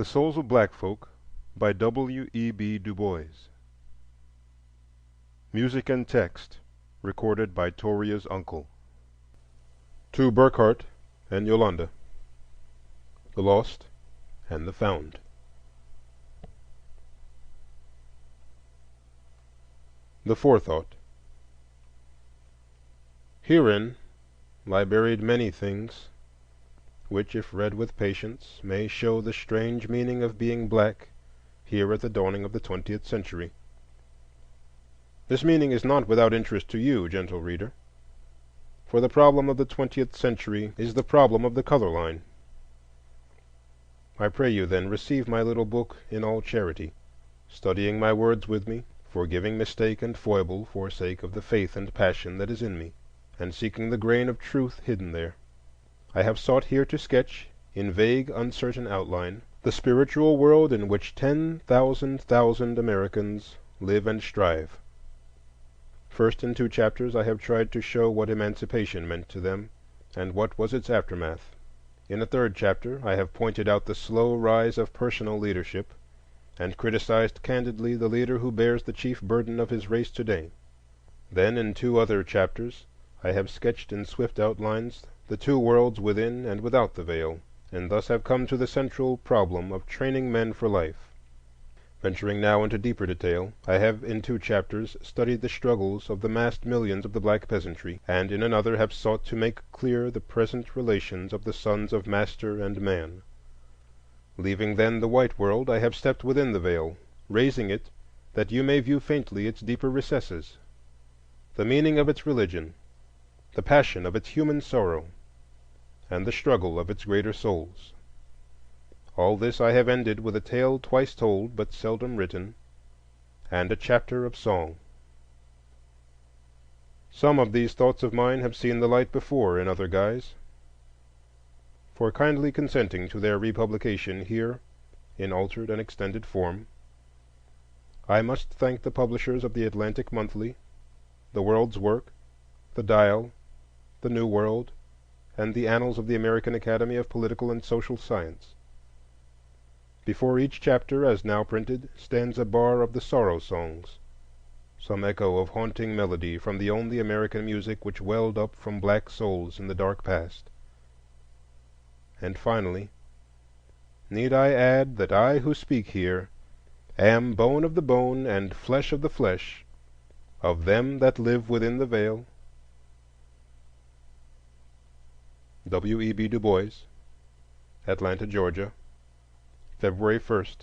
The Souls of Black Folk by W.E.B. DuBois. Music and text recorded by Toria's uncle. To Burkhart and Yolanda, the Lost and the Found. The Forethought. Herein lie buried many things, which, if read with patience, may show the strange meaning of being black here at the dawning of the 20th century. This meaning is not without interest to you, gentle reader, for the problem of the 20th century is the problem of the color line. I pray you, then, receive my little book in all charity, studying my words with me, forgiving mistake and foible for sake of the faith and passion that is in me, and seeking the grain of truth hidden there. I have sought here to sketch, in vague, uncertain outline, the spiritual world in which 10,000 Americans live and strive. First, in 2 chapters, I have tried to show what emancipation meant to them, and what was its aftermath. In a 3rd chapter, I have pointed out the slow rise of personal leadership, and criticized candidly the leader who bears the chief burden of his race today. Then, in 2 other chapters, I have sketched in swift outlines the 2 worlds within and without the Veil, and thus have come to the central problem of training men for life. Venturing now into deeper detail, I have in 2 chapters studied the struggles of the massed millions of the black peasantry, and in another have sought to make clear the present relations of the sons of master and man. Leaving then the white world, I have stepped within the Veil, raising it that you may view faintly its deeper recesses, the meaning of its religion, the passion of its human sorrow, and the struggle of its greater souls. All this I have ended with a tale twice told but seldom written, and a chapter of song. Some of these thoughts of mine have seen the light before in other guise. For kindly consenting to their republication here in altered and extended form, I must thank the publishers of the Atlantic Monthly, The World's Work, The Dial, The New World, and the Annals of the American Academy of Political and Social Science. Before each chapter, as now printed, stands a bar of the Sorrow Songs, some echo of haunting melody from the only American music which welled up from black souls in the dark past. And finally, need I add that I who speak here am bone of the bone and flesh of the flesh of them that live within the Veil? W.E.B. DuBois, Atlanta, Georgia, February 1st,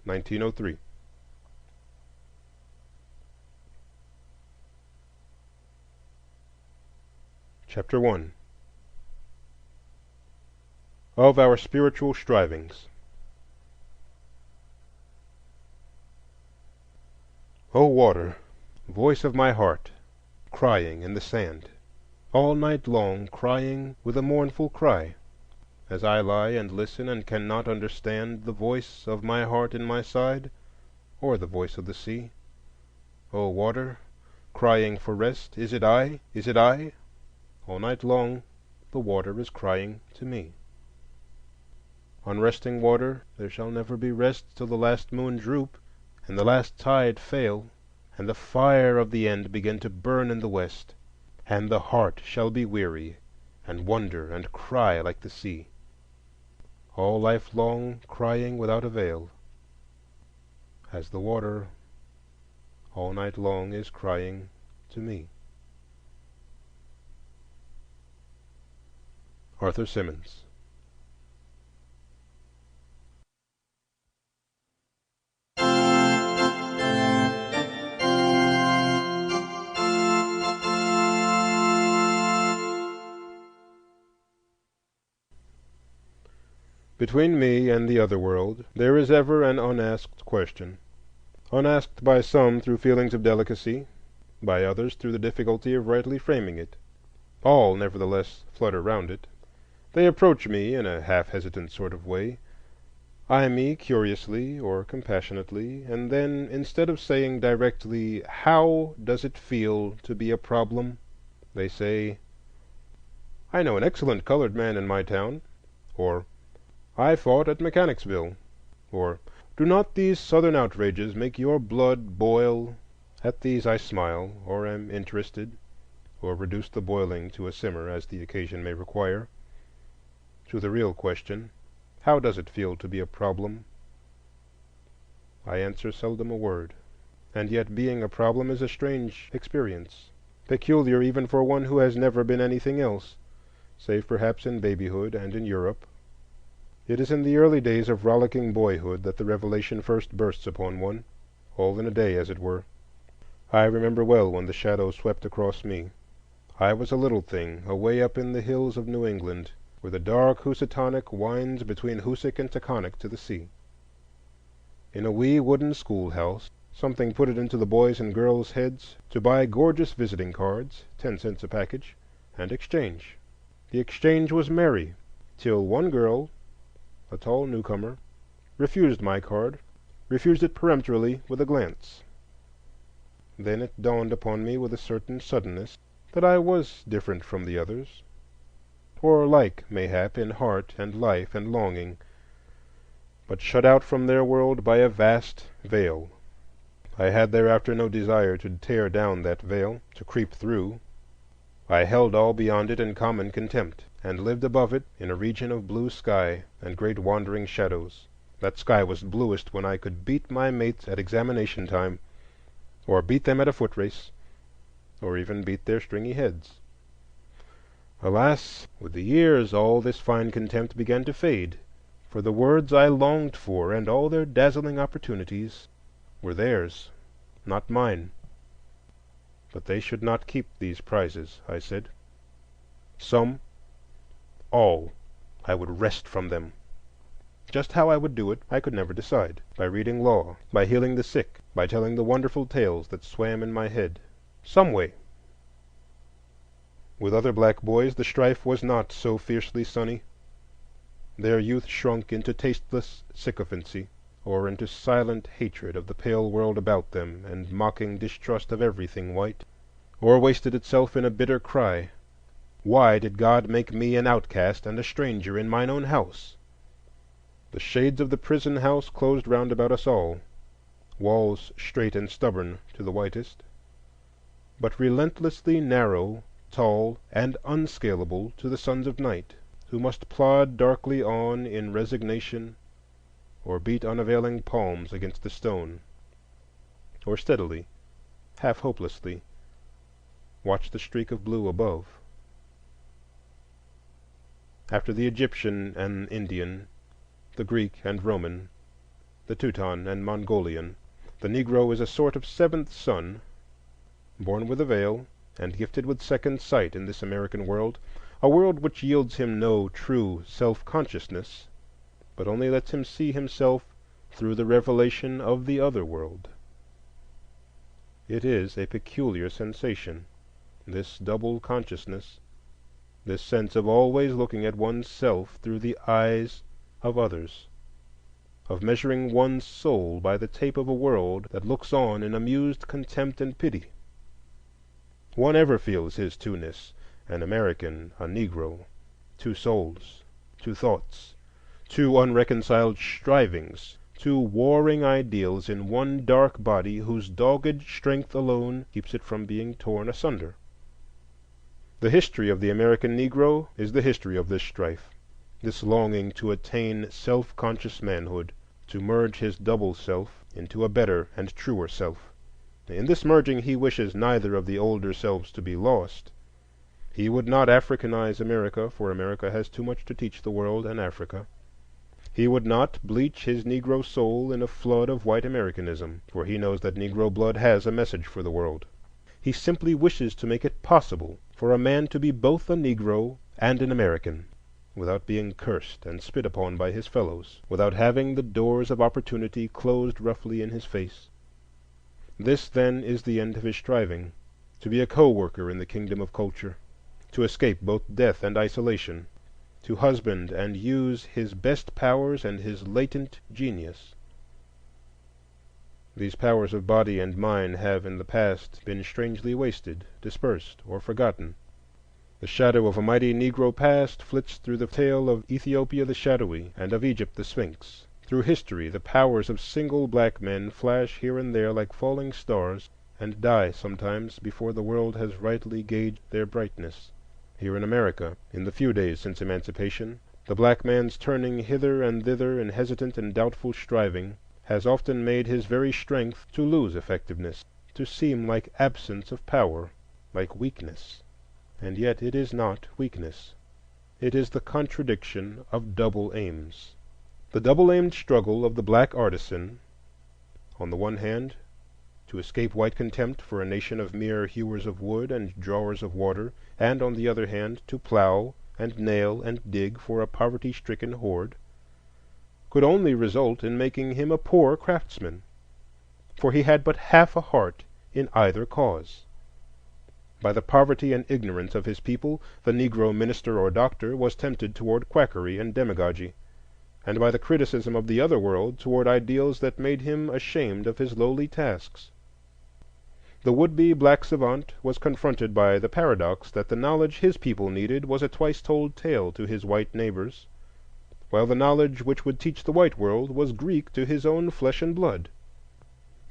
1903. Chapter 1. Of Our Spiritual Strivings. O water, voice of my heart, crying in the sand, all night long crying with a mournful cry, as I lie and listen and cannot understand the voice of my heart in my side, or the voice of the sea. O water, crying for rest, is it I? Is it I? All night long the water is crying to me. On resting water there shall never be rest till the last moon droop, and the last tide fail, and the fire of the end begin to burn in the west, and the heart shall be weary, and wonder and cry like the sea. All life long crying without avail, as the water all night long is crying to me. Arthur Symons. Between me and the other world there is ever an unasked question, unasked by some through feelings of delicacy, by others through the difficulty of rightly framing it. All, nevertheless, flutter round it. They approach me in a half-hesitant sort of way, eye me curiously or compassionately, and then, instead of saying directly, "How does it feel to be a problem?" they say, "I know an excellent colored man in my town," or "I fought at Mechanicsville," Or, "Do not these Southern outrages make your blood boil?" At these I smile, or am interested, or reduce the boiling to a simmer, as the occasion may require. To the real question, how does it feel to be a problem? I answer seldom a word. And yet being a problem is a strange experience, peculiar even for one who has never been anything else, save perhaps in babyhood and in Europe. It is in the early days of rollicking boyhood that the revelation first bursts upon one, all in a day, as it were. I remember well when the shadow swept across me. I was a little thing away up in the hills of New England, where the dark Housatonic winds between Hoosic and Taconic to the sea. In a wee wooden schoolhouse, something put it into the boys' and girls' heads to buy gorgeous visiting cards, 10 cents a package, and exchange. The exchange was merry, till one girl, a tall newcomer, refused my card, refused it peremptorily with a glance. Then it dawned upon me with a certain suddenness that I was different from the others, or like, mayhap, in heart and life and longing, but shut out from their world by a vast veil. I had thereafter no desire to tear down that veil, to creep through. I held all beyond it in common contempt, and lived above it in a region of blue sky and great wandering shadows. That sky was bluest when I could beat my mates at examination time, or beat them at a foot race, or even beat their stringy heads. Alas, with the years all this fine contempt began to fade, for the words I longed for and all their dazzling opportunities were theirs, not mine. But they should not keep these prizes, I said. Some, all, I would wrest from them. Just how I would do it I could never decide. By reading law, by healing the sick, by telling the wonderful tales that swam in my head. Some way. With other black boys the strife was not so fiercely sunny. Their youth shrunk into tasteless sycophancy, or into silent hatred of the pale world about them and mocking distrust of everything white, or wasted itself in a bitter cry, "Why did God make me an outcast and a stranger in mine own house?" The shades of the prison house closed round about us all, walls straight and stubborn to the whitest, but relentlessly narrow, tall, and unscalable to the sons of night, who must plod darkly on in resignation, or beat unavailing palms against the stone, or steadily, half hopelessly, watch the streak of blue above. After the Egyptian and Indian, the Greek and Roman, the Teuton and Mongolian, the Negro is a sort of seventh son, born with a veil and gifted with second sight in this American world, a world which yields him no true self-consciousness, but only lets him see himself through the revelation of the other world. It is a peculiar sensation, this double consciousness, this sense of always looking at one's self through the eyes of others, of measuring one's soul by the tape of a world that looks on in amused contempt and pity. One ever feels his two-ness, an American, a Negro, two souls, two thoughts, two unreconciled strivings, two warring ideals in one dark body whose dogged strength alone keeps it from being torn asunder. The history of the American Negro is the history of this strife, this longing to attain self-conscious manhood, to merge his double self into a better and truer self. In this merging he wishes neither of the older selves to be lost. He would not Africanize America, for America has too much to teach the world and Africa. He would not bleach his Negro soul in a flood of white Americanism, for he knows that Negro blood has a message for the world. He simply wishes to make it possible for a man to be both a Negro and an American, without being cursed and spit upon by his fellows, without having the doors of opportunity closed roughly in his face. This, then, is the end of his striving, to be a co-worker in the kingdom of culture, to escape both death and isolation, to husband and use his best powers and his latent genius. These powers of body and mind have in the past been strangely wasted, dispersed, or forgotten. The shadow of a mighty Negro past flits through the tale of Ethiopia the Shadowy and of Egypt the Sphinx, Through history the powers of single black men flash here and there like falling stars, and die sometimes before the world has rightly gauged their brightness. Here in America, in the few days since emancipation, the black man's turning hither and thither in hesitant and doubtful striving has often made his very strength to lose effectiveness, to seem like absence of power, like weakness. And yet it is not weakness. It is the contradiction of double aims. The double-aimed struggle of the black artisan, on the one hand, to escape white contempt for a nation of mere hewers of wood and drawers of water, and on the other hand, to plow and nail and dig for a poverty-stricken horde, could only result in making him a poor craftsman, for he had but half a heart in either cause. By the poverty and ignorance of his people, the Negro minister or doctor was tempted toward quackery and demagogy, and by the criticism of the other world toward ideals that made him ashamed of his lowly tasks. The would-be black savant was confronted by the paradox that the knowledge his people needed was a twice-told tale to his white neighbors, while the knowledge which would teach the white world was Greek to his own flesh and blood.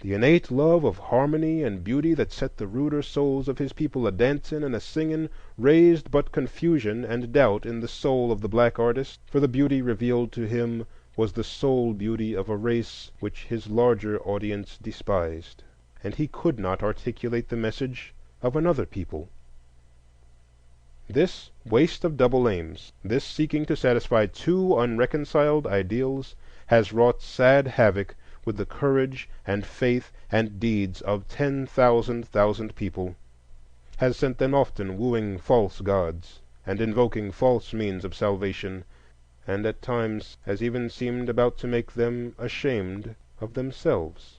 The innate love of harmony and beauty that set the ruder souls of his people a-dancing and a-singing raised but confusion and doubt in the soul of the black artist, for the beauty revealed to him was the soul beauty of a race which his larger audience despised, and he could not articulate the message of another people. This waste of double aims, this seeking to satisfy two unreconciled ideals, has wrought sad havoc with the courage and faith and deeds of 10,000 people, has sent them often wooing false gods and invoking false means of salvation, and at times has even seemed about to make them ashamed of themselves.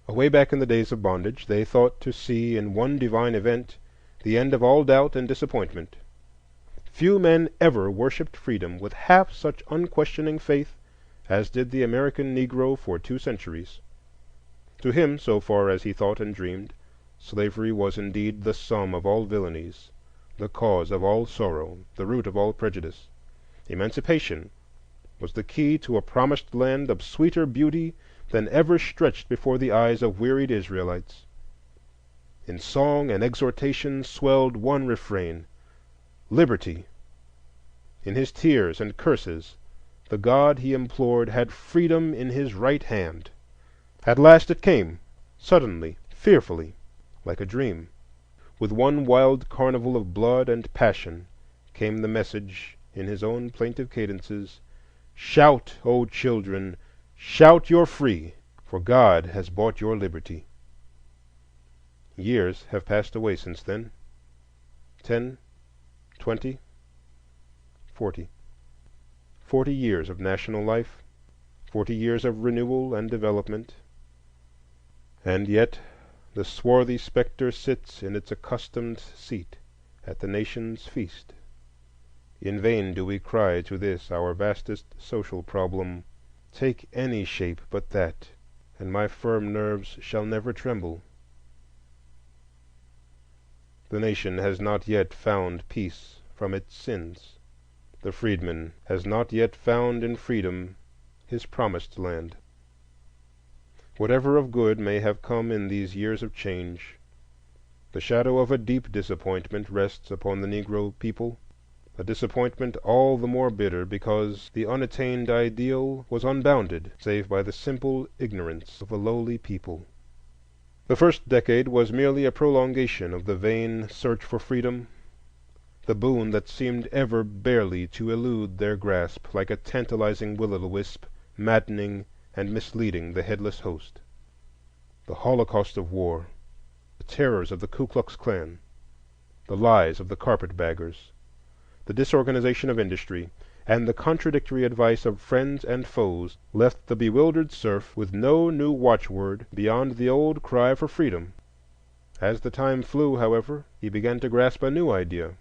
Away back in the days of bondage, they thought to see in one divine event the end of all doubt and disappointment. Few men ever worshipped freedom with half such unquestioning faith as did the American Negro for 2 centuries. To him, so far as he thought and dreamed, slavery was indeed the sum of all villainies, the cause of all sorrow, the root of all prejudice. Emancipation was the key to a promised land of sweeter beauty than ever stretched before the eyes of wearied Israelites. In song and exhortation swelled one refrain: liberty. In his tears and curses, the God he implored had freedom in his right hand. At last it came, suddenly, fearfully, like a dream. With one wild carnival of blood and passion came the message in his own plaintive cadences: "Shout, O children, shout you're free, for God has bought your liberty." Years have passed away since then. 10, 20, 40. 40 years of national life, 40 years of renewal and development, and yet the swarthy spectre sits in its accustomed seat at the nation's feast. In vain do we cry to this our vastest social problem, "Take any shape but that, and my firm nerves shall never tremble." The nation has not yet found peace from its sins. The freedman has not yet found in freedom his promised land. Whatever of good may have come in these years of change, the shadow of a deep disappointment rests upon the Negro people, a disappointment all the more bitter because the unattained ideal was unbounded save by the simple ignorance of a lowly people. The first decade was merely a prolongation of the vain search for freedom, the boon that seemed ever barely to elude their grasp, like a tantalizing will-o'-the-wisp, maddening and misleading the headless host. The holocaust of war, the terrors of the Ku Klux Klan, the lies of the carpetbaggers, the disorganization of industry, and the contradictory advice of friends and foes left the bewildered serf with no new watchword beyond the old cry for freedom. As the time flew, however, he began to grasp a new idea.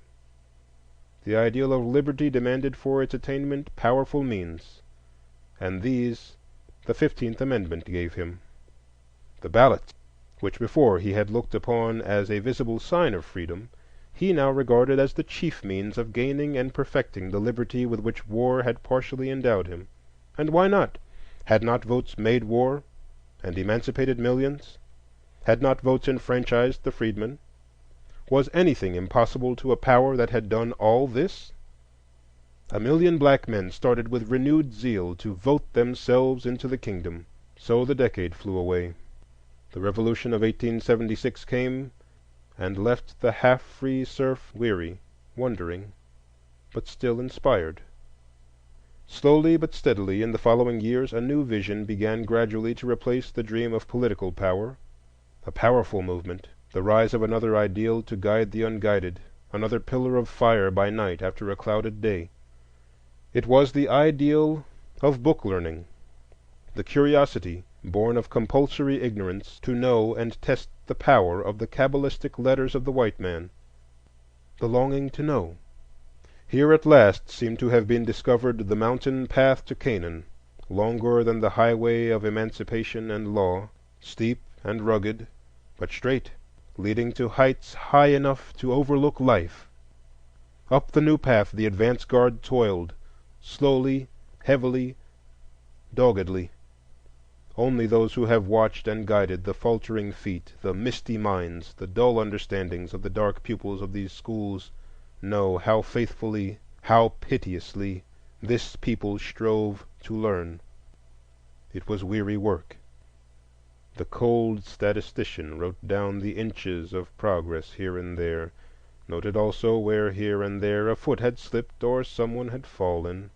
The ideal of liberty demanded for its attainment powerful means, and these the 15th Amendment gave him. The ballot, which before he had looked upon as a visible sign of freedom, he now regarded as the chief means of gaining and perfecting the liberty with which war had partially endowed him. And why not? Had not votes made war and emancipated millions? Had not votes enfranchised the freedmen? Was anything impossible to a power that had done all this? 1,000,000 black men started with renewed zeal to vote themselves into the kingdom. So the decade flew away. The Revolution of 1876 came and left the half-free serf weary, wondering, but still inspired. Slowly but steadily, in the following years, a new vision began gradually to replace the dream of political power, a powerful movement, the rise of another ideal to guide the unguided, another pillar of fire by night after a clouded day. It was the ideal of book learning, the curiosity, born of compulsory ignorance, to know and test the power of the cabalistic letters of the white man, the longing to know. Here at last seemed to have been discovered the mountain path to Canaan, longer than the highway of emancipation and law, steep and rugged, but straight, leading to heights high enough to overlook life. Up the new path the advance guard toiled, slowly, heavily, doggedly. Only those who have watched and guided the faltering feet, the misty minds, the dull understandings of the dark pupils of these schools know how faithfully, how piteously this people strove to learn. It was weary work. The cold statistician wrote down the inches of progress here and there, noted also where here and there a foot had slipped or someone had fallen.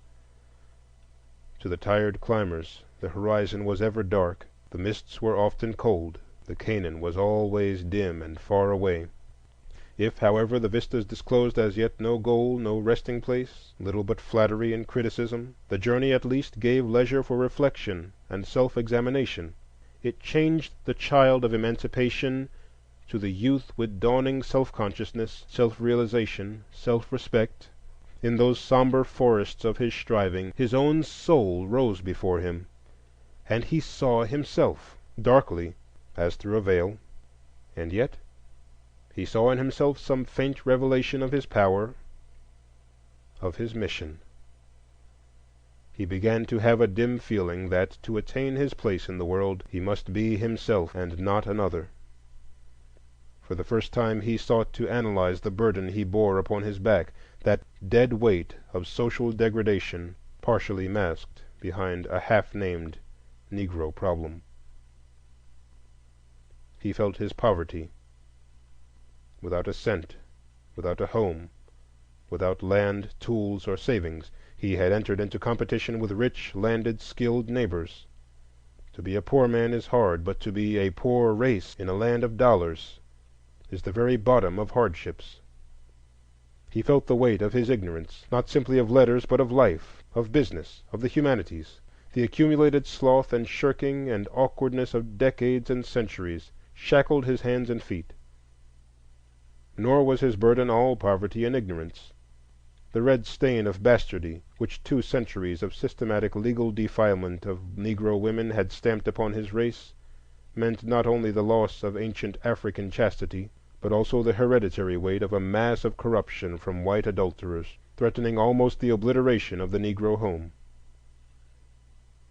To the tired climbers, the horizon was ever dark, the mists were often cold, the Canaan was always dim and far away. If, however, the vistas disclosed as yet no goal, no resting place, little but flattery and criticism, the journey at least gave leisure for reflection and self-examination. It changed the child of emancipation to the youth with dawning self-consciousness, self-realization, self-respect. In those somber forests of his striving, his own soul rose before him, and he saw himself, darkly, as through a veil. And yet he saw in himself some faint revelation of his power, of his mission. He began to have a dim feeling that to attain his place in the world he must be himself and not another. For the first time he sought to analyze the burden he bore upon his back, that dead weight of social degradation partially masked behind a half-named Negro problem. He felt his poverty. Without a cent, without a home, without land, tools, or savings, he had entered into competition with rich, landed, skilled neighbors. To be a poor man is hard, but to be a poor race in a land of dollars is the very bottom of hardships. He felt the weight of his ignorance, not simply of letters, but of life, of business, of the humanities. The accumulated sloth and shirking and awkwardness of decades and centuries shackled his hands and feet. Nor was his burden all poverty and ignorance. The red stain of bastardy, which 2 centuries of systematic legal defilement of Negro women had stamped upon his race, meant not only the loss of ancient African chastity, but also the hereditary weight of a mass of corruption from white adulterers, threatening almost the obliteration of the Negro home.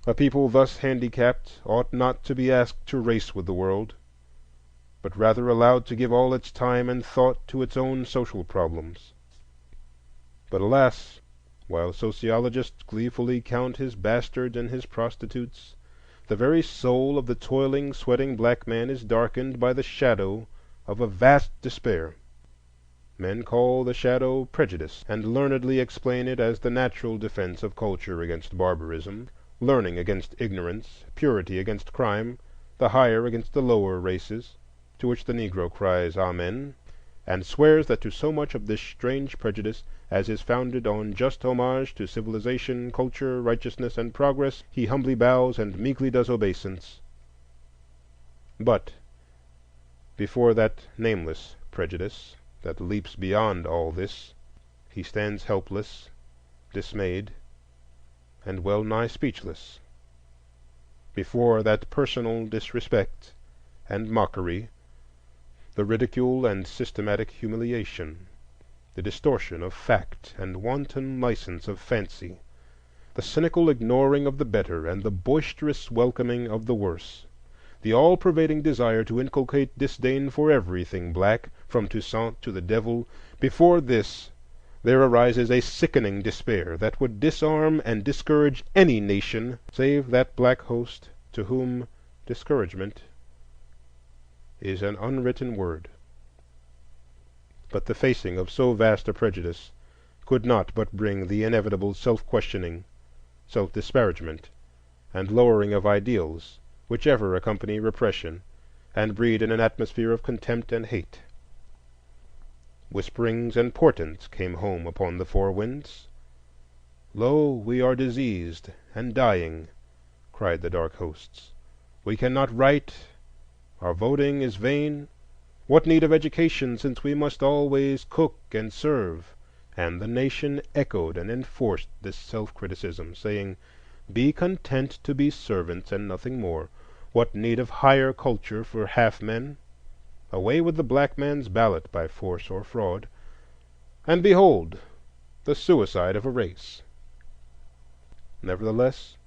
A people thus handicapped ought not to be asked to race with the world, but rather allowed to give all its time and thought to its own social problems. But alas, while sociologists gleefully count his bastards and his prostitutes, the very soul of the toiling, sweating black man is darkened by the shadow of a vast despair. Men call the shadow prejudice, and learnedly explain it as the natural defense of culture against barbarism, learning against ignorance, purity against crime, the higher against the lower races, to which the Negro cries Amen, and swears that to so much of this strange prejudice as is founded on just homage to civilization, culture, righteousness, and progress, he humbly bows and meekly does obeisance. But before that nameless prejudice that leaps beyond all this, he stands helpless, dismayed, and well nigh speechless. Before that personal disrespect and mockery, the ridicule and systematic humiliation, the distortion of fact and wanton license of fancy, the cynical ignoring of the better, and the boisterous welcoming of the worse, the all-pervading desire to inculcate disdain for everything black, from Toussaint to the devil. Before this there arises a sickening despair that would disarm and discourage any nation save that black host to whom discouragement is an unwritten word. But the facing of so vast a prejudice could not but bring the inevitable self-questioning, self-disparagement, and lowering of ideals which ever accompany repression and breed in an atmosphere of contempt and hate. Whisperings and portents came home upon the four winds. "Lo, we are diseased and dying," cried the dark hosts. "We cannot write. Our voting is vain. What need of education, since we must always cook and serve?" And the nation echoed and enforced this self-criticism, saying, "Be content to be servants and nothing more. What need of higher culture for half men? Away with the black man's ballot by force or fraud, and behold the suicide of a race." Nevertheless,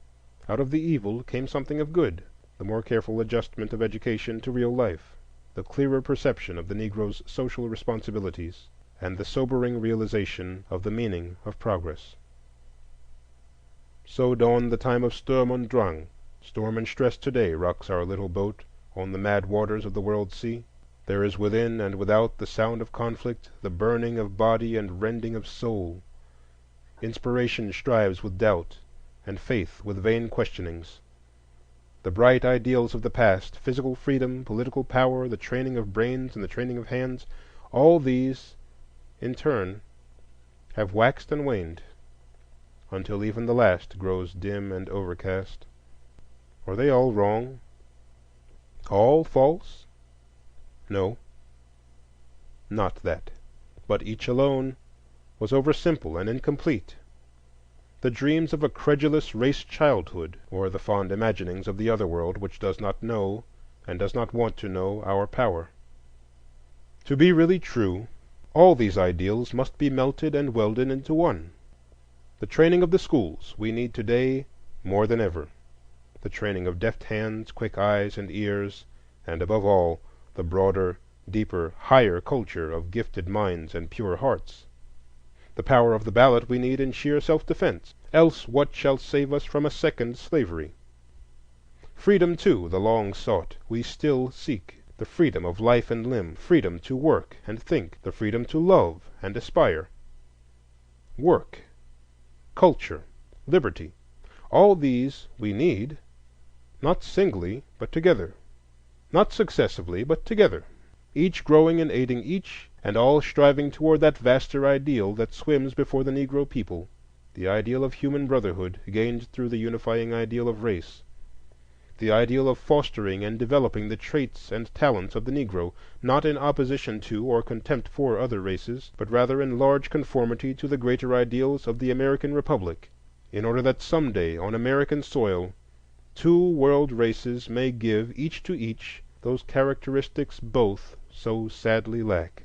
out of the evil came something of good: the more careful adjustment of education to real life, the clearer perception of the Negro's social responsibilities, and the sobering realization of the meaning of progress. So dawned the time of Sturm und Drang. Storm and stress today rocks our little boat on the mad waters of the world sea. There is within and without the sound of conflict, the burning of body and rending of soul. Inspiration strives with doubt, and faith with vain questionings. The bright ideals of the past, physical freedom, political power, the training of brains and the training of hands, all these in turn have waxed and waned, until even the last grows dim and overcast. Are they all wrong? All false? No, not that. But each alone was oversimple and incomplete. The dreams of a credulous race childhood, or the fond imaginings of the other world which does not know and does not want to know our power. To be really true, all these ideals must be melted and welded into one. The training of the schools we need today more than ever; the training of deft hands, quick eyes and ears, and above all, the broader, deeper, higher culture of gifted minds and pure hearts. The power of the ballot we need in sheer self-defense; else what shall save us from a second slavery? Freedom, too, the long sought, we still seek; the freedom of life and limb, freedom to work and think, the freedom to love and aspire. Work, culture, liberty—all these we need, not singly but together, not successively but together, each growing and aiding each, and all striving toward that vaster ideal that swims before the Negro people, the ideal of human brotherhood gained through the unifying ideal of race, the ideal of fostering and developing the traits and talents of the Negro, not in opposition to or contempt for other races, but rather in large conformity to the greater ideals of the American Republic, in order that some day on American soil two world races may give, each to each, those characteristics both so sadly lack.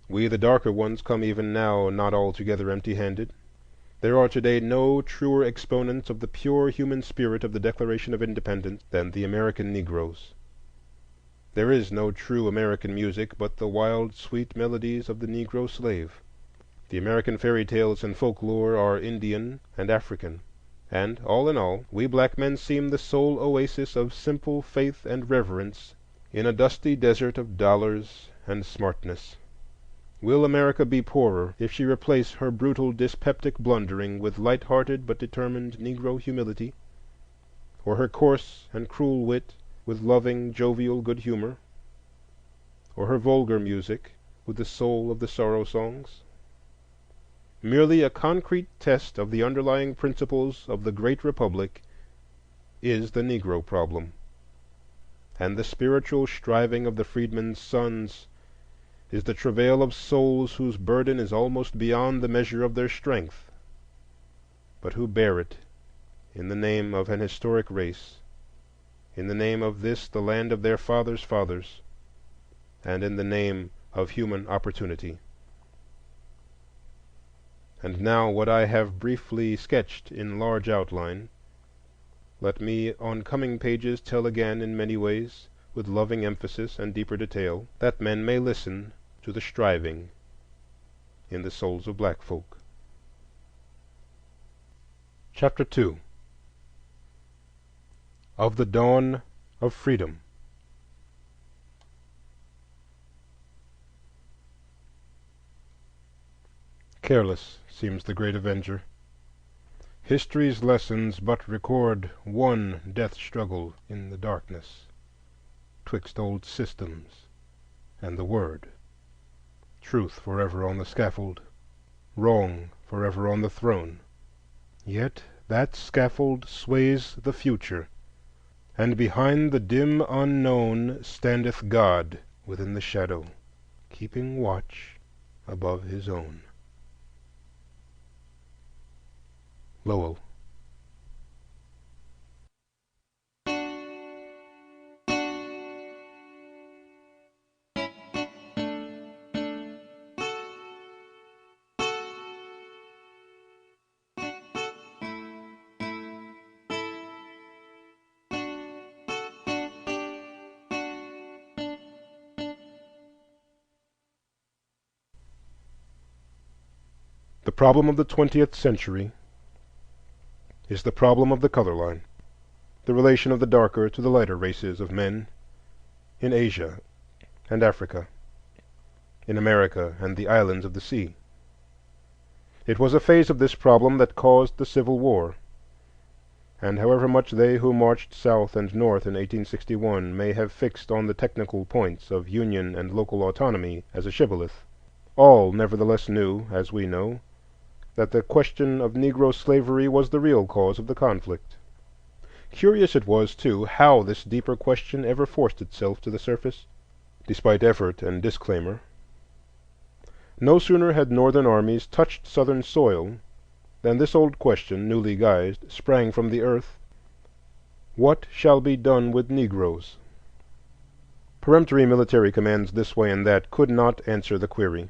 We, the darker ones, come even now not altogether empty-handed. There are today no truer exponents of the pure human spirit of the Declaration of Independence than the American Negroes. There is no true American music but the wild, sweet melodies of the Negro slave. The American fairy tales and folklore are Indian and African. And, all in all, we black men seem the sole oasis of simple faith and reverence in a dusty desert of dollars and smartness. Will America be poorer if she replace her brutal dyspeptic blundering with light-hearted but determined Negro humility, or her coarse and cruel wit with loving, jovial good humor, or her vulgar music with the soul of the sorrow songs? Merely a concrete test of the underlying principles of the great republic is the Negro problem, and the spiritual striving of the freedmen's sons is the travail of souls whose burden is almost beyond the measure of their strength, but who bear it in the name of an historic race, in the name of this the land of their fathers' fathers, and in the name of human opportunity. And now what I have briefly sketched in large outline, let me on coming pages tell again in many ways, with loving emphasis and deeper detail, that men may listen to the striving in the souls of black folk. Chapter 2. Of the Dawn of Freedom. Careless seems the great avenger. History's lessons but record one death struggle in the darkness, twixt old systems and the Word. Truth forever on the scaffold, wrong forever on the throne. Yet that scaffold sways the future, and behind the dim unknown standeth God within the shadow, keeping watch above His own. Lowell. The problem of the 20th century is the problem of the color line, the relation of the darker to the lighter races of men in Asia and Africa, in America and the islands of the sea. It was a phase of this problem that caused the Civil War, and however much they who marched south and north in 1861 may have fixed on the technical points of union and local autonomy as a shibboleth, all nevertheless knew, as we know, that the question of Negro slavery was the real cause of the conflict. Curious it was, too, how this deeper question ever forced itself to the surface, despite effort and disclaimer. No sooner had Northern armies touched Southern soil than this old question, newly guised, sprang from the earth: what shall be done with Negroes? Peremptory military commands this way and that could not answer the query.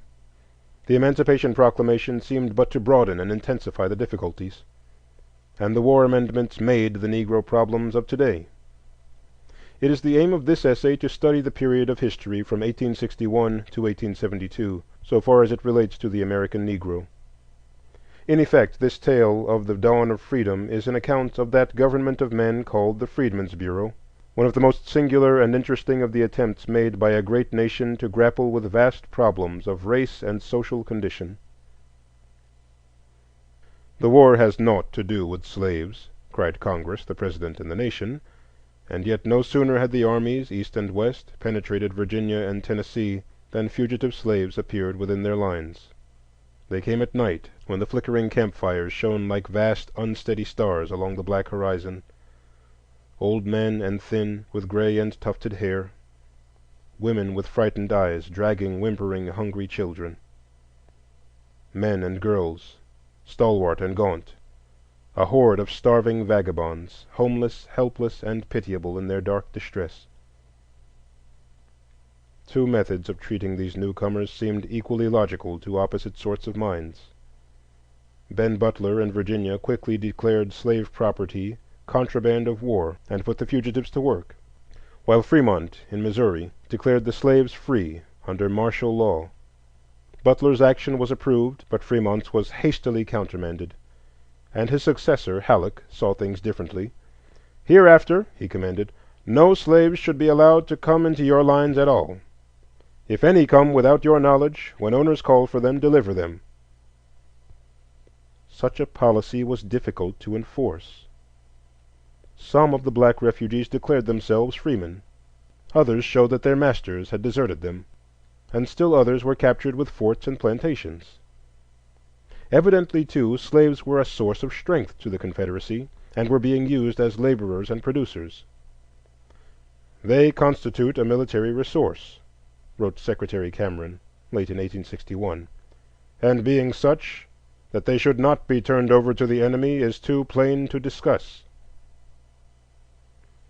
The Emancipation Proclamation seemed but to broaden and intensify the difficulties, and the war amendments made the Negro problems of today. It is the aim of this essay to study the period of history from 1861 to 1872, so far as it relates to the American Negro. In effect, this tale of the dawn of freedom is an account of that government of men called the Freedmen's Bureau, one of the most singular and interesting of the attempts made by a great nation to grapple with vast problems of race and social condition. The war has naught to do with slaves, cried Congress, the President, and the nation, and yet no sooner had the armies, East and West, penetrated Virginia and Tennessee than fugitive slaves appeared within their lines. They came at night, when the flickering campfires shone like vast unsteady stars along the black horizon. Old men and thin, with gray and tufted hair, women with frightened eyes, dragging whimpering, hungry children, men and girls, stalwart and gaunt, a horde of starving vagabonds, homeless, helpless, and pitiable in their dark distress. Two methods of treating these newcomers seemed equally logical to opposite sorts of minds. Ben Butler in Virginia quickly declared slave property contraband of war and put the fugitives to work, while Fremont in Missouri declared the slaves free under martial law. Butler's action was approved, but Fremont's was hastily countermanded, and his successor, Halleck, saw things differently. "Hereafter," he commanded, "no slaves should be allowed to come into your lines at all. If any come without your knowledge, when owners call for them, deliver them." Such a policy was difficult to enforce. Some of the black refugees declared themselves freemen. Others showed that their masters had deserted them, and still others were captured with forts and plantations. Evidently, too, slaves were a source of strength to the Confederacy, and were being used as laborers and producers. "They constitute a military resource," wrote Secretary Cameron, late in 1861, "and being such that they should not be turned over to the enemy is too plain to discuss."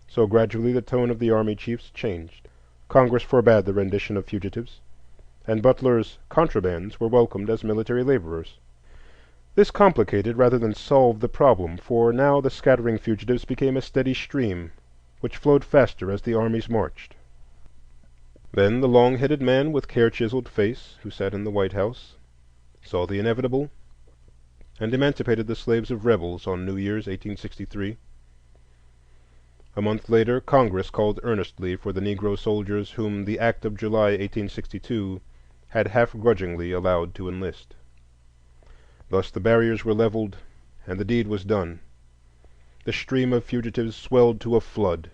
So gradually the tone of the army chiefs changed. Congress forbade the rendition of fugitives, and Butler's contrabands were welcomed as military laborers. This complicated rather than solved the problem, for now the scattering fugitives became a steady stream, which flowed faster as the armies marched. Then the long-headed man with care-chiseled face, who sat in the White House, saw the inevitable and emancipated the slaves of rebels on New Year's 1863. A month later, Congress called earnestly for the Negro soldiers whom the Act of July 1862 had half-grudgingly allowed to enlist. Thus the barriers were leveled, and the deed was done. The stream of fugitives swelled to a flood,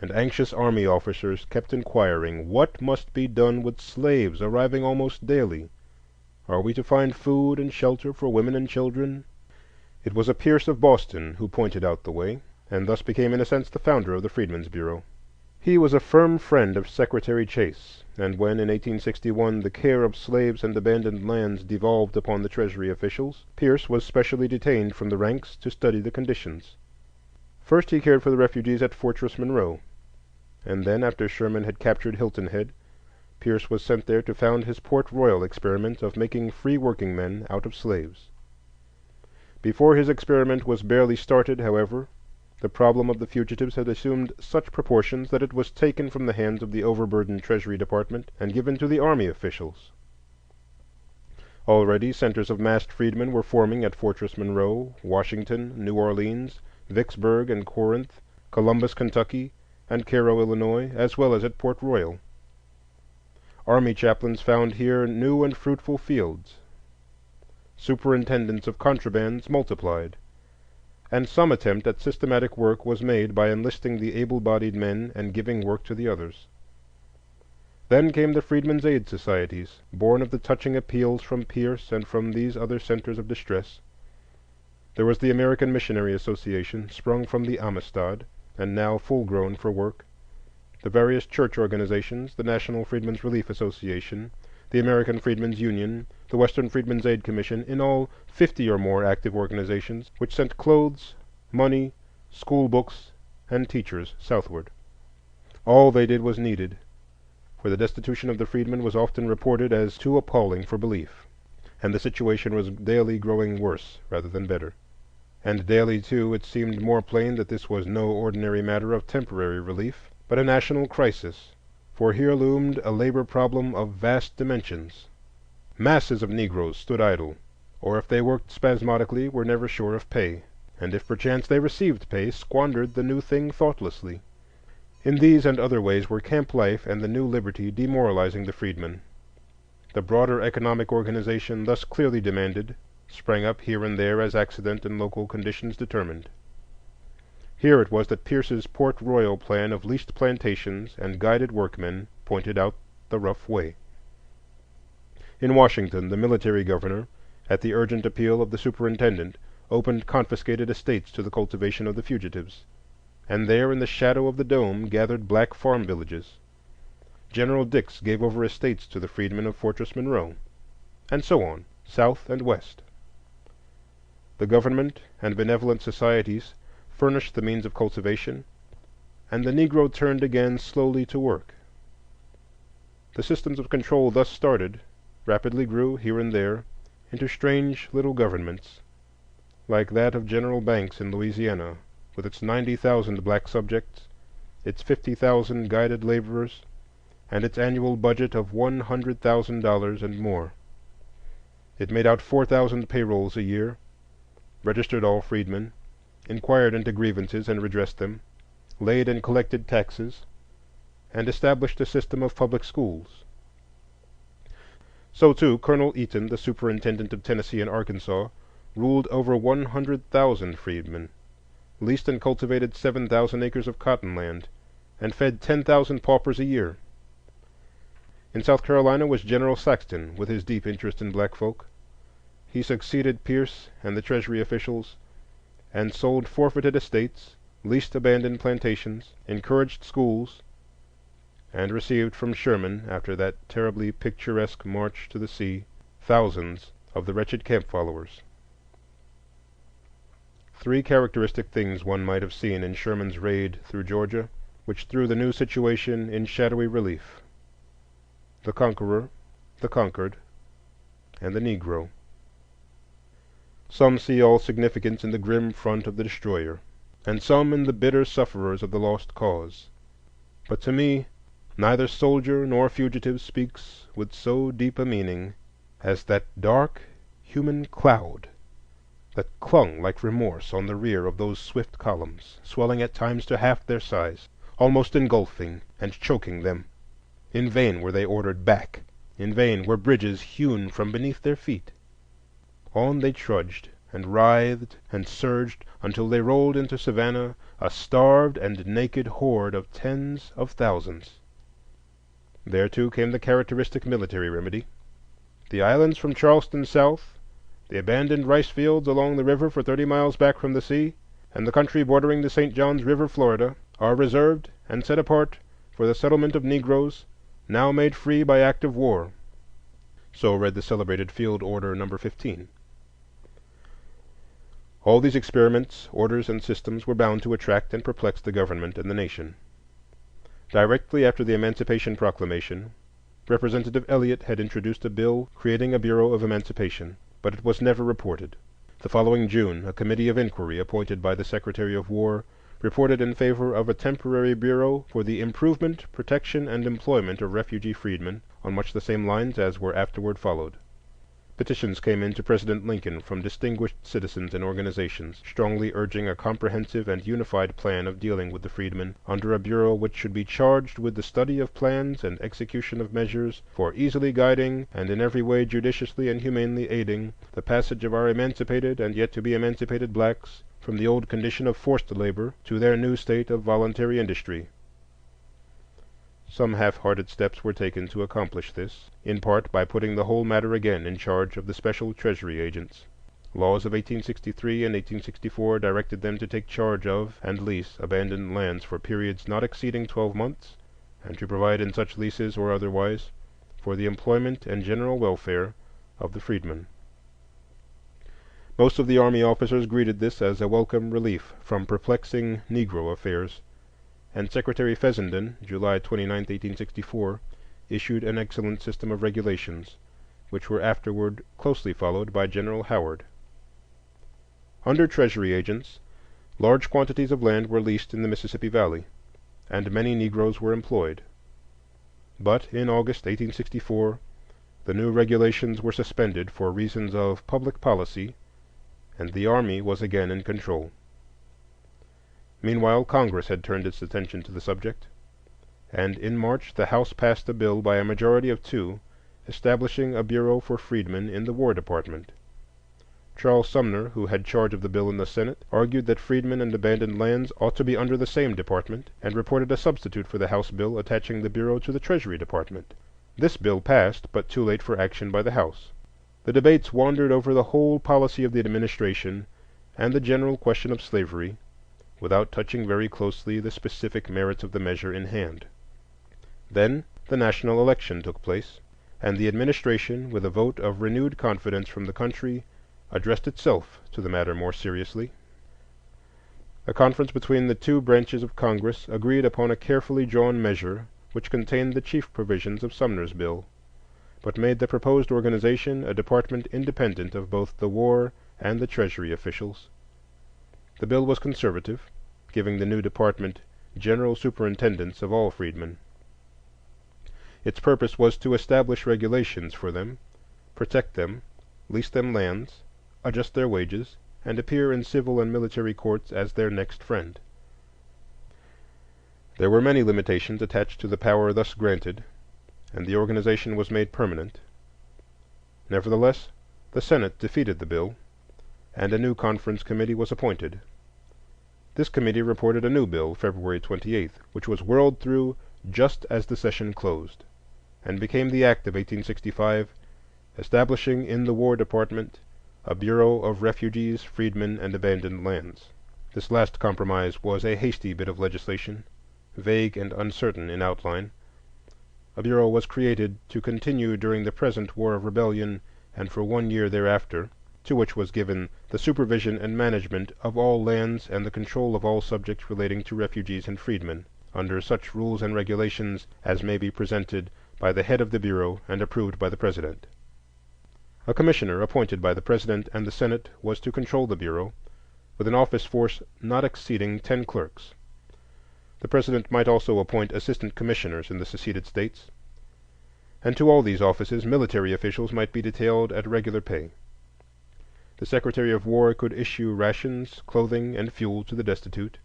and anxious army officers kept inquiring, "What must be done with slaves arriving almost daily? Are we to find food and shelter for women and children?" It was a Pierce of Boston who pointed out the way, and thus became in a sense the founder of the Freedmen's Bureau. He was a firm friend of Secretary Chase, and when in 1861 the care of slaves and abandoned lands devolved upon the Treasury officials, Pierce was specially detained from the ranks to study the conditions. First he cared for the refugees at Fortress Monroe, and then, after Sherman had captured Hilton Head, Pierce was sent there to found his Port Royal experiment of making free working men out of slaves. Before his experiment was barely started, however, the problem of the fugitives had assumed such proportions that it was taken from the hands of the overburdened Treasury Department and given to the army officials. Already centers of massed freedmen were forming at Fortress Monroe, Washington, New Orleans, Vicksburg and Corinth, Columbus, Kentucky, and Cairo, Illinois, as well as at Port Royal. Army chaplains found here new and fruitful fields. Superintendents of contrabands multiplied, and some attempt at systematic work was made by enlisting the able-bodied men and giving work to the others. Then came the Freedmen's Aid Societies, born of the touching appeals from Pierce and from these other centers of distress. There was the American Missionary Association, sprung from the Amistad, and now full-grown for work, the various church organizations, the National Freedmen's Relief Association, the American Freedmen's Union, the Western Freedmen's Aid Commission, in all 50 or more active organizations, which sent clothes, money, school books, and teachers southward. All they did was needed, for the destitution of the freedmen was often reported as too appalling for belief, and the situation was daily growing worse rather than better. And daily, too, it seemed more plain that this was no ordinary matter of temporary relief, but a national crisis, for here loomed a labor problem of vast dimensions. Masses of Negroes stood idle, or if they worked spasmodically were never sure of pay, and if perchance they received pay, squandered the new thing thoughtlessly. In these and other ways were camp life and the new liberty demoralizing the freedmen. The broader economic organization thus clearly demanded sprang up here and there as accident and local conditions determined. Here it was that Pierce's Port Royal plan of leased plantations and guided workmen pointed out the rough way. In Washington, the military governor, at the urgent appeal of the superintendent, opened confiscated estates to the cultivation of the fugitives, and there in the shadow of the dome gathered black farm villages. General Dix gave over estates to the freedmen of Fortress Monroe, and so on, south and west. The government and benevolent societies furnished the means of cultivation, and the Negro turned again slowly to work. The systems of control thus started rapidly grew here and there into strange little governments, like that of General Banks in Louisiana, with its 90,000 black subjects, its 50,000 guided laborers, and its annual budget of $100,000 and more. It made out 4,000 payrolls a year, registered all freedmen, inquired into grievances and redressed them, laid and collected taxes, and established a system of public schools. So too, Colonel Eaton, the superintendent of Tennessee and Arkansas, ruled over 100,000 freedmen, leased and cultivated 7,000 acres of cotton land, and fed 10,000 paupers a year. In South Carolina was General Saxton, with his deep interest in black folk. He succeeded Pierce and the Treasury officials, and sold forfeited estates, leased abandoned plantations, encouraged schools, and received from Sherman, after that terribly picturesque march to the sea, thousands of the wretched camp followers. 3 characteristic things one might have seen in Sherman's raid through Georgia, which threw the new situation in shadowy relief: the conqueror, the conquered, and the Negro. Some see all significance in the grim front of the destroyer, and some in the bitter sufferers of the lost cause. But to me, neither soldier nor fugitive speaks with so deep a meaning as that dark human cloud that clung like remorse on the rear of those swift columns, swelling at times to half their size, almost engulfing and choking them. In vain were they ordered back. In vain were bridges hewn from beneath their feet. On they trudged and writhed and surged until they rolled into Savannah, a starved and naked horde of tens of thousands. There, too, came the characteristic military remedy. The islands from Charleston south, the abandoned rice fields along the river for 30 miles back from the sea, and the country bordering the St. Johns River, Florida, are reserved and set apart for the settlement of Negroes now made free by act of war. So read the celebrated Field Order No. 15. All these experiments, orders, and systems were bound to attract and perplex the government and the nation. Directly after the Emancipation Proclamation, Representative Eliot had introduced a bill creating a Bureau of Emancipation, but it was never reported. The following June, a committee of inquiry appointed by the Secretary of War reported in favor of a temporary bureau for the improvement, protection, and employment of refugee freedmen, on much the same lines as were afterward followed. Petitions came in to President Lincoln from distinguished citizens and organizations, strongly urging a comprehensive and unified plan of dealing with the freedmen under a bureau which should be charged with the study of plans and execution of measures for easily guiding and in every way judiciously and humanely aiding the passage of our emancipated and yet to be emancipated blacks from the old condition of forced labor to their new state of voluntary industry. Some half-hearted steps were taken to accomplish this, in part by putting the whole matter again in charge of the special Treasury agents. Laws of 1863 and 1864 directed them to take charge of and lease abandoned lands for periods not exceeding 12 months, and to provide in such leases or otherwise for the employment and general welfare of the freedmen. Most of the Army officers greeted this as a welcome relief from perplexing Negro affairs, and Secretary Fessenden, July 29, 1864, issued an excellent system of regulations, which were afterward closely followed by General Howard. Under Treasury agents, large quantities of land were leased in the Mississippi Valley, and many Negroes were employed. But in August 1864, the new regulations were suspended for reasons of public policy, and the Army was again in control. Meanwhile, Congress had turned its attention to the subject, and in March the House passed a bill by a majority of 2 establishing a Bureau for Freedmen in the War Department. Charles Sumner, who had charge of the bill in the Senate, argued that freedmen and abandoned lands ought to be under the same department, and reported a substitute for the House bill attaching the Bureau to the Treasury Department. This bill passed, but too late for action by the House. The debates wandered over the whole policy of the administration and the general question of slavery, without touching very closely the specific merits of the measure in hand. Then the national election took place, and the administration, with a vote of renewed confidence from the country, addressed itself to the matter more seriously. A conference between the 2 branches of Congress agreed upon a carefully drawn measure which contained the chief provisions of Sumner's bill, but made the proposed organization a department independent of both the War and the Treasury officials. The bill was conservative, giving the new department general superintendence of all freedmen. Its purpose was to establish regulations for them, protect them, lease them lands, adjust their wages, and appear in civil and military courts as their next friend. There were many limitations attached to the power thus granted, and the organization was made permanent. Nevertheless, the Senate defeated the bill, and a new conference committee was appointed. This committee reported a new bill February 28th, which was whirled through just as the session closed, and became the Act of 1865, establishing in the War Department a Bureau of Refugees, Freedmen, and Abandoned Lands. This last compromise was a hasty bit of legislation, vague and uncertain in outline. A bureau was created to continue during the present War of Rebellion and for 1 year thereafter, to which was given the supervision and management of all lands and the control of all subjects relating to refugees and freedmen, under such rules and regulations as may be presented by the head of the Bureau and approved by the President. A commissioner appointed by the President and the Senate was to control the Bureau, with an office force not exceeding 10 clerks. The President might also appoint assistant commissioners in the seceded states, and to all these offices military officials might be detailed at regular pay. The Secretary of War could issue rations, clothing, and fuel to the destitute,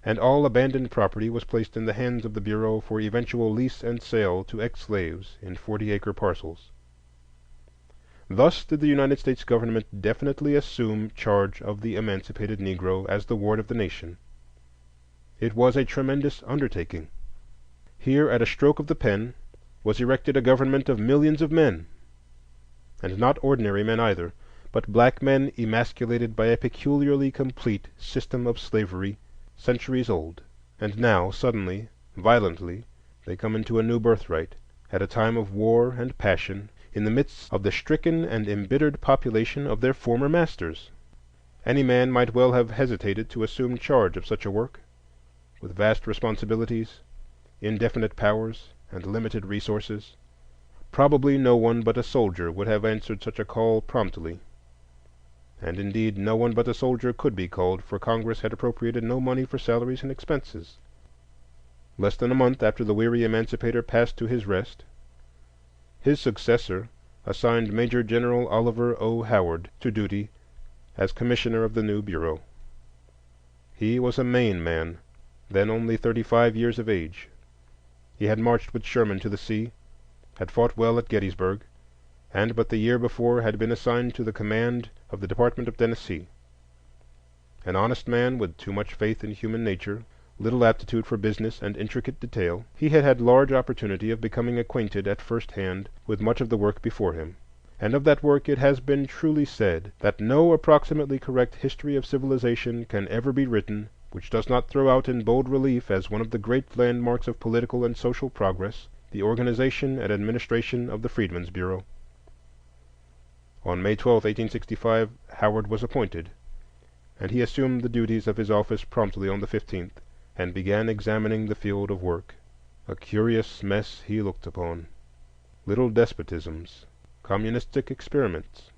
and all abandoned property was placed in the hands of the Bureau for eventual lease and sale to ex-slaves in 40-acre parcels. Thus did the United States government definitely assume charge of the emancipated Negro as the ward of the nation. It was a tremendous undertaking. Here, at a stroke of the pen, was erected a government of millions of men, and not ordinary men either, but black men emasculated by a peculiarly complete system of slavery centuries old. And now, suddenly, violently, they come into a new birthright, at a time of war and passion, in the midst of the stricken and embittered population of their former masters. Any man might well have hesitated to assume charge of such a work, with vast responsibilities, indefinite powers, and limited resources. Probably no one but a soldier would have answered such a call promptly. And indeed no one but a soldier could be called, for Congress had appropriated no money for salaries and expenses. Less than a month after the weary emancipator passed to his rest, his successor assigned Major General Oliver O. Howard to duty as commissioner of the new Bureau. He was a Maine man, then only 35 years of age. He had marched with Sherman to the sea, had fought well at Gettysburg, and but the year before had been assigned to the command of the Department of Tennessee. An honest man with too much faith in human nature, little aptitude for business and intricate detail, he had had large opportunity of becoming acquainted at first hand with much of the work before him. And of that work it has been truly said that no approximately correct history of civilization can ever be written which does not throw out in bold relief as one of the great landmarks of political and social progress the organization and administration of the Freedmen's Bureau. On May 12, 1865, Howard was appointed, and he assumed the duties of his office promptly on the 15th, and began examining the field of work. A curious mess he looked upon: little despotisms, communistic experiments,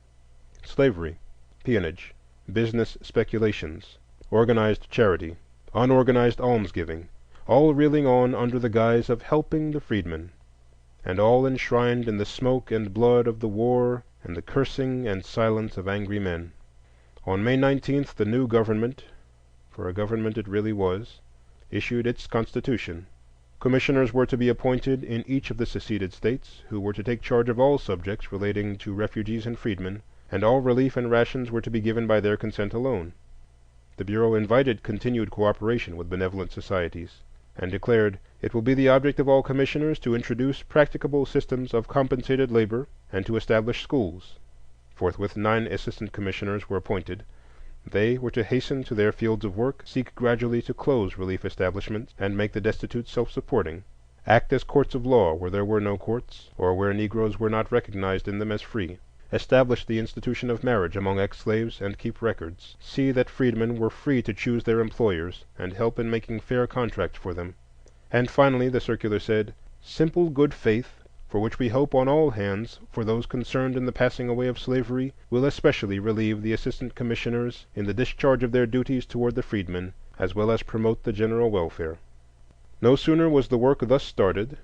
slavery, peonage, business speculations, organized charity, unorganized almsgiving, all reeling on under the guise of helping the freedmen, and all enshrined in the smoke and blood of the war and the cursing and silence of angry men. On May 19th, the new government, for a government it really was, issued its constitution. Commissioners were to be appointed in each of the seceded states, who were to take charge of all subjects relating to refugees and freedmen, and all relief and rations were to be given by their consent alone. The Bureau invited continued cooperation with benevolent societies, and declared, "It will be the object of all commissioners to introduce practicable systems of compensated labor and to establish schools." Forthwith 9 assistant commissioners were appointed. They were to hasten to their fields of work, seek gradually to close relief establishments and make the destitute self-supporting, act as courts of law where there were no courts, or where Negroes were not recognized in them as free, establish the institution of marriage among ex-slaves and keep records, see that freedmen were free to choose their employers, and help in making fair contracts for them. And finally, the circular said, "Simple good faith, for which we hope on all hands for those concerned in the passing away of slavery, will especially relieve the assistant commissioners in the discharge of their duties toward the freedmen, as well as promote the general welfare." No sooner was the work thus started,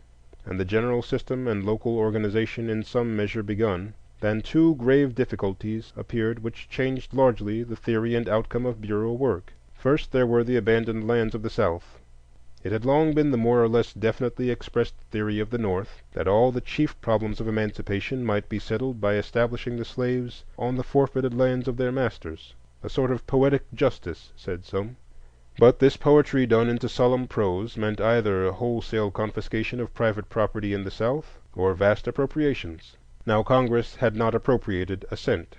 and the general system and local organization in some measure begun, than 2 grave difficulties appeared which changed largely the theory and outcome of Bureau work. First, there were the abandoned lands of the South. It had long been the more or less definitely expressed theory of the North that all the chief problems of emancipation might be settled by establishing the slaves on the forfeited lands of their masters. A sort of poetic justice, said some. But this poetry done into solemn prose meant either wholesale confiscation of private property in the South or vast appropriations. Now Congress had not appropriated a cent,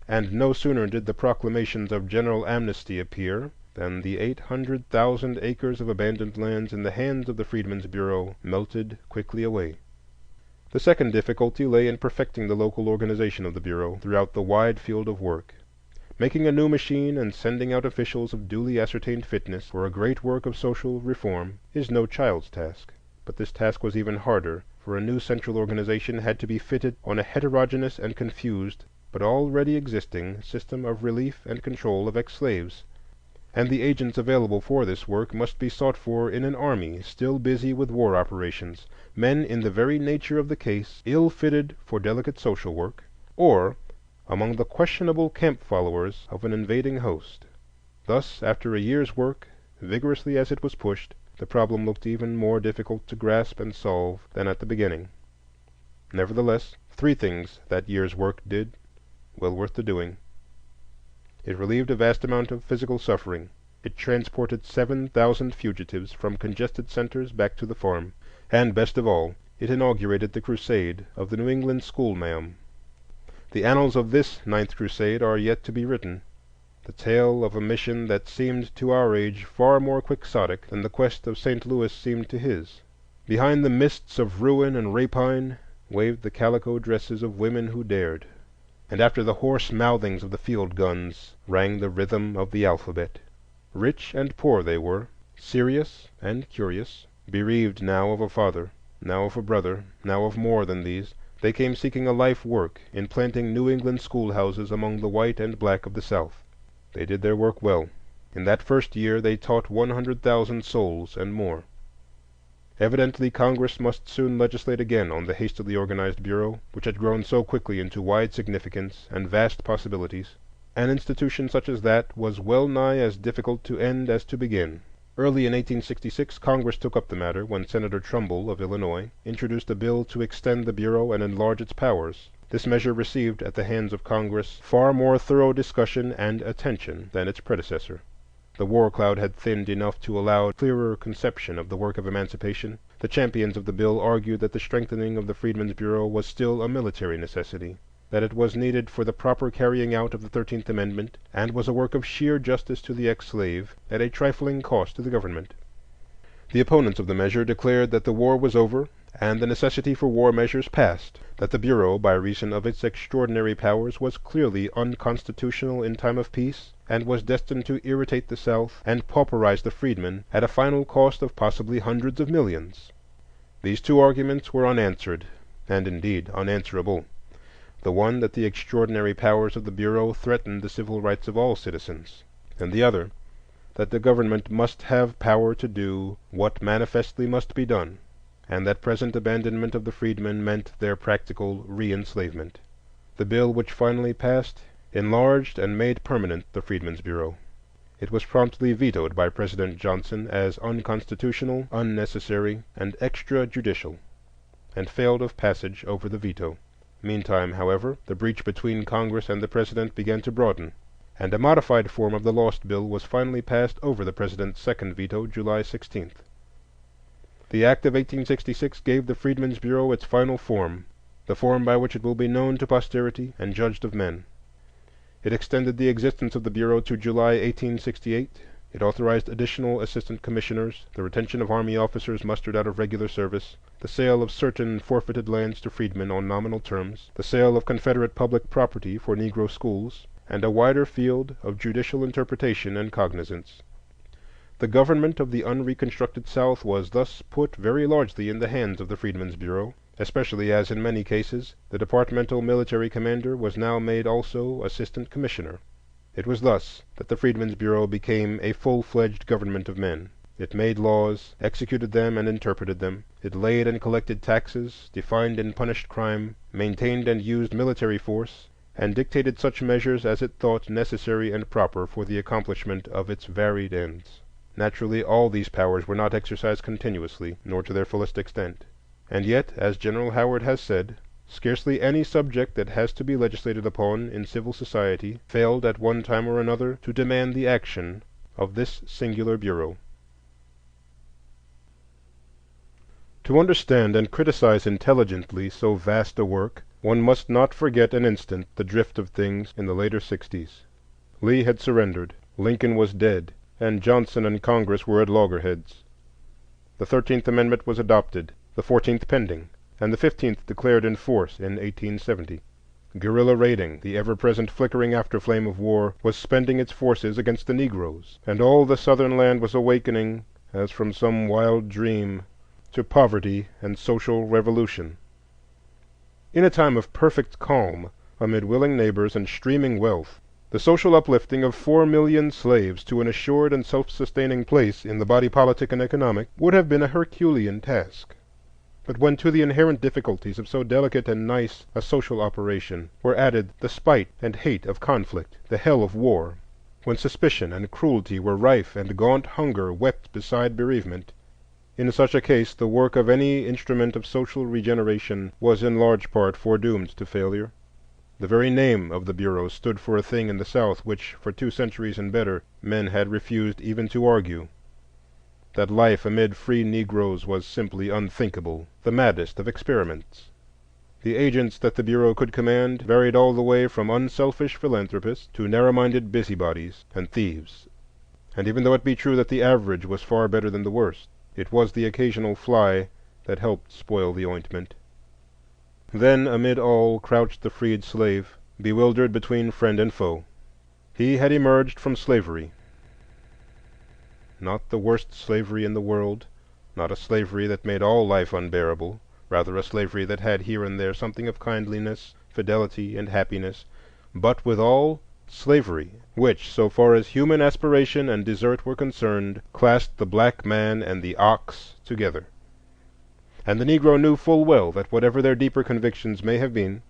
and no sooner did the proclamations of general amnesty appear than the 800,000 acres of abandoned lands in the hands of the Freedmen's Bureau melted quickly away. The second difficulty lay in perfecting the local organization of the Bureau throughout the wide field of work. Making a new machine and sending out officials of duly ascertained fitness for a great work of social reform is no child's task. But this task was even harder, for a new central organization had to be fitted on a heterogeneous and confused, but already existing, system of relief and control of ex-slaves. And the agents available for this work must be sought for in an army still busy with war operations, men in the very nature of the case ill fitted for delicate social work, or among the questionable camp followers of an invading host. Thus, after a year's work, vigorously as it was pushed, the problem looked even more difficult to grasp and solve than at the beginning. Nevertheless, three things that year's work did, well worth the doing. It relieved a vast amount of physical suffering. It transported 7,000 fugitives from congested centers back to the farm. And best of all, it inaugurated the crusade of the New England schoolma'am. The annals of this ninth crusade are yet to be written, the tale of a mission that seemed to our age far more quixotic than the quest of St. Louis seemed to his. Behind the mists of ruin and rapine waved the calico dresses of women who dared, and after the hoarse mouthings of the field guns rang the rhythm of the alphabet. Rich and poor they were, serious and curious, bereaved now of a father, now of a brother, now of more than these. They came seeking a life work in planting New England schoolhouses among the white and black of the South. They did their work well. In that first year they taught 100,000 souls and more. Evidently Congress must soon legislate again on the hastily organized Bureau, which had grown so quickly into wide significance and vast possibilities. An institution such as that was well nigh as difficult to end as to begin. Early in 1866 Congress took up the matter when Senator Trumbull of Illinois introduced a bill to extend the Bureau and enlarge its powers. This measure received at the hands of Congress far more thorough discussion and attention than its predecessor. The war cloud had thinned enough to allow clearer conception of the work of emancipation. The champions of the bill argued that the strengthening of the Freedmen's Bureau was still a military necessity, that it was needed for the proper carrying out of the 13th Amendment, and was a work of sheer justice to the ex-slave at a trifling cost to the government. The opponents of the measure declared that the war was over and the necessity for war measures past, that the Bureau, by reason of its extraordinary powers, was clearly unconstitutional in time of peace, and was destined to irritate the South and pauperize the freedmen at a final cost of possibly hundreds of millions. These two arguments were unanswered, and indeed unanswerable. The one, that the extraordinary powers of the Bureau threatened the civil rights of all citizens, and the other, that the government must have power to do what manifestly must be done, and that present abandonment of the freedmen meant their practical re-enslavement. The bill which finally passed enlarged and made permanent the Freedmen's Bureau. It was promptly vetoed by President Johnson as unconstitutional, unnecessary, and extrajudicial, and failed of passage over the veto. Meantime, however, the breach between Congress and the President began to broaden, and a modified form of the lost bill was finally passed over the President's second veto, July 16th. The Act of 1866 gave the Freedmen's Bureau its final form, the form by which it will be known to posterity and judged of men. It extended the existence of the Bureau to July 1868. It authorized additional assistant commissioners, the retention of army officers mustered out of regular service, the sale of certain forfeited lands to freedmen on nominal terms, the sale of Confederate public property for Negro schools, and a wider field of judicial interpretation and cognizance. The government of the unreconstructed South was thus put very largely in the hands of the Freedmen's Bureau, especially as in many cases the departmental military commander was now made also assistant commissioner. It was thus that the Freedmen's Bureau became a full-fledged government of men. It made laws, executed them and interpreted them. It laid and collected taxes, defined and punished crime, maintained and used military force, and dictated such measures as it thought necessary and proper for the accomplishment of its varied ends. Naturally, all these powers were not exercised continuously, nor to their fullest extent. And yet, as General Howard has said, scarcely any subject that has to be legislated upon in civil society failed at one time or another to demand the action of this singular Bureau. To understand and criticize intelligently so vast a work, one must not forget an instant the drift of things in the later 60s. Lee had surrendered, Lincoln was dead, and Johnson and Congress were at loggerheads. The 13th Amendment was adopted, the 14th pending, and the 15th declared in force in 1870. Guerrilla raiding, the ever-present flickering afterflame of war, was spending its forces against the Negroes, and all the Southern land was awakening as from some wild dream to poverty and social revolution. In a time of perfect calm, amid willing neighbors and streaming wealth, the social uplifting of 4,000,000 slaves to an assured and self-sustaining place in the body politic and economic would have been a Herculean task. But when to the inherent difficulties of so delicate and nice a social operation were added the spite and hate of conflict, the hell of war, when suspicion and cruelty were rife and gaunt hunger wept beside bereavement, in such a case the work of any instrument of social regeneration was in large part foredoomed to failure. The very name of the Bureau stood for a thing in the South which, for 2 centuries and better, men had refused even to argue. That life amid free Negroes was simply unthinkable, the maddest of experiments. The agents that the Bureau could command varied all the way from unselfish philanthropists to narrow-minded busybodies and thieves. And even though it be true that the average was far better than the worst, it was the occasional fly that helped spoil the ointment. Then, amid all, crouched the freed slave, bewildered between friend and foe. He had emerged from slavery. Not the worst slavery in the world, not a slavery that made all life unbearable, rather a slavery that had here and there something of kindliness, fidelity, and happiness, but withal slavery, which, so far as human aspiration and desert were concerned, classed the black man and the ox together. And the Negro knew full well that whatever their deeper convictions may have been,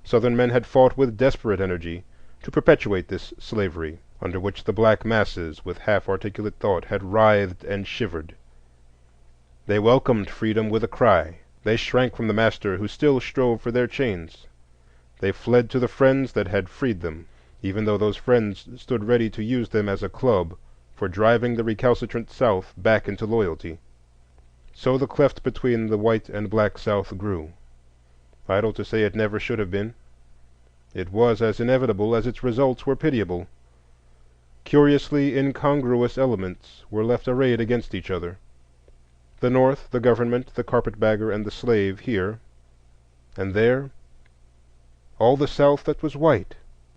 Southern men had fought with desperate energy to perpetuate this slavery, under which the black masses, with half-articulate thought, had writhed and shivered. They welcomed freedom with a cry. They shrank from the master who still strove for their chains. They fled to the friends that had freed them, even though those friends stood ready to use them as a club for driving the recalcitrant South back into loyalty. So the cleft between the white and black South grew. Idle to say it never should have been. It was as inevitable as its results were pitiable. Curiously incongruous elements were left arrayed against each other. The North, the government, the carpetbagger, and the slave here, and there all the South that was white,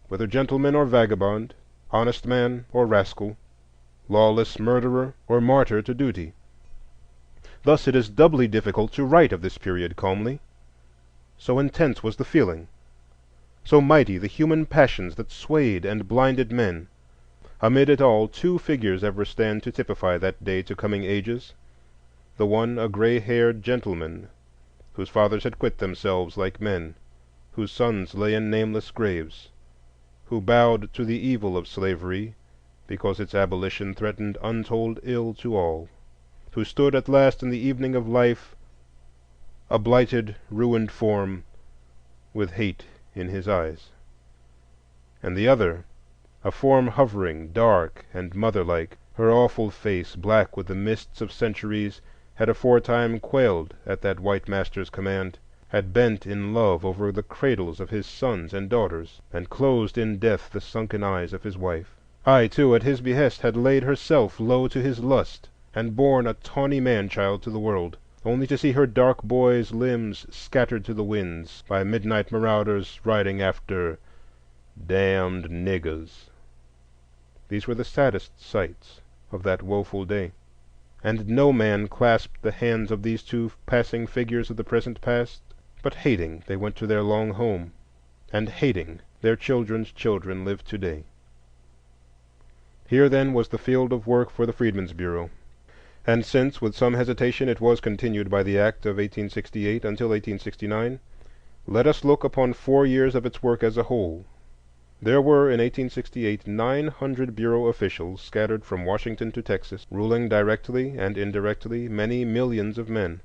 whether gentleman or vagabond, honest man or rascal, lawless murderer or martyr to duty. Thus it is doubly difficult to write of this period calmly. So intense was the feeling, so mighty the human passions that swayed and blinded men. Amid it all, 2 figures ever stand to typify that day to coming ages. The one a gray-haired gentleman, whose fathers had quit themselves like men, whose sons lay in nameless graves, who bowed to the evil of slavery because its abolition threatened untold ill to all, who stood at last in the evening of life, a blighted, ruined form, with hate in his eyes. And the other, a form hovering, dark and motherlike, her awful face, black with the mists of centuries, had aforetime quailed at that white master's command, had bent in love over the cradles of his sons and daughters, and closed in death the sunken eyes of his wife. Ay, too, at his behest had laid herself low to his lust, and borne a tawny man-child to the world, only to see her dark boy's limbs scattered to the winds by midnight marauders riding after damned niggers. These were the saddest sights of that woeful day. And no man clasped the hands of these 2 passing figures of the present past, but hating they went to their long home, and hating their children's children live today. Here then was the field of work for the Freedmen's Bureau, and since with some hesitation it was continued by the Act of 1868 until 1869, let us look upon 4 years of its work as a whole. There were in 1868 900 Bureau officials scattered from Washington to Texas, ruling directly and indirectly many millions of men.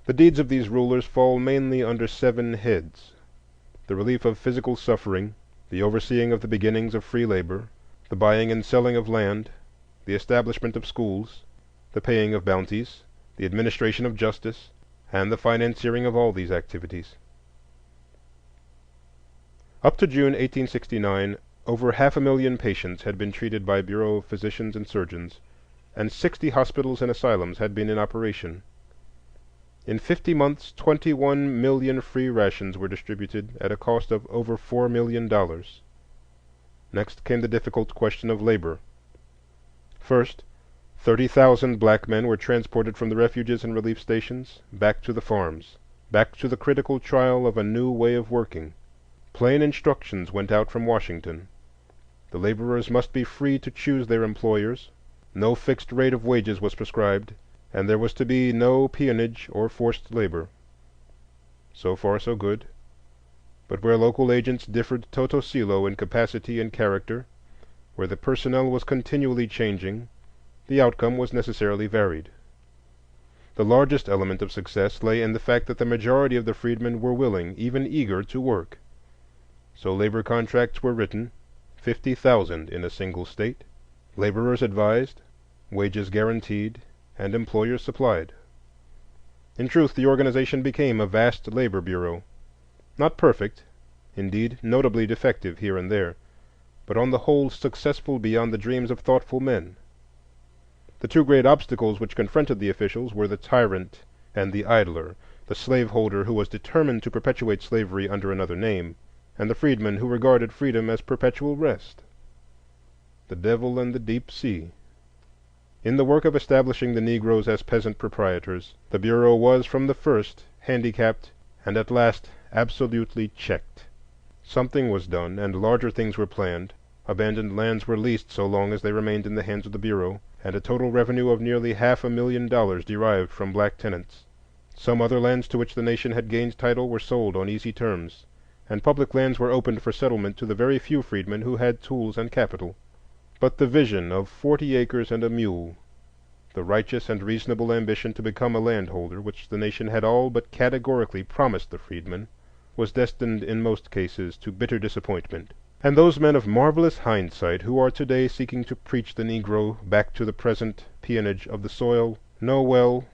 The deeds of these rulers fall mainly under 7 heads: the relief of physical suffering, the overseeing of the beginnings of free labor, the buying and selling of land, the establishment of schools, the paying of bounties, the administration of justice, and the financiering of all these activities. Up to June 1869, over 500,000 patients had been treated by Bureau physicians and surgeons, and 60 hospitals and asylums had been in operation. In 50 months, 21 million free rations were distributed at a cost of over $4 million. Next came the difficult question of labor. First, 30,000 black men were transported from the refuges and relief stations back to the farms, back to the critical trial of a new way of working. Plain instructions went out from Washington. The laborers must be free to choose their employers. No fixed rate of wages was prescribed, and there was to be no peonage or forced labor. So far, so good. But where local agents differed toto cilo in capacity and character, where the personnel was continually changing, the outcome was necessarily varied. The largest element of success lay in the fact that the majority of the freedmen were willing, even eager, to work. So labor contracts were written, 50,000 in a single state, laborers advised, wages guaranteed, and employers supplied. In truth, the organization became a vast labor bureau, not perfect, indeed notably defective here and there, but on the whole successful beyond the dreams of thoughtful men. The two great obstacles which confronted the officials were the tyrant and the idler, the slaveholder who was determined to perpetuate slavery under another name, and the freedman who regarded freedom as perpetual rest. The devil and the deep sea. In the work of establishing the Negroes as peasant proprietors, the Bureau was from the first handicapped and at last absolutely checked. Something was done, and larger things were planned. Abandoned lands were leased so long as they remained in the hands of the Bureau, and a total revenue of nearly $500,000 derived from black tenants. Some other lands to which the nation had gained title were sold on easy terms, and public lands were opened for settlement to the very few freedmen who had tools and capital. But the vision of 40 acres and a mule, the righteous and reasonable ambition to become a landholder, which the nation had all but categorically promised the freedmen, was destined in most cases to bitter disappointment. And those men of marvelous hindsight who are today seeking to preach the Negro back to the present peonage of the soil know well,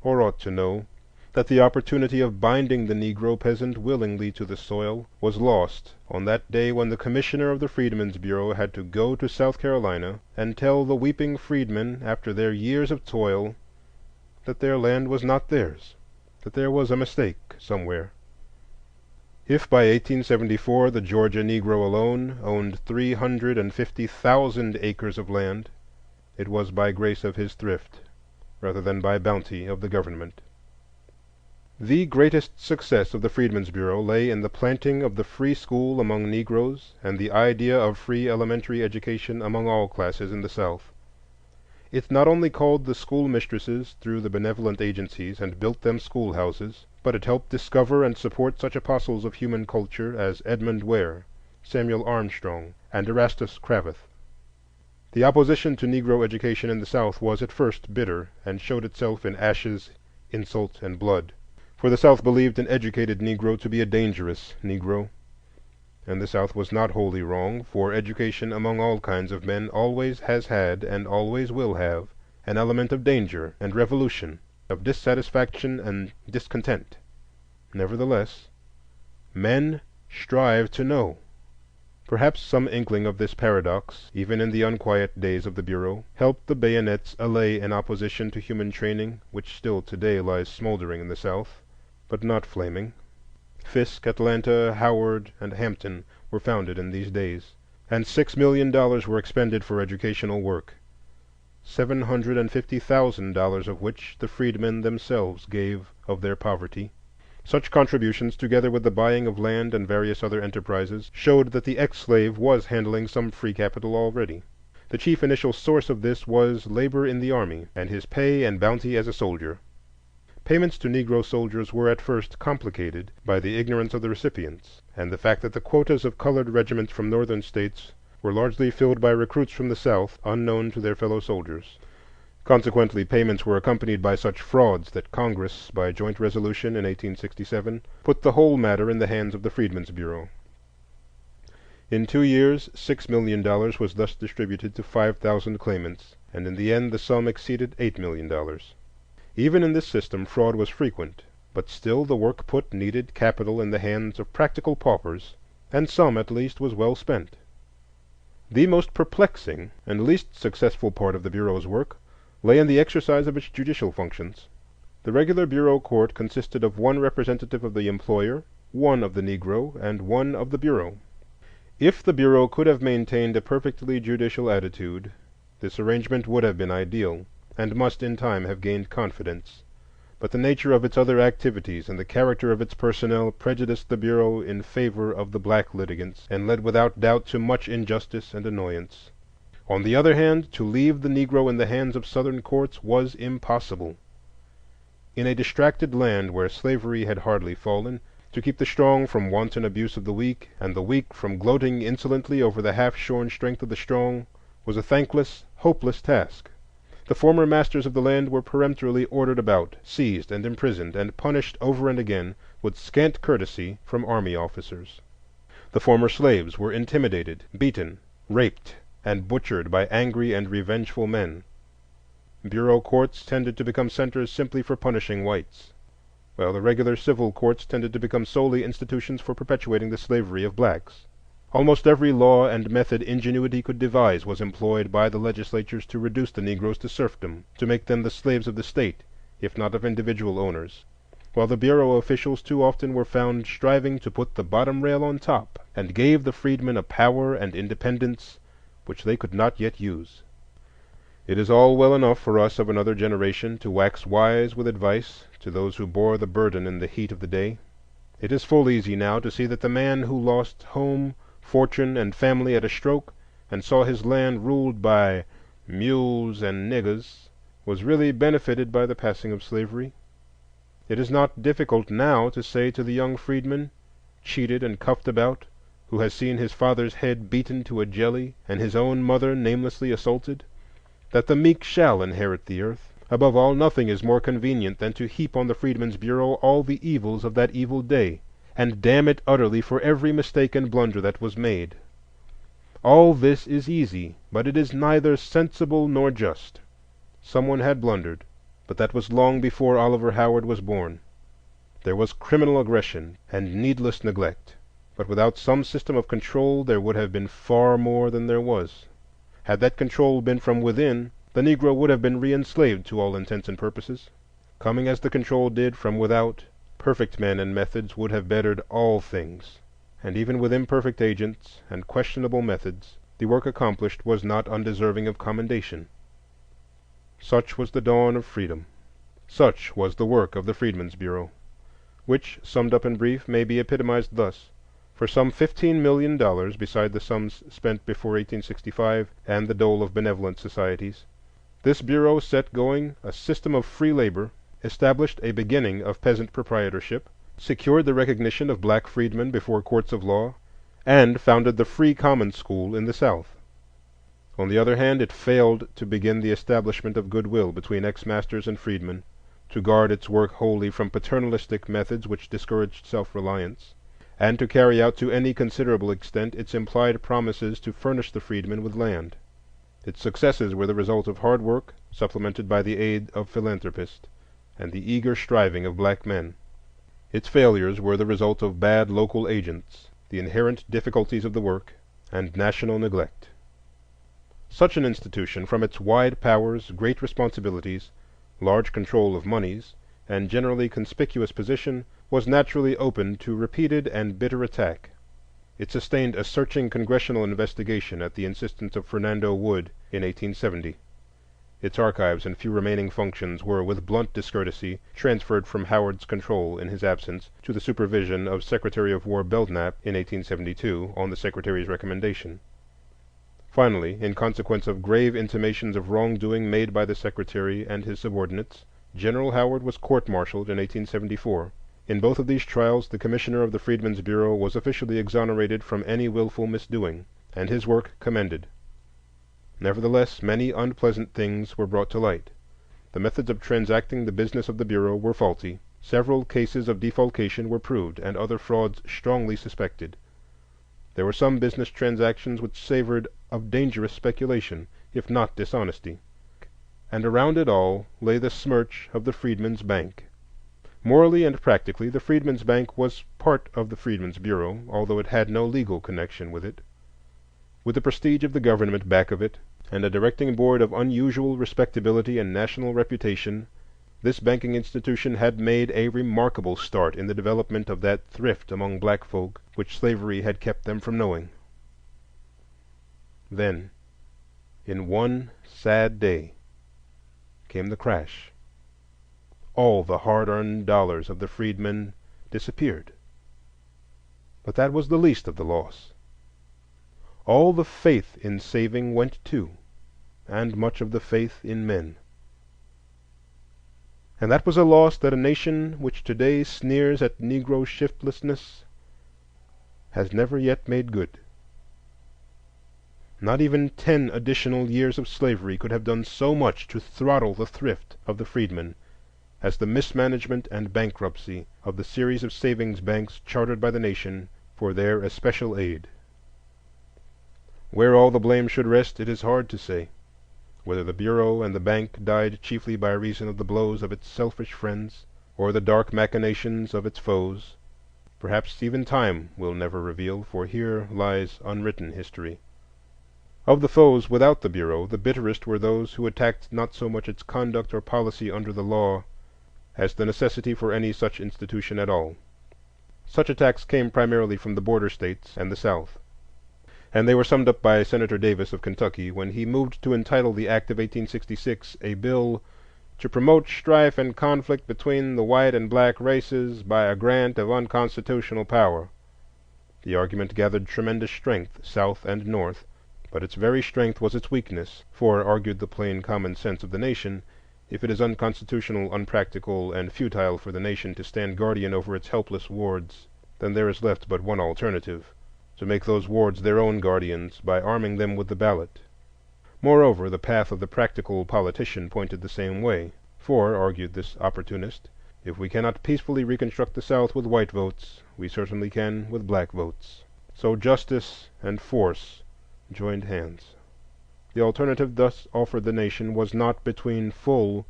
or ought to know, that the opportunity of binding the Negro peasant willingly to the soil was lost on that day when the commissioner of the Freedmen's Bureau had to go to South Carolina and tell the weeping freedmen, after their years of toil, that their land was not theirs, that there was a mistake somewhere. If by 1874 the Georgia Negro alone owned 350,000 acres of land, it was by grace of his thrift rather than by bounty of the government. The greatest success of the Freedmen's Bureau lay in the planting of the free school among Negroes and the idea of free elementary education among all classes in the South. It not only called the schoolmistresses through the benevolent agencies and built them schoolhouses, but it helped discover and support such apostles of human culture as Edmund Ware, Samuel Armstrong, and Erastus Cravath. The opposition to Negro education in the South was at first bitter, and showed itself in ashes, insult, and blood. For the South believed an educated Negro to be a dangerous Negro. And the South was not wholly wrong, for education among all kinds of men always has had, and always will have, an element of danger and revolution, of dissatisfaction and discontent. Nevertheless, men strive to know. Perhaps some inkling of this paradox, even in the unquiet days of the Bureau, helped the bayonets allay an opposition to human training which still today lies smoldering in the South, but not flaming. Fisk, Atlanta, Howard, and Hampton were founded in these days, and $6 million were expended for educational work, $750,000 of which the freedmen themselves gave of their poverty. Such contributions, together with the buying of land and various other enterprises, showed that the ex-slave was handling some free capital already. The chief initial source of this was labor in the army, and his pay and bounty as a soldier. Payments to Negro soldiers were at first complicated by the ignorance of the recipients, and the fact that the quotas of colored regiments from northern states were largely filled by recruits from the South unknown to their fellow soldiers. Consequently, payments were accompanied by such frauds that Congress, by joint resolution in 1867, put the whole matter in the hands of the Freedmen's Bureau. In 2 years, $6 million was thus distributed to 5,000 claimants, and in the end the sum exceeded $8 million. Even in this system, fraud was frequent, but still the work put needed capital in the hands of practical paupers, and some, at least, was well spent. The most perplexing and least successful part of the Bureau's work lay in the exercise of its judicial functions. The regular Bureau court consisted of one representative of the employer, one of the Negro, and one of the Bureau. If the Bureau could have maintained a perfectly judicial attitude, this arrangement would have been ideal. and must in time have gained confidence. But the nature of its other activities and the character of its personnel prejudiced the Bureau in favor of the black litigants, and led without doubt to much injustice and annoyance. On the other hand, to leave the Negro in the hands of Southern courts was impossible. In a distracted land where slavery had hardly fallen, to keep the strong from wanton abuse of the weak, and the weak from gloating insolently over the half-shorn strength of the strong, was a thankless, hopeless task. The former masters of the land were peremptorily ordered about, seized and imprisoned, and punished over and again with scant courtesy from army officers. The former slaves were intimidated, beaten, raped, and butchered by angry and revengeful men. Bureau courts tended to become centers simply for punishing whites, while the regular civil courts tended to become solely institutions for perpetuating the slavery of blacks. Almost every law and method ingenuity could devise was employed by the legislatures to reduce the Negroes to serfdom, to make them the slaves of the state, if not of individual owners, while the Bureau officials too often were found striving to put the bottom rail on top, and gave the freedmen a power and independence which they could not yet use. It is all well enough for us of another generation to wax wise with advice to those who bore the burden in the heat of the day. It is full easy now to see that the man who lost home, fortune, and family at a stroke, and saw his land ruled by mules and niggers, was really benefited by the passing of slavery. It is not difficult now to say to the young freedman, cheated and cuffed about, who has seen his father's head beaten to a jelly and his own mother namelessly assaulted, that the meek shall inherit the earth. Above all, nothing is more convenient than to heap on the Freedmen's Bureau all the evils of that evil day, and damn it utterly for every mistake and blunder that was made. All this is easy, but it is neither sensible nor just. Someone had blundered, but that was long before Oliver Howard was born. There was criminal aggression and needless neglect, but without some system of control there would have been far more than there was. Had that control been from within, the Negro would have been re-enslaved to all intents and purposes. Coming as the control did from without, perfect men and methods would have bettered all things, and even with imperfect agents and questionable methods, the work accomplished was not undeserving of commendation. Such was the dawn of freedom. Such was the work of the Freedmen's Bureau, which, summed up in brief, may be epitomized thus. For some $15 million, beside the sums spent before 1865 and the dole of benevolent societies, this Bureau set going a system of free labor, established a beginning of peasant proprietorship, secured the recognition of black freedmen before courts of law, and founded the free common school in the South. On the other hand, it failed to begin the establishment of goodwill between ex-masters and freedmen, to guard its work wholly from paternalistic methods which discouraged self-reliance, and to carry out to any considerable extent its implied promises to furnish the freedmen with land. Its successes were the result of hard work, supplemented by the aid of philanthropists and the eager striving of black men. Its failures were the result of bad local agents, the inherent difficulties of the work, and national neglect. Such an institution, from its wide powers, great responsibilities, large control of moneys, and generally conspicuous position, was naturally open to repeated and bitter attack. It sustained a searching congressional investigation at the insistence of Fernando Wood in 1870. Its archives and few remaining functions were, with blunt discourtesy, transferred from Howard's control in his absence to the supervision of Secretary of War Belknap in 1872 on the Secretary's recommendation. Finally, in consequence of grave intimations of wrongdoing made by the Secretary and his subordinates, General Howard was court-martialed in 1874. In both of these trials, the Commissioner of the Freedmen's Bureau was officially exonerated from any willful misdoing, and his work commended. Nevertheless, many unpleasant things were brought to light. The methods of transacting the business of the Bureau were faulty. Several cases of defalcation were proved, and other frauds strongly suspected. There were some business transactions which savored of dangerous speculation, if not dishonesty. And around it all lay the smirch of the Freedmen's Bank. Morally and practically, the Freedmen's Bank was part of the Freedmen's Bureau, although it had no legal connection with it. With the prestige of the government back of it, and a directing board of unusual respectability and national reputation, this banking institution had made a remarkable start in the development of that thrift among black folk which slavery had kept them from knowing. Then, in one sad day, came the crash. All the hard-earned dollars of the freedmen disappeared. But that was the least of the loss. All the faith in saving went too, and much of the faith in men. And that was a loss that a nation which today sneers at Negro shiftlessness has never yet made good. Not even 10 additional years of slavery could have done so much to throttle the thrift of the freedmen as the mismanagement and bankruptcy of the series of savings banks chartered by the nation for their especial aid. Where all the blame should rest, it is hard to say. Whether the Bureau and the bank died chiefly by reason of the blows of its selfish friends, or the dark machinations of its foes, perhaps even time will never reveal, for here lies unwritten history. Of the foes without the Bureau, the bitterest were those who attacked not so much its conduct or policy under the law as the necessity for any such institution at all. Such attacks came primarily from the border states and the South, and they were summed up by Senator Davis of Kentucky when he moved to entitle the Act of 1866 a bill to promote strife and conflict between the white and black races by a grant of unconstitutional power. The argument gathered tremendous strength, South and North, but its very strength was its weakness, for, argued the plain common sense of the nation, if it is unconstitutional, unpractical, and futile for the nation to stand guardian over its helpless wards, then there is left but one alternative: to make those wards their own guardians by arming them with the ballot. Moreover, the path of the practical politician pointed the same way, for, argued this opportunist, if we cannot peacefully reconstruct the South with white votes, we certainly can with black votes. So justice and force joined hands. The alternative thus offered the nation was not between full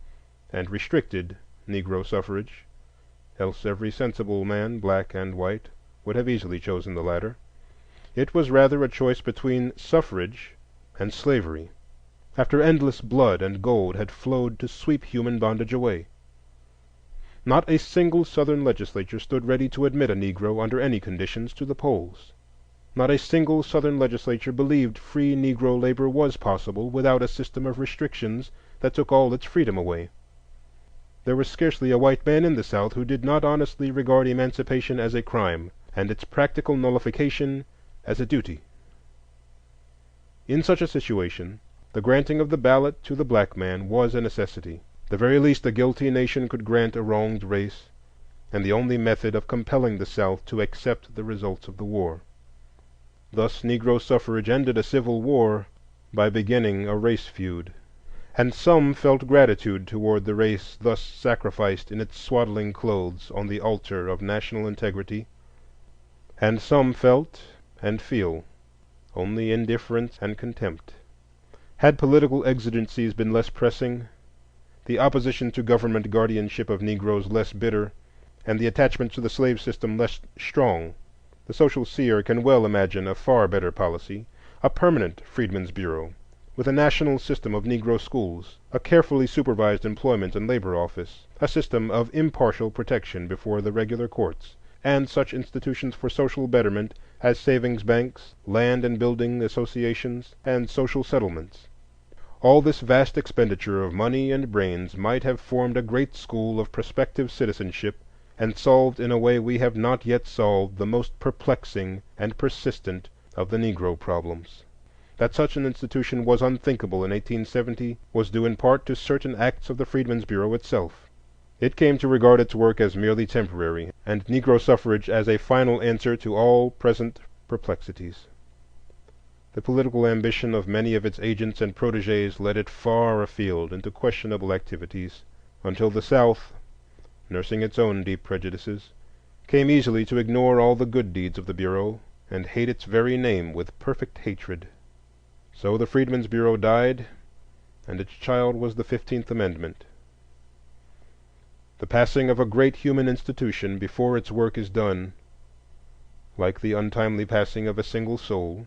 and restricted Negro suffrage, else every sensible man, black and white, would have easily chosen the latter. It was rather a choice between suffrage and slavery, after endless blood and gold had flowed to sweep human bondage away. Not a single Southern legislature stood ready to admit a Negro under any conditions to the polls. Not a single Southern legislature believed free Negro labor was possible without a system of restrictions that took all its freedom away. There was scarcely a white man in the South who did not honestly regard emancipation as a crime, and its practical nullification as a duty. In such a situation, the granting of the ballot to the black man was a necessity, the very least a guilty nation could grant a wronged race, and the only method of compelling the South to accept the results of the war. Thus Negro suffrage ended a civil war by beginning a race feud, and some felt gratitude toward the race thus sacrificed in its swaddling clothes on the altar of national integrity, and some felt and feel only indifference and contempt. Had political exigencies been less pressing, the opposition to government guardianship of Negroes less bitter, and the attachment to the slave system less strong, the social seer can well imagine a far better policy: a permanent Freedmen's Bureau, with a national system of Negro schools, a carefully supervised employment and labor office, a system of impartial protection before the regular courts, and such institutions for social betterment as savings banks, land and building associations, and social settlements. All this vast expenditure of money and brains might have formed a great school of prospective citizenship, and solved in a way we have not yet solved the most perplexing and persistent of the Negro problems. That such an institution was unthinkable in 1870 was due in part to certain acts of the Freedmen's Bureau itself. It came to regard its work as merely temporary, and Negro suffrage as a final answer to all present perplexities. The political ambition of many of its agents and protégés led it far afield into questionable activities, until the South, nursing its own deep prejudices, came easily to ignore all the good deeds of the Bureau and hate its very name with perfect hatred. So the Freedmen's Bureau died, and its child was the 15th Amendment. The passing of a great human institution before its work is done, like the untimely passing of a single soul,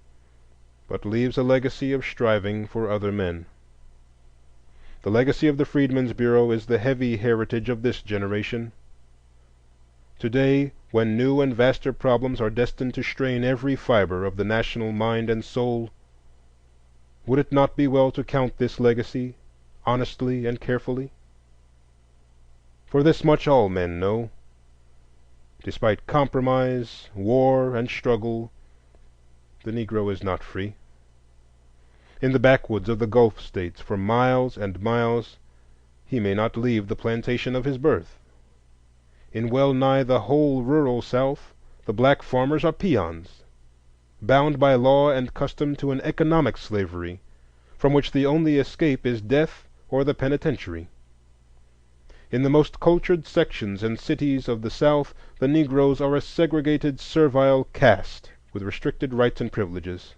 but leaves a legacy of striving for other men. The legacy of the Freedmen's Bureau is the heavy heritage of this generation. Today, when new and vaster problems are destined to strain every fiber of the national mind and soul, would it not be well to count this legacy honestly and carefully? For this much all men know: despite compromise, war, and struggle, the Negro is not free. In the backwoods of the Gulf States, for miles and miles, he may not leave the plantation of his birth. In well nigh the whole rural South, the black farmers are peons, bound by law and custom to an economic slavery, from which the only escape is death or the penitentiary. In the most cultured sections and cities of the South, the Negroes are a segregated, servile caste, with restricted rights and privileges.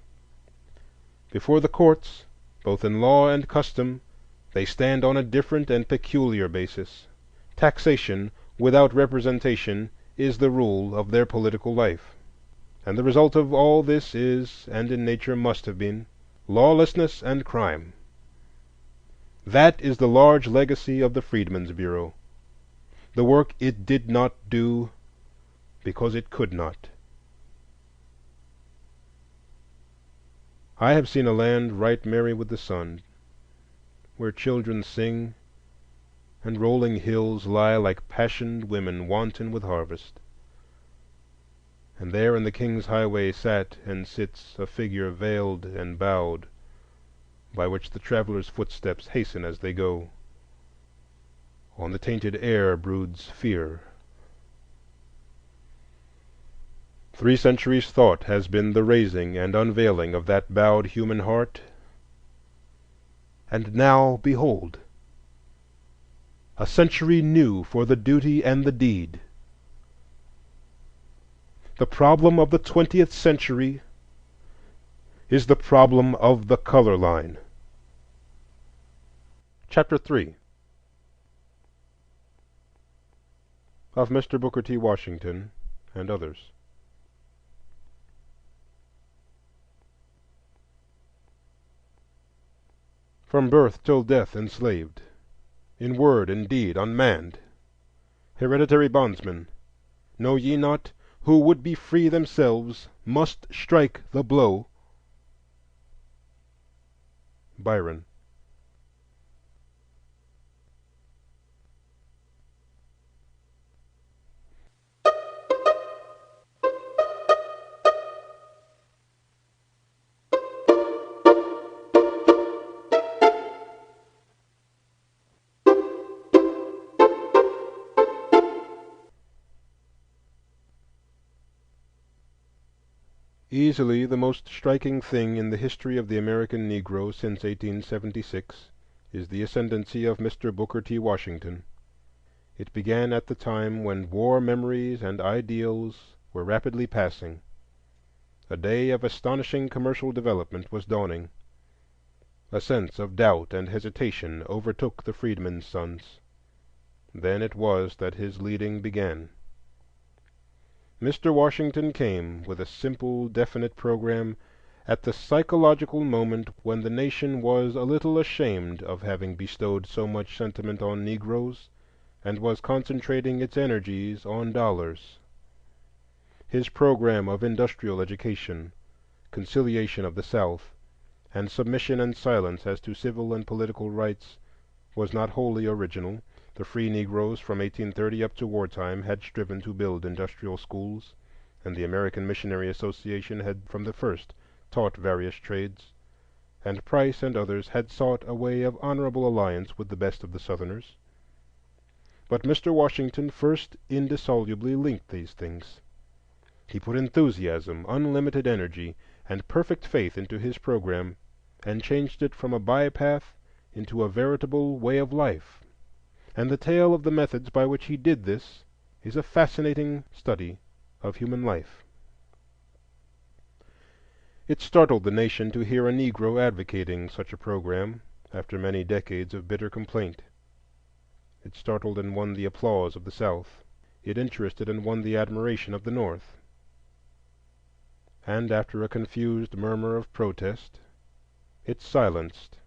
Before the courts, both in law and custom, they stand on a different and peculiar basis. Taxation without representation is the rule of their political life. And the result of all this is, and in nature must have been, lawlessness and crime. That is the large legacy of the Freedmen's Bureau, the work it did not do because it could not. I have seen a land right merry with the sun, where children sing, and rolling hills lie like passioned women wanton with harvest. And there in the King's Highway sat and sits a figure veiled and bowed, by which the traveller's footsteps hasten as they go. On the tainted air broods fear. 3 centuries' thought has been the raising and unveiling of that bowed human heart, and now, behold, a century new for the duty and the deed. The problem of the 20th century is the problem of the color line. Chapter 3 of Mr. Booker T. Washington and Others. From birth till death enslaved, in word and deed unmanned, hereditary bondsmen, know ye not, who would be free themselves must strike the blow? Byron. Easily the most striking thing in the history of the American Negro since 1876 is the ascendancy of Mr. Booker T. Washington. It began at the time when war memories and ideals were rapidly passing. A day of astonishing commercial development was dawning. A sense of doubt and hesitation overtook the freedmen's sons. Then it was that his leading began. Mr. Washington came with a simple, definite program at the psychological moment when the nation was a little ashamed of having bestowed so much sentiment on Negroes, and was concentrating its energies on dollars. His program of industrial education, conciliation of the South, and submission and silence as to civil and political rights was not wholly original. The free Negroes from 1830 up to wartime had striven to build industrial schools, and the American Missionary Association had from the first taught various trades, and Price and others had sought a way of honorable alliance with the best of the Southerners. But Mr. Washington first indissolubly linked these things. He put enthusiasm, unlimited energy, and perfect faith into his program, and changed it from a bypath into a veritable way of life. And the tale of the methods by which he did this is a fascinating study of human life. It startled the nation to hear a Negro advocating such a program after many decades of bitter complaint. It startled and won the applause of the South. It interested and won the admiration of the North. And after a confused murmur of protest, it silenced,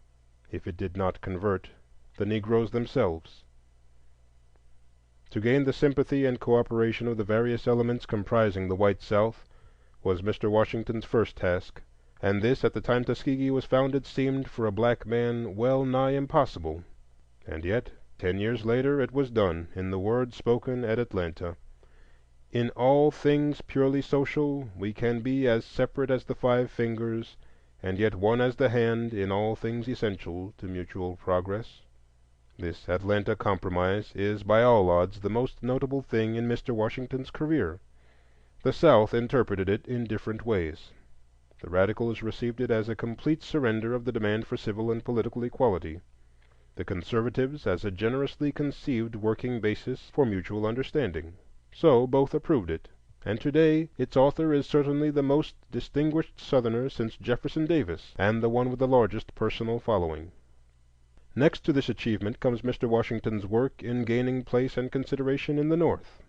if it did not convert, the Negroes themselves. To gain the sympathy and cooperation of the various elements comprising the white South was Mr. Washington's first task, and this, at the time Tuskegee was founded, seemed for a black man well nigh impossible. And yet, 10 years later, it was done in the words spoken at Atlanta: "In all things purely social, we can be as separate as the five fingers, and yet one as the hand in all things essential to mutual progress." This Atlanta Compromise is by all odds the most notable thing in Mr. Washington's career. The South interpreted it in different ways. The Radicals received it as a complete surrender of the demand for civil and political equality; the Conservatives as a generously conceived working basis for mutual understanding. So both approved it, and today its author is certainly the most distinguished Southerner since Jefferson Davis, and the one with the largest personal following. Next to this achievement comes Mr. Washington's work in gaining place and consideration in the North.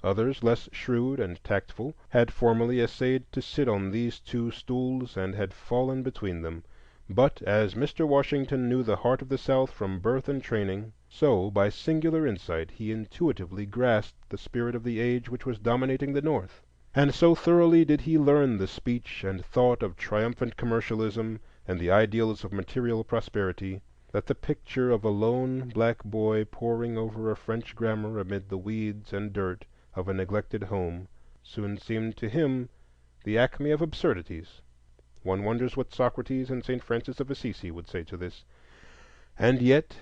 Others, less shrewd and tactful, had formerly essayed to sit on these two stools and had fallen between them; but as Mr. Washington knew the heart of the South from birth and training, so by singular insight he intuitively grasped the spirit of the age which was dominating the North, and so thoroughly did he learn the speech and thought of triumphant commercialism and the ideals of material prosperity, that the picture of a lone black boy poring over a French grammar amid the weeds and dirt of a neglected home soon seemed to him the acme of absurdities. One wonders what Socrates and St. Francis of Assisi would say to this. And yet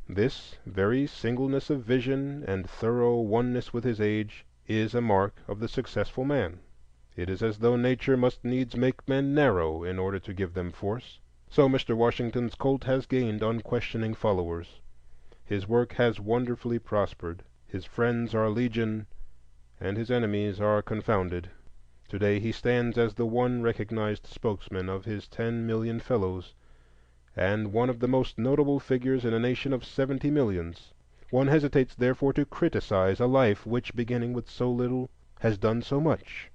this very singleness of vision and thorough oneness with his age is a mark of the successful man. It is as though nature must needs make men narrow in order to give them force. So Mr. Washington's cult has gained unquestioning followers. His work has wonderfully prospered. His friends are legion, and his enemies are confounded. Today he stands as the one recognized spokesman of his 10 million fellows, and one of the most notable figures in a nation of 70 millions. One hesitates, therefore, to criticize a life which, beginning with so little, has done so much.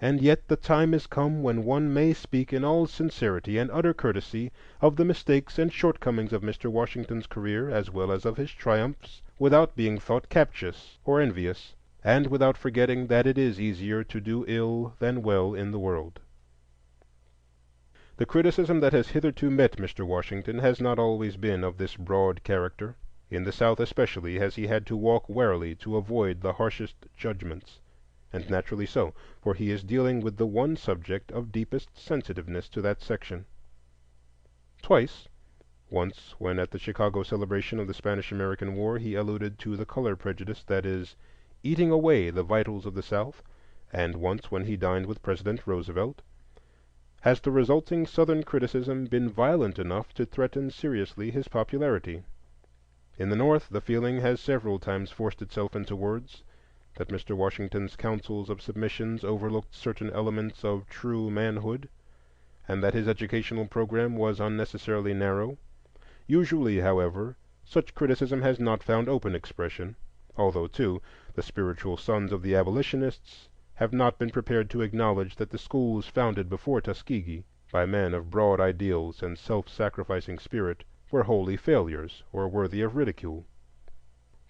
And yet the time is come when one may speak in all sincerity and utter courtesy of the mistakes and shortcomings of Mr. Washington's career, as well as of his triumphs, without being thought captious or envious, and without forgetting that it is easier to do ill than well in the world. The criticism that has hitherto met Mr. Washington has not always been of this broad character. In the South especially has he had to walk warily to avoid the harshest judgments, and naturally so, for he is dealing with the one subject of deepest sensitiveness to that section. Twice—once when at the Chicago celebration of the Spanish-American War he alluded to the color prejudice that is eating away the vitals of the South, and once when he dined with President Roosevelt—has the resulting Southern criticism been violent enough to threaten seriously his popularity. In the North the feeling has several times forced itself into words that Mr. Washington's councils of submissions overlooked certain elements of true manhood, and that his educational program was unnecessarily narrow. Usually, however, such criticism has not found open expression, although, too, the spiritual sons of the abolitionists have not been prepared to acknowledge that the schools founded before Tuskegee by men of broad ideals and self-sacrificing spirit were wholly failures or worthy of ridicule.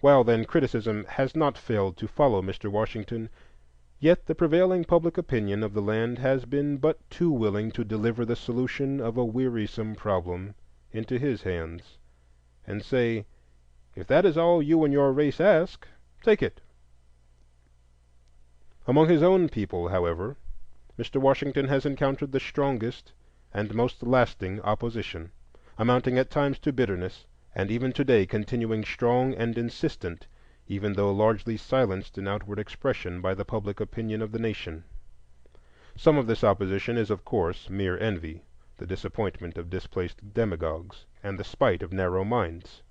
While, then, criticism has not failed to follow Mr. Washington, yet the prevailing public opinion of the land has been but too willing to deliver the solution of a wearisome problem into his hands, and say, "If that is all you and your race ask, take it." Among his own people, however, Mr. Washington has encountered the strongest and most lasting opposition, amounting at times to bitterness, and even today continuing strong and insistent, even though largely silenced in outward expression by the public opinion of the nation. Some of this opposition is, of course, mere envy, the disappointment of displaced demagogues, and the spite of narrow minds.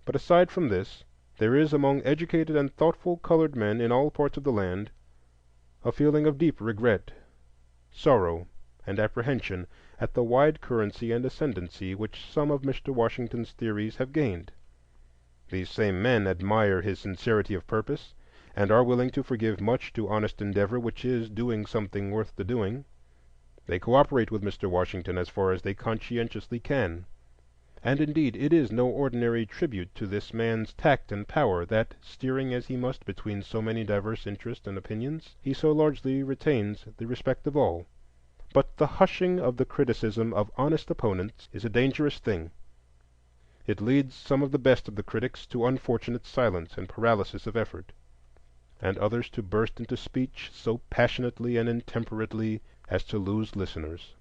But aside from this, there is among educated and thoughtful colored men in all parts of the land a feeling of deep regret, sorrow, and apprehension at the wide currency and ascendancy which some of Mr. Washington's theories have gained. These same men admire his sincerity of purpose, and are willing to forgive much to honest endeavor which is doing something worth the doing. They cooperate with Mr. Washington as far as they conscientiously can. And indeed it is no ordinary tribute to this man's tact and power that, steering as he must between so many diverse interests and opinions, he so largely retains the respect of all. But the hushing of the criticism of honest opponents is a dangerous thing. It leads some of the best of the critics to unfortunate silence and paralysis of effort, and others to burst into speech so passionately and intemperately as to lose listeners.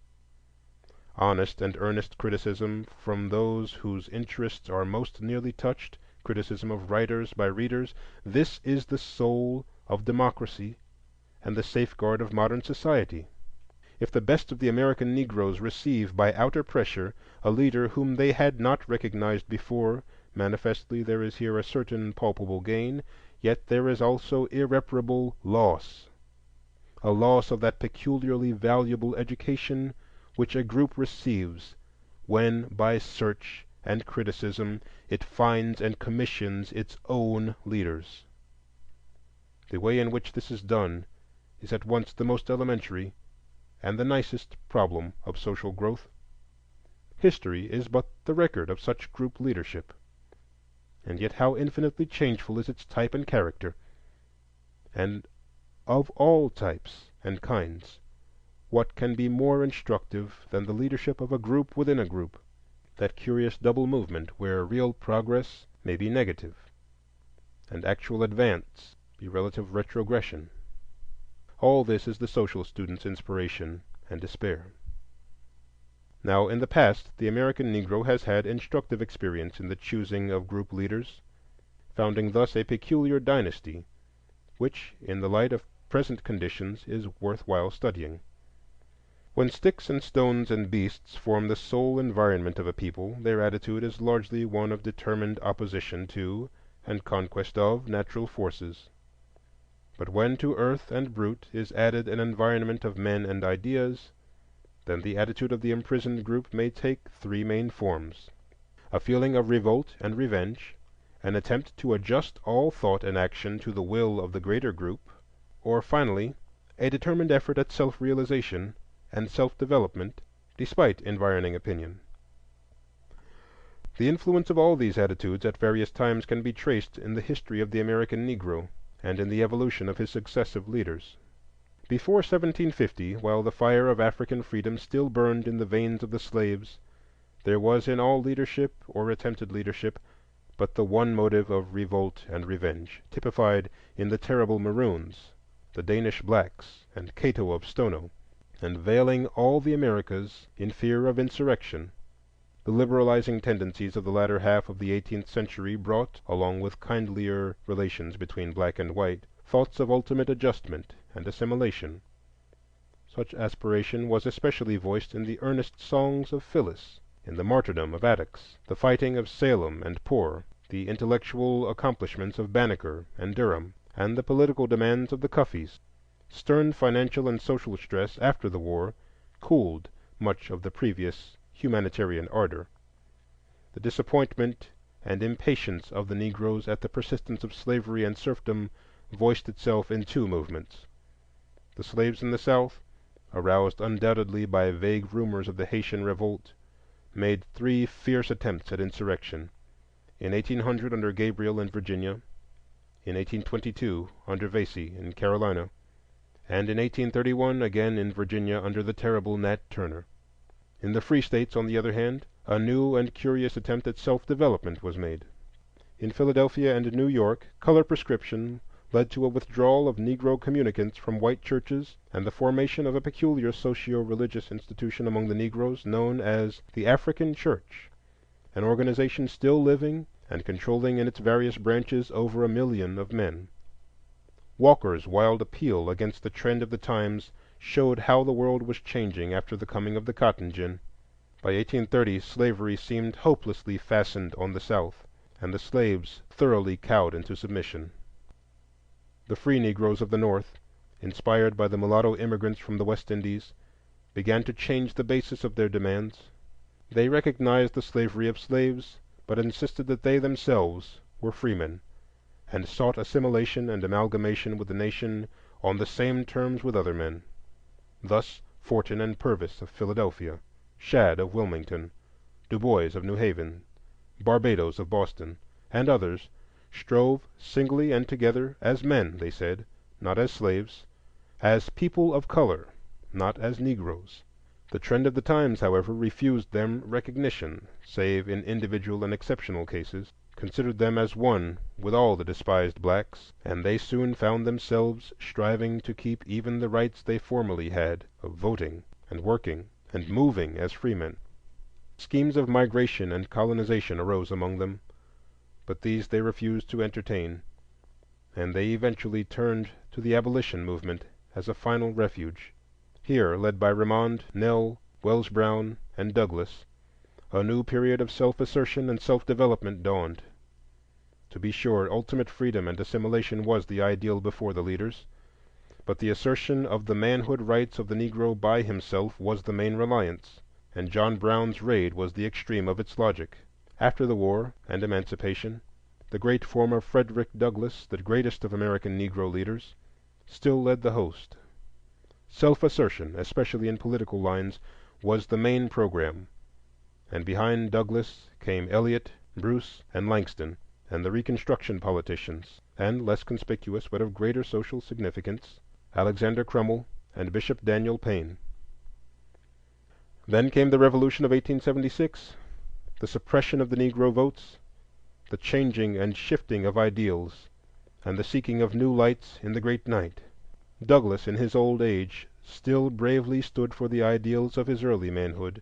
Honest and earnest criticism from those whose interests are most nearly touched, criticism of writers by readers—this is the soul of democracy and the safeguard of modern society. If the best of the American Negroes receive by outer pressure a leader whom they had not recognized before, manifestly there is here a certain palpable gain, yet there is also irreparable loss—a loss of that peculiarly valuable education which a group receives when, by search and criticism, it finds and commissions its own leaders. The way in which this is done is at once the most elementary and the nicest problem of social growth. History is but the record of such group leadership, and yet how infinitely changeful is its type and character. And of all types and kinds, what can be more instructive than the leadership of a group within a group, that curious double movement where real progress may be negative and actual advance be relative retrogression? All this is the social student's inspiration and despair. Now, in the past, the American Negro has had instructive experience in the choosing of group leaders, founding thus a peculiar dynasty, which, in the light of present conditions, is worthwhile studying. When sticks and stones and beasts form the sole environment of a people, their attitude is largely one of determined opposition to and conquest of natural forces. But when to earth and brute is added an environment of men and ideas, then the attitude of the imprisoned group may take three main forms: a feeling of revolt and revenge, an attempt to adjust all thought and action to the will of the greater group, or finally a determined effort at self-realization and self-development despite environing opinion. The influence of all these attitudes at various times can be traced in the history of the American Negro and in the evolution of his successive leaders. Before 1750, while the fire of African freedom still burned in the veins of the slaves, there was in all leadership or attempted leadership but the one motive of revolt and revenge, typified in the terrible Maroons, the Danish blacks, and Cato of Stono, and veiling all the Americas in fear of insurrection. The liberalizing tendencies of the latter half of the 18th century brought, along with kindlier relations between black and white, thoughts of ultimate adjustment and assimilation. Such aspiration was especially voiced in the earnest songs of Phyllis, in the martyrdom of Attucks, the fighting of Salem and Poor, the intellectual accomplishments of Banneker and Durham, and the political demands of the Cuffees. Stern financial and social stress after the war cooled much of the previous humanitarian ardor. The disappointment and impatience of the Negroes at the persistence of slavery and serfdom voiced itself in two movements. The slaves in the South, aroused undoubtedly by vague rumors of the Haitian revolt, made three fierce attempts at insurrection: in 1800 under Gabriel in Virginia, in 1822 under Vesey in Carolina, and in 1831 again in Virginia under the terrible Nat Turner. In the Free States, on the other hand, a new and curious attempt at self-development was made. In Philadelphia and New York, color prescription led to a withdrawal of Negro communicants from white churches and the formation of a peculiar socio-religious institution among the Negroes known as the African Church, an organization still living and controlling in its various branches over 1 million of men. Walker's wild appeal against the trend of the times showed how the world was changing after the coming of the cotton gin. By 1830 slavery seemed hopelessly fastened on the South, and the slaves thoroughly cowed into submission. The free Negroes of the North, inspired by the mulatto immigrants from the West Indies, began to change the basis of their demands. They recognized the slavery of slaves, but insisted that they themselves were freemen, and sought assimilation and amalgamation with the nation on the same terms with other men. Thus Fortin and Purvis of Philadelphia, Shadd of Wilmington, DuBois of New Haven, Barbados of Boston, and others strove singly and together as men, they said, not as slaves, as people of color, not as Negroes, The trend of the times, however, refused them recognition, save in individual and exceptional cases, considered them as one with all the despised blacks, and they soon found themselves striving to keep even the rights they formerly had of voting and working and moving as freemen. Schemes of migration and colonization arose among them, but these they refused to entertain, and they eventually turned to the abolition movement as a final refuge. Here, led by Remond, Nell, Wells Brown, and Douglass, a new period of self-assertion and self-development dawned. To be sure, ultimate freedom and assimilation was the ideal before the leaders, but the assertion of the manhood rights of the Negro by himself was the main reliance, and John Brown's raid was the extreme of its logic. After the war and emancipation, the great former Frederick Douglass, the greatest of American Negro leaders, still led the host. Self-assertion, especially in political lines, was the main program, and behind Douglass came Eliot, Bruce, and Langston, and the Reconstruction politicians, and, less conspicuous but of greater social significance, Alexander Crummell and Bishop Daniel Payne. Then came the Revolution of 1876, the suppression of the Negro votes, the changing and shifting of ideals, and the seeking of new lights in the great night. Douglass, in his old age, still bravely stood for the ideals of his early manhood,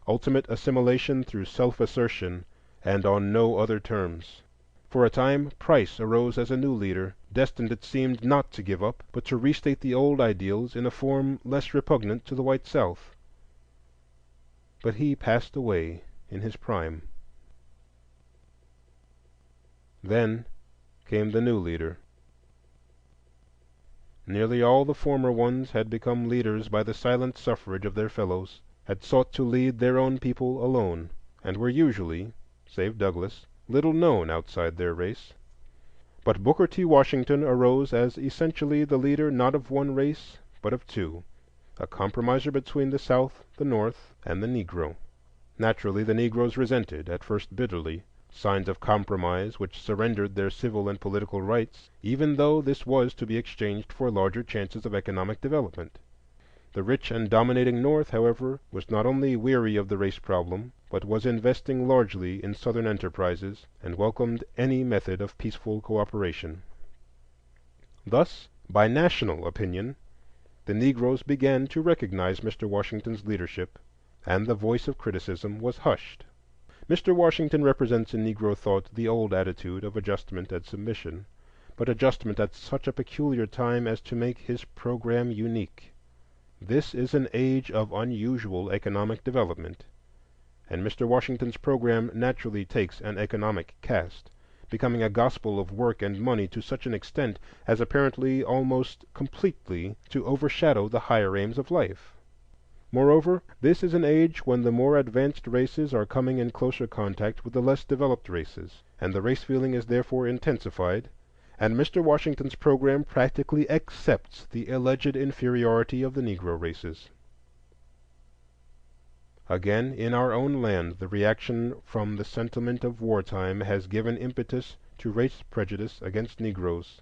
ultimate assimilation through self-assertion, and on no other terms. For a time, Price arose as a new leader, destined, it seemed, not to give up, but to restate the old ideals in a form less repugnant to the white South. But he passed away in his prime. Then came the new leader. Nearly all the former ones had become leaders by the silent suffrage of their fellows, had sought to lead their own people alone, and were usually, save Douglass, little known outside their race. But Booker T. Washington arose as essentially the leader not of one race, but of two, a compromiser between the South, the North, and the Negro. Naturally, the Negroes resented, at first bitterly, signs of compromise which surrendered their civil and political rights, even though this was to be exchanged for larger chances of economic development. The rich and dominating North, however, was not only weary of the race problem, but was investing largely in Southern enterprises, and welcomed any method of peaceful cooperation. Thus, by national opinion, the Negroes began to recognize Mr. Washington's leadership, and the voice of criticism was hushed. Mr. Washington represents in Negro thought the old attitude of adjustment and submission, but adjustment at such a peculiar time as to make his program unique. This is an age of unusual economic development, and Mr. Washington's program naturally takes an economic cast, becoming a gospel of work and money to such an extent as apparently almost completely to overshadow the higher aims of life. Moreover, this is an age when the more advanced races are coming in closer contact with the less developed races, and the race feeling is therefore intensified, and Mr. Washington's program practically accepts the alleged inferiority of the Negro races. Again, in our own land, the reaction from the sentiment of wartime has given impetus to race prejudice against Negroes,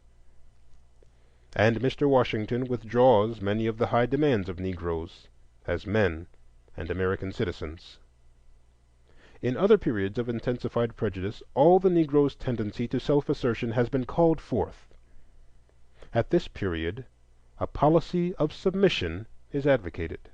and Mr. Washington withdraws many of the high demands of Negroes as men and American citizens. In other periods of intensified prejudice, all the Negro's tendency to self-assertion has been called forth. At this period, a policy of submission is advocated.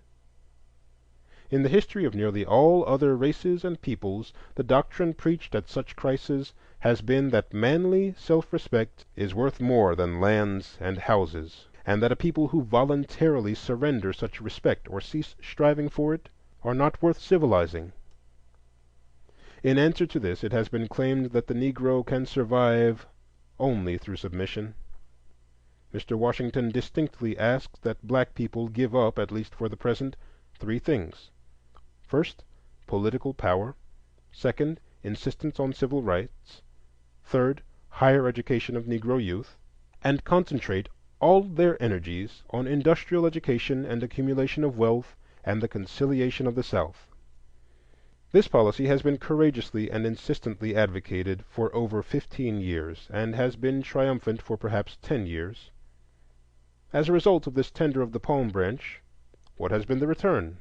In the history of nearly all other races and peoples, the doctrine preached at such crises has been that manly self-respect is worth more than lands and houses, and that a people who voluntarily surrender such respect or cease striving for it are not worth civilizing. In answer to this, it has been claimed that the Negro can survive only through submission. Mr. Washington distinctly asks that black people give up, at least for the present, three things. First, political power. Second, insistence on civil rights. Third, higher education of Negro youth. And concentrate all their energies on industrial education and accumulation of wealth and the conciliation of the South. This policy has been courageously and insistently advocated for over 15 years, and has been triumphant for perhaps 10 years. As a result of this tender of the palm branch, what has been the return?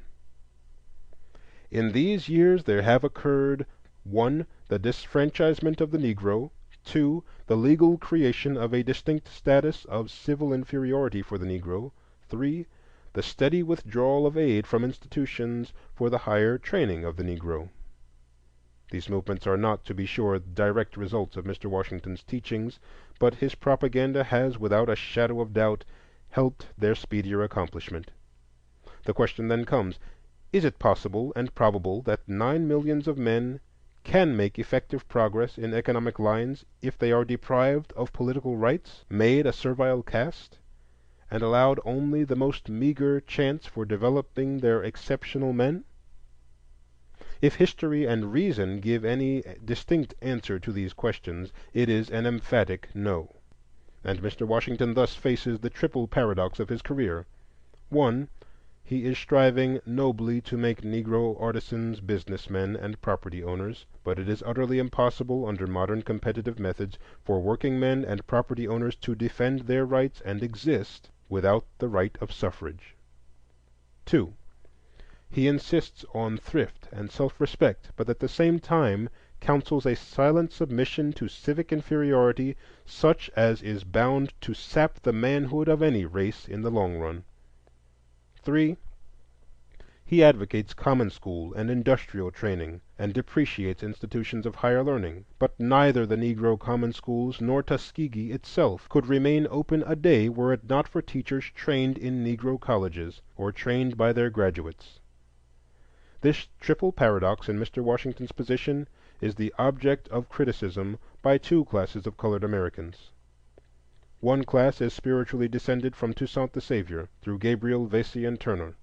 In these years there have occurred: 1. The disfranchisement of the Negro; 2. The legal creation of a distinct status of civil inferiority for the Negro; 3. The steady withdrawal of aid from institutions for the higher training of the Negro. These movements are not, to be sure, direct results of Mr. Washington's teachings, but his propaganda has, without a shadow of doubt, helped their speedier accomplishment. The question then comes: is it possible and probable that 9 millions of men can make effective progress in economic lines if they are deprived of political rights, made a servile caste, and allowed only the most meager chance for developing their exceptional men? If history and reason give any distinct answer to these questions, it is an emphatic no. And Mr. Washington thus faces the triple paradox of his career. 1. He is striving nobly to make Negro artisans businessmen and property owners, but it is utterly impossible under modern competitive methods for working men and property owners to defend their rights and exist without the right of suffrage. 2. He insists on thrift and self-respect, but at the same time counsels a silent submission to civic inferiority such as is bound to sap the manhood of any race in the long run. 3. He advocates common school and industrial training, and depreciates institutions of higher learning. But neither the Negro common schools nor Tuskegee itself could remain open a day were it not for teachers trained in Negro colleges or trained by their graduates. This triple paradox in Mr. Washington's position is the object of criticism by two classes of colored Americans. One class is spiritually descended from Toussaint the Savior through Gabriel, Vesey, and Turner,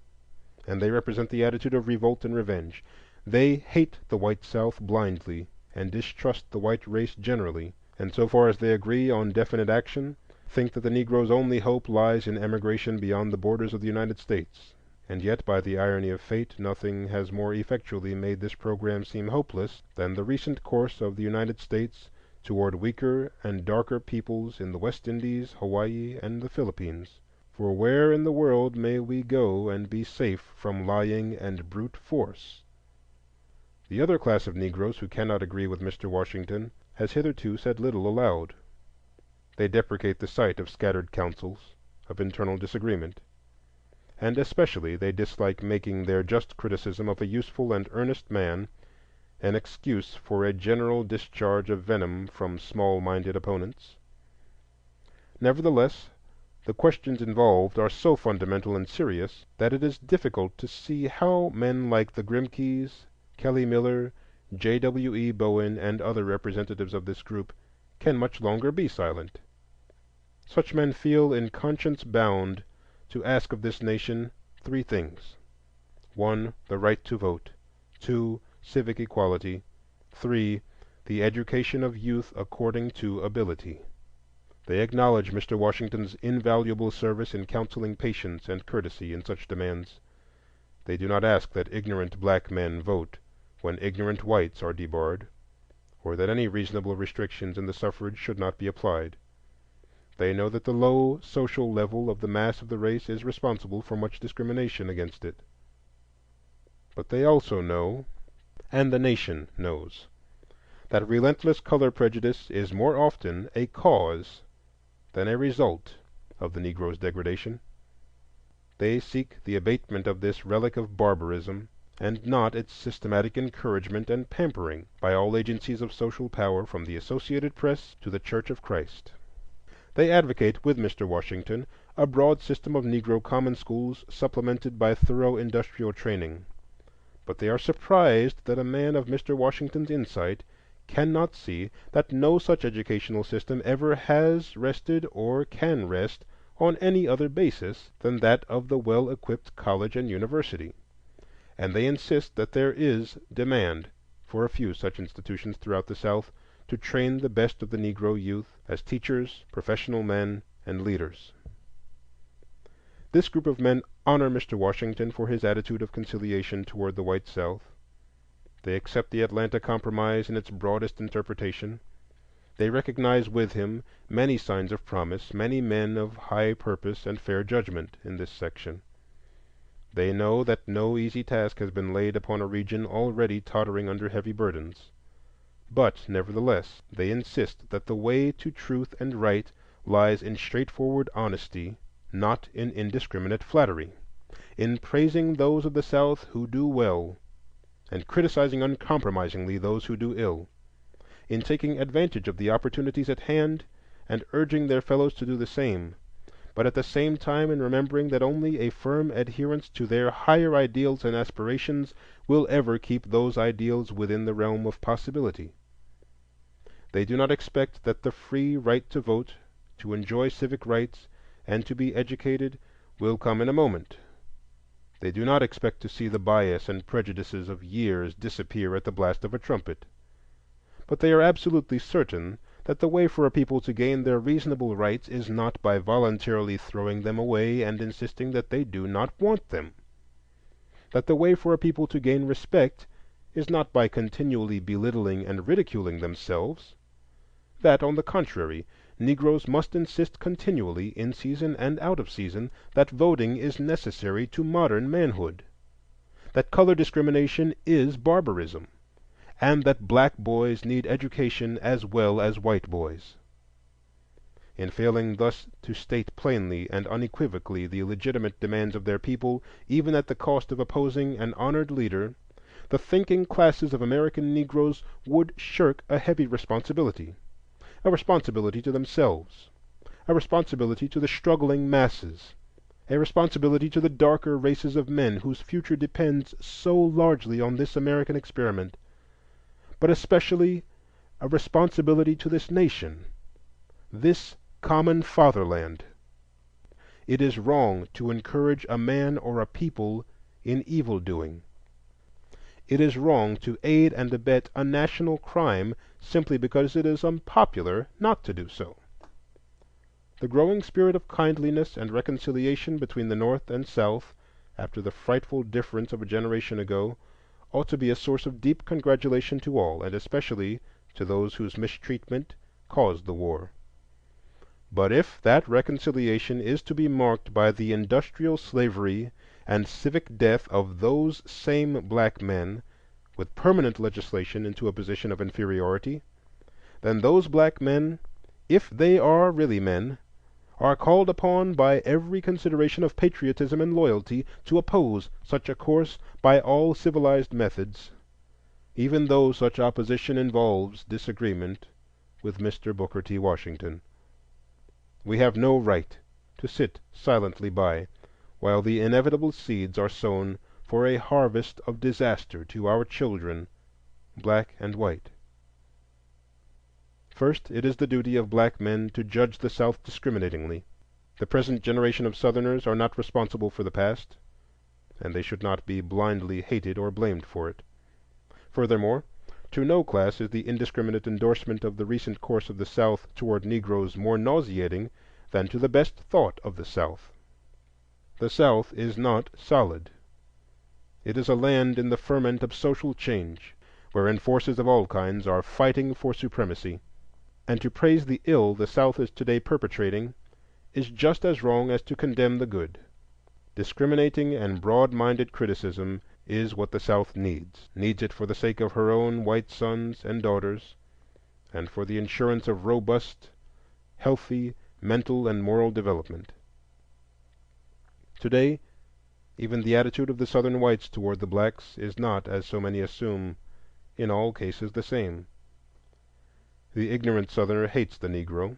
and they represent the attitude of revolt and revenge. They hate the white South blindly and distrust the white race generally, and so far as they agree on definite action, think that the Negro's only hope lies in emigration beyond the borders of the United States. And yet, by the irony of fate, nothing has more effectually made this program seem hopeless than the recent course of the United States toward weaker and darker peoples in the West Indies, Hawaii, and the Philippines. For where in the world may we go and be safe from lying and brute force? The other class of Negroes who cannot agree with Mr. Washington has hitherto said little aloud. They deprecate the sight of scattered councils, of internal disagreement, and especially they dislike making their just criticism of a useful and earnest man an excuse for a general discharge of venom from small-minded opponents. Nevertheless, the questions involved are so fundamental and serious that it is difficult to see how men like the Grimkeys, Kelly Miller, J.W.E. Bowen, and other representatives of this group can much longer be silent. Such men feel in conscience bound to ask of this nation three things: 1. The right to vote; 2. Civic equality; 3. The education of youth according to ability. They acknowledge Mr. Washington's invaluable service in counseling patience and courtesy in such demands. They do not ask that ignorant black men vote when ignorant whites are debarred, or that any reasonable restrictions in the suffrage should not be applied. They know that the low social level of the mass of the race is responsible for much discrimination against it. But they also know, and the nation knows, that relentless color prejudice is more often a cause than a result of the Negro's degradation. They seek the abatement of this relic of barbarism, and not its systematic encouragement and pampering by all agencies of social power, from the Associated Press to the Church of Christ. They advocate, with Mr. Washington, a broad system of Negro common schools supplemented by thorough industrial training. But they are surprised that a man of Mr. Washington's insight cannot see that no such educational system ever has rested or can rest on any other basis than that of the well-equipped college and university. And they insist that there is demand for a few such institutions throughout the South to train the best of the Negro youth as teachers, professional men, and leaders. This group of men honor Mr. Washington for his attitude of conciliation toward the white South. They accept the Atlanta Compromise in its broadest interpretation. They recognize with him many signs of promise, many men of high purpose and fair judgment in this section. They know that no easy task has been laid upon a region already tottering under heavy burdens. But, nevertheless, they insist that the way to truth and right lies in straightforward honesty, not in indiscriminate flattery, in praising those of the South who do well, and criticizing uncompromisingly those who do ill, in taking advantage of the opportunities at hand and urging their fellows to do the same, but at the same time in remembering that only a firm adherence to their higher ideals and aspirations will ever keep those ideals within the realm of possibility. They do not expect that the free right to vote, to enjoy civic rights, and to be educated will come in a moment. They do not expect to see the bias and prejudices of years disappear at the blast of a trumpet. But they are absolutely certain that the way for a people to gain their reasonable rights is not by voluntarily throwing them away and insisting that they do not want them; that the way for a people to gain respect is not by continually belittling and ridiculing themselves; that, on the contrary, Negroes must insist continually, in season and out of season, that voting is necessary to modern manhood; that color discrimination is barbarism, and that black boys need education as well as white boys. In failing thus to state plainly and unequivocally the legitimate demands of their people, even at the cost of opposing an honored leader, the thinking classes of American Negroes would shirk a heavy responsibility, a responsibility to themselves, a responsibility to the struggling masses, a responsibility to the darker races of men whose future depends so largely on this American experiment, but especially a responsibility to this nation, this common fatherland. It is wrong to encourage a man or a people in evil doing. It is wrong to aid and abet a national crime simply because it is unpopular not to do so. The growing spirit of kindliness and reconciliation between the North and South, after the frightful difference of a generation ago, ought to be a source of deep congratulation to all, and especially to those whose mistreatment caused the war. But if that reconciliation is to be marked by the industrial slavery and civic death of those same black men, with permanent legislation into a position of inferiority, then those black men, if they are really men, are called upon by every consideration of patriotism and loyalty to oppose such a course by all civilized methods, even though such opposition involves disagreement with Mr. Booker T. Washington. We have no right to sit silently by while the inevitable seeds are sown for a harvest of disaster to our children, black and white. First, it is the duty of black men to judge the South discriminatingly. The present generation of Southerners are not responsible for the past, and they should not be blindly hated or blamed for it. Furthermore, to no class is the indiscriminate endorsement of the recent course of the South toward Negroes more nauseating than to the best thought of the South. The South is not solid. It is a land in the ferment of social change, wherein forces of all kinds are fighting for supremacy. And to praise the ill the South is today perpetrating is just as wrong as to condemn the good. Discriminating and broad-minded criticism is what the South needs it for the sake of her own white sons and daughters, and for the insurance of robust, healthy mental and moral development. Today, even the attitude of the Southern whites toward the blacks is not, as so many assume, in all cases the same. The ignorant Southerner hates the Negro.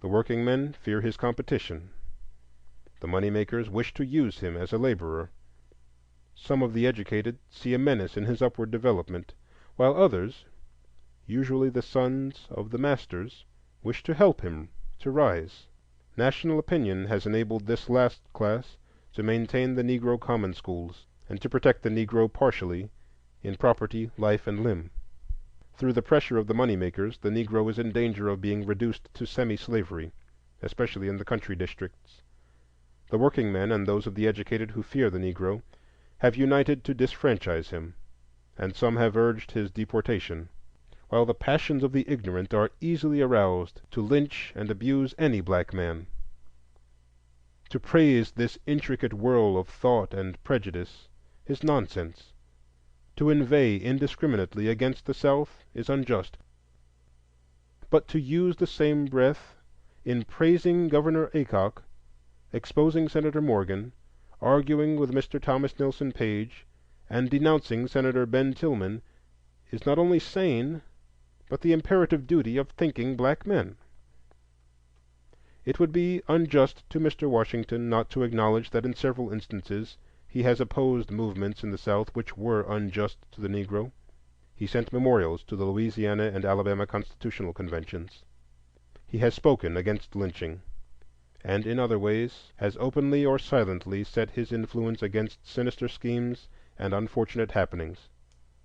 The working men fear his competition. The money makers wish to use him as a laborer. Some of the educated see a menace in his upward development, while others, usually the sons of the masters, wish to help him to rise. National opinion has enabled this last class to maintain the Negro common schools and to protect the Negro partially in property, life, and limb. Through the pressure of the money makers, the Negro is in danger of being reduced to semi-slavery, especially in the country districts. The working men and those of the educated who fear the Negro have united to disfranchise him, and some have urged his deportation, while the passions of the ignorant are easily aroused to lynch and abuse any black man. To praise this intricate whirl of thought and prejudice is nonsense. To inveigh indiscriminately against the South is unjust. But to use the same breath in praising Governor Aycock, exposing Senator Morgan, arguing with Mr. Thomas Nelson Page, and denouncing Senator Ben Tillman is not only sane, but the imperative duty of thinking black men. It would be unjust to Mr. Washington not to acknowledge that in several instances he has opposed movements in the South which were unjust to the Negro. He sent memorials to the Louisiana and Alabama Constitutional Conventions. He has spoken against lynching, and in other ways has openly or silently set his influence against sinister schemes and unfortunate happenings.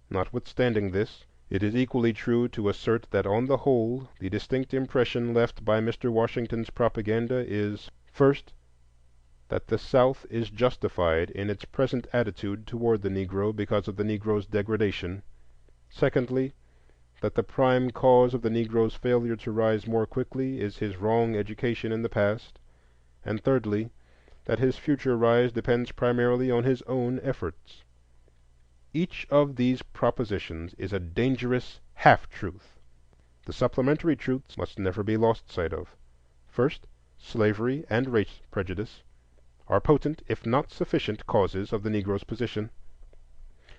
Notwithstanding this, it is equally true to assert that on the whole the distinct impression left by Mr. Washington's propaganda is, first, that the South is justified in its present attitude toward the Negro because of the Negro's degradation; secondly, that the prime cause of the Negro's failure to rise more quickly is his wrong education in the past; and thirdly, that his future rise depends primarily on his own efforts. Each of these propositions is a dangerous half-truth. The supplementary truths must never be lost sight of. First, slavery and race prejudice are potent, if not sufficient, causes of the Negro's position.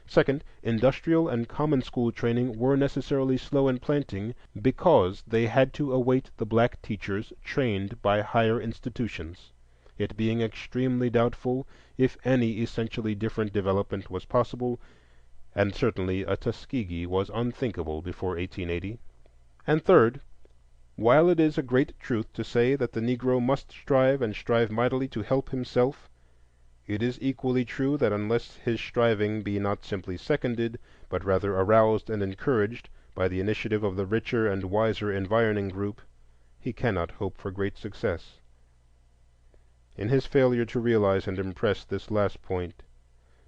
Second, industrial and common school training were necessarily slow in planting because they had to await the black teachers trained by higher institutions, it being extremely doubtful if any essentially different development was possible, and certainly a Tuskegee was unthinkable before 1880. And third, while it is a great truth to say that the Negro must strive and strive mightily to help himself, it is equally true that unless his striving be not simply seconded, but rather aroused and encouraged by the initiative of the richer and wiser environing group, he cannot hope for great success. In his failure to realize and impress this last point,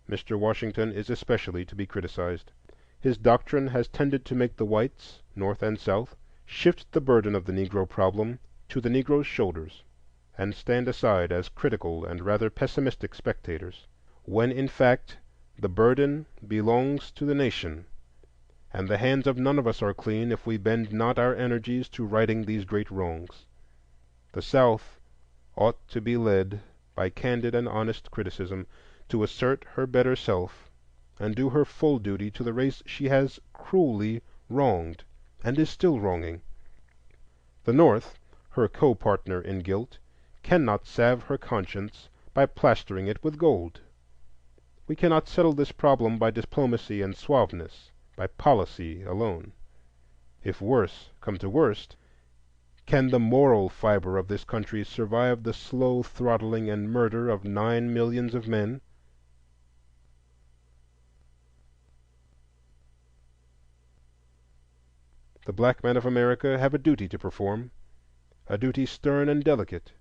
Mr. Washington is especially to be criticized. His doctrine has tended to make the whites, North and South, shift the burden of the Negro problem to the Negro's shoulders, and stand aside as critical and rather pessimistic spectators, when in fact the burden belongs to the nation, and the hands of none of us are clean if we bend not our energies to righting these great wrongs. The South ought to be led by candid and honest criticism to assert her better self and do her full duty to the race she has cruelly wronged and is still wronging. The North, her co-partner in guilt, cannot salve her conscience by plastering it with gold. We cannot settle this problem by diplomacy and suaveness, by policy alone. If worse come to worst, can the moral fiber of this country survive the slow throttling and murder of 9 millions of men? The black men of America have a duty to perform, a duty stern and delicate,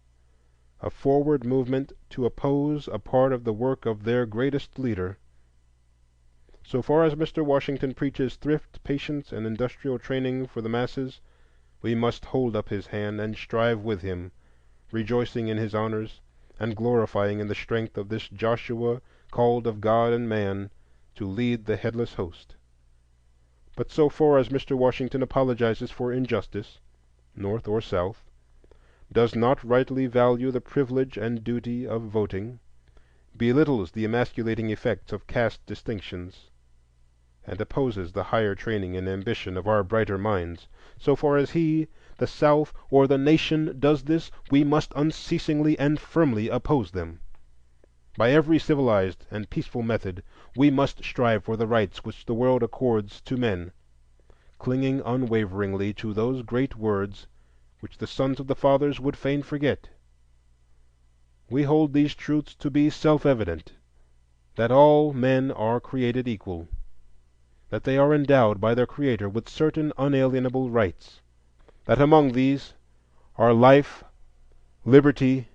a forward movement to oppose a part of the work of their greatest leader. So far as Mr. Washington preaches thrift, patience, and industrial training for the masses, we must hold up his hand and strive with him, rejoicing in his honors and glorifying in the strength of this Joshua called of God and man to lead the headless host. But so far as Mr. Washington apologizes for injustice, North or South, does not rightly value the privilege and duty of voting, belittles the emasculating effects of caste distinctions, and opposes the higher training and ambition of our brighter minds, so far as he, the South, or the nation does this, we must unceasingly and firmly oppose them. By every civilized and peaceful method we must strive for the rights which the world accords to men, clinging unwaveringly to those great words which the sons of the fathers would fain forget. We hold these truths to be self-evident, that all men are created equal, that they are endowed by their Creator with certain unalienable rights, that among these are life, liberty,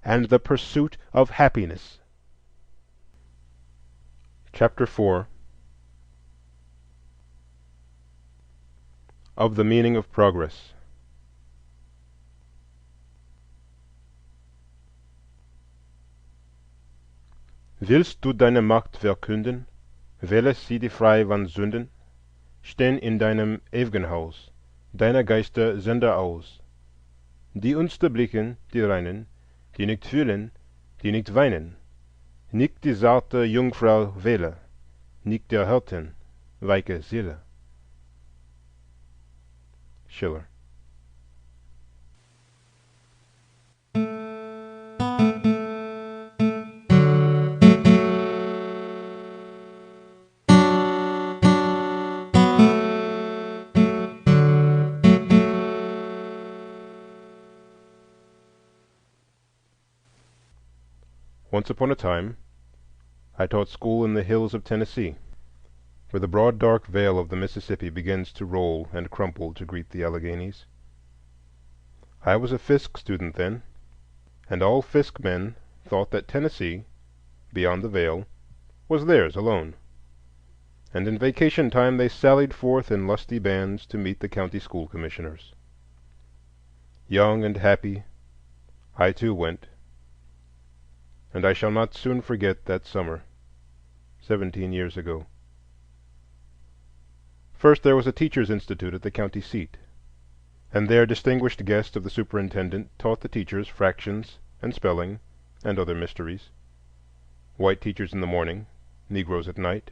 and the pursuit of happiness. Chapter 4. Of the meaning of progress. Willst du deine Macht verkünden? Wähle sie die frei van Sünden? Stehen in deinem ew'gen Haus, deiner Geister Sender aus. Die uns blicken, die reinen, die nicht fühlen, die nicht weinen. Nicht die zarte Jungfrau wähle, nicht der Hirten, weiche Seele. Schiller. Once upon a time, I taught school in the hills of Tennessee, where the broad dark veil of the Mississippi begins to roll and crumple to greet the Alleghanies. I was a Fisk student then, and all Fisk men thought that Tennessee, beyond the veil, was theirs alone. And in vacation time they sallied forth in lusty bands to meet the county school commissioners. Young and happy, I too went, and I shall not soon forget that summer, 17 years ago. First there was a teachers' institute at the county seat, and there distinguished guest of the superintendent taught the teachers fractions and spelling and other mysteries. White teachers in the morning, Negroes at night.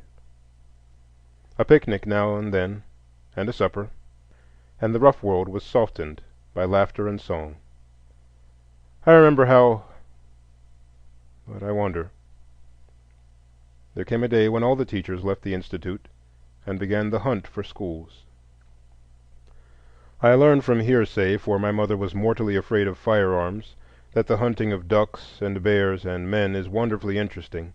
A picnic now and then, and a supper, and the rough world was softened by laughter and song. I remember but I wonder. There came a day when all the teachers left the institute and began the hunt for schools. I learned from hearsay, for my mother was mortally afraid of firearms, that the hunting of ducks and bears and men is wonderfully interesting.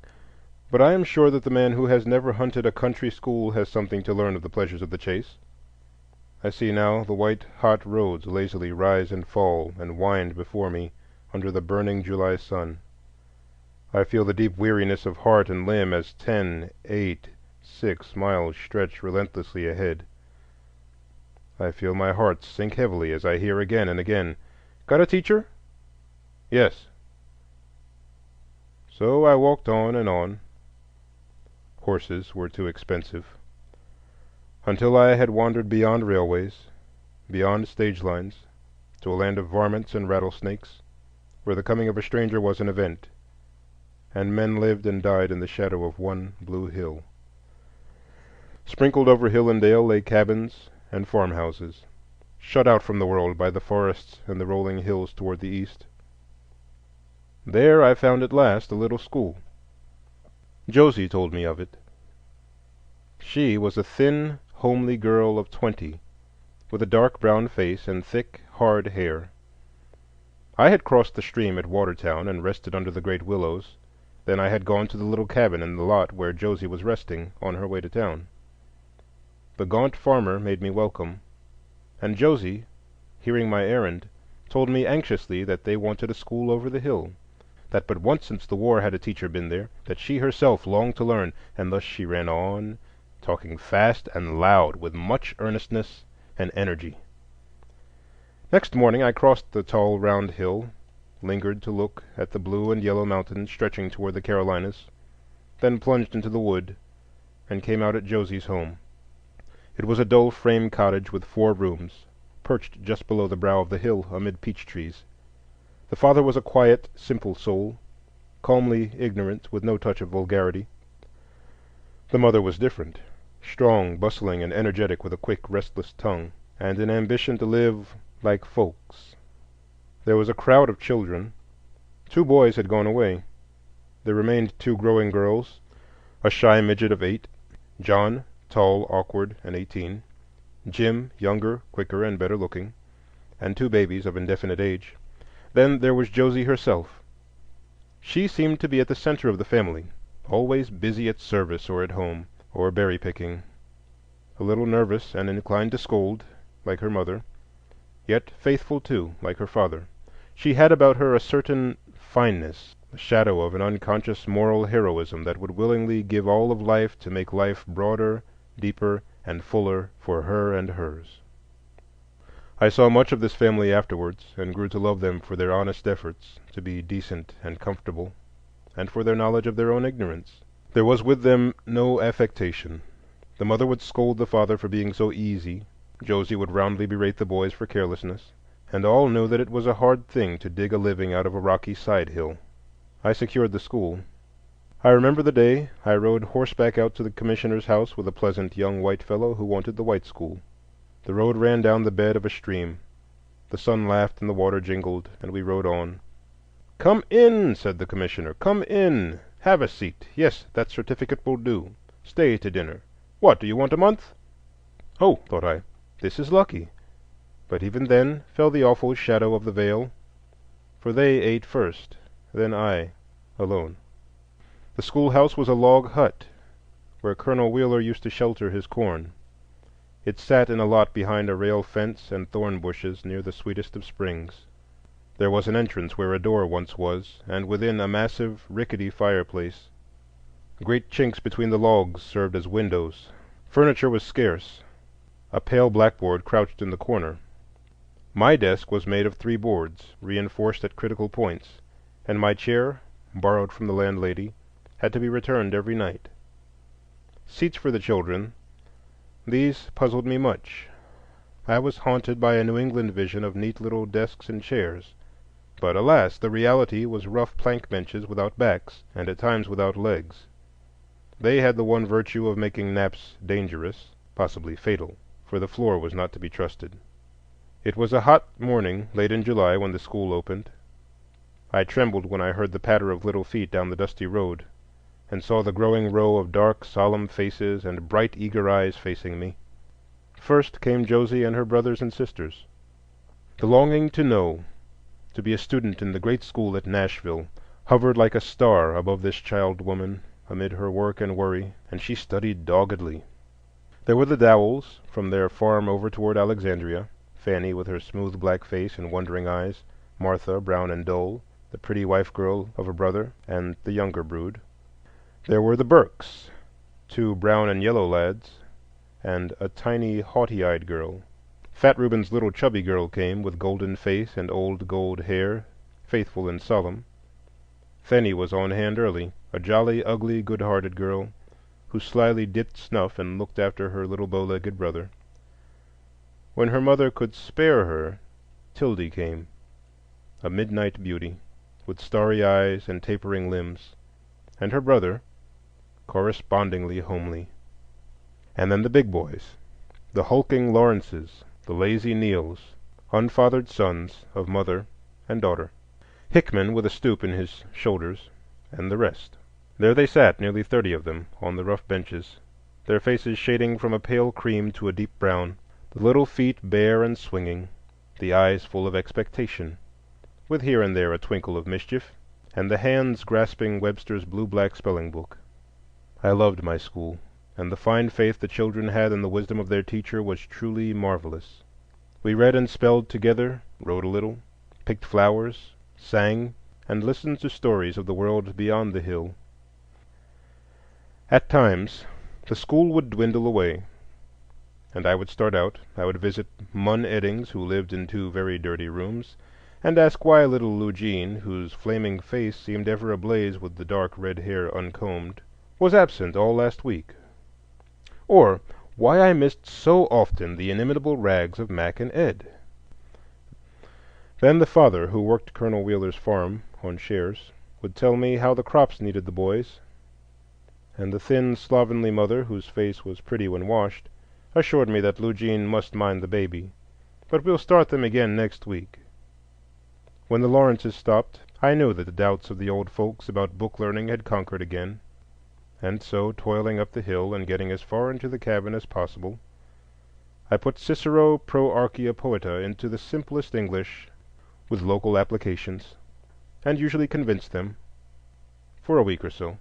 But I am sure that the man who has never hunted a country school has something to learn of the pleasures of the chase. I see now the white, hot roads lazily rise and fall and wind before me under the burning July sun. I feel the deep weariness of heart and limb as 10, 8, 6 miles stretch relentlessly ahead. I feel my heart sink heavily as I hear again and again, "Got a teacher?" "Yes." So I walked on and on. Horses were too expensive, until I had wandered beyond railways, beyond stage lines, to a land of varmints and rattlesnakes, where the coming of a stranger was an event, and men lived and died in the shadow of one blue hill. Sprinkled over hill and dale lay cabins and farmhouses, shut out from the world by the forests and the rolling hills toward the east. There I found at last a little school. Josie told me of it. She was a thin, homely girl of 20, with a dark brown face and thick, hard hair. I had crossed the stream at Watertown and rested under the great willows. Then I had gone to the little cabin in the lot where Josie was resting on her way to town. The gaunt farmer made me welcome, and Josie, hearing my errand, told me anxiously that they wanted a school over the hill, that but once since the war had a teacher been there, that she herself longed to learn, and thus she ran on, talking fast and loud with much earnestness and energy. Next morning I crossed the tall round hill, lingered to look at the blue and yellow mountains stretching toward the Carolinas, then plunged into the wood and came out at Josie's home. It was a dull frame cottage with 4 rooms, perched just below the brow of the hill amid peach trees. The father was a quiet, simple soul, calmly ignorant, with no touch of vulgarity. The mother was different, strong, bustling, and energetic, with a quick, restless tongue, and an ambition to live like folks. There was a crowd of children. 2 boys had gone away. There remained 2 growing girls, a shy midget of 8, John, tall, awkward, and 18, Jim, younger, quicker, and better looking, and 2 babies of indefinite age. Then there was Josie herself. She seemed to be at the center of the family, always busy at service or at home, or berry picking, a little nervous and inclined to scold, like her mother, yet faithful too, like her father. She had about her a certain fineness, the shadow of an unconscious moral heroism that would willingly give all of life to make life broader, deeper, and fuller for her and hers. I saw much of this family afterwards, and grew to love them for their honest efforts to be decent and comfortable. and for their knowledge of their own ignorance. There was with them no affectation. The mother would scold the father for being so easy, Josie would roundly berate the boys for carelessness, and all knew that it was a hard thing to dig a living out of a rocky side hill. I secured the school. I remember the day I rode horseback out to the commissioner's house with a pleasant young white fellow who wanted the white school. The road ran down the bed of a stream. The sun laughed and the water jingled, and we rode on. "Come in," said the commissioner. "Come in. Have a seat. Yes, that certificate will do. Stay to dinner. What, do you want a month?" Oh, thought I, this is lucky. But even then fell the awful shadow of the veil, for they ate first, then I, alone. The schoolhouse was a log hut where Colonel Wheeler used to shelter his corn. It sat in a lot behind a rail fence and thorn bushes near the sweetest of springs. There was an entrance where a door once was, and within a massive, rickety fireplace. Great chinks between the logs served as windows. Furniture was scarce. A pale blackboard crouched in the corner. My desk was made of 3 boards, reinforced at critical points, and my chair, borrowed from the landlady, had to be returned every night. Seats for the children, these puzzled me much. I was haunted by a New England vision of neat little desks and chairs. But alas, the reality was rough plank benches without backs, and at times without legs. They had the one virtue of making naps dangerous, possibly fatal, for the floor was not to be trusted. It was a hot morning late in July when the school opened. I trembled when I heard the patter of little feet down the dusty road, and saw the growing row of dark, solemn faces and bright, eager eyes facing me. First came Josie and her brothers and sisters. The longing to know, to be a student in the great school at Nashville, hovered like a star above this child woman amid her work and worry, and she studied doggedly. There were the Dowells, from their farm over toward Alexandria, Fanny with her smooth black face and wondering eyes, Martha, brown and dull, the pretty wife-girl of a brother, and the younger brood. There were the Burkes, 2 brown and yellow lads, and a tiny, haughty-eyed girl. Fat Reuben's little chubby girl came, with golden face and old gold hair, faithful and solemn. Fanny was on hand early, a jolly, ugly, good-hearted girl, who slyly dipped snuff and looked after her little bow-legged brother. When her mother could spare her, Tildy came, a midnight beauty, with starry eyes and tapering limbs, and her brother, correspondingly homely. And then the big boys, the hulking Lawrences, the lazy Neils, unfathered sons of mother and daughter. Hickman with a stoop in his shoulders, and the rest. There they sat, nearly 30 of them, on the rough benches, their faces shading from a pale cream to a deep brown, the little feet bare and swinging, the eyes full of expectation, with here and there a twinkle of mischief, and the hands grasping Webster's blue-black spelling book. I loved my school, and the fine faith the children had in the wisdom of their teacher was truly marvelous. We read and spelled together, wrote a little, picked flowers, sang, and listened to stories of the world beyond the hill. At times the school would dwindle away, and I would start out. I would visit Munn Eddings, who lived in 2 very dirty rooms, and ask why little Eugene, whose flaming face seemed ever ablaze with the dark red hair uncombed, was absent all last week, or why I missed so often the inimitable rags of Mac and Ed. Then the father, who worked Colonel Wheeler's farm on shares, would tell me how the crops needed the boys, and the thin, slovenly mother, whose face was pretty when washed, assured me that Eugene must mind the baby, but we'll start them again next week. When the Lawrences stopped, I knew that the doubts of the old folks about book learning had conquered again, and so, toiling up the hill and getting as far into the cabin as possible, I put Cicero Pro Archia Poeta into the simplest English with local applications, and usually convinced them for a week or so.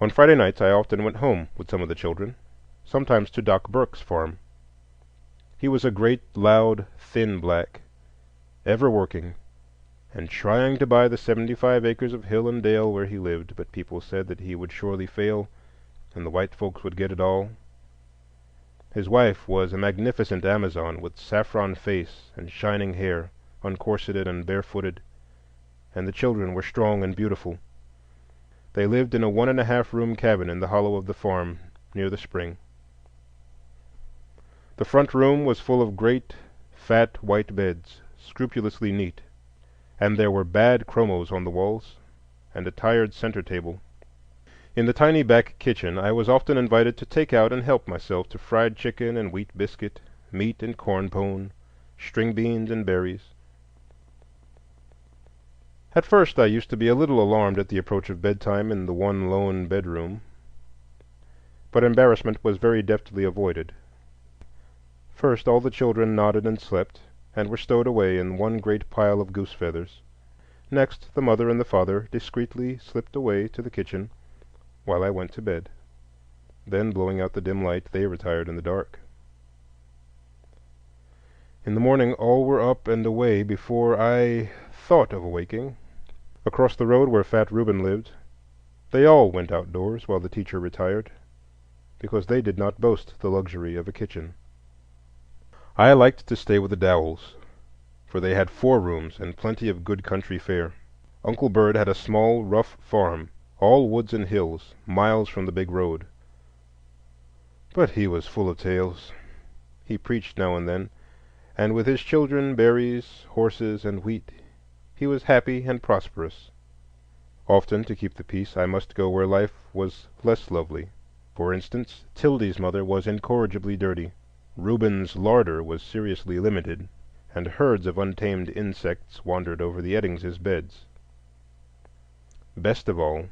On Friday nights I often went home with some of the children, sometimes to Doc Burke's farm. He was a great, loud, thin black, ever working, and trying to buy the 75 acres of hill and dale where he lived, but people said that he would surely fail, and the white folks would get it all. His wife was a magnificent Amazon with saffron face and shining hair, uncorseted and barefooted, and the children were strong and beautiful. They lived in a 1.5 room cabin in the hollow of the farm near the spring. The front room was full of great, fat, white beds, scrupulously neat, and there were bad chromos on the walls, and a tired center table. In the tiny back kitchen I was often invited to take out and help myself to fried chicken and wheat biscuit, meat and corn pone, string beans and berries. At first I used to be a little alarmed at the approach of bedtime in the one lone bedroom, but embarrassment was very deftly avoided. First all the children nodded and slept, and were stowed away in one great pile of goose feathers. Next the mother and the father discreetly slipped away to the kitchen, while I went to bed. Then, blowing out the dim light, they retired in the dark. In the morning all were up and away before I thought of awaking. Across the road where Fat Reuben lived, they all went outdoors while the teacher retired, because they did not boast the luxury of a kitchen. I liked to stay with the Dowells, for they had 4 rooms and plenty of good country fare. Uncle Bird had a small, rough farm, all woods and hills, miles from the big road. But he was full of tales. He preached now and then, and with his children, berries, horses, and wheat, he was happy and prosperous. Often, to keep the peace, I must go where life was less lovely. For instance, Tildy's mother was incorrigibly dirty, Reuben's larder was seriously limited, and herds of untamed insects wandered over the Eddingses' beds. Best of all,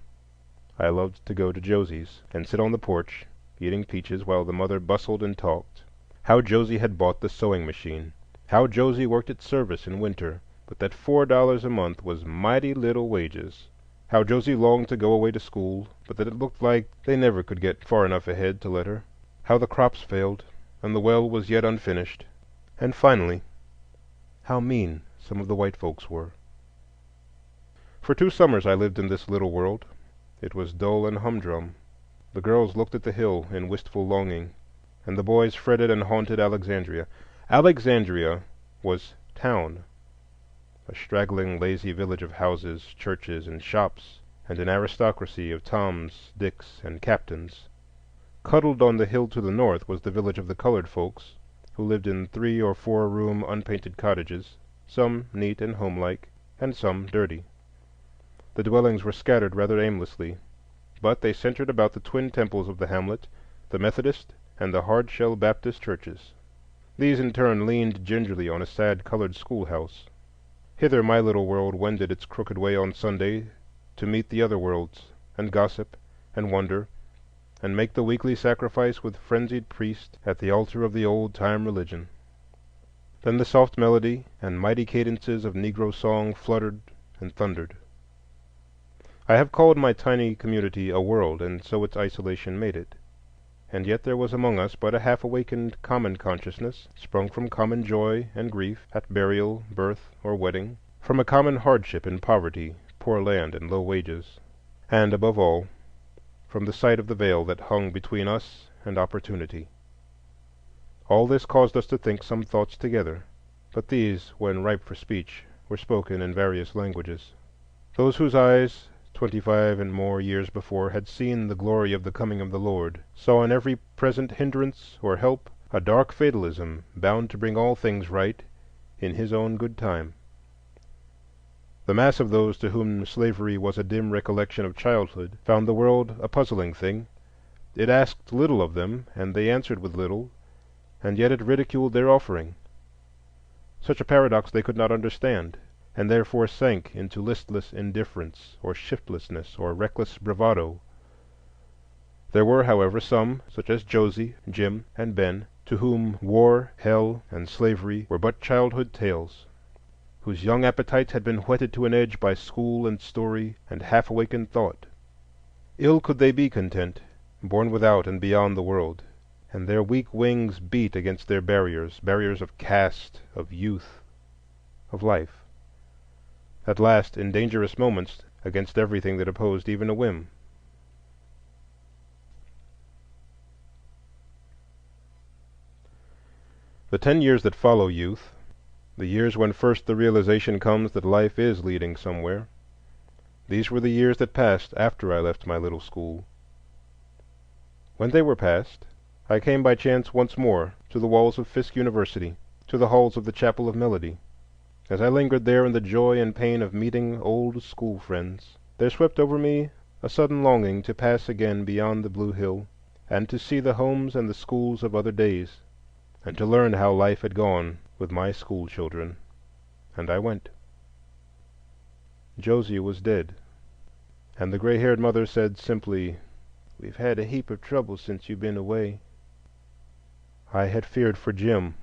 I loved to go to Josie's and sit on the porch, eating peaches while the mother bustled and talked. How Josie had bought the sewing machine, how Josie worked at service in winter, but that $4 a month was mighty little wages. How Josie longed to go away to school, but that it looked like they never could get far enough ahead to let her. How the crops failed, and the well was yet unfinished. And finally, how mean some of the white folks were. For 2 summers I lived in this little world. It was dull and humdrum. The girls looked at the hill in wistful longing, and the boys fretted and haunted Alexandria. Alexandria was town, a straggling, lazy village of houses, churches, and shops, and an aristocracy of Toms, Dicks, and Captains. Cuddled on the hill to the north was the village of the colored folks, who lived in 3 or 4 room unpainted cottages, some neat and homelike, and some dirty. The dwellings were scattered rather aimlessly, but they centered about the twin temples of the hamlet, the Methodist and the Hard-Shell Baptist churches. These in turn leaned gingerly on a sad colored schoolhouse. Hither my little world wended its crooked way on Sunday to meet the other worlds, and gossip, and wonder, and make the weekly sacrifice with frenzied priest at the altar of the old-time religion. Then the soft melody and mighty cadences of Negro song fluttered and thundered. I have called my tiny community a world, and so its isolation made it. And yet there was among us but a half-awakened common consciousness, sprung from common joy and grief at burial, birth, or wedding, from a common hardship in poverty, poor land, and low wages, and, above all, from the sight of the veil that hung between us and opportunity. All this caused us to think some thoughts together, but these, when ripe for speech, were spoken in various languages. Those whose eyes 25 and more years before had seen the glory of the coming of the Lord saw in every present hindrance or help a dark fatalism bound to bring all things right in His own good time. The mass of those to whom slavery was a dim recollection of childhood found the world a puzzling thing. It asked little of them, and they answered with little, and yet it ridiculed their offering. Such a paradox they could not understand, and therefore sank into listless indifference or shiftlessness or reckless bravado. There were, however, some, such as Josie, Jim, and Ben, to whom war, hell, and slavery were but childhood tales, whose young appetites had been whetted to an edge by school and story and half-awakened thought. Ill could they be content, born without and beyond the world, and their weak wings beat against their barriers of caste, of youth, of life. At last, in dangerous moments, against everything that opposed even a whim. The 10 years that follow youth, The years when first the realization comes that life is leading somewhere. These were the years that passed after I left my little school. When they were past, I came by chance once more to the walls of Fisk University, to the halls of the Chapel of Melody. As I lingered there in the joy and pain of meeting old school friends, there swept over me a sudden longing to pass again beyond the blue hill, and to see the homes and the schools of other days, and to learn how life had gone with my school children. And I went. Josie was dead, and the gray-haired mother said simply, "We've had a heap of trouble since you've been away." I had feared for Jim.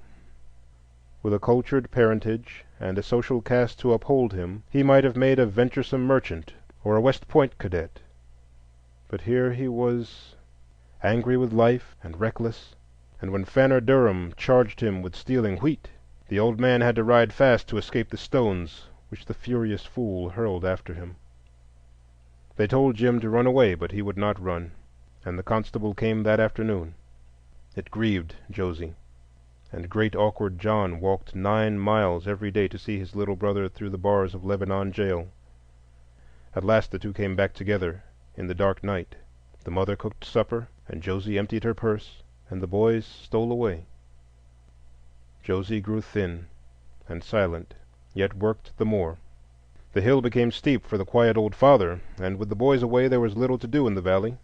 With a cultured parentage and a social caste to uphold him, he might have made a venturesome merchant or a West Point cadet. But here he was, angry with life and reckless, and when Fanner Durham charged him with stealing wheat, the old man had to ride fast to escape the stones which the furious fool hurled after him. They told Jim to run away, but he would not run, and the constable came that afternoon. It grieved Josie, and great awkward John walked 9 miles every day to see his little brother through the bars of Lebanon jail. At last the two came back together in the dark night. The mother cooked supper, and Josie emptied her purse, and the boys stole away. Josie grew thin and silent, yet worked the more. The hill became steep for the quiet old father, and with the boys away there was little to do in the valley.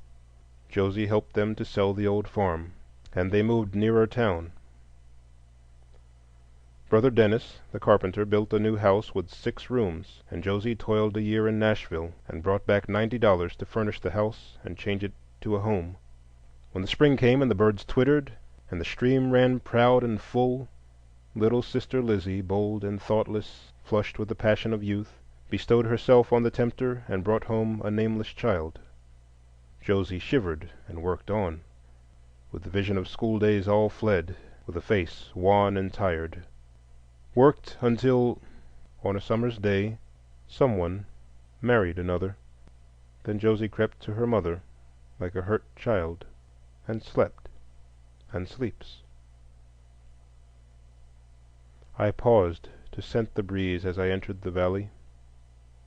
Josie helped them to sell the old farm, and they moved nearer town. Brother Dennis, the carpenter, built a new house with 6 rooms, and Josie toiled a year in Nashville and brought back $90 to furnish the house and change it to a home. When the spring came and the birds twittered and the stream ran proud and full, little sister Lizzie, bold and thoughtless, flushed with the passion of youth, bestowed herself on the tempter and brought home a nameless child. Josie shivered and worked on. With the vision of school days all fled, with a face wan and tired. Worked until, on a summer's day, someone married another. Then Josie crept to her mother like a hurt child, and slept, and sleeps. I paused to scent the breeze as I entered the valley.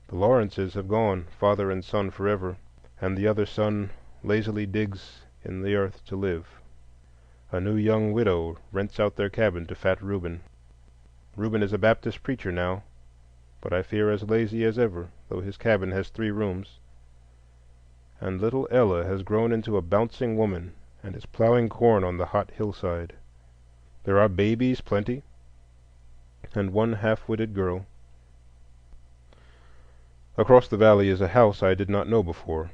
The Lawrences have gone, father and son forever, and the other son lazily digs in the earth to live. A new young widow rents out their cabin to fat Reuben. Reuben is a Baptist preacher now, but I fear as lazy as ever, though his cabin has 3 rooms. And little Ella has grown into a bouncing woman and is plowing corn on the hot hillside. There are babies plenty, and one half-witted girl. Across the valley is a house I did not know before,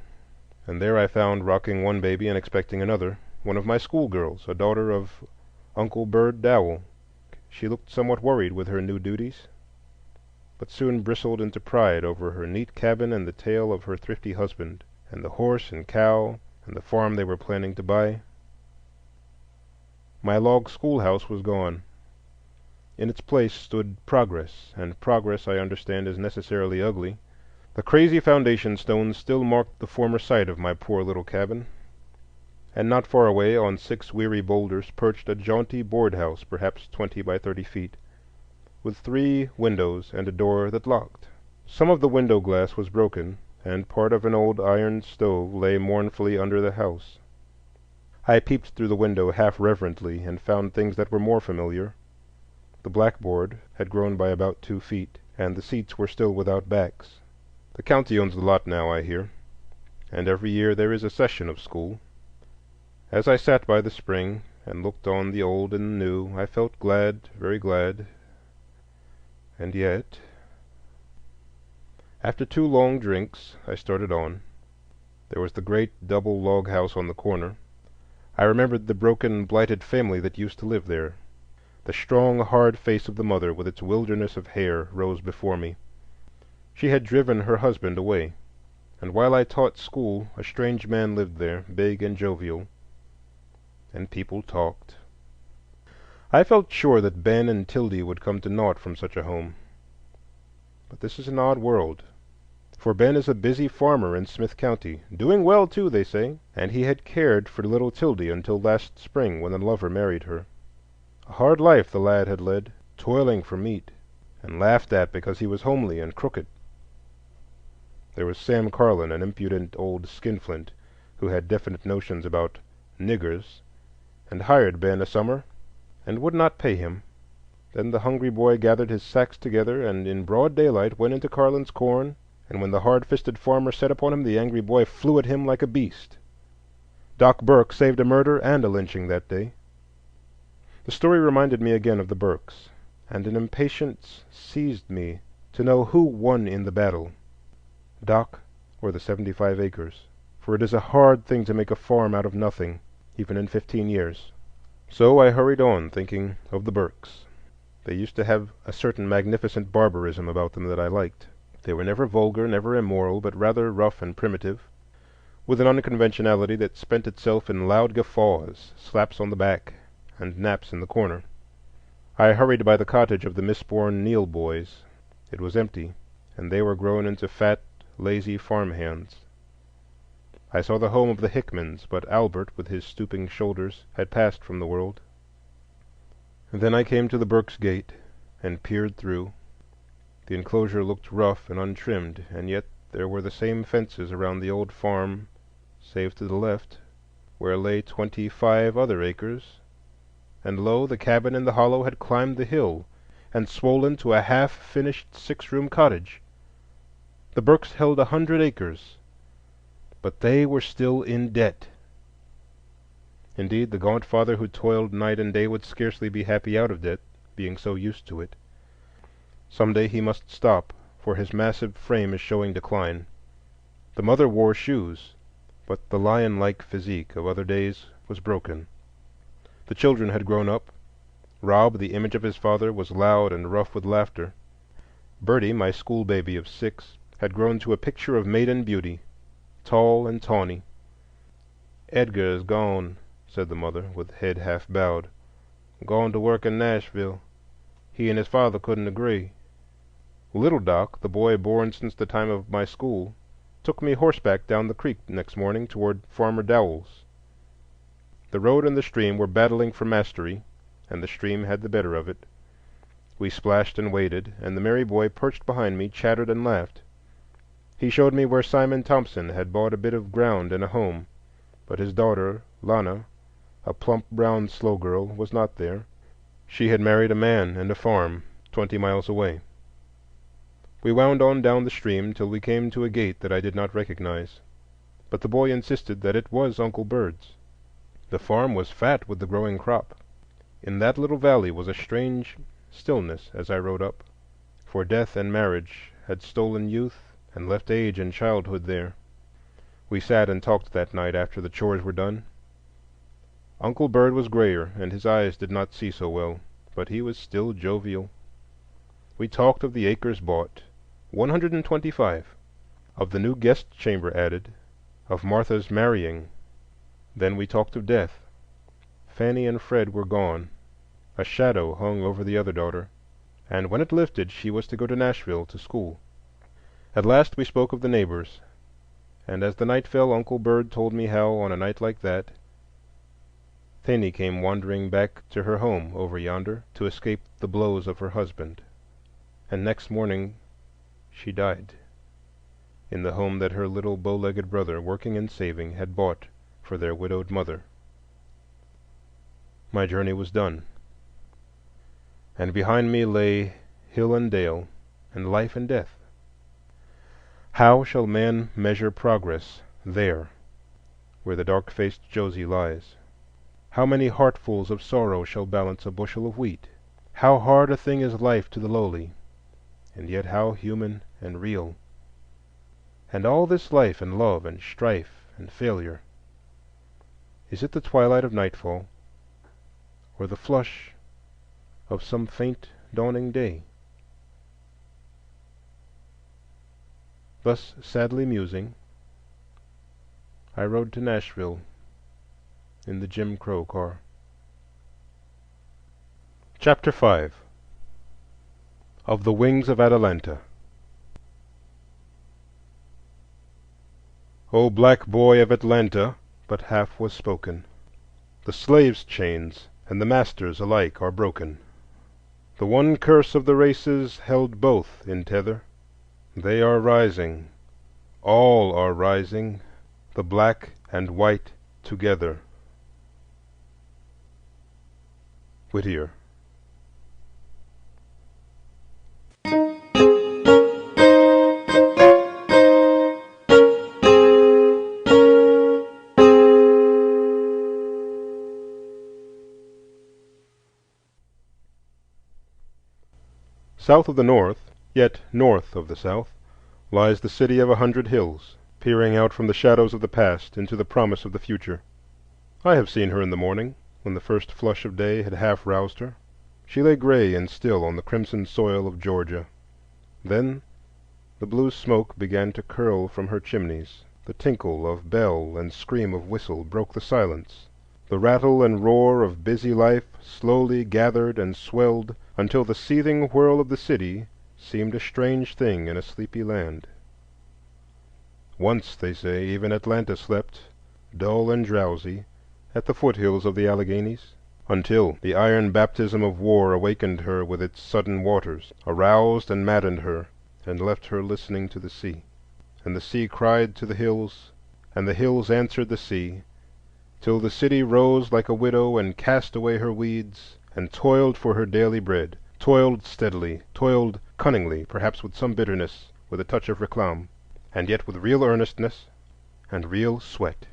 and there I found, rocking one baby and expecting another, one of my schoolgirls, a daughter of Uncle Bird Dowell. She looked somewhat worried with her new duties, but soon bristled into pride over her neat cabin and the tale of her thrifty husband, and the horse and cow and the farm they were planning to buy. My log schoolhouse was gone. In its place stood Progress, and Progress, I understand, is necessarily ugly. The crazy foundation stones still marked the former site of my poor little cabin, and not far away, on 6 weary boulders, perched a jaunty board house, perhaps 20 by 30 feet, with 3 windows and a door that locked. Some of the window glass was broken, and part of an old iron stove lay mournfully under the house. I peeped through the window half reverently and found things that were more familiar. The blackboard had grown by about 2 feet, and the seats were still without backs. The county owns the lot now, I hear, and every year there is a session of school. As I sat by the spring and looked on the old and the new, I felt glad, very glad. And yet, after 2 long drinks, I started on. There was the great double log house on the corner. I remembered the broken, blighted family that used to live there. The strong, hard face of the mother, with its wilderness of hair, rose before me. She had driven her husband away, and while I taught school, a strange man lived there, big and jovial, and people talked. I felt sure that Ben and Tildy would come to naught from such a home. But this is an odd world, for Ben is a busy farmer in Smith County, doing well too, they say, and he had cared for little Tildy until last spring when a lover married her. A hard life the lad had led, toiling for meat, and laughed at because he was homely and crooked. There was Sam Carlin, an impudent old skinflint who had definite notions about "niggers," and hired Ben a summer and would not pay him. Then the hungry boy gathered his sacks together and in broad daylight went into Carlin's corn, and when the hard-fisted farmer set upon him, the angry boy flew at him like a beast. Doc Burke saved a murder and a lynching that day. The story reminded me again of the Burkes, and an impatience seized me to know who won in the battle, Doc or the 75 acres, for it is a hard thing to make a farm out of nothing, even in 15 years. So I hurried on, thinking of the Burkes. They used to have a certain magnificent barbarism about them that I liked. They were never vulgar, never immoral, but rather rough and primitive, with an unconventionality that spent itself in loud guffaws, slaps on the back, and naps in the corner. I hurried by the cottage of the misborn Neal boys. It was empty, and they were grown into fat, lazy farm hands. I saw the home of the Hickmans, but Albert, with his stooping shoulders, had passed from the world. Then I came to the Burkes' gate and peered through. The enclosure looked rough and untrimmed, and yet there were the same fences around the old farm, save to the left, where lay 25 other acres, and lo, the cabin in the hollow had climbed the hill and swollen to a half-finished 6-room cottage. The Burkes held 100 acres, but they were still in debt. Indeed, the gaunt father who toiled night and day would scarcely be happy out of debt, being so used to it. Some day he must stop, for his massive frame is showing decline. The mother wore shoes, but the lion-like physique of other days was broken. The children had grown up. Rob, the image of his father, was loud and rough with laughter. Bertie, my school baby of 6, had grown to a picture of maiden beauty, tall and tawny. "Edgar is gone," said the mother, with head half bowed. "Gone to work in Nashville. He and his father couldn't agree." Little Doc, the boy born since the time of my school, took me horseback down the creek next morning toward Farmer Dowell's. The road and the stream were battling for mastery, and the stream had the better of it. We splashed and waded, and the merry boy perched behind me chattered and laughed. He showed me where Simon Thompson had bought a bit of ground and a home, but his daughter, Lana, a plump brown slow girl, was not there. She had married a man and a farm 20 miles away. We wound on down the stream till we came to a gate that I did not recognize, but the boy insisted that it was Uncle Bird's. The farm was fat with the growing crop. In that little valley was a strange stillness as I rode up, for death and marriage had stolen youth and left age and childhood there. We sat and talked that night after the chores were done. Uncle Bird was grayer, and his eyes did not see so well, but he was still jovial. We talked of the acres bought, 125, of the new guest chamber added, of Martha's marrying. Then we talked of death. Fanny and Fred were gone. A shadow hung over the other daughter, and when it lifted she was to go to Nashville to school. At last we spoke of the neighbors, and as the night fell Uncle Bird told me how, on a night like that, Fanny came wandering back to her home over yonder to escape the blows of her husband, and next morning she died in the home that her little bow-legged brother, working and saving, had bought for their widowed mother. My journey was done, and behind me lay hill and dale, and life and death. How shall man measure progress there, where the dark-faced Josie lies? How many heartfuls of sorrow shall balance a bushel of wheat? How hard a thing is life to the lowly, and yet how human and real. And all this life and love and strife and failure, is it the twilight of nightfall, or the flush of some faint dawning day? Thus sadly musing, I rode to Nashville in the Jim Crow car. Chapter 5. Of the Wings of Atalanta. O black boy of Atlanta, but half was spoken. The slave's chains and the master's alike are broken. The one curse of the races held both in tether. They are rising, all are rising, the black and white together. Whittier. South of the North, yet north of the South, lies the city of 100 hills, peering out from the shadows of the past into the promise of the future. I have seen her in the morning, when the first flush of day had half roused her. She lay gray and still on the crimson soil of Georgia. Then the blue smoke began to curl from her chimneys. The tinkle of bell and scream of whistle broke the silence. The rattle and roar of busy life slowly gathered and swelled until the seething whirl of the city seemed a strange thing in a sleepy land. Once, they say, even Atlanta slept, dull and drowsy, at the foothills of the Alleghanies, until the iron baptism of war awakened her with its sudden waters, aroused and maddened her, and left her listening to the sea. And the sea cried to the hills, and the hills answered the sea, till the city rose like a widow and cast away her weeds, and toiled for her daily bread, toiled steadily, toiled cunningly, perhaps with some bitterness, with a touch of réclame, and yet with real earnestness and real sweat.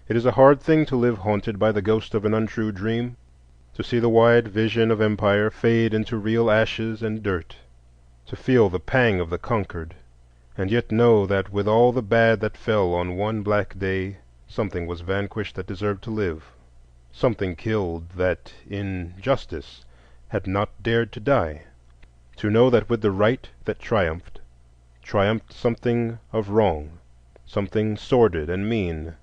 It is a hard thing to live haunted by the ghost of an untrue dream, to see the wide vision of empire fade into real ashes and dirt, to feel the pang of the conquered, and yet know that with all the bad that fell on one black day, something was vanquished that deserved to live, something killed that, in justice, had not dared to die. To know that with the right that triumphed something of wrong, something sordid and mean,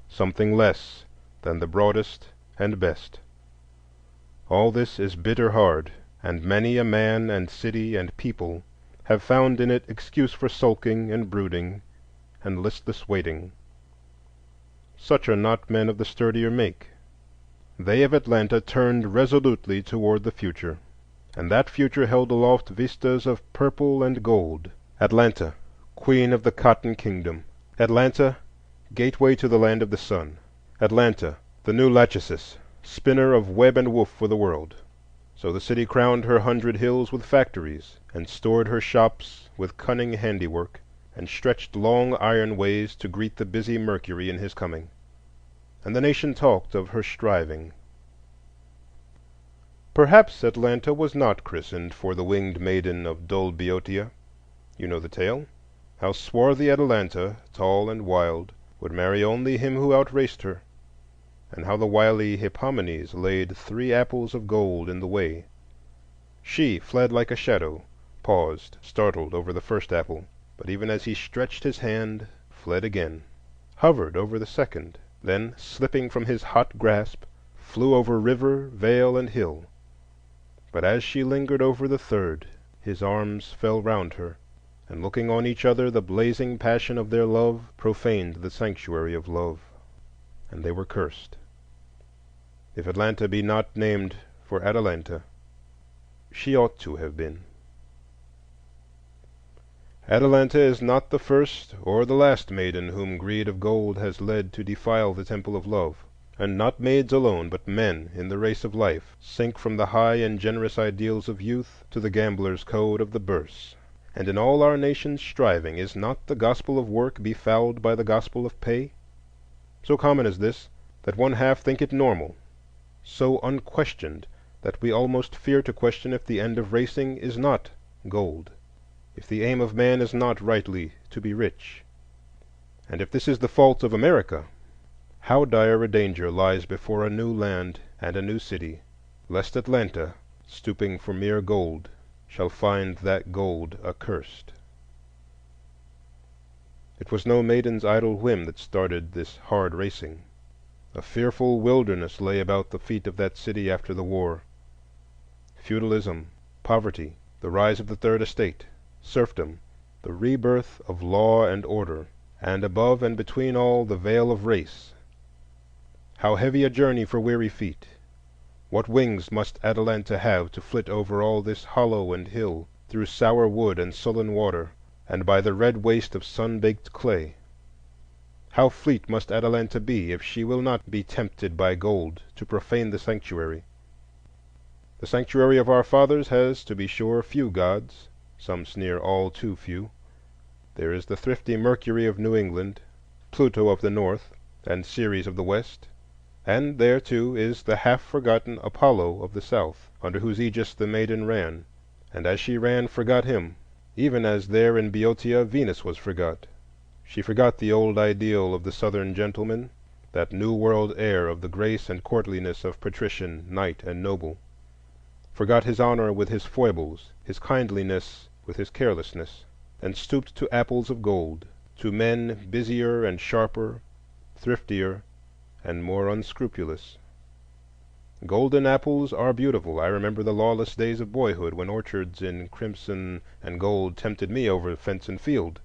something less than the broadest and best. All this is bitter hard, and many a man and city and people have found in it excuse for sulking and brooding and listless waiting. Such are not men of the sturdier make. They of Atlanta turned resolutely toward the future, and that future held aloft vistas of purple and gold. Atlanta, queen of the cotton kingdom. Atlanta, gateway to the land of the sun. Atlanta, the new Lachesis, spinner of web and woof for the world. So the city crowned her 100 hills with factories, and stored her shops with cunning handiwork, and stretched long iron ways to greet the busy Mercury in his coming. And the nation talked of her striving. Perhaps Atlanta was not christened for the winged maiden of dull Boeotia. You know the tale, how swarthy Atalanta, tall and wild, would marry only him who outraced her, and how the wily Hippomenes laid 3 apples of gold in the way. She fled like a shadow, paused, startled, over the first apple, but even as he stretched his hand, fled again, hovered over the second, then, slipping from his hot grasp, flew over river, vale, and hill. But as she lingered over the third, his arms fell round her, and looking on each other, the blazing passion of their love profaned the sanctuary of love, and they were cursed. If Atlanta be not named for Atalanta, she ought to have been. Atalanta is not the first or the last maiden whom greed of gold has led to defile the temple of love. And not maids alone, but men in the race of life sink from the high and generous ideals of youth to the gambler's code of the bourse. And in all our nation's striving, is not the gospel of work befouled by the gospel of pay? So common is this that one half think it normal, so unquestioned that we almost fear to question if the end of racing is not gold, if the aim of man is not rightly to be rich. And if this is the fault of America, how dire a danger lies before a new land and a new city, lest Atlanta, stooping for mere gold, shall find that gold accursed. It was no maiden's idle whim that started this hard racing. A fearful wilderness lay about the feet of that city after the war. Feudalism, poverty, the rise of the Third Estate, serfdom, the rebirth of law and order, and above and between all the veil of race. How heavy a journey for weary feet, What wings must Atalanta have to flit over all this hollow and hill, through sour wood and sullen water, and by the red waste of sun-baked clay? How fleet must Atalanta be if she will not be tempted by gold to profane the sanctuary? The sanctuary of our fathers has, to be sure, few gods; some sneer all too few. There is the thrifty Mercury of New England, Pluto of the North, and Ceres of the West; and there, too, is the half-forgotten Apollo of the South, under whose aegis the maiden ran, and as she ran forgot him, even as there in Boeotia Venus was forgot. She forgot the old ideal of the Southern gentleman, that New World air of the grace and courtliness of patrician, knight, and noble; forgot his honor with his foibles, his kindliness with his carelessness, and stooped to apples of gold, to men busier and sharper, thriftier and more unscrupulous. Golden apples are beautiful. I remember the lawless days of boyhood, when orchards in crimson and gold tempted me over fence and field.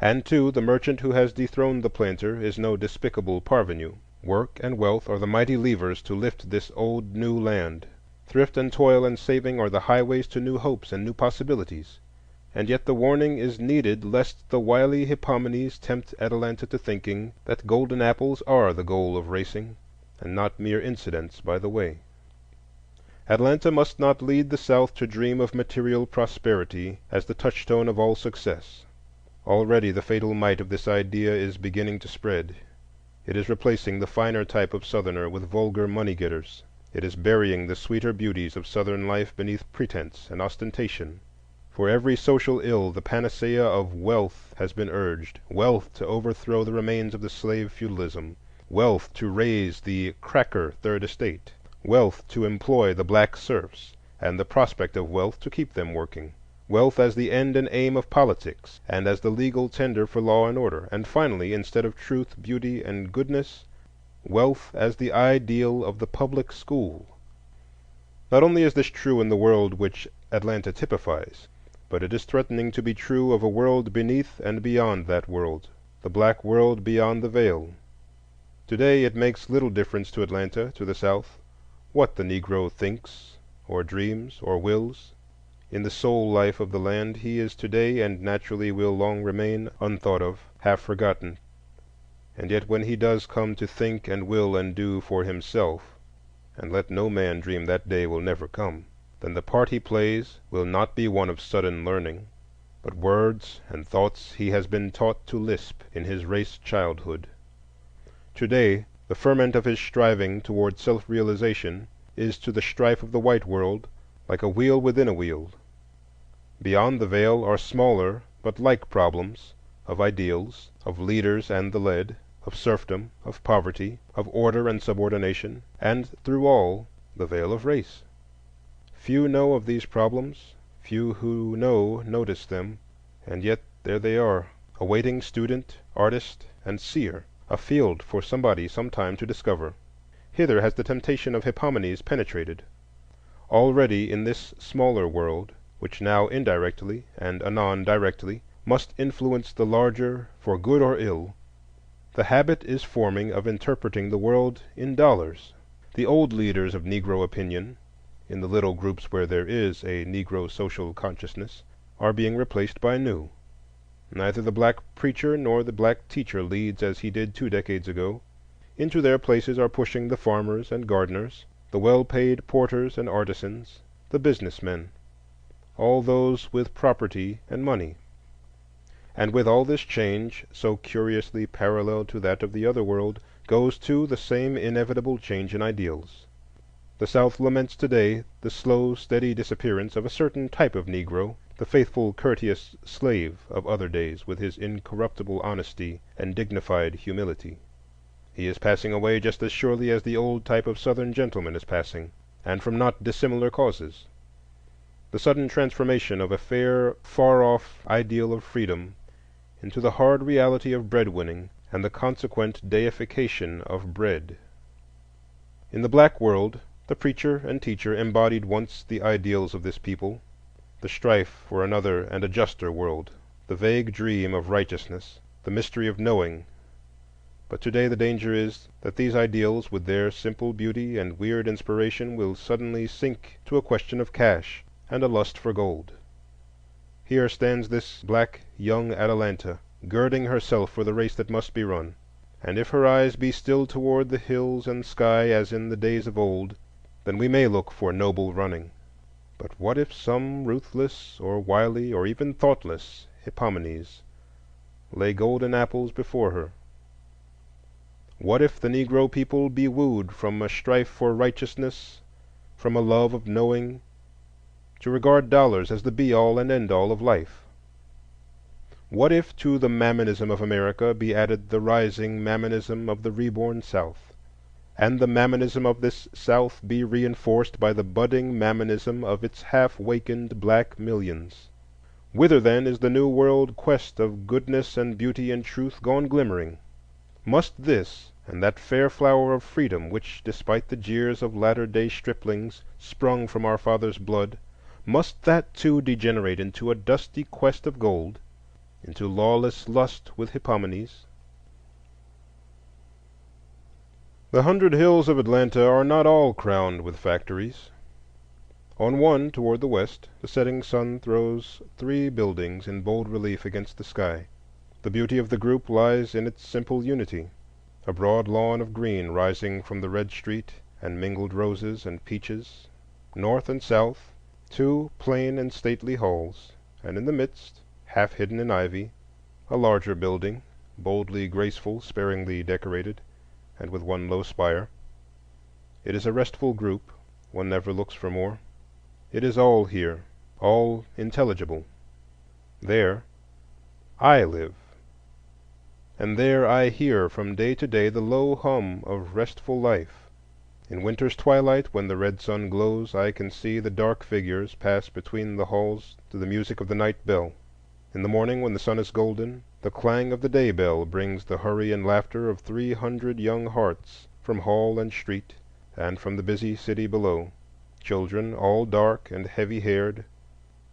And, too, the merchant who has dethroned the planter is no despicable parvenu. Work and wealth are the mighty levers to lift this old new land. Thrift and toil and saving are the highways to new hopes and new possibilities. And yet the warning is needed lest the wily Hippomenes tempt Atalanta to thinking that golden apples are the goal of racing, and not mere incidents by the way. Atalanta must not lead the South to dream of material prosperity as the touchstone of all success. Already the fatal might of this idea is beginning to spread. It is replacing the finer type of Southerner with vulgar money-getters. It is burying the sweeter beauties of Southern life beneath pretense and ostentation. For every social ill the panacea of wealth has been urged,—wealth to overthrow the remains of the slave feudalism, wealth to raise the cracker third estate, wealth to employ the black serfs, and the prospect of wealth to keep them working, wealth as the end and aim of politics, and as the legal tender for law and order, and finally, instead of truth, beauty, and goodness, wealth as the ideal of the public school. Not only is this true in the world which Atlanta typifies, but it is threatening to be true of a world beneath and beyond that world, the black world beyond the Veil. Today it makes little difference to Atlanta, to the South, what the Negro thinks or dreams or wills. In the soul life of the land he is today, and naturally will long remain, unthought of, half forgotten. And yet when he does come to think and will and do for himself—and let no man dream that day will never come—then the part he plays will not be one of sudden learning, but words and thoughts he has been taught to lisp in his race childhood. Today the ferment of his striving toward self-realization is to the strife of the white world like a wheel within a wheel. Beyond the Veil are smaller but like problems of ideals, of leaders and the led, of serfdom, of poverty, of order and subordination, and through all the veil of race. Few know of these problems, few who know notice them, and yet there they are, awaiting student, artist, and seer, a field for somebody sometime to discover. Hither has the temptation of Hippomenes penetrated. Already in this smaller world, which now indirectly and anon directly must influence the larger for good or ill, the habit is forming of interpreting the world in dollars. The old leaders of Negro opinion, in the little groups where there is a Negro social consciousness, are being replaced by new. Neither the black preacher nor the black teacher leads as he did 2 decades ago. Into their places are pushing the farmers and gardeners, the well-paid porters and artisans, the businessmen, all those with property and money. And with all this change, so curiously parallel to that of the other world, goes too the same inevitable change in ideals. The South laments today the slow, steady disappearance of a certain type of Negro, the faithful, courteous slave of other days, with his incorruptible honesty and dignified humility. He is passing away just as surely as the old type of Southern gentleman is passing, and from not dissimilar causes. The sudden transformation of a fair, far-off ideal of freedom into the hard reality of breadwinning, and the consequent deification of bread. In the black world, the preacher and teacher embodied once the ideals of this people, the strife for another and a juster world, the vague dream of righteousness, the mystery of knowing. But today the danger is that these ideals, with their simple beauty and weird inspiration, will suddenly sink to a question of cash and a lust for gold. Here stands this black young Atalanta, girding herself for the race that must be run. And if her eyes be still toward the hills and sky as in the days of old, then we may look for noble running. But what if some ruthless or wily or even thoughtless Hippomenes lay golden apples before her? What if the Negro people be wooed from a strife for righteousness, from a love of knowing, to regard dollars as the be-all and end-all of life? What if to the mammonism of America be added the rising mammonism of the reborn South, and the mammonism of this South be reinforced by the budding mammonism of its half-wakened black millions? Whither then is the New World quest of goodness and beauty and truth gone glimmering? Must this and that fair flower of freedom, which, despite the jeers of latter-day striplings, sprung from our fathers' blood, must that too degenerate into a dusty quest of gold, into lawless lust with Hippomenes? The 100 hills of Atlanta are not all crowned with factories. On one, toward the west, the setting sun throws 3 buildings in bold relief against the sky. The beauty of the group lies in its simple unity: a broad lawn of green rising from the red street and mingled roses and peaches. North and south, 2 plain and stately halls, and in the midst, half hidden in ivy, a larger building, boldly graceful, sparingly decorated, and with 1 low spire. It is a restful group; one never looks for more. It is all here, all intelligible. There I live, and there I hear from day to day the low hum of restful life. In winter's twilight, when the red sun glows, I can see the dark figures pass between the halls to the music of the night bell. In the morning, when the sun is golden, the clang of the day bell brings the hurry and laughter of 300 young hearts from hall and street, and from the busy city below, children all dark and heavy-haired,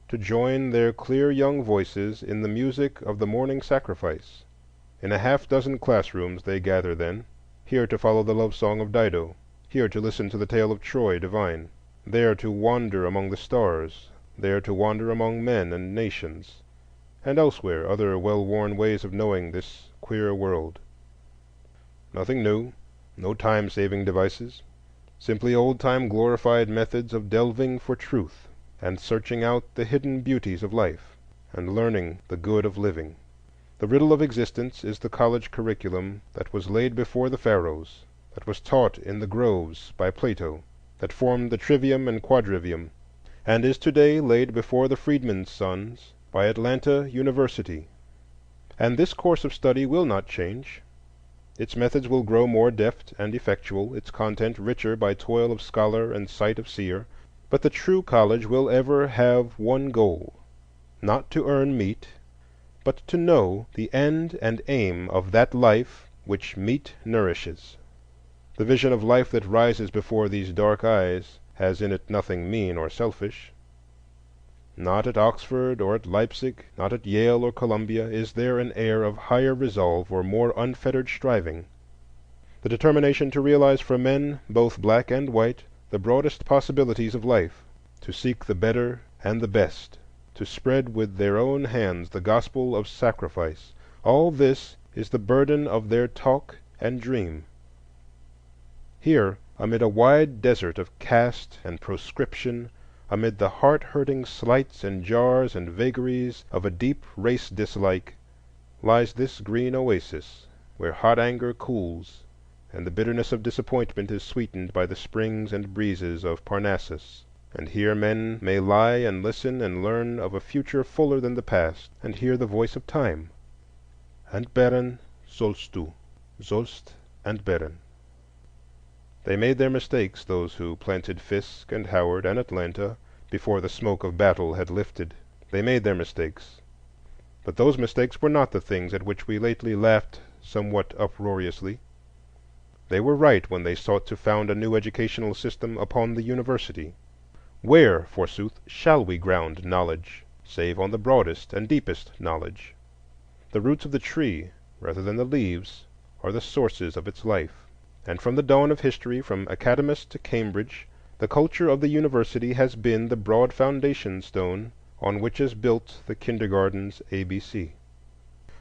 to join their clear young voices in the music of the morning sacrifice. In a half-dozen classrooms they gather then, here to follow the love song of Dido, here to listen to the tale of Troy divine, there to wander among the stars, there to wander among men and nations, and elsewhere other well-worn ways of knowing this queer world. Nothing new, no time-saving devices, simply old-time glorified methods of delving for truth and searching out the hidden beauties of life and learning the good of living. The riddle of existence is the college curriculum that was laid before the pharaohs, that was taught in the groves by Plato, that formed the trivium and quadrivium, and is today laid before the freedmen's sons by Atlanta University. And this course of study will not change. Its methods will grow more deft and effectual, its content richer by toil of scholar and sight of seer, but the true college will ever have one goal: not to earn meat, but to know the end and aim of that life which meat nourishes. The vision of life that rises before these dark eyes has in it nothing mean or selfish. Not at Oxford or at Leipzig, not at Yale or Columbia, is there an air of higher resolve or more unfettered striving. The determination to realize for men, both black and white, the broadest possibilities of life, to seek the better and the best, to spread with their own hands the gospel of sacrifice, all this is the burden of their talk and dream. Here, amid a wide desert of caste and proscription, amid the heart-hurting slights and jars and vagaries of a deep race dislike, lies this green oasis, where hot anger cools and the bitterness of disappointment is sweetened by the springs and breezes of Parnassus. And here men may lie and listen and learn of a future fuller than the past, and hear the voice of time. Entbehren sollst du, sollst entbehren. They made their mistakes, those who planted Fisk and Howard and Atlanta before the smoke of battle had lifted. They made their mistakes. But those mistakes were not the things at which we lately laughed somewhat uproariously. They were right when they sought to found a new educational system upon the university. Where, forsooth, shall we ground knowledge, save on the broadest and deepest knowledge? The roots of the tree, rather than the leaves, are the sources of its life, and from the dawn of history, from Academist to Cambridge, the culture of the university has been the broad foundation stone on which is built the kindergarten's ABC.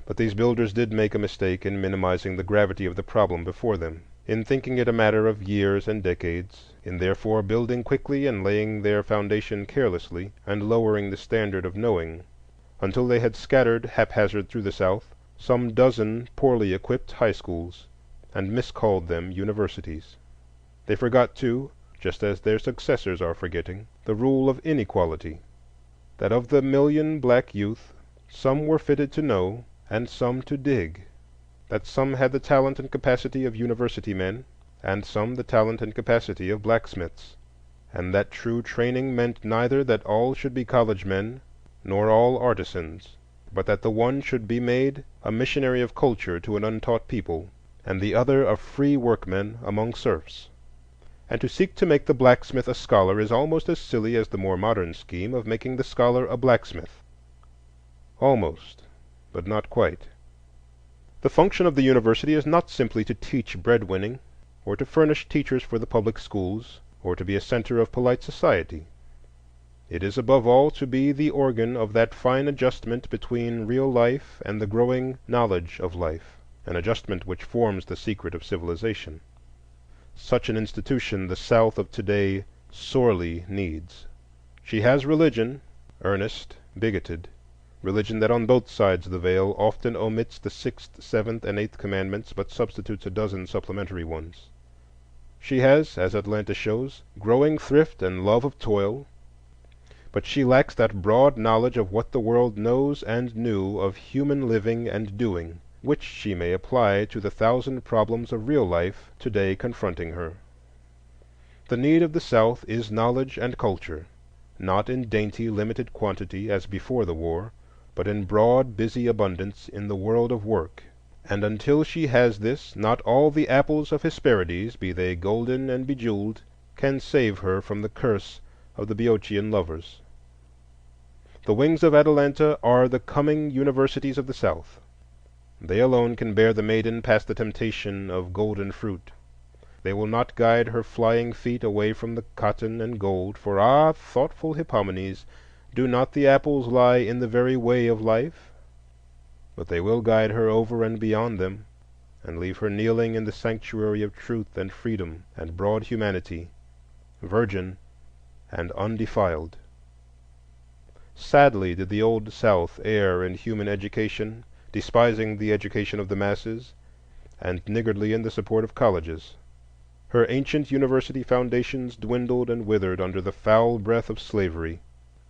But these builders did make a mistake in minimizing the gravity of the problem before them, in thinking it a matter of years and decades, in therefore building quickly and laying their foundation carelessly, and lowering the standard of knowing, until they had scattered haphazard through the South some dozen poorly equipped high schools, and miscalled them universities. They forgot, too, just as their successors are forgetting, the rule of inequality, that of the million black youth, some were fitted to know and some to dig, that some had the talent and capacity of university men, and some the talent and capacity of blacksmiths, and that true training meant neither that all should be college men nor all artisans, but that the one should be made a missionary of culture to an untaught people, and the other a free workman among serfs. And to seek to make the blacksmith a scholar is almost as silly as the more modern scheme of making the scholar a blacksmith. Almost, but not quite. The function of the university is not simply to teach breadwinning, or to furnish teachers for the public schools, or to be a center of polite society. It is above all to be the organ of that fine adjustment between real life and the growing knowledge of life, an adjustment which forms the secret of civilization. Such an institution the South of today sorely needs. She has religion, earnest, bigoted, religion that on both sides of the veil often omits the sixth, seventh, and eighth commandments, but substitutes a dozen supplementary ones. She has, as Atlanta shows, growing thrift and love of toil, but she lacks that broad knowledge of what the world knows and knew of human living and doing, which she may apply to the thousand problems of real life today confronting her. The need of the South is knowledge and culture, not in dainty, limited quantity as before the war, but in broad, busy abundance in the world of work. And until she has this, not all the apples of Hesperides, be they golden and bejeweled, can save her from the curse of the Boeotian lovers. The wings of Atalanta are the coming universities of the South. They alone can bear the maiden past the temptation of golden fruit. They will not guide her flying feet away from the cotton and gold, for thoughtful Hippomenes, do not the apples lie in the very way of life? But they will guide her over and beyond them, and leave her kneeling in the sanctuary of truth and freedom and broad humanity, virgin and undefiled. Sadly did the old South err in human education, despising the education of the masses, and niggardly in the support of colleges. Her ancient university foundations dwindled and withered under the foul breath of slavery,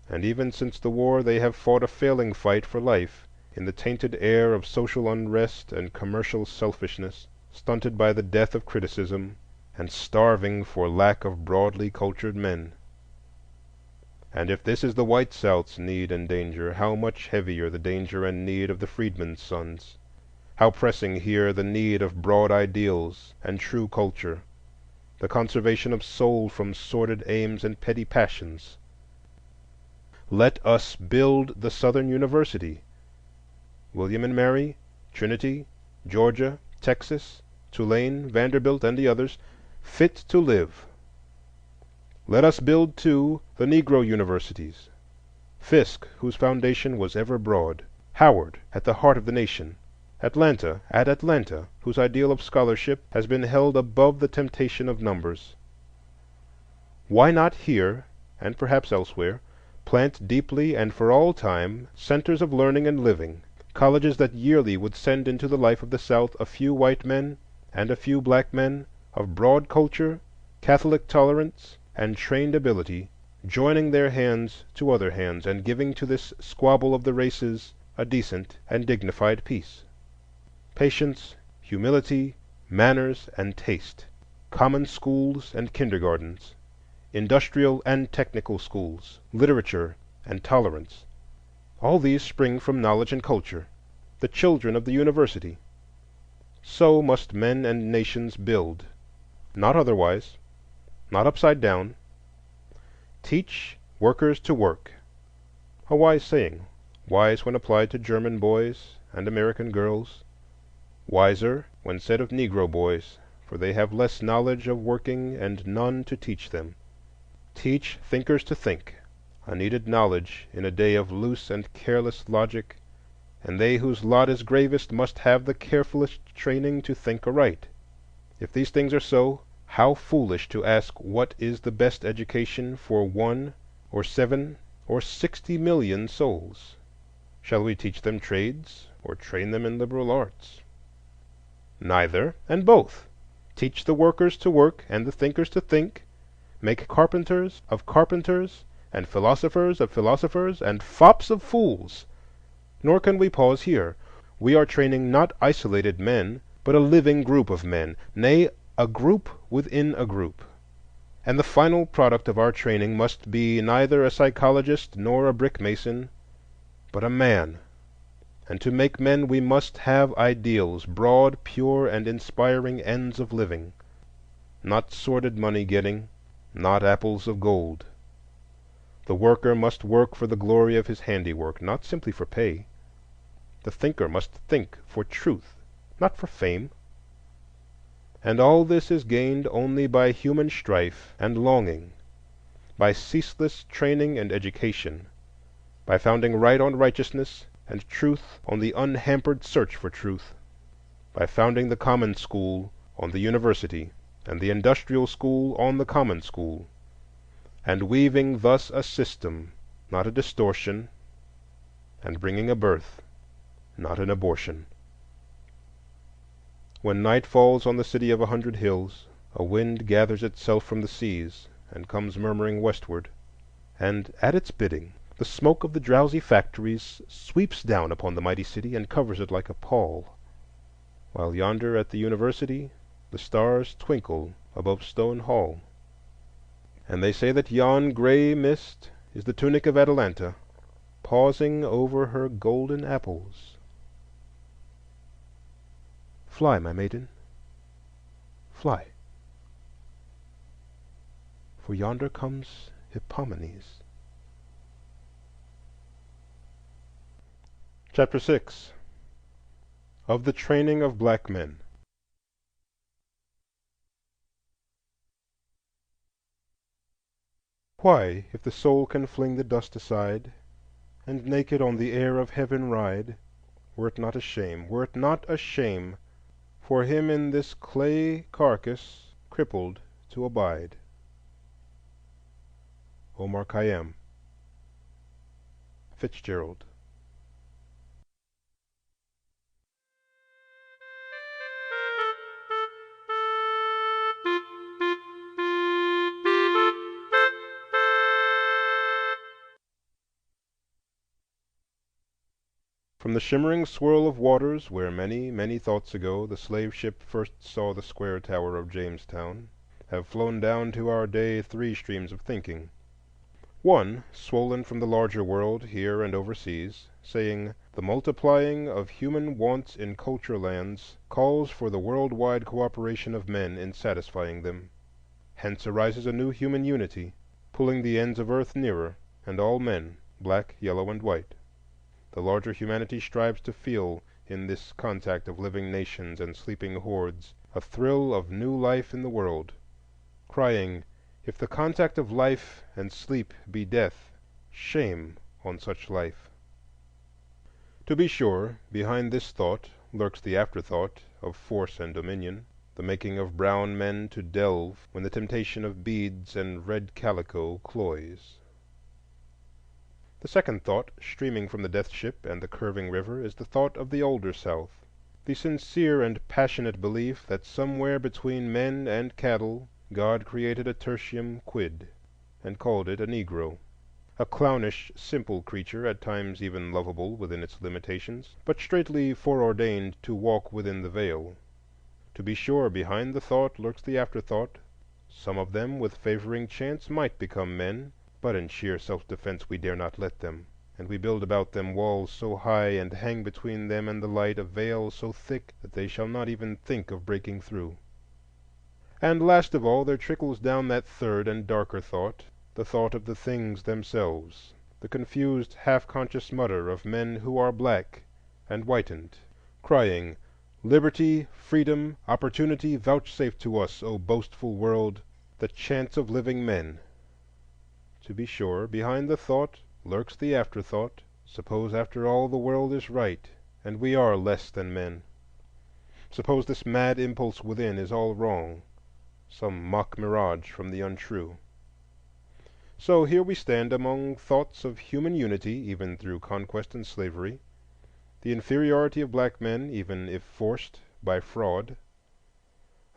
and even since the war they have fought a failing fight for life in the tainted air of social unrest and commercial selfishness, stunted by the death of criticism, and starving for lack of broadly cultured men. And if this is the white South's need and danger, how much heavier the danger and need of the freedmen's sons? How pressing here the need of broad ideals and true culture, the conservation of soul from sordid aims and petty passions? Let us build the Southern University. William and Mary, Trinity, Georgia, Texas, Tulane, Vanderbilt, and the others, fit to live. Let us build, too, the Negro universities. Fisk, whose foundation was ever broad; Howard, at the heart of the nation; Atlanta, whose ideal of scholarship has been held above the temptation of numbers. Why not here, and perhaps elsewhere, plant deeply and for all time centers of learning and living, colleges that yearly would send into the life of the South a few white men and a few black men of broad culture, Catholic tolerance, and trained ability, joining their hands to other hands and giving to this squabble of the races a decent and dignified peace? Patience, humility, manners, and taste, common schools and kindergartens, industrial and technical schools, literature and tolerance. All these spring from knowledge and culture, the children of the university. So must men and nations build, not otherwise, not upside down. Teach workers to work. A wise saying, wise when applied to German boys and American girls, wiser when said of Negro boys, for they have less knowledge of working and none to teach them. Teach thinkers to think, a needed knowledge in a day of loose and careless logic, and they whose lot is gravest must have the carefulest training to think aright. If these things are so, how foolish to ask what is the best education for 1 or 7 or 60 million souls? Shall we teach them trades or train them in liberal arts? Neither, and both. Teach the workers to work and the thinkers to think. Make carpenters of carpenters, and philosophers of philosophers, and fops of fools. Nor can we pause here. We are training not isolated men, but a living group of men, nay, a group within a group. And the final product of our training must be neither a psychologist nor a brick mason, but a man. And to make men we must have ideals, broad, pure, and inspiring ends of living, not sordid money-getting, not apples of gold. The worker must work for the glory of his handiwork, not simply for pay. The thinker must think for truth, not for fame. And all this is gained only by human strife and longing, by ceaseless training and education, by founding right on righteousness and truth on the unhampered search for truth, by founding the common school on the university and the industrial school on the common school, and weaving thus a system, not a distortion, and bringing a birth, not an abortion. When night falls on the city of 100 hills, a wind gathers itself from the seas and comes murmuring westward, and at its bidding the smoke of the drowsy factories sweeps down upon the mighty city and covers it like a pall, while yonder at the university the stars twinkle above Stone Hall. And they say that yon gray mist is the tunic of Atalanta, pausing over her golden apples. Fly, my maiden, fly, for yonder comes Hippomenes. Chapter 6. Of the Training of Black Men. Why, if the soul can fling the dust aside, and naked on the air of heaven ride, were it not a shame, were it not a shame, for him in this clay carcass crippled to abide? Omar Khayyam. Fitzgerald. From the shimmering swirl of waters where many, many thoughts ago the slave ship first saw the square tower of Jamestown, have flown down to our day 3 streams of thinking. One, swollen from the larger world here and overseas, saying, "The multiplying of human wants in culture lands calls for the worldwide cooperation of men in satisfying them. Hence arises a new human unity, pulling the ends of earth nearer, and all men, black, yellow, and white. The larger humanity strives to feel in this contact of living nations and sleeping hordes a thrill of new life in the world, crying, if the contact of life and sleep be death, shame on such life." To be sure, behind this thought lurks the afterthought of force and dominion, the making of brown men to delve when the temptation of beads and red calico cloys. The second thought, streaming from the death ship and the curving river, is the thought of the older South, the sincere and passionate belief that somewhere between men and cattle God created a tertium quid, and called it a Negro, a clownish, simple creature, at times even lovable within its limitations, but straitly foreordained to walk within the veil. To be sure, behind the thought lurks the afterthought. Some of them, with favoring chance, might become men, but in sheer self-defense we dare not let them, and we build about them walls so high and hang between them and the light a veil so thick that they shall not even think of breaking through. And last of all there trickles down that third and darker thought, the thought of the things themselves, the confused half-conscious mutter of men who are black and whitened, crying, Liberty, freedom, opportunity, vouchsafe to us, O boastful world, the chance of living men. To be sure, behind the thought lurks the afterthought. Suppose after all the world is right, and we are less than men. Suppose this mad impulse within is all wrong, some mock mirage from the untrue. So here we stand among thoughts of human unity, even through conquest and slavery, the inferiority of black men, even if forced by fraud,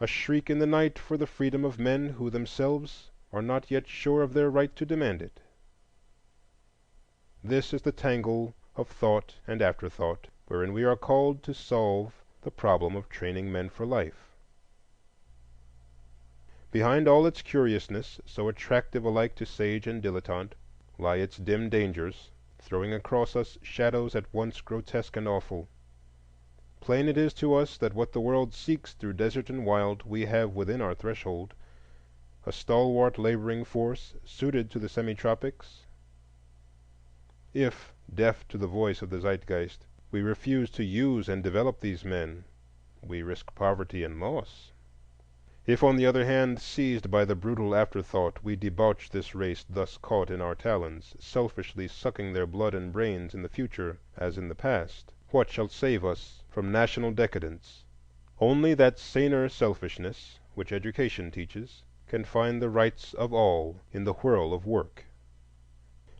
a shriek in the night for the freedom of men who themselves are not yet sure of their right to demand it. This is the tangle of thought and afterthought wherein we are called to solve the problem of training men for life. Behind all its curiousness, so attractive alike to sage and dilettante, lie its dim dangers, throwing across us shadows at once grotesque and awful. Plain it is to us that what the world seeks through desert and wild we have within our threshold, a stalwart laboring force suited to the semi-tropics. If, deaf to the voice of the zeitgeist, we refuse to use and develop these men, we risk poverty and loss. If, on the other hand, seized by the brutal afterthought, we debauch this race thus caught in our talons, selfishly sucking their blood and brains in the future as in the past, what shall save us from national decadence? Only that saner selfishness, which education teaches, can find the rights of all in the whirl of work.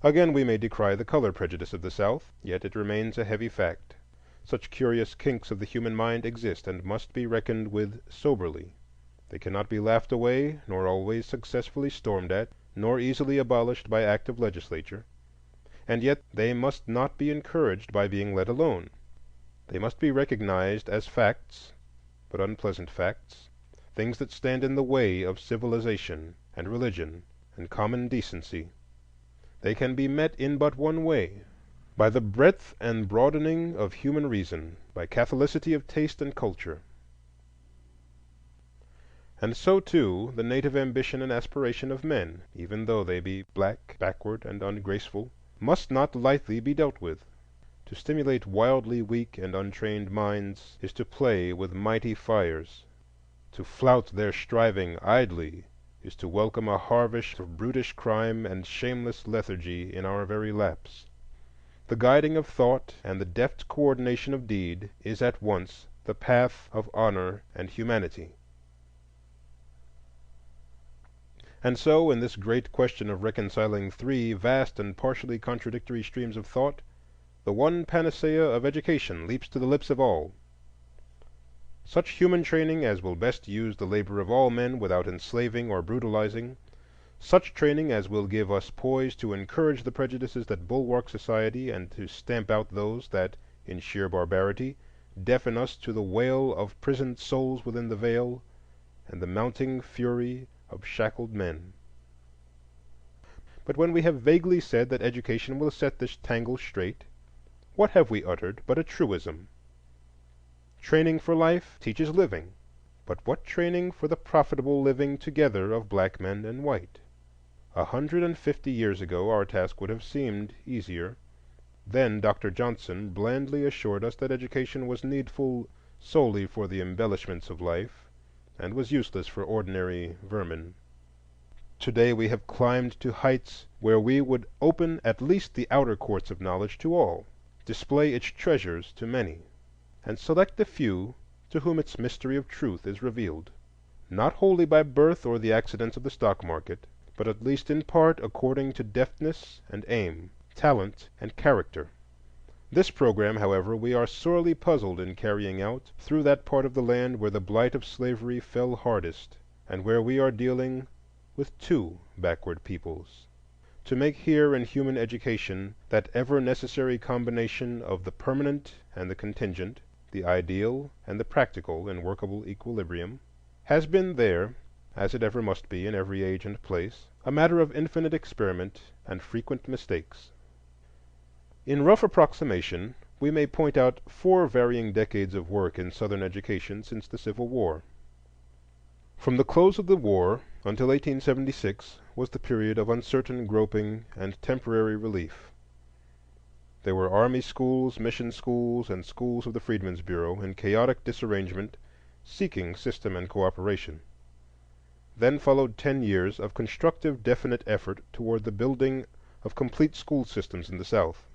Again, we may decry the color prejudice of the South, yet it remains a heavy fact. Such curious kinks of the human mind exist and must be reckoned with soberly. They cannot be laughed away, nor always successfully stormed at, nor easily abolished by act of legislature. And yet they must not be encouraged by being let alone. They must be recognized as facts, but unpleasant facts, things that stand in the way of civilization and religion and common decency. They can be met in but one way: by the breadth and broadening of human reason, by catholicity of taste and culture. And so, too, the native ambition and aspiration of men, even though they be black, backward, and ungraceful, must not lightly be dealt with. To stimulate wildly weak and untrained minds is to play with mighty fires. To flout their striving idly is to welcome a harvest of brutish crime and shameless lethargy in our very laps. The guiding of thought and the deft coordination of deed is at once the path of honor and humanity. And so, in this great question of reconciling three vast and partially contradictory streams of thought, the one panacea of education leaps to the lips of all. Such human training as will best use the labor of all men without enslaving or brutalizing, such training as will give us poise to encourage the prejudices that bulwark society and to stamp out those that, in sheer barbarity, deafen us to the wail of prisoned souls within the veil and the mounting fury of shackled men. But when we have vaguely said that education will set this tangle straight, what have we uttered but a truism? Training for life teaches living, but what training for the profitable living together of black men and white? 150 years ago our task would have seemed easier. Then Dr. Johnson blandly assured us that education was needful solely for the embellishments of life, and was useless for ordinary vermin. Today we have climbed to heights where we would open at least the outer courts of knowledge to all, display its treasures to many, and select the few to whom its mystery of truth is revealed, not wholly by birth or the accidents of the stock market, but at least in part according to deftness and aim, talent and character. This program, however, we are sorely puzzled in carrying out through that part of the land where the blight of slavery fell hardest, and where we are dealing with two backward peoples. To make here in human education that ever necessary combination of the permanent and the contingent, the ideal and the practical in workable equilibrium, has been there, as it ever must be in every age and place, a matter of infinite experiment and frequent mistakes. In rough approximation, we may point out 4 varying decades of work in Southern education since the Civil War. From the close of the war until 1876 was the period of uncertain groping and temporary relief. There were army schools, mission schools, and schools of the Freedmen's Bureau in chaotic disarrangement, seeking system and cooperation. Then followed 10 years of constructive, definite effort toward the building of complete school systems in the South.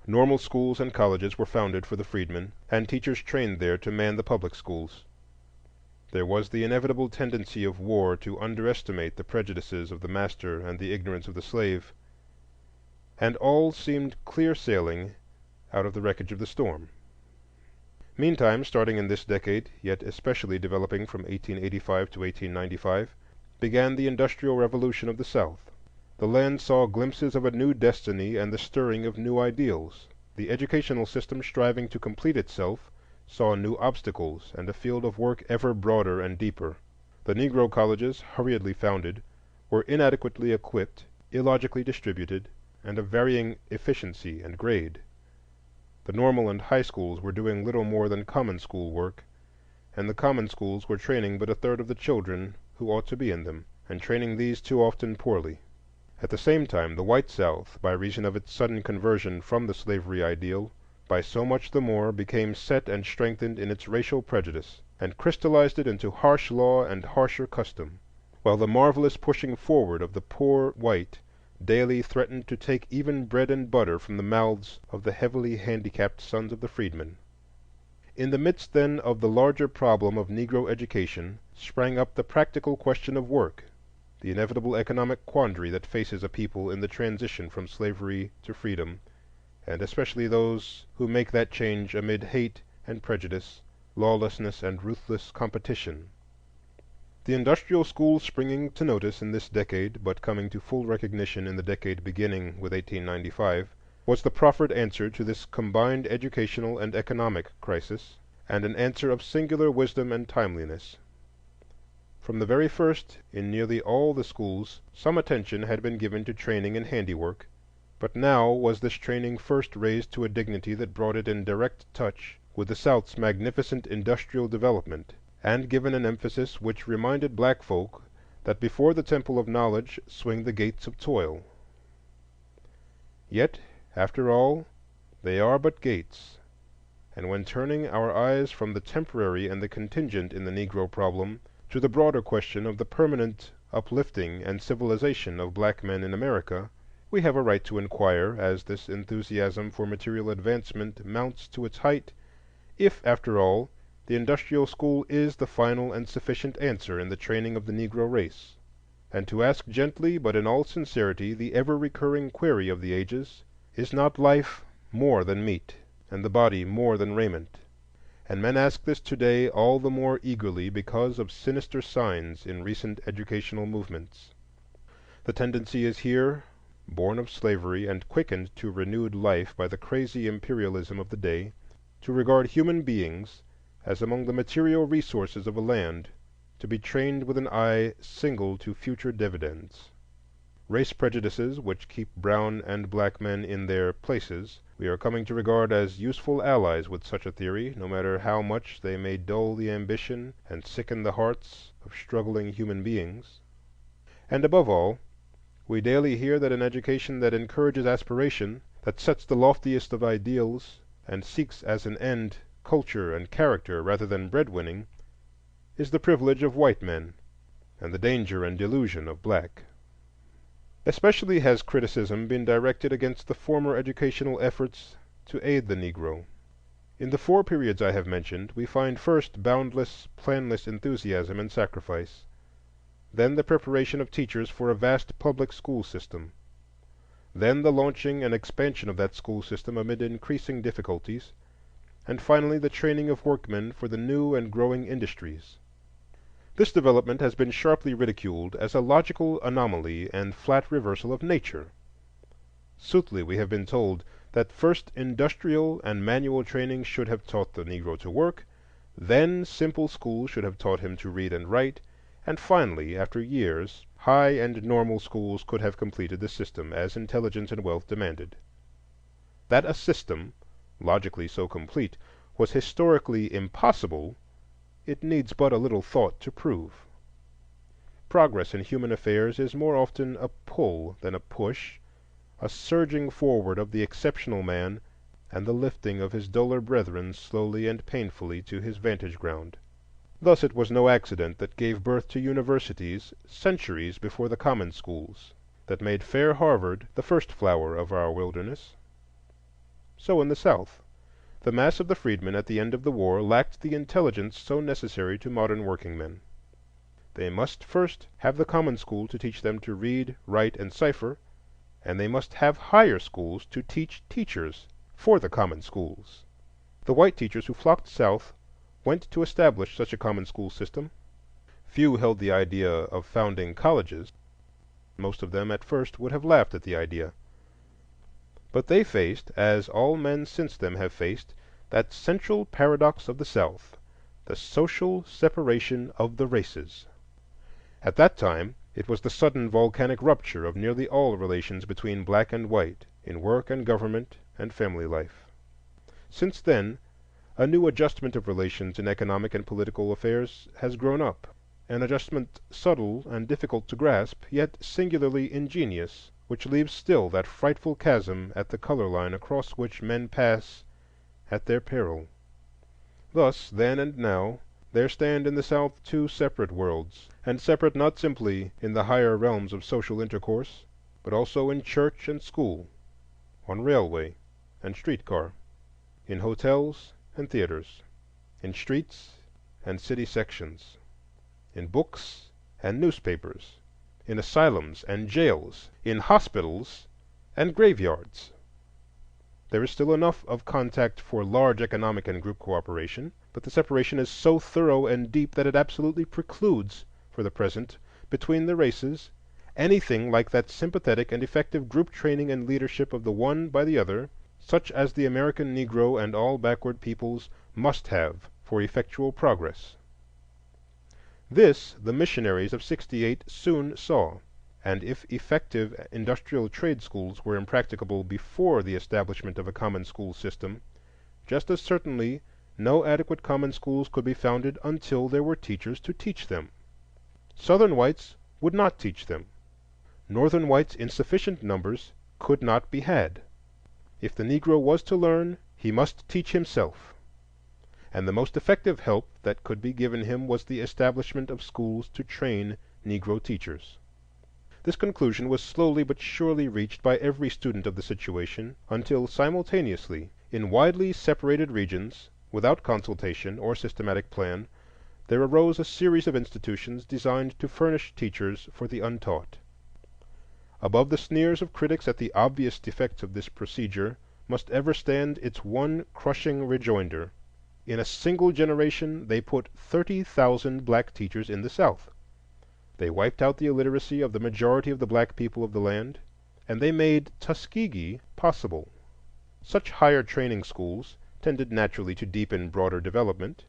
Normal schools and colleges were founded for the freedmen, and teachers trained there to man the public schools. There was the inevitable tendency of war to underestimate the prejudices of the master and the ignorance of the slave, and all seemed clear sailing out of the wreckage of the storm. Meantime, starting in this decade, yet especially developing from 1885 to 1895, began the Industrial Revolution of the South. The land saw glimpses of a new destiny and the stirring of new ideals. The educational system, striving to complete itself, saw new obstacles and a field of work ever broader and deeper. The Negro colleges, hurriedly founded, were inadequately equipped, illogically distributed, and of varying efficiency and grade. The normal and high schools were doing little more than common school work, and the common schools were training but a third of the children who ought to be in them, and training these too often poorly. At the same time, the white South, by reason of its sudden conversion from the slavery ideal, by so much the more became set and strengthened in its racial prejudice, and crystallized it into harsh law and harsher custom, while the marvelous pushing forward of the poor white daily threatened to take even bread and butter from the mouths of the heavily handicapped sons of the freedmen. In the midst, then, of the larger problem of Negro education sprang up the practical question of work, the inevitable economic quandary that faces a people in the transition from slavery to freedom, and especially those who make that change amid hate and prejudice, lawlessness and ruthless competition. The industrial schools springing to notice in this decade, but coming to full recognition in the decade beginning with 1895, was the proffered answer to this combined educational and economic crisis, and an answer of singular wisdom and timeliness. From the very first, in nearly all the schools, some attention had been given to training in handiwork, but now was this training first raised to a dignity that brought it in direct touch with the South's magnificent industrial development, and given an emphasis which reminded black folk that before the temple of knowledge swing the gates of toil. Yet, after all, they are but gates, and when turning our eyes from the temporary and the contingent in the Negro problem to the broader question of the permanent uplifting and civilization of black men in America, we have a right to inquire, as this enthusiasm for material advancement mounts to its height, if, after all, the industrial school is the final and sufficient answer in the training of the Negro race, and to ask gently but in all sincerity the ever-recurring query of the ages, is not life more than meat, and the body more than raiment? And men ask this today all the more eagerly because of sinister signs in recent educational movements. The tendency is here, born of slavery and quickened to renewed life by the crazy imperialism of the day, to regard human beings as among the material resources of a land, to be trained with an eye single to future dividends. Race prejudices, which keep brown and black men in their places, we are coming to regard as useful allies with such a theory, no matter how much they may dull the ambition and sicken the hearts of struggling human beings. And above all, we daily hear that an education that encourages aspiration, that sets the loftiest of ideals, and seeks as an end culture and character rather than breadwinning, is the privilege of white men and the danger and delusion of black. Especially has criticism been directed against the former educational efforts to aid the Negro. In the 4 periods I have mentioned, we find first boundless, planless enthusiasm and sacrifice, then the preparation of teachers for a vast public school system, then the launching and expansion of that school system amid increasing difficulties, and finally the training of workmen for the new and growing industries. This development has been sharply ridiculed as a logical anomaly and flat reversal of nature. Soothly we have been told that first industrial and manual training should have taught the Negro to work, then simple schools should have taught him to read and write, and finally, after years, high and normal schools could have completed the system as intelligence and wealth demanded. That a system, logically so complete, was historically impossible, it needs but a little thought to prove. Progress in human affairs is more often a pull than a push, a surging forward of the exceptional man and the lifting of his duller brethren slowly and painfully to his vantage ground. Thus it was no accident that gave birth to universities centuries before the common schools, that made fair Harvard the first flower of our wilderness. So in the South, the mass of the freedmen at the end of the war lacked the intelligence so necessary to modern workingmen. They must first have the common school to teach them to read, write, and cipher, and they must have higher schools to teach teachers for the common schools. The white teachers who flocked South went to establish such a common school system. Few held the idea of founding colleges. Most of them at first would have laughed at the idea. But they faced, as all men since them have faced, that central paradox of the South, the social separation of the races. At that time, it was the sudden volcanic rupture of nearly all relations between black and white in work and government and family life. Since then, a new adjustment of relations in economic and political affairs has grown up, an adjustment subtle and difficult to grasp, yet singularly ingenious, which leaves still that frightful chasm at the color line across which men pass at their peril. Thus, then and now, there stand in the South two separate worlds, and separate not simply in the higher realms of social intercourse, but also in church and school, on railway and streetcar, in hotels and theaters, in streets and city sections, in books and newspapers, in asylums and jails, in hospitals and graveyards. There is still enough of contact for large economic and group cooperation, but the separation is so thorough and deep that it absolutely precludes, for the present, between the races, anything like that sympathetic and effective group training and leadership of the one by the other, such as the American Negro and all backward peoples must have for effectual progress. This the missionaries of '68 soon saw, and if effective industrial trade schools were impracticable before the establishment of a common school system, just as certainly no adequate common schools could be founded until there were teachers to teach them. Southern whites would not teach them. Northern whites in sufficient numbers could not be had. If the Negro was to learn, he must teach himself. And the most effective help that could be given him was the establishment of schools to train Negro teachers. This conclusion was slowly but surely reached by every student of the situation, until simultaneously, in widely separated regions, without consultation or systematic plan, there arose a series of institutions designed to furnish teachers for the untaught. Above the sneers of critics at the obvious defects of this procedure must ever stand its one crushing rejoinder: in a single generation they put 30,000 black teachers in the South. They wiped out the illiteracy of the majority of the black people of the land, and they made Tuskegee possible. Such higher training schools tended naturally to deepen broader development.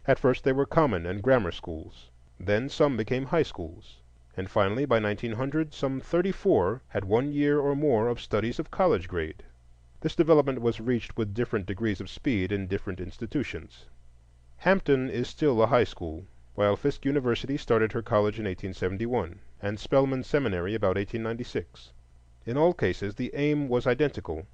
At first they were common and grammar schools, then some became high schools, and finally by 1900 some 34 had 1 year or more of studies of college grade. This development was reached with different degrees of speed in different institutions. Hampton is still a high school, while Fisk University started her college in 1871, and Spelman Seminary about 1896. In all cases the aim was identical: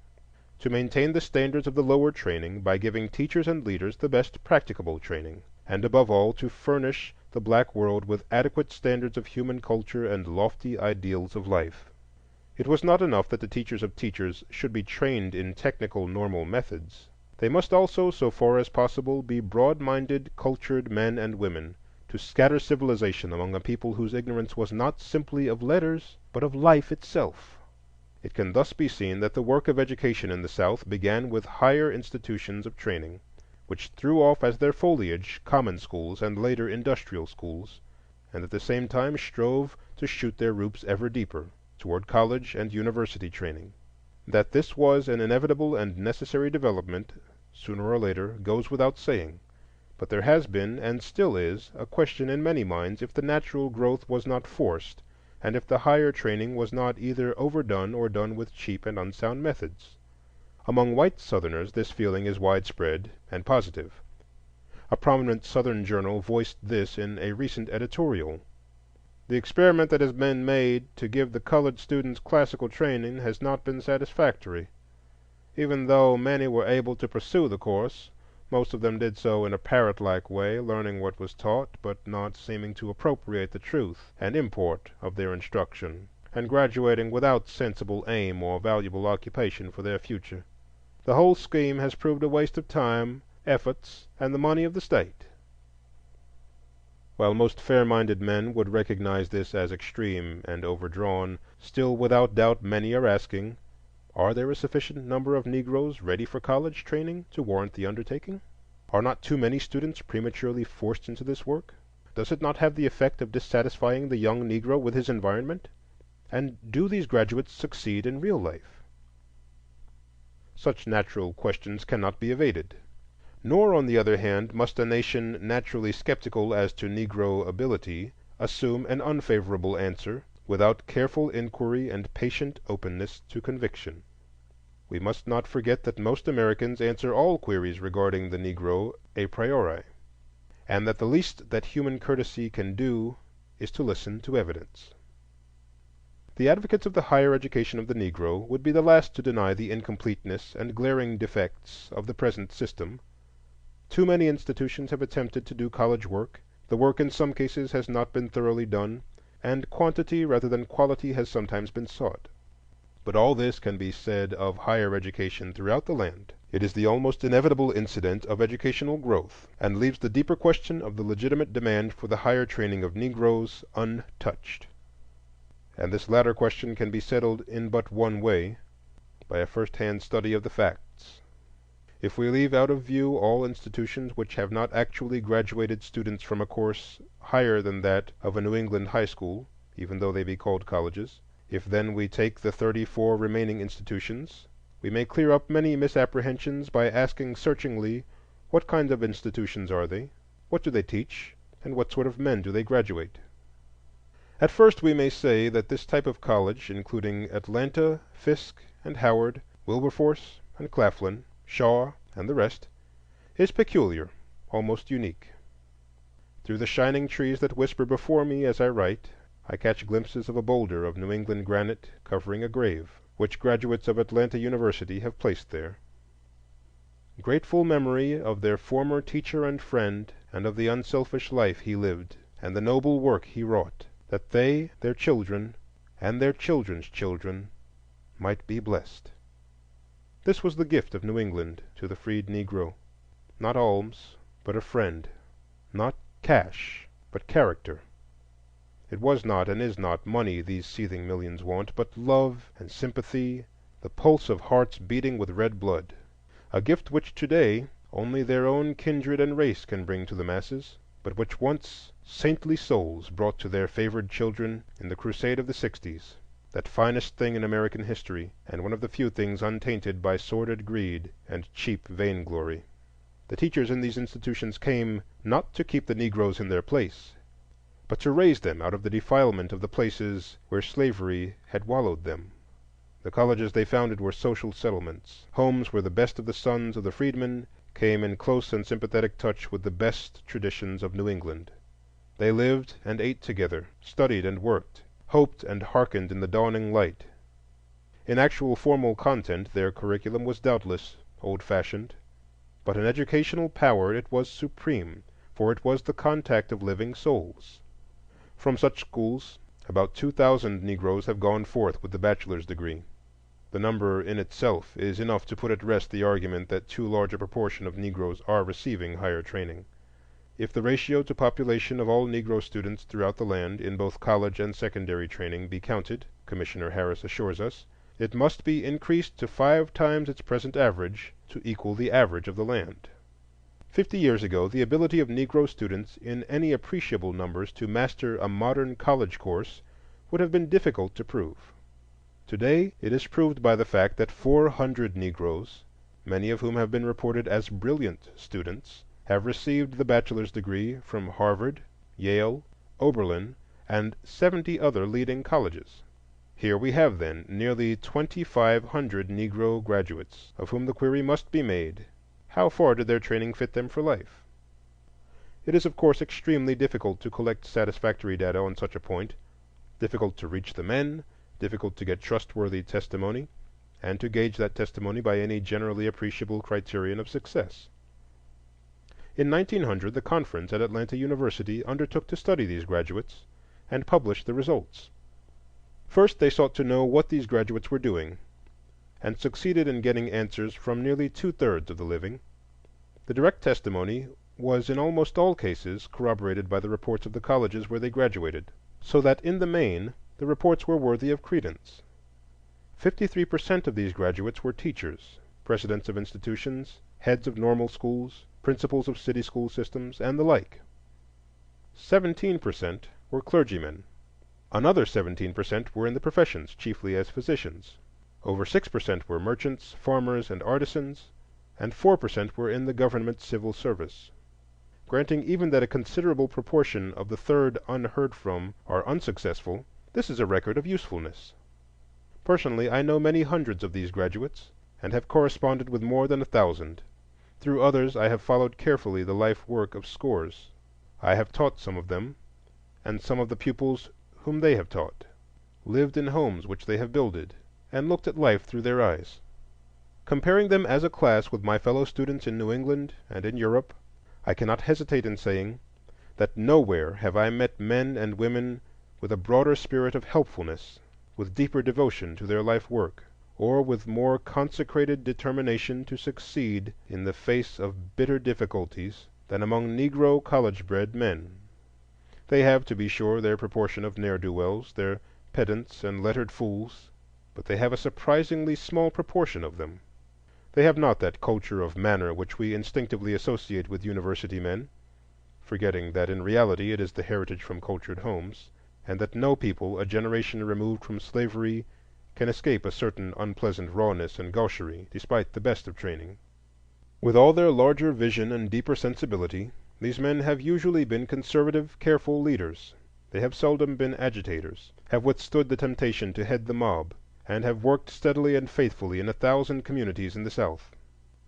to maintain the standards of the lower training by giving teachers and leaders the best practicable training, and above all to furnish the black world with adequate standards of human culture and lofty ideals of life. It was not enough that the teachers of teachers should be trained in technical normal methods. They must also, so far as possible, be broad-minded, cultured men and women, to scatter civilization among a people whose ignorance was not simply of letters, but of life itself. It can thus be seen that the work of education in the South began with higher institutions of training, which threw off as their foliage common schools and later industrial schools, and at the same time strove to shoot their roots ever deeper toward college and university training. That this was an inevitable and necessary development, sooner or later, goes without saying, but there has been, and still is, a question in many minds if the natural growth was not forced, and if the higher training was not either overdone or done with cheap and unsound methods. Among white Southerners this feeling is widespread and positive. A prominent Southern journal voiced this in a recent editorial. "The experiment that has been made to give the colored students classical training has not been satisfactory. Even though many were able to pursue the course, most of them did so in a parrot-like way, learning what was taught, but not seeming to appropriate the truth and import of their instruction, and graduating without sensible aim or valuable occupation for their future. The whole scheme has proved a waste of time, efforts, and the money of the state. While most fair-minded men would recognize this as extreme and overdrawn, still without doubt many are asking, are there a sufficient number of Negroes ready for college training to warrant the undertaking? Are not too many students prematurely forced into this work? Does it not have the effect of dissatisfying the young Negro with his environment? And do these graduates succeed in real life? Such natural questions cannot be evaded. Nor, on the other hand, must a nation naturally skeptical as to Negro ability assume an unfavorable answer without careful inquiry and patient openness to conviction. We must not forget that most Americans answer all queries regarding the Negro a priori, and that the least that human courtesy can do is to listen to evidence. The advocates of the higher education of the Negro would be the last to deny the incompleteness and glaring defects of the present system. Too many institutions have attempted to do college work, the work in some cases has not been thoroughly done, and quantity rather than quality has sometimes been sought. But all this can be said of higher education throughout the land. It is the almost inevitable incident of educational growth, and leaves the deeper question of the legitimate demand for the higher training of Negroes untouched. And this latter question can be settled in but one way, by a first-hand study of the facts. If we leave out of view all institutions which have not actually graduated students from a course higher than that of a New England high school, even though they be called colleges, if then we take the 34 remaining institutions, we may clear up many misapprehensions by asking searchingly, what kind of institutions are they? What do they teach? And what sort of men do they graduate? At first we may say that this type of college, including Atlanta, Fisk, and Howard, Wilberforce, and Claflin, Shaw, and the rest, is peculiar, almost unique. Through the shining trees that whisper before me as I write, I catch glimpses of a boulder of New England granite covering a grave, which graduates of Atlanta University have placed there. Grateful memory of their former teacher and friend, and of the unselfish life he lived, and the noble work he wrought, that they, their children, and their children's children might be blessed. This was the gift of New England to the freed Negro. Not alms, but a friend. Not cash, but character. It was not and is not money these seething millions want, but love and sympathy, the pulse of hearts beating with red blood. A gift which today only their own kindred and race can bring to the masses, but which once saintly souls brought to their favored children in the crusade of the 60s. That finest thing in American history, and one of the few things untainted by sordid greed and cheap vainglory. The teachers in these institutions came not to keep the Negroes in their place, but to raise them out of the defilement of the places where slavery had wallowed them. The colleges they founded were social settlements, homes where the best of the sons of the freedmen came in close and sympathetic touch with the best traditions of New England. They lived and ate together, studied and worked, hoped and hearkened in the dawning light. In actual formal content their curriculum was doubtless old-fashioned, but in educational power it was supreme, for it was the contact of living souls. From such schools about 2,000 Negroes have gone forth with the bachelor's degree. The number in itself is enough to put at rest the argument that too large a proportion of Negroes are receiving higher training. If the ratio to population of all Negro students throughout the land in both college and secondary training be counted, Commissioner Harris assures us, it must be increased to 5 times its present average to equal the average of the land. 50 years ago, the ability of Negro students in any appreciable numbers to master a modern college course would have been difficult to prove. Today it is proved by the fact that 400 Negroes, many of whom have been reported as brilliant students, have received the bachelor's degree from Harvard, Yale, Oberlin, and 70 other leading colleges. Here we have, then, nearly 2,500 Negro graduates, of whom the query must be made, how far did their training fit them for life? It is, of course, extremely difficult to collect satisfactory data on such a point, difficult to reach the men, difficult to get trustworthy testimony. and to gauge that testimony by any generally appreciable criterion of success. In 1900, the conference at Atlanta University undertook to study these graduates and publish the results. First, they sought to know what these graduates were doing, and succeeded in getting answers from nearly two-thirds of the living. The direct testimony was in almost all cases corroborated by the reports of the colleges where they graduated, so that in the main the reports were worthy of credence. 53% of these graduates were teachers, presidents of institutions, heads of normal schools, principals of city school systems, and the like. 17% were clergymen. Another 17% were in the professions, chiefly as physicians. Over 6% were merchants, farmers, and artisans, and 4% were in the government civil service. Granting even that a considerable proportion of the third unheard from are unsuccessful, this is a record of usefulness. Personally, I know many hundreds of these graduates, and have corresponded with more than 1,000. Through others I have followed carefully the life work of scores. I have taught some of them, and some of the pupils whom they have taught, lived in homes which they have builded, and looked at life through their eyes. Comparing them as a class with my fellow students in New England and in Europe, I cannot hesitate in saying that nowhere have I met men and women with a broader spirit of helpfulness, with deeper devotion to their life work, or with more consecrated determination to succeed in the face of bitter difficulties than among Negro college-bred men. They have, to be sure, their proportion of ne'er-do-wells, their pedants and lettered fools, but they have a surprisingly small proportion of them. They have not that culture of manner which we instinctively associate with university men, forgetting that in reality it is the heritage from cultured homes, and that no people a generation removed from slavery can escape a certain unpleasant rawness and gaucherie, despite the best of training. With all their larger vision and deeper sensibility, these men have usually been conservative, careful leaders. They have seldom been agitators, have withstood the temptation to head the mob, and have worked steadily and faithfully in 1,000 communities in the South.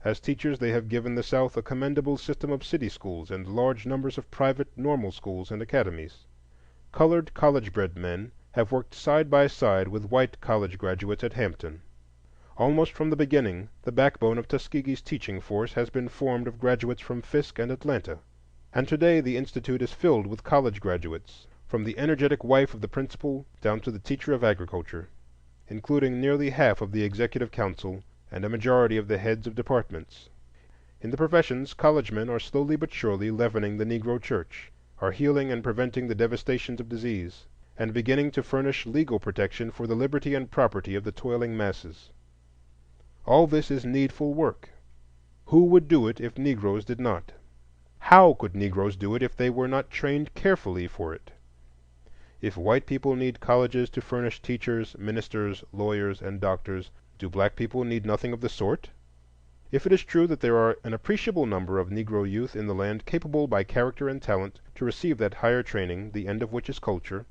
As teachers, they have given the South a commendable system of city schools and large numbers of private normal schools and academies. Colored college-bred men have worked side by side with white college graduates at Hampton. Almost from the beginning, the backbone of Tuskegee's teaching force has been formed of graduates from Fisk and Atlanta, and today the institute is filled with college graduates, from the energetic wife of the principal down to the teacher of agriculture, including nearly half of the executive council and a majority of the heads of departments. In the professions, college men are slowly but surely leavening the Negro church, are healing and preventing the devastations of disease, and beginning to furnish legal protection for the liberty and property of the toiling masses. All this is needful work. Who would do it if Negroes did not? How could Negroes do it if they were not trained carefully for it? If white people need colleges to furnish teachers, ministers, lawyers, and doctors, do black people need nothing of the sort? If it is true that there are an appreciable number of Negro youth in the land capable by character and talent to receive that higher training, the end of which is culture,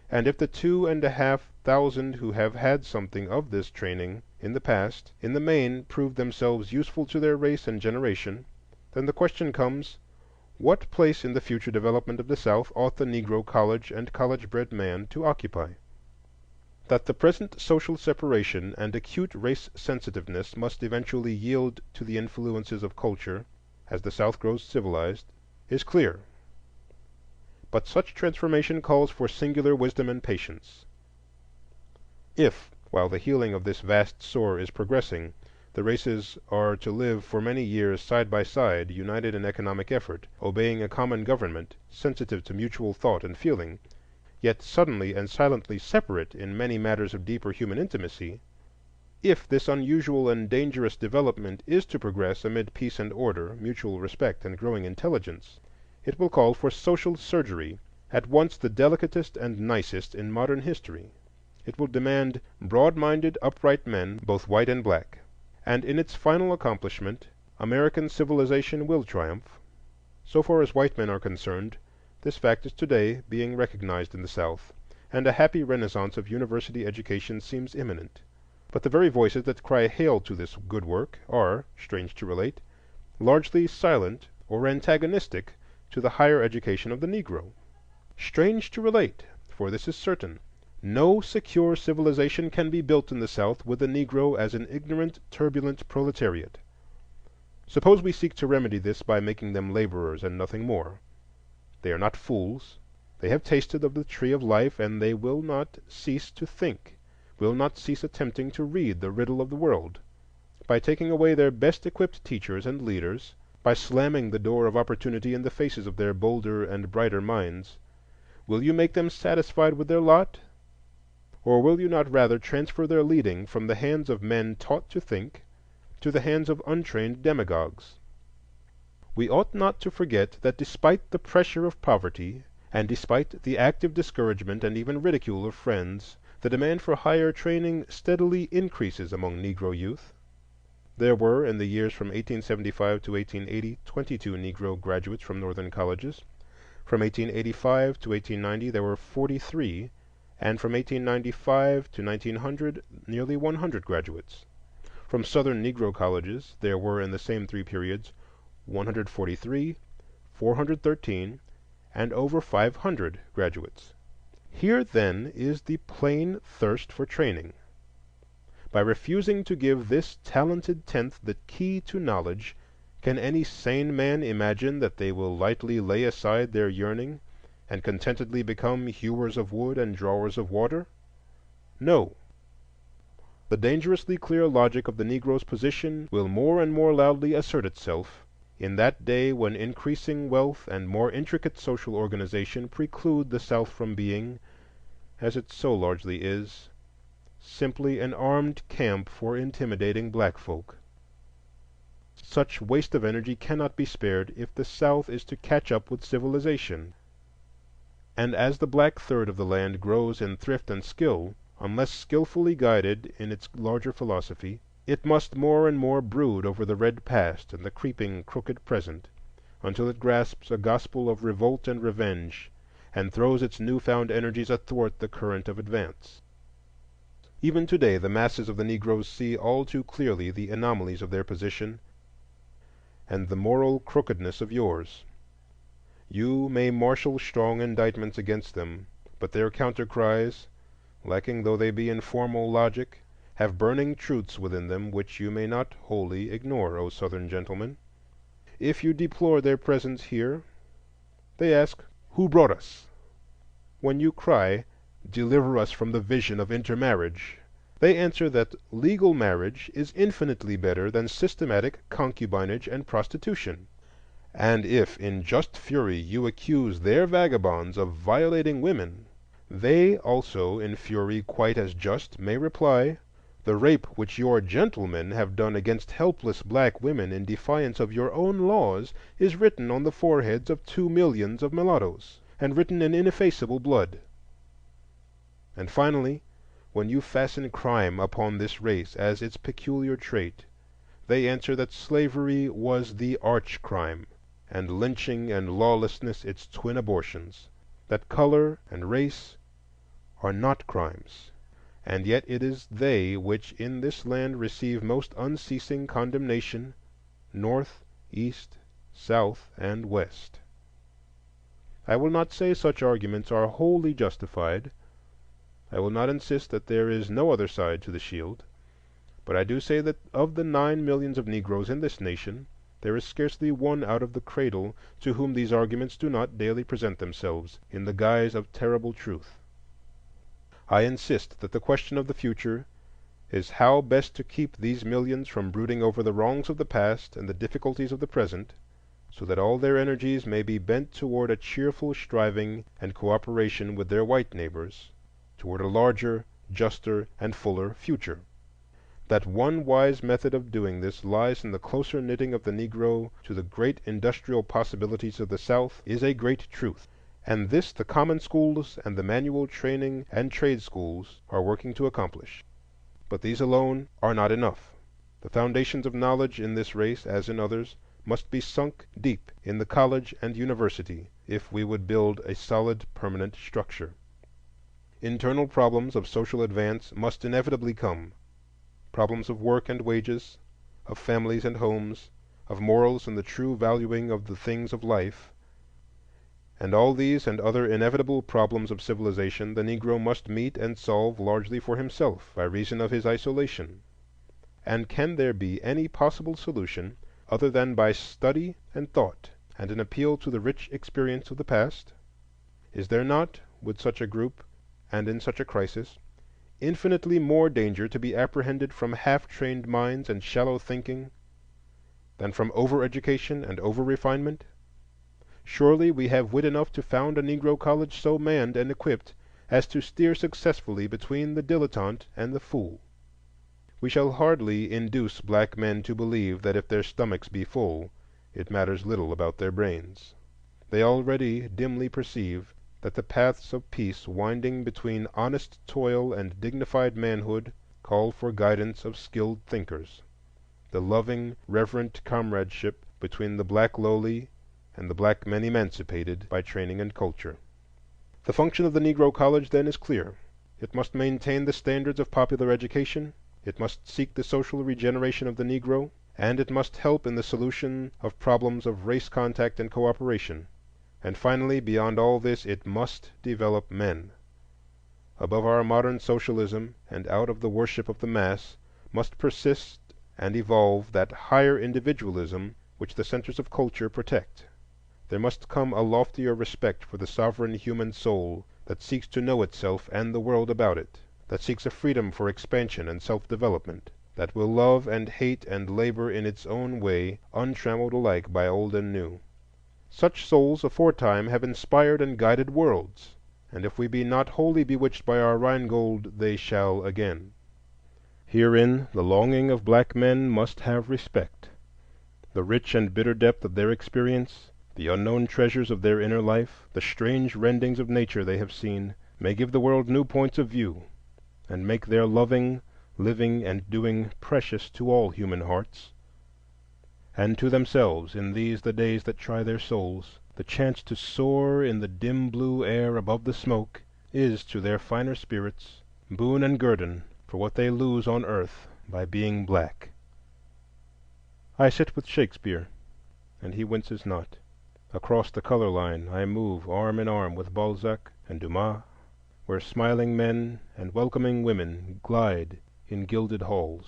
and if the 2,500 who have had something of this training in the past, in the main, prove themselves useful to their race and generation, then the question comes, what place in the future development of the South ought the Negro college and college-bred man to occupy? That the present social separation and acute race sensitiveness must eventually yield to the influences of culture as the South grows civilized is clear. But such transformation calls for singular wisdom and patience. If, while the healing of this vast sore is progressing, the races are to live for many years side by side, united in economic effort, obeying a common government, sensitive to mutual thought and feeling, yet suddenly and silently separate in many matters of deeper human intimacy—if this unusual and dangerous development is to progress amid peace and order, mutual respect, and growing intelligence, it will call for social surgery, at once the delicatest and nicest in modern history. It will demand broad-minded, upright men, both white and black. And in its final accomplishment, American civilization will triumph. So far as white men are concerned, this fact is today being recognized in the South, and a happy renaissance of university education seems imminent. But the very voices that cry hail to this good work are, strange to relate, largely silent or antagonistic to the higher education of the Negro. Strange to relate, for this is certain: No secure civilization can be built in the South with the Negro as an ignorant, turbulent proletariat. Suppose we seek to remedy this by making them laborers and nothing more. They are not fools. They have tasted of the tree of life, and they will not cease to think, will not cease attempting to read the riddle of the world. By taking away their best equipped teachers and leaders, by slamming the door of opportunity in the faces of their bolder and brighter minds, will you make them satisfied with their lot? Or will you not rather transfer their leading from the hands of men taught to think to the hands of untrained demagogues? We ought not to forget that despite the pressure of poverty, and despite the active discouragement and even ridicule of friends, the demand for higher training steadily increases among Negro youth. There were, in the years from 1875 to 1880, 22 Negro graduates from Northern colleges. From 1885 to 1890 there were 43, and from 1895 to 1900 nearly 100 graduates. From Southern Negro colleges there were in the same three periods 143, 413, and over 500 graduates. Here, then, is the plain thirst for training. By refusing to give this talented tenth the key to knowledge, can any sane man imagine that they will lightly lay aside their yearning and contentedly become hewers of wood and drawers of water? No. The dangerously clear logic of the Negro's position will more and more loudly assert itself in that day when increasing wealth and more intricate social organization preclude the South from being, as it so largely is, simply an armed camp for intimidating black folk. Such waste of energy cannot be spared if the South is to catch up with civilization. And as the black third of the land grows in thrift and skill, unless skillfully guided in its larger philosophy, it must more and more brood over the red past and the creeping crooked present, until it grasps a gospel of revolt and revenge, and throws its newfound energies athwart the current of advance. Even today the masses of the Negroes see all too clearly the anomalies of their position and the moral crookedness of yours. You may marshal strong indictments against them, but their counter-cries, lacking though they be in formal logic, have burning truths within them which you may not wholly ignore, O Southern gentlemen. If you deplore their presence here, they ask, "Who brought us?" When you cry, "Deliver us from the vision of intermarriage," they answer that legal marriage is infinitely better than systematic concubinage and prostitution. And if in just fury you accuse their vagabonds of violating women, they also in fury quite as just may reply, "The rape which your gentlemen have done against helpless black women in defiance of your own laws is written on the foreheads of 2 millions of mulattoes, and written in ineffaceable blood." And finally, when you fasten crime upon this race as its peculiar trait, they answer that slavery was the arch crime, and lynching and lawlessness its twin abortions, that color and race are not crimes, and yet it is they which in this land receive most unceasing condemnation, North, East, South, and West. I will not say such arguments are wholly justified. I will not insist that there is no other side to the shield. But I do say that of the 9 millions of Negroes in this nation, there is scarcely one out of the cradle to whom these arguments do not daily present themselves in the guise of terrible truth. I insist that the question of the future is how best to keep these millions from brooding over the wrongs of the past and the difficulties of the present, so that all their energies may be bent toward a cheerful striving and cooperation with their white neighbors, toward a larger, juster, and fuller future. That one wise method of doing this lies in the closer knitting of the Negro to the great industrial possibilities of the South is a great truth, and this the common schools and the manual training and trade schools are working to accomplish. But these alone are not enough. The foundations of knowledge in this race, as in others, must be sunk deep in the college and university if we would build a solid, permanent structure. Internal problems of social advance must inevitably come, problems of work and wages, of families and homes, of morals and the true valuing of the things of life, And all these and other inevitable problems of civilization the Negro must meet and solve largely for himself, by reason of his isolation. And can there be any possible solution other than by study and thought, and an appeal to the rich experience of the past? Is there not, with such a group and in such a crisis, infinitely more danger to be apprehended from half-trained minds and shallow thinking than from over-education and over-refinement? Surely we have wit enough to found a Negro college so manned and equipped as to steer successfully between the dilettante and the fool. We shall hardly induce black men to believe that if their stomachs be full, it matters little about their brains. They already dimly perceive that the paths of peace winding between honest toil and dignified manhood call for guidance of skilled thinkers, the loving, reverent comradeship between the black lowly and the black men emancipated by training and culture. The function of the Negro college, then, is clear. It must maintain the standards of popular education, it must seek the social regeneration of the Negro, and it must help in the solution of problems of race contact and cooperation. And finally, beyond all this, it must develop men. Above our modern socialism and out of the worship of the mass must persist and evolve that higher individualism which the centers of culture protect. There must come a loftier respect for the sovereign human soul that seeks to know itself and the world about it, that seeks a freedom for expansion and self-development, that will love and hate and labor in its own way, untrammeled alike by old and new. Such souls aforetime have inspired and guided worlds, and if we be not wholly bewitched by our Rheingold, they shall again. Herein the longing of black men must have respect. The rich and bitter depth of their experience, the unknown treasures of their inner life, the strange rendings of nature they have seen, may give the world new points of view, and make their loving, living, and doing precious to all human hearts. And to themselves, in these the days that try their souls, the chance to soar in the dim blue air above the smoke is to their finer spirits boon and guerdon for what they lose on earth by being black. I sit with Shakespeare, and he winces not. Across the color line I move arm in arm with Balzac and Dumas, where smiling men and welcoming women glide in gilded halls.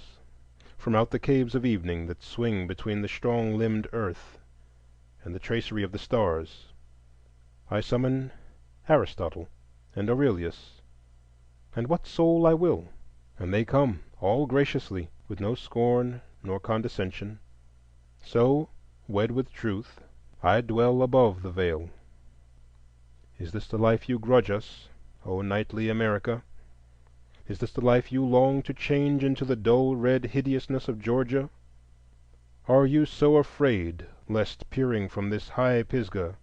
From out the caves of evening that swing between the strong-limbed earth and the tracery of the stars, I summon Aristotle and Aurelius, and what soul I will, and they come all graciously, with no scorn nor condescension. So, wed with truth, I dwell above the veil. Is this the life you grudge us, O knightly America? Is this the life you long to change into the dull red hideousness of Georgia? Are you so afraid lest, peering from this high Pisgah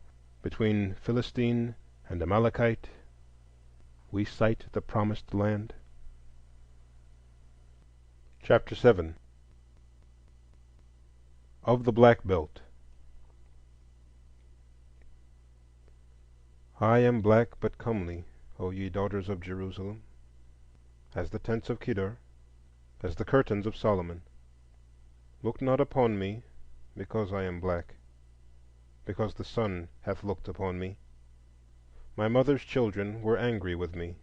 between Philistine and Amalekite, we sight the promised land? Chapter 7. Of the Black Belt. I am black but comely, O ye daughters of Jerusalem, as the tents of Kedar, as the curtains of Solomon. Look not upon me, because I am black, because the sun hath looked upon me. My mother's children were angry with me.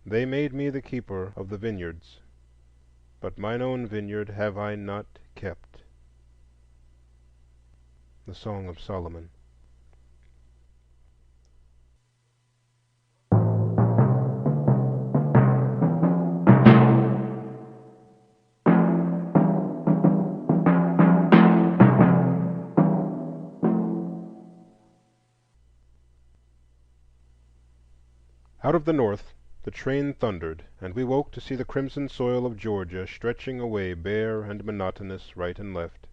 They made me the keeper of the vineyards, but mine own vineyard have I not kept. The Song of Solomon. Out of the north the train thundered, and we woke to see the crimson soil of Georgia stretching away bare and monotonous right and left.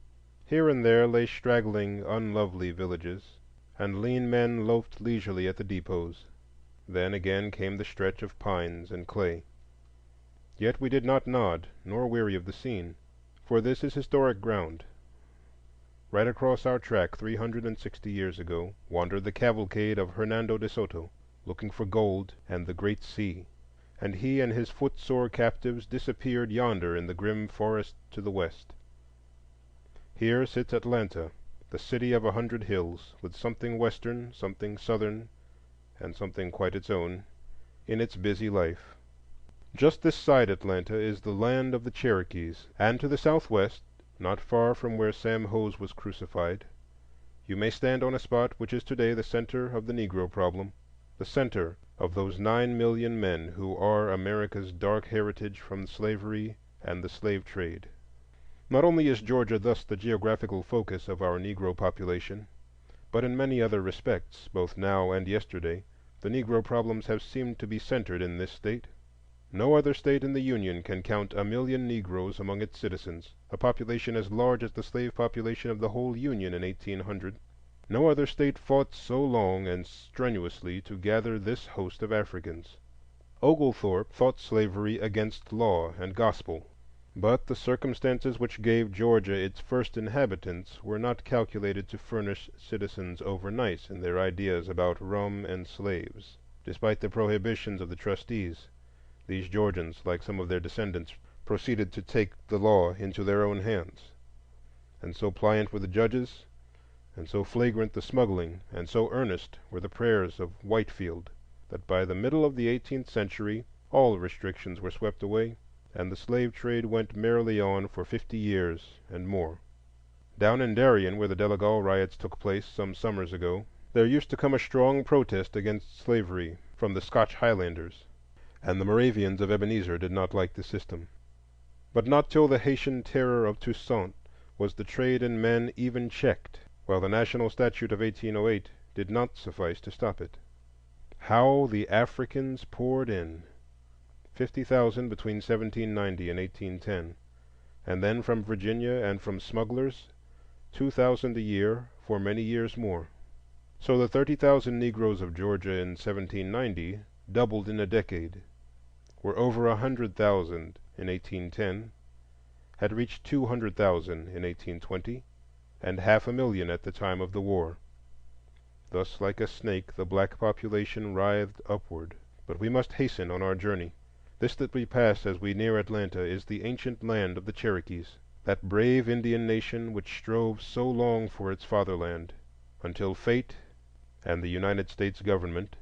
Here and there lay straggling, unlovely villages, and lean men loafed leisurely at the depots. Then again came the stretch of pines and clay. Yet we did not nod, nor weary of the scene, for this is historic ground. Right across our track 360 years ago wandered the cavalcade of Hernando de Soto, looking for gold and the great sea, and he and his footsore captives disappeared yonder in the grim forest to the west. Here sits Atlanta, the city of 100 hills, with something Western, something Southern, and something quite its own in its busy life. Just this side Atlanta is the land of the Cherokees, and to the southwest, not far from where Sam Hose was crucified, you may stand on a spot which is today the center of the Negro problem, the center of those 9 million men who are America's dark heritage from slavery and the slave trade. Not only is Georgia thus the geographical focus of our Negro population, but in many other respects, both now and yesterday, the Negro problems have seemed to be centered in this state. No other state in the Union can count 1 million Negroes among its citizens, a population as large as the slave population of the whole Union in 1800. No other state fought so long and strenuously to gather this host of Africans. Oglethorpe fought slavery against law and gospel, but the circumstances which gave Georgia its first inhabitants were not calculated to furnish citizens overnice in their ideas about rum and slaves. Despite the prohibitions of the trustees, these Georgians, like some of their descendants, proceeded to take the law into their own hands. And so pliant were the judges, and so flagrant the smuggling, and so earnest were the prayers of Whitefield, that by the middle of the 18th century all restrictions were swept away, and the slave trade went merrily on for 50 years and more. Down in Darien, where the Delagoa riots took place some summers ago, there used to come a strong protest against slavery from the Scotch Highlanders, and the Moravians of Ebenezer did not like the system. But not till the Haitian terror of Toussaint was the trade in men even checked, while the National Statute of 1808 did not suffice to stop it. How the Africans poured in! 50,000 between 1790 and 1810, and then from Virginia and from smugglers 2,000 a year for many years more. So the 30,000 Negroes of Georgia in 1790 doubled in a decade, were over 100,000 in 1810, had reached 200,000 in 1820, and 500,000 at the time of the war. Thus, like a snake, the black population writhed upward. But we must hasten on our journey. This that we pass as we near Atlanta is the ancient land of the Cherokees, that brave Indian nation which strove so long for its fatherland, until fate and the United States government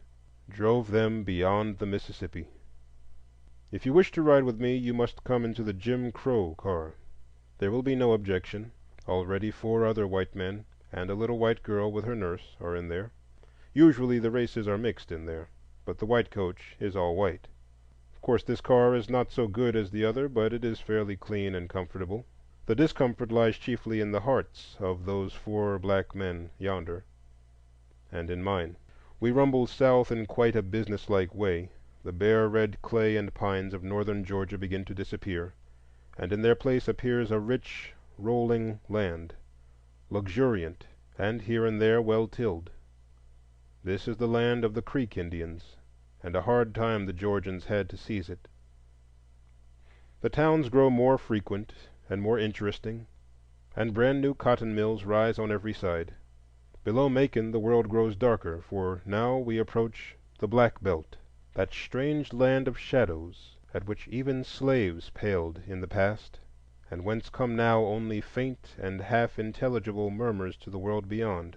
drove them beyond the Mississippi. If you wish to ride with me, you must come into the Jim Crow car. There will be no objection. Already 4 other white men and a little white girl with her nurse are in there. Usually the races are mixed in there, but the white coach is all white. Of course this car is not so good as the other, but it is fairly clean and comfortable. The discomfort lies chiefly in the hearts of those 4 black men yonder, and in mine. We rumble south in quite a businesslike way. The bare red clay and pines of northern Georgia begin to disappear, and in their place appears a rich, rolling land, luxuriant, and here and there well tilled. This is the land of the Creek Indians, and a hard time the Georgians had to seize it. The towns grow more frequent and more interesting, and brand new cotton mills rise on every side. Below Macon the world grows darker, for now we approach the Black Belt, that strange land of shadows at which even slaves paled in the past, and whence come now only faint and half-intelligible murmurs to the world beyond.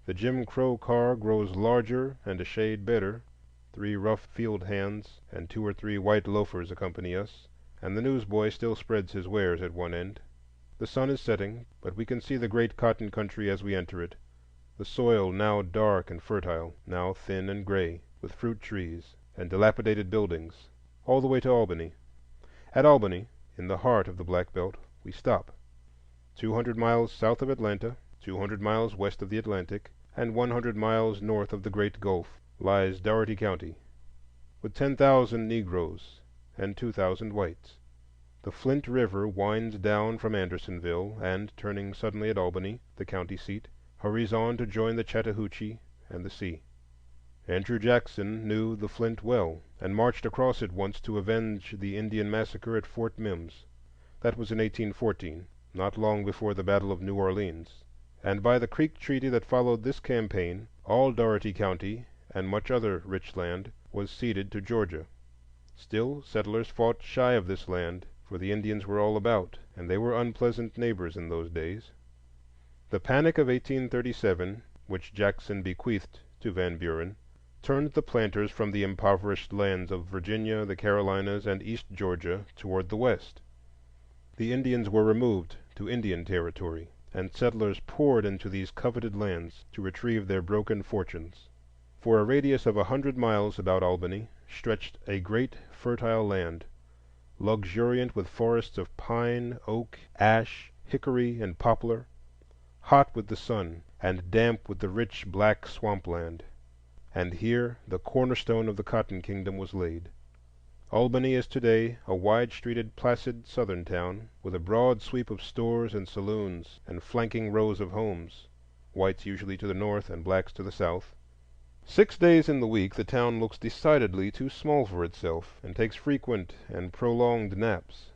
The Jim Crow car grows larger and a shade better. 3 rough field hands and 2 or 3 white loafers accompany us, and the newsboy still spreads his wares at one end. The sun is setting, but we can see the great cotton country as we enter it, the soil now dark and fertile, now thin and gray, with fruit trees and dilapidated buildings, all the way to Albany. At Albany, in the heart of the Black Belt, we stop. 200 miles south of Atlanta, 200 miles west of the Atlantic, and 100 miles north of the Great Gulf lies Dougherty County, with 10,000 Negroes and 2,000 whites. The Flint River winds down from Andersonville, and, turning suddenly at Albany, the county seat, hurries on to join the Chattahoochee and the sea. Andrew Jackson knew the Flint well, and marched across it once to avenge the Indian massacre at Fort Mims. That was in 1814, not long before the Battle of New Orleans. And by the Creek Treaty that followed this campaign, all Dougherty County and much other rich land was ceded to Georgia. Still, settlers fought shy of this land, for the Indians were all about, and they were unpleasant neighbors in those days. The panic of 1837, which Jackson bequeathed to Van Buren, turned the planters from the impoverished lands of Virginia, the Carolinas, and East Georgia toward the West. The Indians were removed to Indian Territory, and settlers poured into these coveted lands to retrieve their broken fortunes. For a radius of 100 miles about Albany stretched a great fertile land, luxuriant with forests of pine, oak, ash, hickory, and poplar, hot with the sun, and damp with the rich black swampland. And here the cornerstone of the Cotton Kingdom was laid. Albany is today a wide-streeted, placid Southern town, with a broad sweep of stores and saloons and flanking rows of homes, whites usually to the north and blacks to the south. 6 days in the week the town looks decidedly too small for itself, and takes frequent and prolonged naps.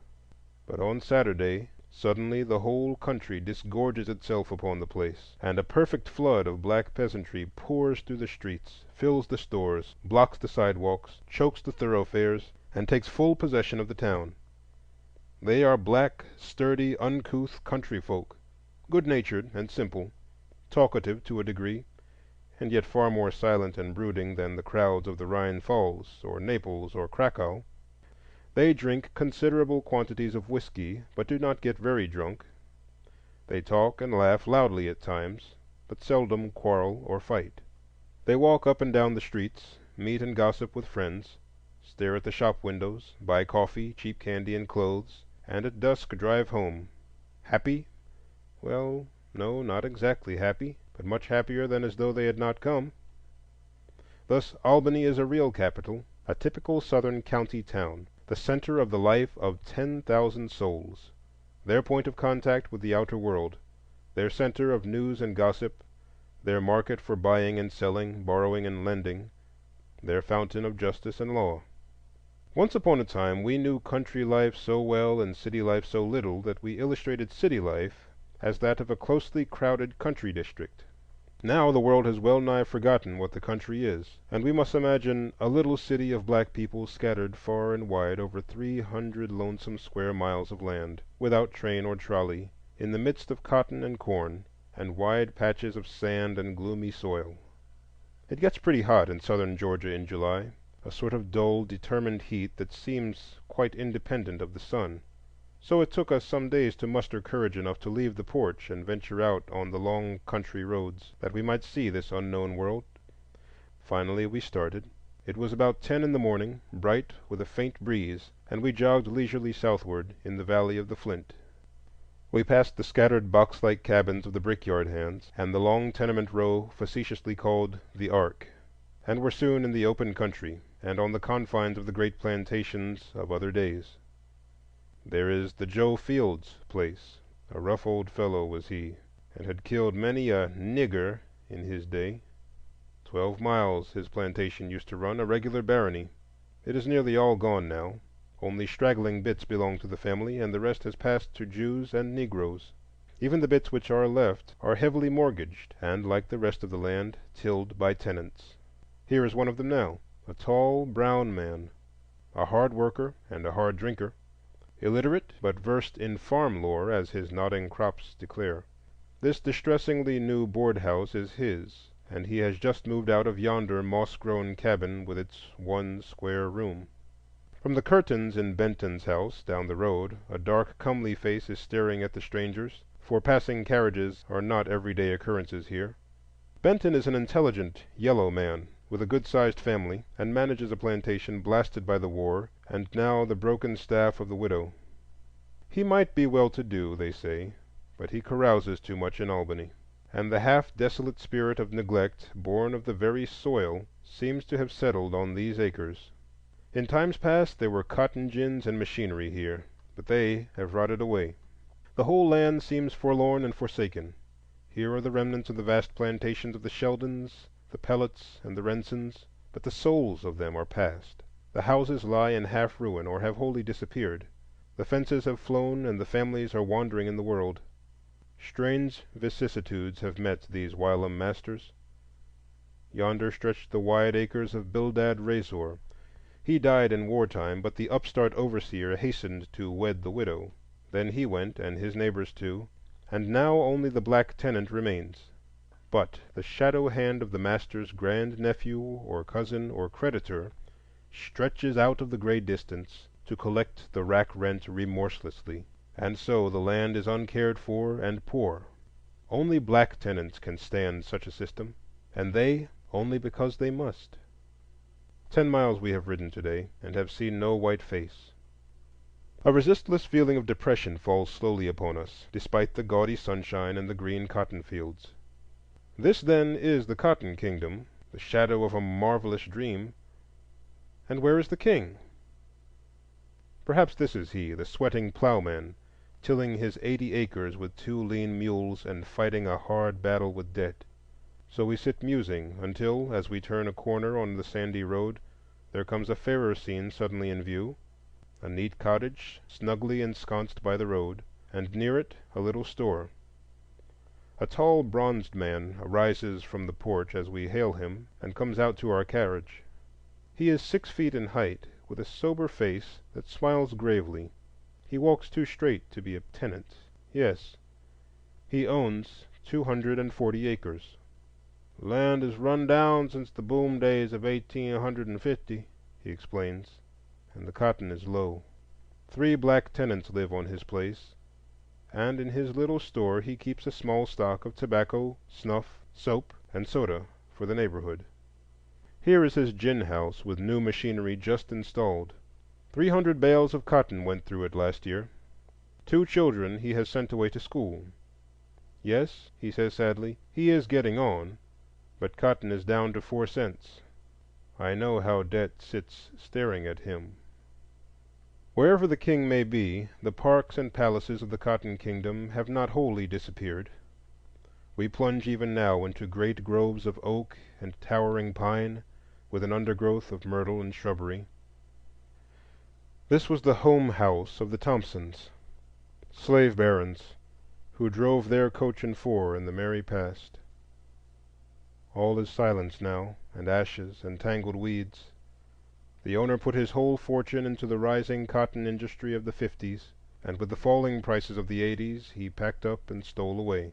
But on Saturday, suddenly the whole country disgorges itself upon the place, and a perfect flood of black peasantry pours through the streets, fills the stores, blocks the sidewalks, chokes the thoroughfares, and takes full possession of the town. They are black, sturdy, uncouth country folk, good-natured and simple, talkative to a degree, and yet far more silent and brooding than the crowds of the Rhine Falls or Naples or Cracow. They drink considerable quantities of whiskey, but do not get very drunk. They talk and laugh loudly at times, but seldom quarrel or fight. They walk up and down the streets, meet and gossip with friends, stare at the shop windows, buy coffee, cheap candy, and clothes, and at dusk drive home. Happy? Well, no, not exactly happy, but much happier than as though they had not come. Thus Albany is a real capital, a typical Southern county town, the center of the life of 10,000 souls, their point of contact with the outer world, their center of news and gossip, their market for buying and selling, borrowing and lending, their fountain of justice and law. Once upon a time we knew country life so well and city life so little that we illustrated city life as that of a closely crowded country district. Now the world has well nigh forgotten what the country is, and we must imagine a little city of black people scattered far and wide over 300 lonesome square miles of land, without train or trolley, in the midst of cotton and corn, and wide patches of sand and gloomy soil. It gets pretty hot in southern Georgia in July, a sort of dull, determined heat that seems quite independent of the sun. So it took us some days to muster courage enough to leave the porch and venture out on the long country roads, that we might see this unknown world. Finally we started. It was about 10 in the morning, bright with a faint breeze, and we jogged leisurely southward in the valley of the Flint. We passed the scattered box-like cabins of the brickyard hands, and the long tenement row facetiously called the Ark, and were soon in the open country, and on the confines of the great plantations of other days. There is the Joe Fields place. A rough old fellow was he, and had killed many a "nigger" in his day. 12 miles his plantation used to run, a regular barony. It is nearly all gone now. Only straggling bits belong to the family, and the rest has passed to Jews and Negroes. Even the bits which are left are heavily mortgaged, and, like the rest of the land, tilled by tenants. Here is one of them now, a tall, brown man, a hard worker and a hard drinker, illiterate but versed in farm lore, as his nodding crops declare. This distressingly new board house is his, and he has just moved out of yonder moss-grown cabin with its one square room. From the curtains in Benton's house down the road, a dark, comely face is staring at the strangers, for passing carriages are not everyday occurrences here. Benton is an intelligent, yellow man, with a good-sized family, and manages a plantation blasted by the war, and now the broken staff of the widow. He might be well-to-do, they say, but he carouses too much in Albany, and the half-desolate spirit of neglect, born of the very soil, seems to have settled on these acres. In times past there were cotton gins and machinery here, but they have rotted away. The whole land seems forlorn and forsaken. Here are the remnants of the vast plantations of the Sheldons, the Pellets, and the Rensons, but the souls of them are past. The houses lie in half ruin or have wholly disappeared. The fences have flown, and the families are wandering in the world. Strange vicissitudes have met these whilom masters. Yonder stretched the wide acres of Bildad Razor. He died in wartime, but the upstart overseer hastened to wed the widow. Then he went, and his neighbors too, and now only the black tenant remains. But the shadow hand of the master's grand-nephew or cousin or creditor stretches out of the gray distance to collect the rack rent remorselessly, and so the land is uncared for and poor. Only black tenants can stand such a system, and they only because they must. 10 miles we have ridden today, and have seen no white face. A resistless feeling of depression falls slowly upon us, despite the gaudy sunshine and the green cotton fields. This, then, is the cotton kingdom, the shadow of a marvelous dream. And where is the king? Perhaps this is he, the sweating plowman, tilling his 80 acres with 2 lean mules and fighting a hard battle with debt. So we sit musing until, as we turn a corner on the sandy road, there comes a fairer scene suddenly in view: a neat cottage snugly ensconced by the road, and near it a little store. A tall, bronzed man arises from the porch as we hail him, and comes out to our carriage. He is 6 feet in height, with a sober face that smiles gravely. He walks too straight to be a tenant. Yes, he owns 240 acres. "Land is run down since the boom days of 1850," he explains, "and the cotton is low. 3 black tenants live on his place, and in his little store he keeps a small stock of tobacco, snuff, soap, and soda for the neighborhood. Here is his gin house with new machinery just installed. 300 bales of cotton went through it last year. 2 children he has sent away to school. Yes," he says sadly, "he is getting on, but cotton is down to 4 cents. I know how debt sits staring at him." Wherever the king may be, the parks and palaces of the cotton kingdom have not wholly disappeared. We plunge even now into great groves of oak and towering pine, with an undergrowth of myrtle and shrubbery. This was the home house of the Thompsons, slave barons, who drove their coach and 4 in the merry past. All is silence now, and ashes and tangled weeds. The owner put his whole fortune into the rising cotton industry of the '50s, and with the falling prices of the '80s he packed up and stole away.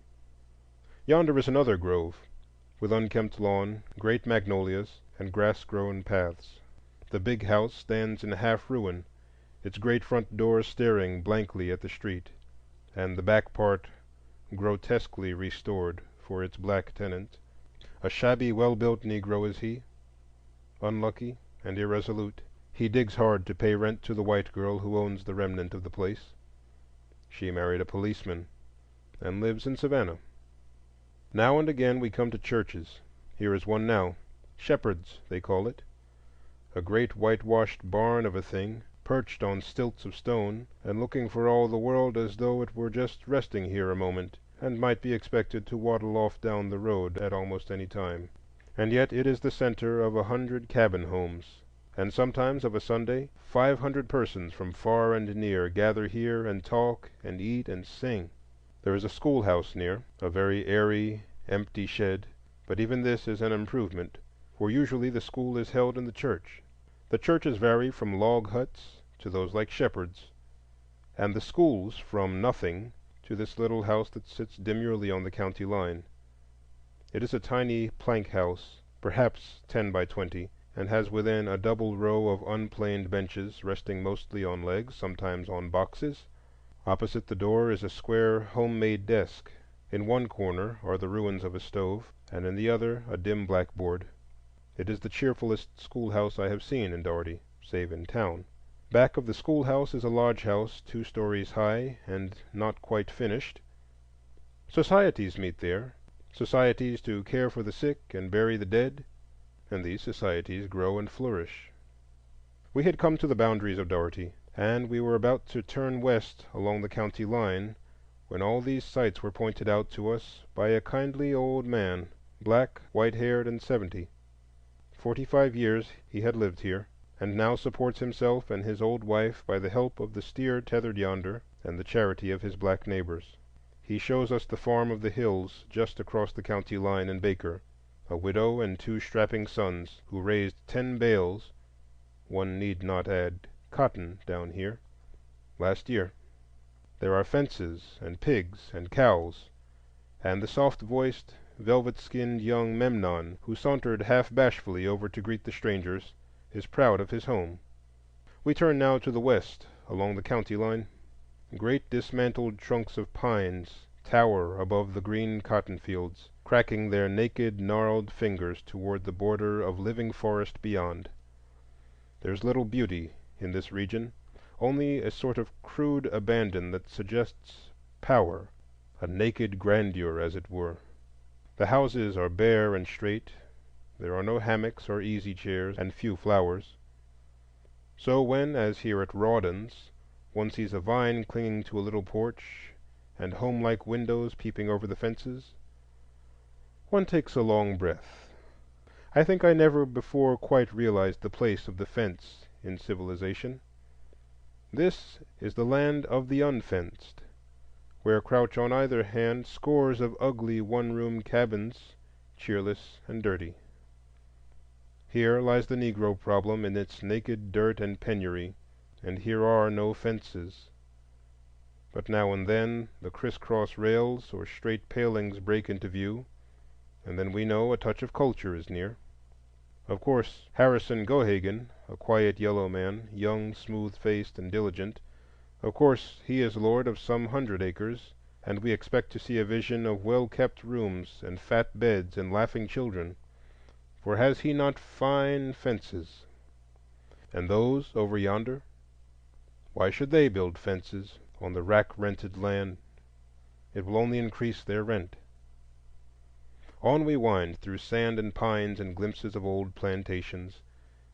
Yonder is another grove, with unkempt lawn, great magnolias, and grass-grown paths. The big house stands in half ruin, its great front door staring blankly at the street, and the back part grotesquely restored for its black tenant. A shabby, well-built Negro is he, unlucky and irresolute. He digs hard to pay rent to the white girl who owns the remnant of the place. She married a policeman and lives in Savannah. Now and again we come to churches. Here is one now. Shepherd's, they call it. A great whitewashed barn of a thing, perched on stilts of stone, and looking for all the world as though it were just resting here a moment, and might be expected to waddle off down the road at almost any time. And yet it is the center of 100 cabin homes, and sometimes of a Sunday 500 persons from far and near gather here and talk and eat and sing. There is a schoolhouse near, a very airy, empty shed, but even this is an improvement, for usually the school is held in the church. The churches vary from log huts to those like Shepherd's, and the schools from nothing to this little house that sits demurely on the county line. It is a tiny plank house, perhaps 10 by 20, and has within a double row of unplaned benches resting mostly on legs, sometimes on boxes. Opposite the door is a square homemade desk. In one corner are the ruins of a stove, and in the other a dim blackboard. It is the cheerfulest schoolhouse I have seen in Dougherty, save in town. Back of the schoolhouse is a lodge house 2 stories high and not quite finished. Societies meet there, societies to care for the sick and bury the dead, and these societies grow and flourish. We had come to the boundaries of Dougherty, and we were about to turn west along the county line when all these sights were pointed out to us by a kindly old man, black, white-haired, and 70. 45 years he had lived here, and now supports himself and his old wife by the help of the steer tethered yonder and the charity of his black neighbors. He shows us the farm of the hills just across the county line in Baker, a widow and 2 strapping sons who raised 10 bales, one need not add cotton down here, last year. There are fences and pigs and cows, and the soft-voiced, velvet-skinned young Memnon, who sauntered half bashfully over to greet the strangers, is proud of his home. We turn now to the west, along the county line. Great dismantled trunks of pines tower above the green cotton fields, cracking their naked, gnarled fingers toward the border of living forest beyond. There's little beauty in this region, only a sort of crude abandon that suggests power, a naked grandeur, as it were. The houses are bare and straight. There are no hammocks or easy chairs, and few flowers. So when, as here at Rawdon's, one sees a vine clinging to a little porch and home-like windows peeping over the fences, one takes a long breath. I think I never before quite realized the place of the fence in civilization. This is the land of the unfenced, where crouch on either hand scores of ugly one-room cabins, cheerless and dirty. Here lies the Negro problem in its naked dirt and penury, and here are no fences. But now and then the criss-cross rails or straight palings break into view, and then we know a touch of culture is near. Of course, Harrison Gohagen, a quiet yellow man, young, smooth-faced, and diligent, of course he is lord of some 100 acres, and we expect to see a vision of well-kept rooms and fat beds and laughing children. For has he not fine fences? And those over yonder? Why should they build fences on the rack-rented land? It will only increase their rent. On we wind through sand and pines and glimpses of old plantations,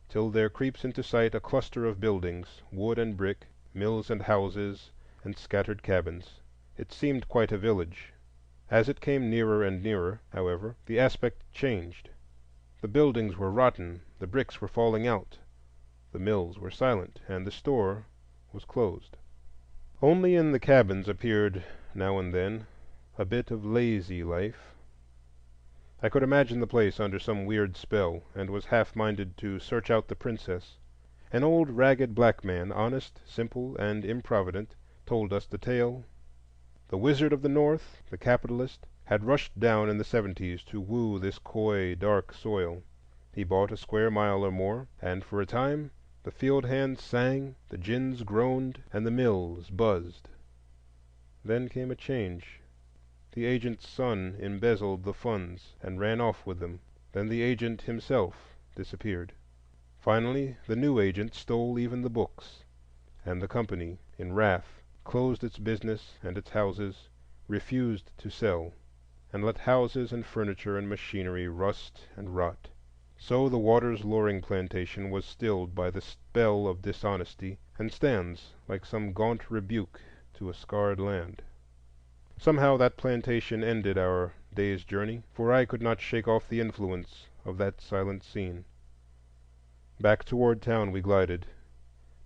till there creeps into sight a cluster of buildings, wood and brick, mills and houses, and scattered cabins. It seemed quite a village. As it came nearer and nearer, however, the aspect changed. The buildings were rotten, the bricks were falling out, the mills were silent, and the store was closed. Only in the cabins appeared, now and then, a bit of lazy life. I could imagine the place under some weird spell, and was half-minded to search out the princess. An old ragged black man, honest, simple, and improvident, told us the tale. The wizard of the North, the capitalist, had rushed down in the '70s to woo this coy, dark soil. He bought a square mile or more, and for a time the field hands sang, the gins groaned, and the mills buzzed. Then came a change. The agent's son embezzled the funds and ran off with them. Then the agent himself disappeared. Finally, the new agent stole even the books, and the company, in wrath, closed its business and its houses, refused to sell, and let houses and furniture and machinery rust and rot. So the Waters Loring plantation was stilled by the spell of dishonesty, and stands like some gaunt rebuke to a scarred land. Somehow that plantation ended our day's journey, for I could not shake off the influence of that silent scene. Back toward town we glided,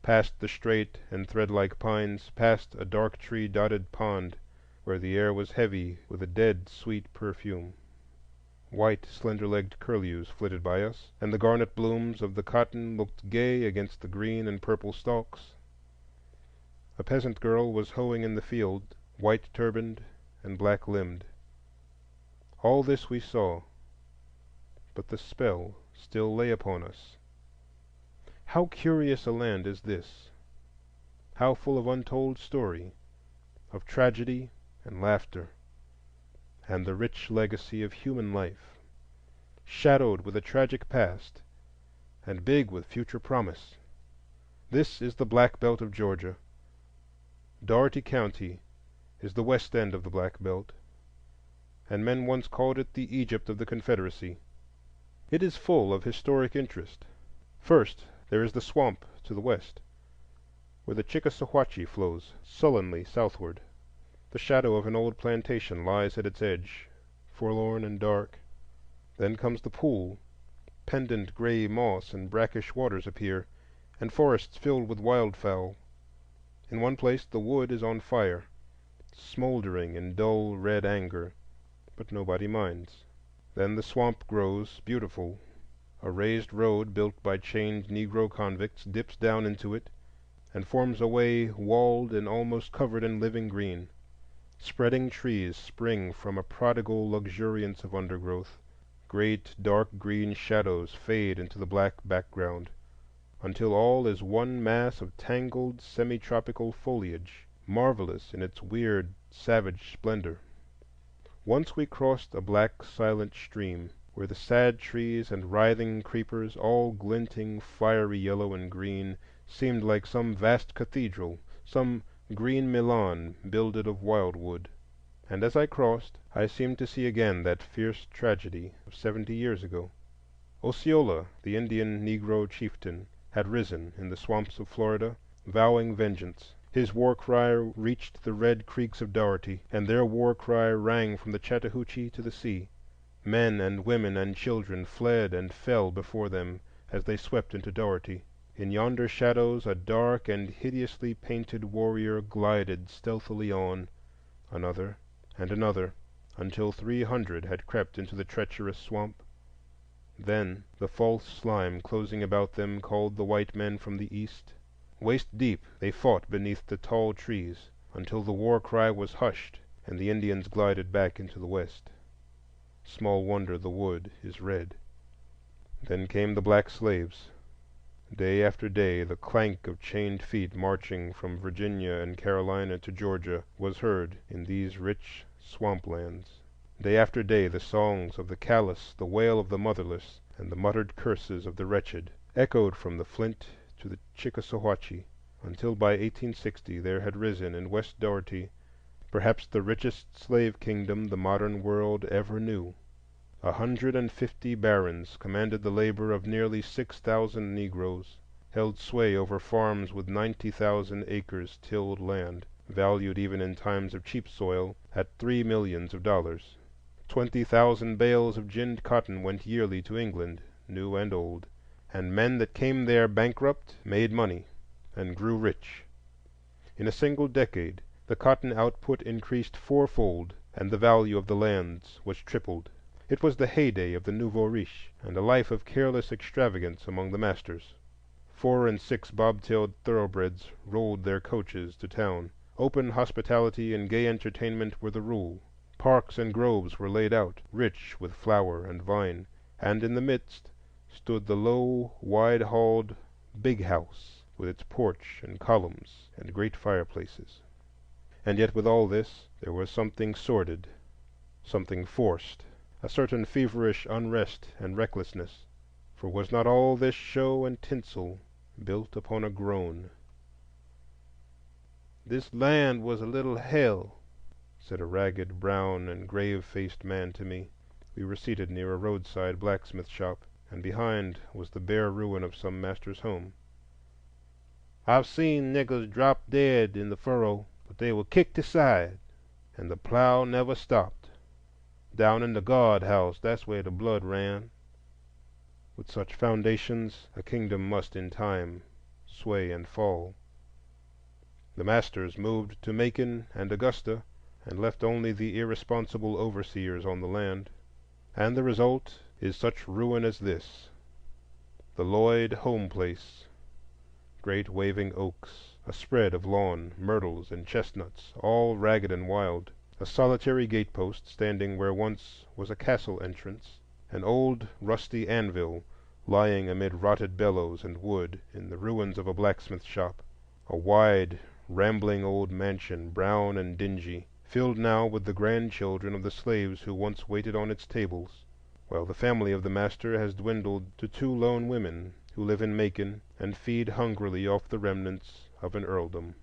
past the straight and thread-like pines, past a dark tree-dotted pond where the air was heavy with a dead, sweet perfume. White, slender-legged curlews flitted by us, and the garnet blooms of the cotton looked gay against the green and purple stalks. A peasant girl was hoeing in the field, white-turbaned and black-limbed. All this we saw, but the spell still lay upon us. How curious a land is this! How full of untold story, of tragedy and laughter, and the rich legacy of human life, shadowed with a tragic past and big with future promise. This is the Black Belt of Georgia. Dougherty County is the west end of the Black Belt, and men once called it the Egypt of the Confederacy. It is full of historic interest. First, there is the swamp to the west, where the Chickasawhatchee flows sullenly southward. The shadow of an old plantation lies at its edge, forlorn and dark. Then comes the pool. Pendant gray moss and brackish waters appear, and forests filled with wildfowl. In one place the wood is on fire, smoldering in dull red anger, but nobody minds. Then the swamp grows beautiful. A raised road built by chained Negro convicts dips down into it, and forms a way walled and almost covered in living green. Spreading trees spring from a prodigal luxuriance of undergrowth. Great dark green shadows fade into the black background, until all is one mass of tangled semi-tropical foliage, marvelous in its weird, savage splendor. Once we crossed a black, silent stream, where the sad trees and writhing creepers, all glinting fiery yellow and green, seemed like some vast cathedral, some green Milan builded of wildwood. And as I crossed, I seemed to see again that fierce tragedy of 70 years ago. Osceola, the Indian Negro chieftain, had risen in the swamps of Florida, vowing vengeance. His war cry reached the red creeks of Dougherty, and their war cry rang from the Chattahoochee to the sea. Men and women and children fled and fell before them as they swept into Dougherty. In yonder shadows a dark and hideously painted warrior glided stealthily on, another and another, until 300 had crept into the treacherous swamp. Then the false slime closing about them called the white men from the east. Waist deep they fought beneath the tall trees until the war cry was hushed and the Indians glided back into the west. Small wonder the wood is red. Then came the black slaves. Day after day the clank of chained feet marching from Virginia and Carolina to Georgia was heard in these rich swamplands. Day after day the songs of the callous, the wail of the motherless, and the muttered curses of the wretched echoed from the Flint to the Chickasawhatchee, until by 1860 there had risen in West Dougherty perhaps the richest slave kingdom the modern world ever knew. 150 barons commanded the labor of nearly 6,000 Negroes, held sway over farms with 90,000 acres tilled land, valued even in times of cheap soil at $3 millions. 20,000 bales of ginned cotton went yearly to England, new and old, and men that came there bankrupt made money and grew rich. In a single decade the cotton output increased fourfold, and the value of the lands was tripled. It was the heyday of the nouveau riche, and a life of careless extravagance among the masters. 4 and 6 bob-tailed thoroughbreds rolled their coaches to town. Open hospitality and gay entertainment were the rule. Parks and groves were laid out, rich with flower and vine, and in the midst stood the low, wide-halled big house with its porch and columns and great fireplaces. And yet with all this there was something sordid, something forced, a certain feverish unrest and recklessness, for was not all this show and tinsel built upon a groan? "This land was a little hell," said a ragged, brown, and grave-faced man to me. We were seated near a roadside blacksmith shop, and behind was the bare ruin of some master's home. "I've seen niggers drop dead in the furrow, but they were kicked aside, and the plow never stopped. Down in the guard-house, that's where the blood ran." With such foundations, a kingdom must in time sway and fall. The masters moved to Macon and Augusta, and left only the irresponsible overseers on the land. And the result is such ruin as this: the Lloyd home place, great waving oaks, a spread of lawn, myrtles, and chestnuts, all ragged and wild, a solitary gatepost standing where once was a castle entrance, an old rusty anvil lying amid rotted bellows and wood in the ruins of a blacksmith shop, a wide, rambling old mansion, brown and dingy, filled now with the grandchildren of the slaves who once waited on its tables, while the family of the master has dwindled to 2 lone women who live in Macon and feed hungrily off the remnants of an earldom.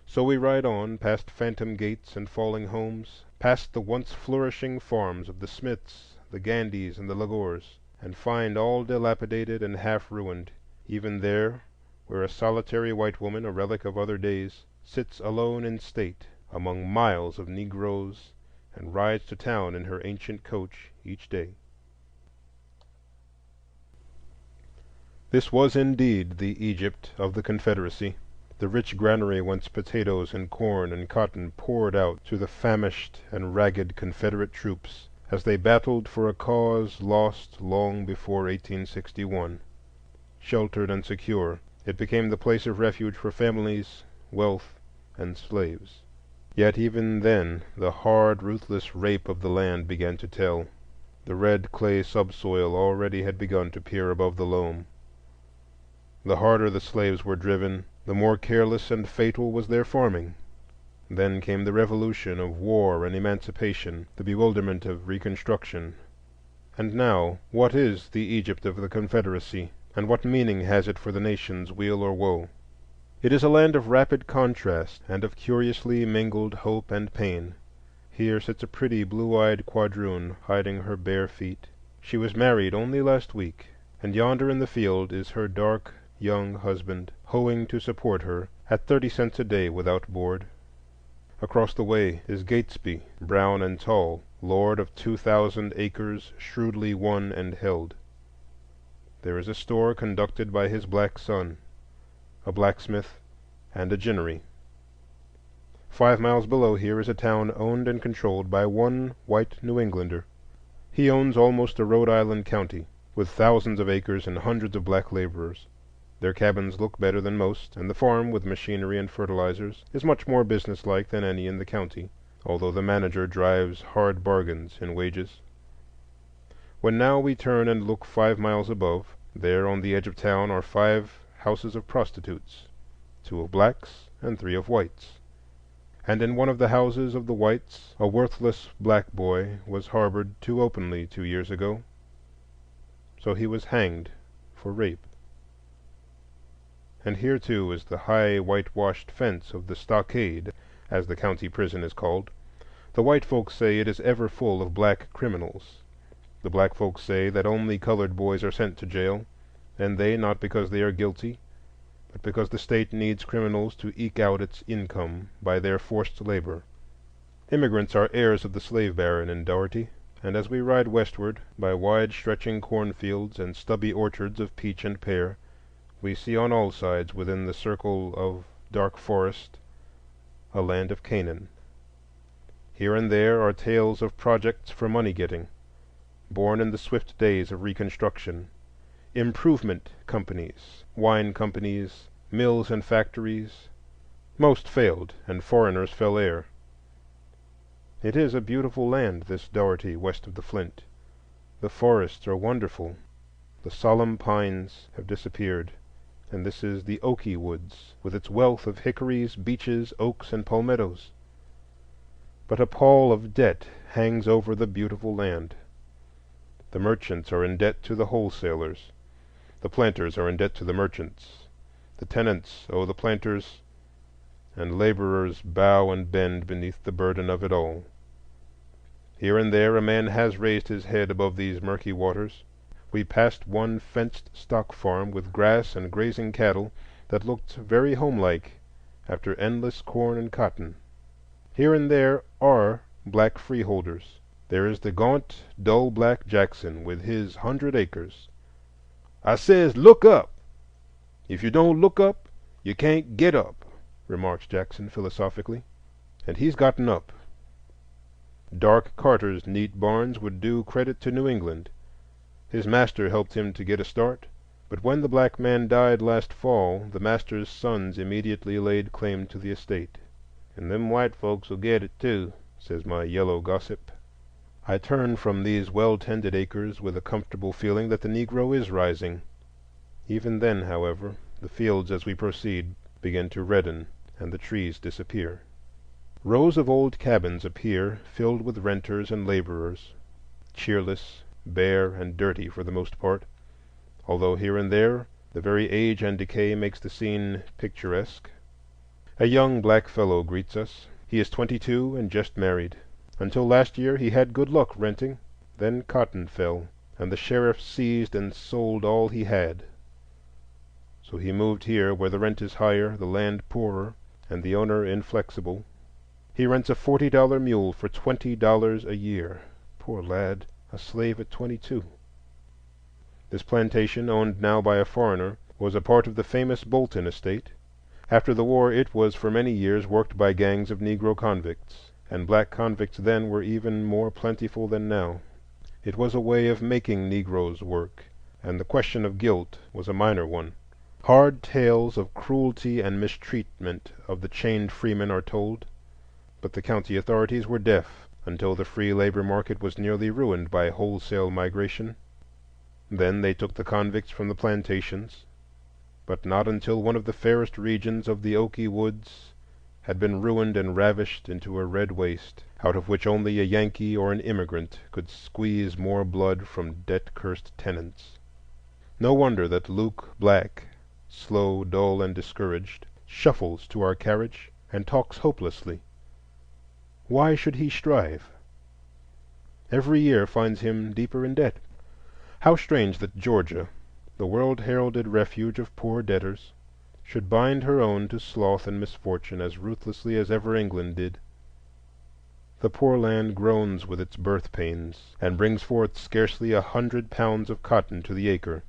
So we ride on, past phantom gates and falling homes, past the once flourishing farms of the Smiths, the Gandys, and the Lagores, and find all dilapidated and half-ruined, even there where a solitary white woman, a relic of other days, sits alone in state among miles of Negroes and rides to town in her ancient coach each day. This was indeed the Egypt of the Confederacy, the rich granary whence potatoes and corn and cotton poured out to the famished and ragged Confederate troops as they battled for a cause lost long before 1861. Sheltered and secure, It became the place of refuge for families, wealth, and slaves. Yet even then the hard, ruthless rape of the land began to tell. The red clay subsoil already had begun to peer above the loam. The harder the slaves were driven, the more careless and fatal was their farming. Then came the revolution of war and emancipation, the bewilderment of Reconstruction. And now, what is the Egypt of the Confederacy, and what meaning has it for the nation's weal or woe? It is a land of rapid contrast and of curiously mingled hope and pain. Here sits a pretty blue-eyed quadroon hiding her bare feet. She was married only last week, and yonder in the field is her dark young husband, hoeing to support her at 30 cents a day without board. Across the way is Gatesby, brown and tall, lord of 2,000 acres shrewdly won and held. There is a store conducted by his black son, a blacksmith, and a ginnery. 5 miles below here is a town owned and controlled by one white New Englander. He owns almost a Rhode Island county, with thousands of acres and hundreds of black laborers. Their cabins look better than most, and the farm, with machinery and fertilizers, is much more businesslike than any in the county, although the manager drives hard bargains in wages. When now we turn and look 5 miles above, there on the edge of town are 5 houses of prostitutes, 2 of blacks and 3 of whites. And in one of the houses of the whites a worthless black boy was harbored too openly 2 years ago, so he was hanged for rape. And here, too, is the high whitewashed fence of the stockade, as the county prison is called. The white folks say it is ever full of black criminals. The black folks say that only colored boys are sent to jail, and they not because they are guilty, but because the state needs criminals to eke out its income by their forced labor. Immigrants are heirs of the slave baron in Dougherty, and as we ride westward by wide-stretching cornfields and stubby orchards of peach and pear, we see on all sides within the circle of dark forest a land of Canaan. Here and there are tales of projects for money-getting, born in the swift days of Reconstruction, improvement companies, wine companies, mills and factories. Most failed, and foreigners fell heir. It is a beautiful land, this Dougherty west of the Flint. The forests are wonderful. The solemn pines have disappeared, and this is the oaky woods, with its wealth of hickories, beeches, oaks, and palmettos. But a pall of debt hangs over the beautiful land. The merchants are in debt to the wholesalers. The planters are in debt to the merchants. The tenants owe the planters, and laborers bow and bend beneath the burden of it all. Here and there a man has raised his head above these murky waters. We passed one fenced stock farm with grass and grazing cattle that looked very homelike after endless corn and cotton. Here and there are black freeholders. There is the gaunt, dull black Jackson with his 100 acres. "I says, look up. If you don't look up, you can't get up," remarks Jackson philosophically. And he's gotten up. Dark Carter's neat barns would do credit to New England. His master helped him to get a start, but when the black man died last fall, the master's sons immediately laid claim to the estate. "And them white folks will get it too," says my yellow gossip. I turn from these well-tended acres with a comfortable feeling that the Negro is rising. Even then, however, the fields as we proceed begin to redden and the trees disappear. Rows of old cabins appear filled with renters and laborers, cheerless, bare, and dirty for the most part, although here and there the very age and decay makes the scene picturesque. A young black fellow greets us. He is 22 and just married. Until last year he had good luck renting. Then cotton fell, and the sheriff seized and sold all he had. So he moved here where the rent is higher, the land poorer, and the owner inflexible. He rents a $40 mule for $20 a year. Poor lad, a slave at 22. This plantation, owned now by a foreigner, was a part of the famous Bolton estate. After the war it was for many years worked by gangs of Negro convicts, and black convicts then were even more plentiful than now. It was a way of making Negroes work, and the question of guilt was a minor one. Hard tales of cruelty and mistreatment of the chained freemen are told, but the county authorities were deaf until the free labor market was nearly ruined by wholesale migration. Then they took the convicts from the plantations, but not until one of the fairest regions of the Okie woods had been ruined and ravished into a red waste, out of which only a Yankee or an immigrant could squeeze more blood from debt-cursed tenants. No wonder that Luke Black, slow, dull, and discouraged, shuffles to our carriage and talks hopelessly. Why should he strive? Every year finds him deeper in debt. How strange that Georgia, the world-heralded refuge of poor debtors, should bind her own to sloth and misfortune as ruthlessly as ever England did. The poor land groans with its birth pains, and brings forth scarcely 100 pounds of cotton to the acre,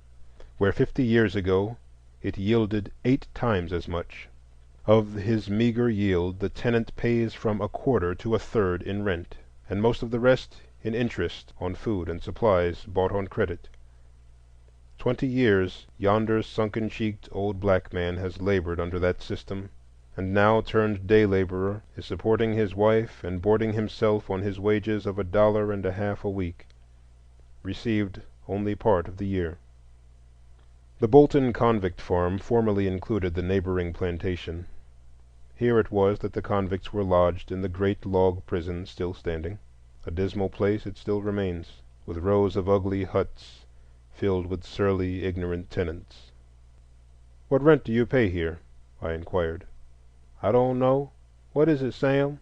where 50 years ago it yielded 8 times as much. Of his meager yield the tenant pays from 1/4 to 1/3 in rent, and most of the rest in interest on food and supplies bought on credit. 20 years yonder sunken-cheeked old black man has labored under that system, and now turned day laborer is supporting his wife and boarding himself on his wages of $1.50 a week, received only part of the year. The Bolton convict farm formerly included the neighboring plantation. Here it was that the convicts were lodged in the great log prison still standing. A dismal place it still remains, with rows of ugly huts filled with surly, ignorant tenants. "What rent do you pay here?" I inquired. "I don't know. What is it, Sam?"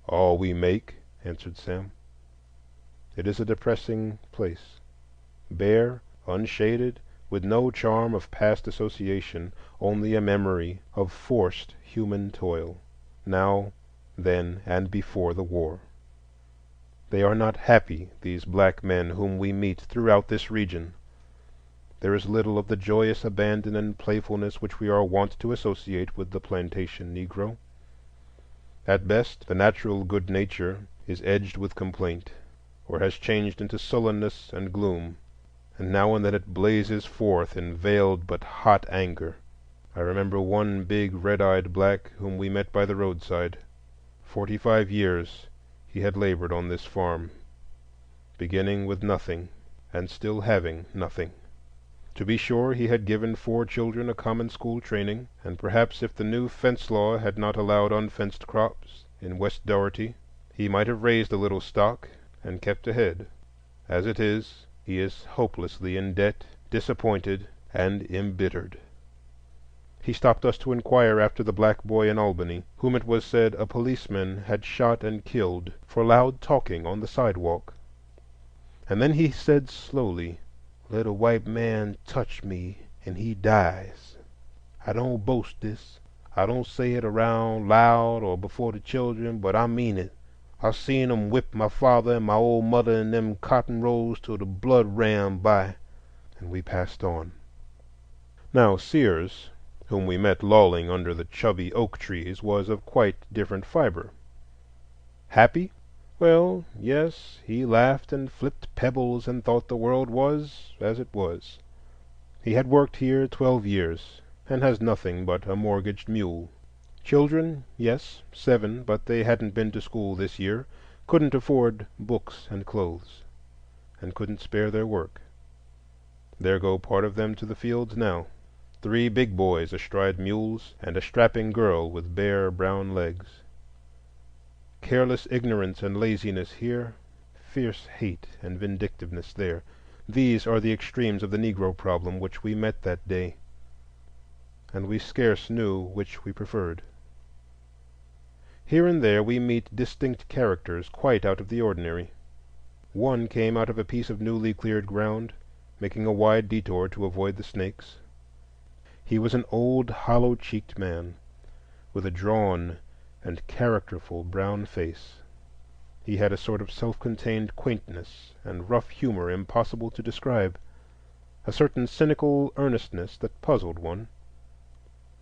"All we make," answered Sam. It is a depressing place, bare, unshaded, with no charm of past association, only a memory of forced human toil, now, then, and before the war. They are not happy, these black men whom we meet throughout this region. There is little of the joyous abandon and playfulness which we are wont to associate with the plantation Negro. At best, the natural good nature is edged with complaint, or has changed into sullenness and gloom, and now and then it blazes forth in veiled but hot anger. I remember one big red-eyed black whom we met by the roadside. 45 years he had labored on this farm, beginning with nothing and still having nothing. To be sure, he had given 4 children a common school training, and perhaps if the new fence law had not allowed unfenced crops in West Dougherty, he might have raised a little stock and kept ahead. As it is, he is hopelessly in debt, disappointed, and embittered. He stopped us to inquire after the black boy in Albany, whom it was said a policeman had shot and killed for loud talking on the sidewalk. And then he said slowly, "Let a white man touch me and he dies. I don't boast this. I don't say it around loud or before the children, but I mean it. I seen 'em whip my father and my old mother in them cotton rolls till the blood ran by." And we passed on. Now Sears, whom we met lolling under the chubby oak trees, was of quite different fiber. Happy? Well, yes, he laughed and flipped pebbles and thought the world was as it was. He had worked here 12 years and has nothing but a mortgaged mule. Children, yes, 7, but they hadn't been to school this year, couldn't afford books and clothes, and couldn't spare their work. There go part of them to the fields now. 3 big boys astride mules, and a strapping girl with bare brown legs. Careless ignorance and laziness here, fierce hate and vindictiveness there. These are the extremes of the Negro problem which we met that day, and we scarce knew which we preferred. Here and there we meet distinct characters quite out of the ordinary. One came out of a piece of newly cleared ground, making a wide detour to avoid the snakes. He was an old, hollow-cheeked man, with a drawn and characterful brown face. He had a sort of self-contained quaintness and rough humor impossible to describe, a certain cynical earnestness that puzzled one.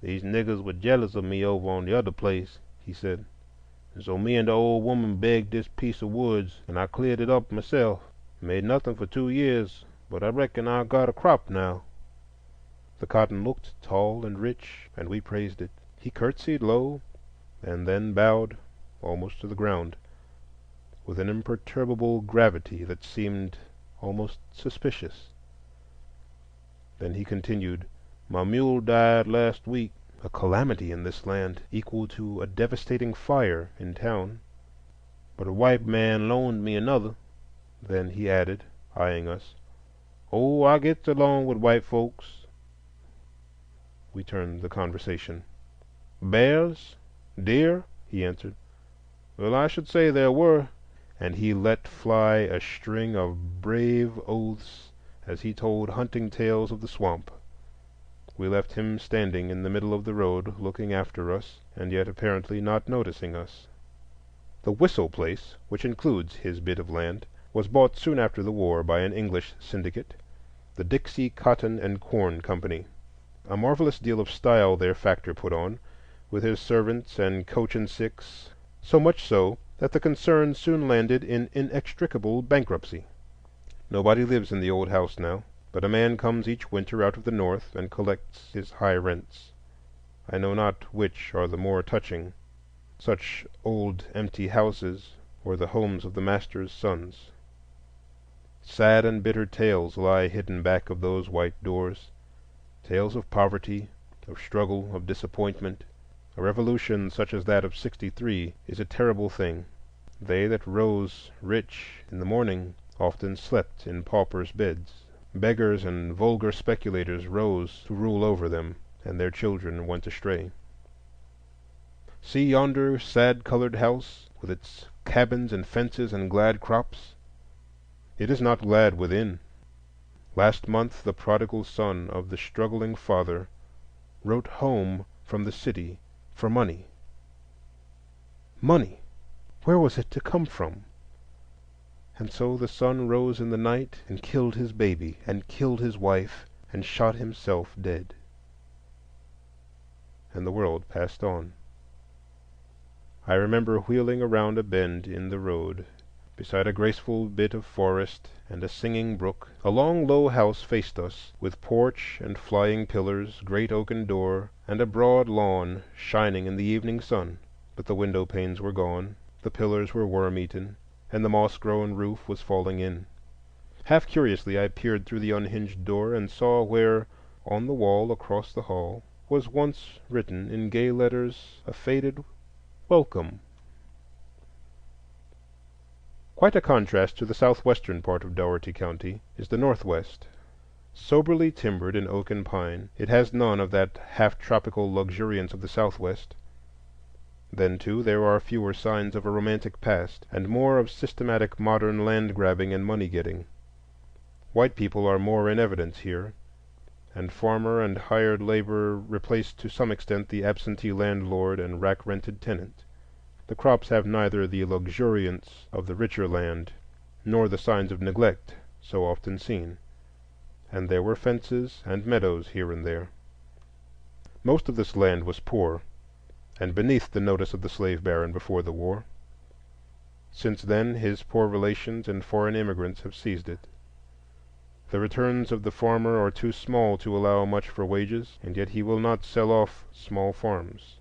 "These niggers were jealous of me over on the other place," he said, "and so me and the old woman begged this piece of woods, and I cleared it up myself. Made nothing for 2 years, but I reckon I got a crop now." The cotton looked tall and rich, and we praised it. He curtsied low, and then bowed almost to the ground, with an imperturbable gravity that seemed almost suspicious. Then he continued, "My mule died last week, a calamity in this land, equal to a devastating fire in town. But a white man loaned me another." Then he added, eyeing us, "Oh, I gets along with white folks." We turned the conversation. "Bears? Deer?" he answered. "Well, I should say there were." And he let fly a string of brave oaths as he told hunting tales of the swamp. We left him standing in the middle of the road, looking after us, and yet apparently not noticing us. The Whistle place, which includes his bit of land, was bought soon after the war by an English syndicate, the Dixie Cotton and Corn Company. A marvelous deal of style their factor put on, with his servants and coach and six, so much so that the concern soon landed in inextricable bankruptcy. Nobody lives in the old house now, but a man comes each winter out of the north and collects his high rents. I know not which are the more touching, such old empty houses or the homes of the master's sons. Sad and bitter tales lie hidden back of those white doors, tales of poverty, of struggle, of disappointment. A revolution such as that of '63 is a terrible thing. They that rose rich in the morning often slept in paupers' beds. Beggars and vulgar speculators rose to rule over them, and their children went astray. See yonder sad-colored house, with its cabins and fences and glad crops. It is not glad within. Last month the prodigal son of the struggling father wrote home from the city for money. Money! Where was it to come from? And so the son rose in the night and killed his baby, and killed his wife, and shot himself dead. And the world passed on. I remember wheeling around a bend in the road, beside a graceful bit of forest and a singing brook. A long, low house faced us, with porch and flying pillars, great oaken door, and a broad lawn shining in the evening sun. But the window panes were gone, the pillars were worm-eaten, and the moss-grown roof was falling in. Half curiously I peered through the unhinged door and saw where, on the wall across the hall, was once written in gay letters a faded welcome. Quite a contrast to the southwestern part of Dougherty County is the northwest. Soberly timbered in oak and pine, it has none of that half-tropical luxuriance of the southwest. Then, too, there are fewer signs of a romantic past, and more of systematic modern land-grabbing and money-getting. White people are more in evidence here, and farmer and hired labor replace to some extent the absentee landlord and rack-rented tenant. The crops have neither the luxuriance of the richer land nor the signs of neglect so often seen, and there were fences and meadows here and there. Most of this land was poor, and beneath the notice of the slave baron before the war. Since then his poor relations and foreign immigrants have seized it. The returns of the farmer are too small to allow much for wages, and yet he will not sell off small farms.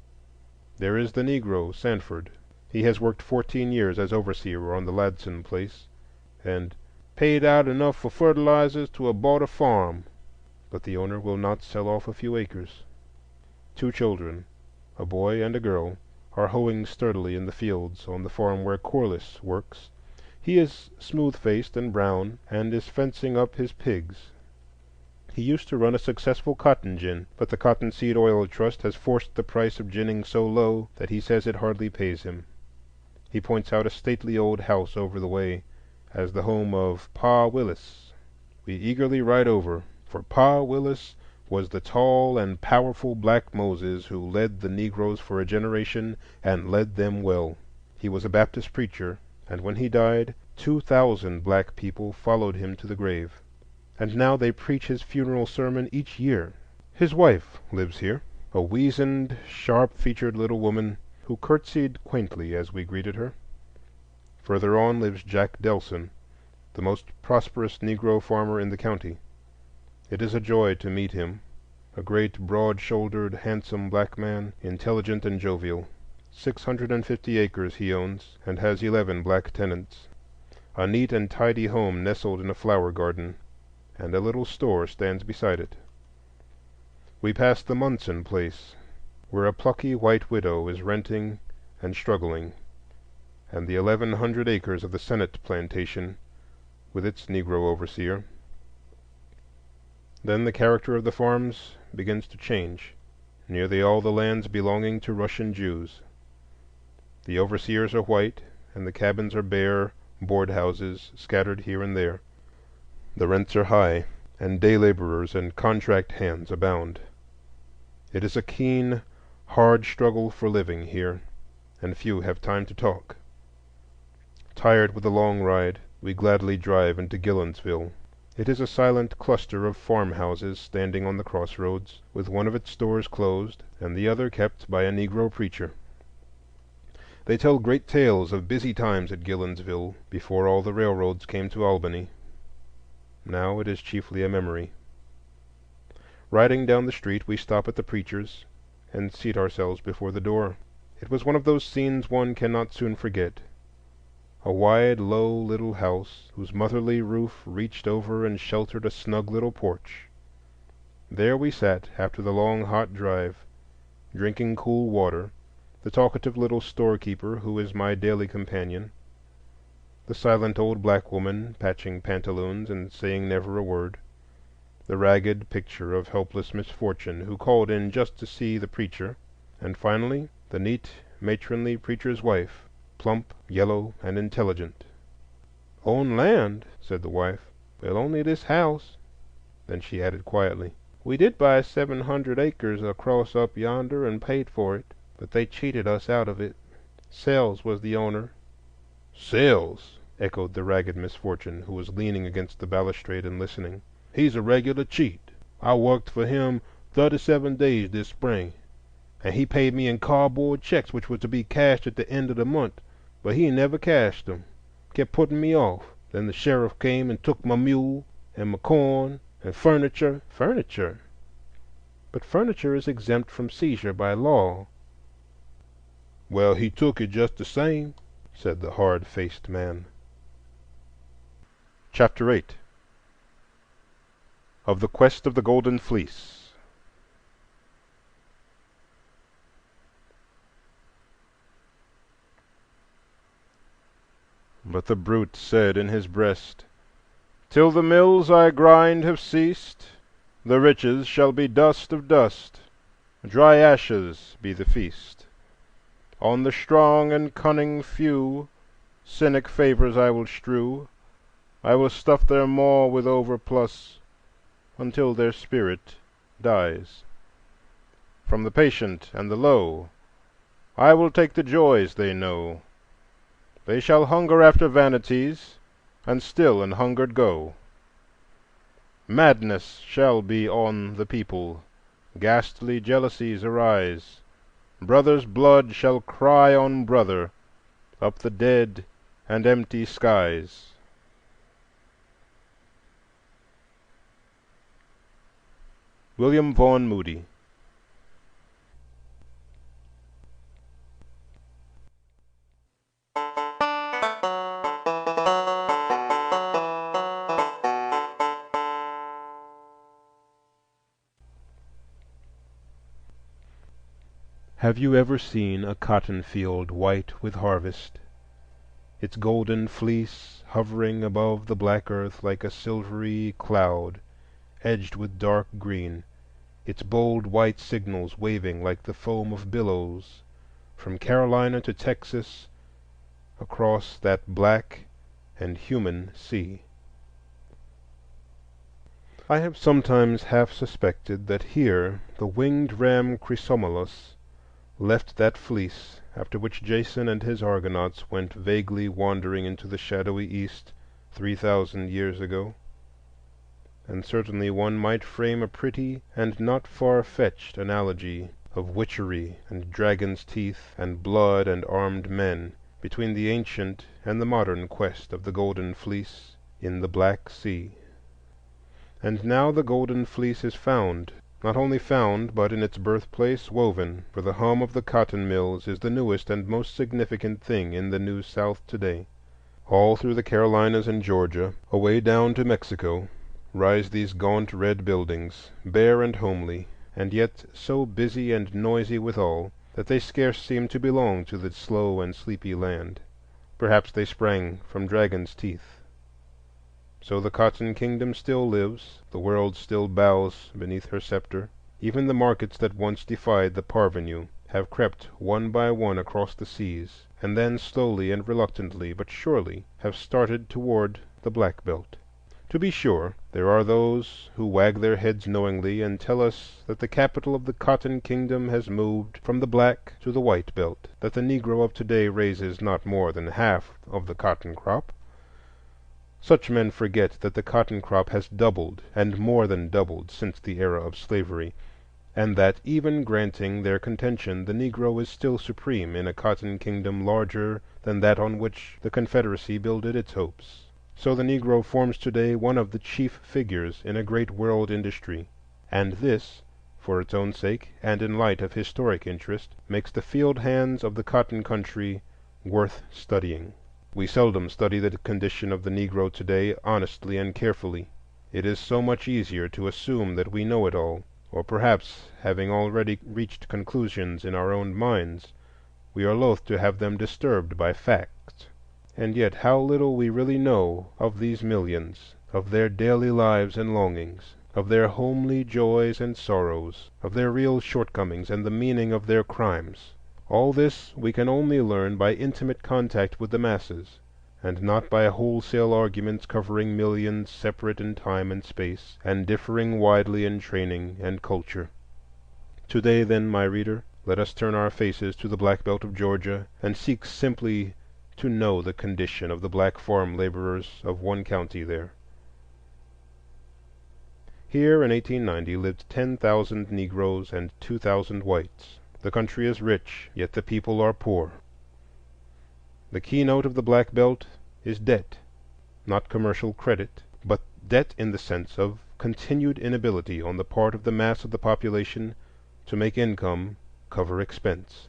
There is the Negro, Sanford. He has worked 14 years as overseer on the Ladson place, and paid out enough for fertilizers to have bought a farm. But the owner will not sell off a few acres. 2 children, a boy and a girl, are hoeing sturdily in the fields on the farm where Corliss works. He is smooth-faced and brown, and is fencing up his pigs. He used to run a successful cotton gin, but the Cottonseed Oil Trust has forced the price of ginning so low that he says it hardly pays him. He points out a stately old house over the way as the home of Pa Willis. We eagerly ride over, for Pa Willis was the tall and powerful black Moses who led the Negroes for a generation and led them well. He was a Baptist preacher, and when he died, 2,000 black people followed him to the grave. And now they preach his funeral sermon each year. His wife lives here, a weazened, sharp-featured little woman who curtsied quaintly as we greeted her. Further on lives Jack Delson, the most prosperous Negro farmer in the county. It is a joy to meet him, a great, broad-shouldered, handsome black man, intelligent and jovial. 650 acres he owns, and has 11 black tenants. A neat and tidy home nestled in a flower garden, and a little store stands beside it. We pass the Munson place, where a plucky white widow is renting and struggling, and the 1,100 acres of the Senate plantation, with its Negro overseer. Then the character of the farms begins to change. Nearly all the lands belonging to Russian Jews. The overseers are white, and the cabins are bare board houses scattered here and there. The rents are high, and day laborers and contract hands abound. It is a keen, hard struggle for living here, and few have time to talk. Tired with the long ride, we gladly drive into Gillonsville. It is a silent cluster of farmhouses standing on the crossroads, with one of its stores closed and the other kept by a Negro preacher. They tell great tales of busy times at Gillonsville before all the railroads came to Albany. Now it is chiefly a memory. Riding down the street, we stop at the preacher's and seat ourselves before the door. It was one of those scenes one cannot soon forget. A wide, low little house, whose motherly roof reached over and sheltered a snug little porch. There we sat after the long, hot drive, drinking cool water, the talkative little storekeeper who is my daily companion, the silent old black woman patching pantaloons and saying never a word, the ragged picture of helpless misfortune who called in just to see the preacher, and finally the neat, matronly preacher's wife, plump, yellow, and intelligent. "Own land," said the wife. "Well, only this house." Then she added quietly, "We did buy 700 acres across up yonder and paid for it, but they cheated us out of it. Sells was the owner." "Sells," echoed the ragged misfortune, who was leaning against the balustrade and listening. "He's a regular cheat. I worked for him 37 days this spring, and he paid me in cardboard checks which was to be cashed at the end of the month. But he never cashed them, kept putting me off. Then the sheriff came and took my mule and my corn and furniture." "Furniture? But furniture is exempt from seizure by law." "Well, he took it just the same," said the hard-faced man. Chapter 8. Of the Quest of the Golden Fleece. But the brute said in his breast, "Till the mills I grind have ceased, the riches shall be dust of dust, dry ashes be the feast. On the strong and cunning few cynic favors I will strew, I will stuff their maw with overplus until their spirit dies. From the patient and the low I will take the joys they know. They shall hunger after vanities, and still an hungered go. Madness shall be on the people, ghastly jealousies arise, brother's blood shall cry on brother up the dead and empty skies." William Vaughn Moody. Have you ever seen a cotton field white with harvest, its golden fleece hovering above the black earth like a silvery cloud edged with dark green, its bold white signals waving like the foam of billows from Carolina to Texas across that black and human sea? I have sometimes half suspected that here the winged ram Chrysomolus left that fleece after which Jason and his Argonauts went vaguely wandering into the shadowy East 3,000 years ago. And certainly one might frame a pretty and not far-fetched analogy of witchery and dragon's teeth and blood and armed men between the ancient and the modern quest of the Golden Fleece in the Black Sea. And now the Golden Fleece is found, Not only found, but in its birthplace woven, for the hum of the cotton mills is the newest and most significant thing in the New South today. All through the Carolinas and Georgia, away down to Mexico, rise these gaunt red buildings, bare and homely, and yet so busy and noisy withal that they scarce seem to belong to the slow and sleepy land. Perhaps they sprang from dragons' teeth. So the cotton kingdom still lives, the world still bows beneath her scepter. Even the markets that once defied the parvenu have crept one by one across the seas, and then slowly and reluctantly but surely have started toward the Black Belt. To be sure, there are those who wag their heads knowingly and tell us that the capital of the cotton kingdom has moved from the Black to the White Belt, that the Negro of today raises not more than half of the cotton crop. Such men forget that the cotton crop has doubled and more than doubled since the era of slavery, and that even granting their contention, the Negro is still supreme in a cotton kingdom larger than that on which the Confederacy builded its hopes. So the Negro forms today one of the chief figures in a great world industry, and this, for its own sake and in light of historic interest, makes the field hands of the cotton country worth studying. We seldom study the condition of the Negro today honestly and carefully. It is so much easier to assume that we know it all, or perhaps, having already reached conclusions in our own minds, we are loath to have them disturbed by fact. And yet how little we really know of these millions, of their daily lives and longings, of their homely joys and sorrows, of their real shortcomings and the meaning of their crimes. All this we can only learn by intimate contact with the masses, and not by wholesale arguments covering millions separate in time and space, and differing widely in training and culture. Today, then, my reader, let us turn our faces to the Black Belt of Georgia and seek simply to know the condition of the black farm laborers of one county there. Here in 1890 lived 10,000 Negroes and 2,000 whites. The country is rich, yet the people are poor. The keynote of the Black Belt is debt, not commercial credit, but debt in the sense of continued inability on the part of the mass of the population to make income cover expense.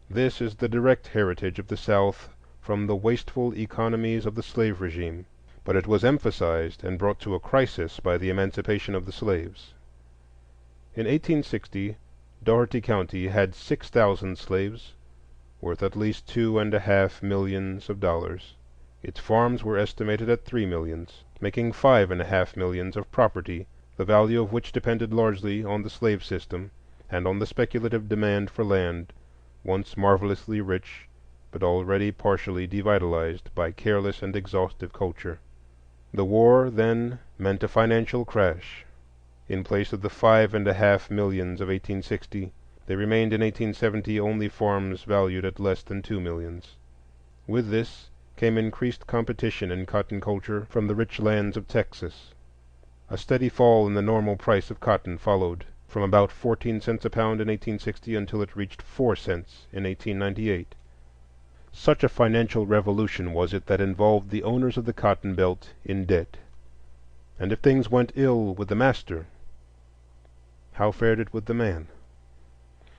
This is the direct heritage of the South from the wasteful economies of the slave regime, but it was emphasized and brought to a crisis by the emancipation of the slaves. In 1860, Dougherty County had 6,000 slaves, worth at least $2.5 millions. Its farms were estimated at 3 millions, making $5.5 millions of property, the value of which depended largely on the slave system and on the speculative demand for land, once marvelously rich, but already partially devitalized by careless and exhaustive culture. The war, then, meant a financial crash. In place of the $5.5 millions of 1860, there remained in 1870 only farms valued at less than 2 millions. With this came increased competition in cotton culture from the rich lands of Texas. A steady fall in the normal price of cotton followed, from about 14 cents a pound in 1860 until it reached 4 cents in 1898. Such a financial revolution was it that involved the owners of the cotton belt in debt. And if things went ill with the master, how fared it with the man?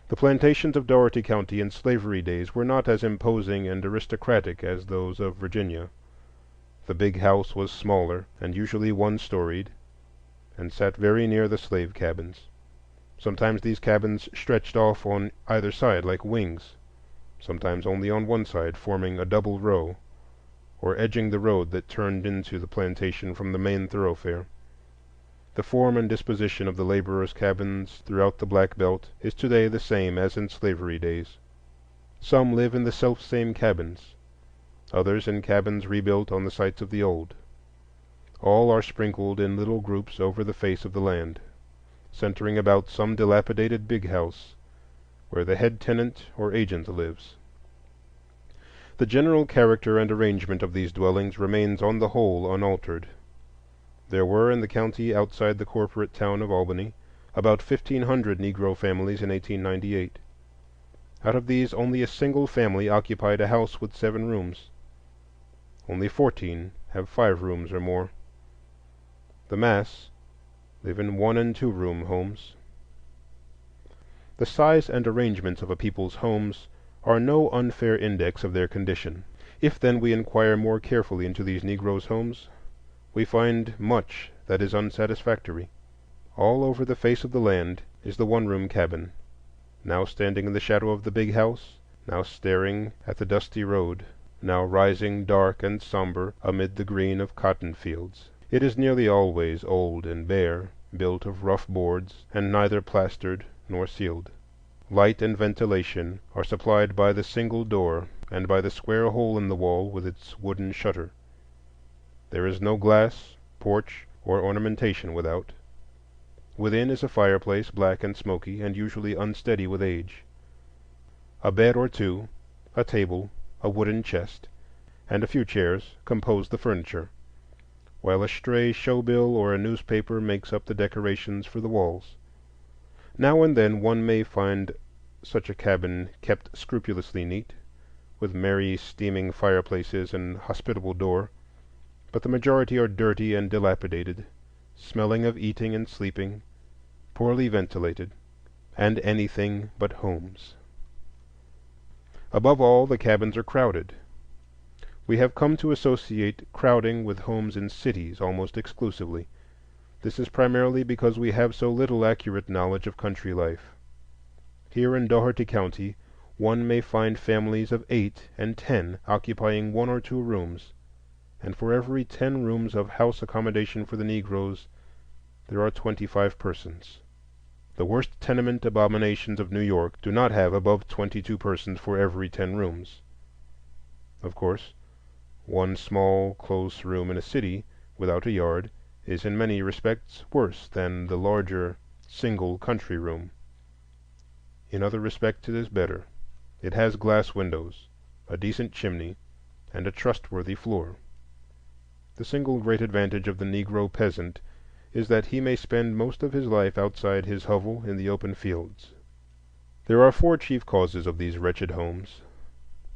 The plantations of Dougherty County in slavery days were not as imposing and aristocratic as those of Virginia. The big house was smaller and usually one-storied, and sat very near the slave cabins. Sometimes these cabins stretched off on either side like wings, sometimes only on one side, forming a double row, or edging the road that turned into the plantation from the main thoroughfare. The form and disposition of the laborers' cabins throughout the Black Belt is today the same as in slavery days. Some live in the self-same cabins, others in cabins rebuilt on the sites of the old. All are sprinkled in little groups over the face of the land, centering about some dilapidated big house where the head tenant or agent lives. The general character and arrangement of these dwellings remains on the whole unaltered. There were in the county outside the corporate town of Albany about 1,500 Negro families in 1898. Out of these, only a single family occupied a house with 7 rooms. Only 14 have 5 rooms or more. The mass, live in 1- and 2-room homes. The size and arrangements of a people's homes are no unfair index of their condition. If then we inquire more carefully into these Negroes' homes, we find much that is unsatisfactory. All over the face of the land is the one-room cabin, now standing in the shadow of the big house, now staring at the dusty road, now rising dark and somber amid the green of cotton fields. It is nearly always old and bare, built of rough boards, and neither plastered nor ceiled. Light and ventilation are supplied by the single door and by the square hole in the wall with its wooden shutter. There is no glass, porch, or ornamentation without. Within is a fireplace, black and smoky, and usually unsteady with age. A bed or two, a table, a wooden chest, and a few chairs compose the furniture, while a stray show bill or a newspaper makes up the decorations for the walls. Now and then one may find such a cabin kept scrupulously neat, with merry steaming fireplaces and hospitable door, but the majority are dirty and dilapidated, smelling of eating and sleeping, poorly ventilated, and anything but homes. Above all, the cabins are crowded. We have come to associate crowding with homes in cities almost exclusively. This is primarily because we have so little accurate knowledge of country life. Here in Dougherty County, one may find families of 8 and 10 occupying 1 or 2 rooms, and for every 10 rooms of house accommodation for the Negroes, there are 25 persons. The worst tenement abominations of New York do not have above 22 persons for every 10 rooms. Of course, one small, close room in a city without a yard is in many respects worse than the larger, single country room. In other respects it is better. It has glass windows, a decent chimney, and a trustworthy floor. The single great advantage of the Negro peasant is that he may spend most of his life outside his hovel in the open fields. There are 4 chief causes of these wretched homes.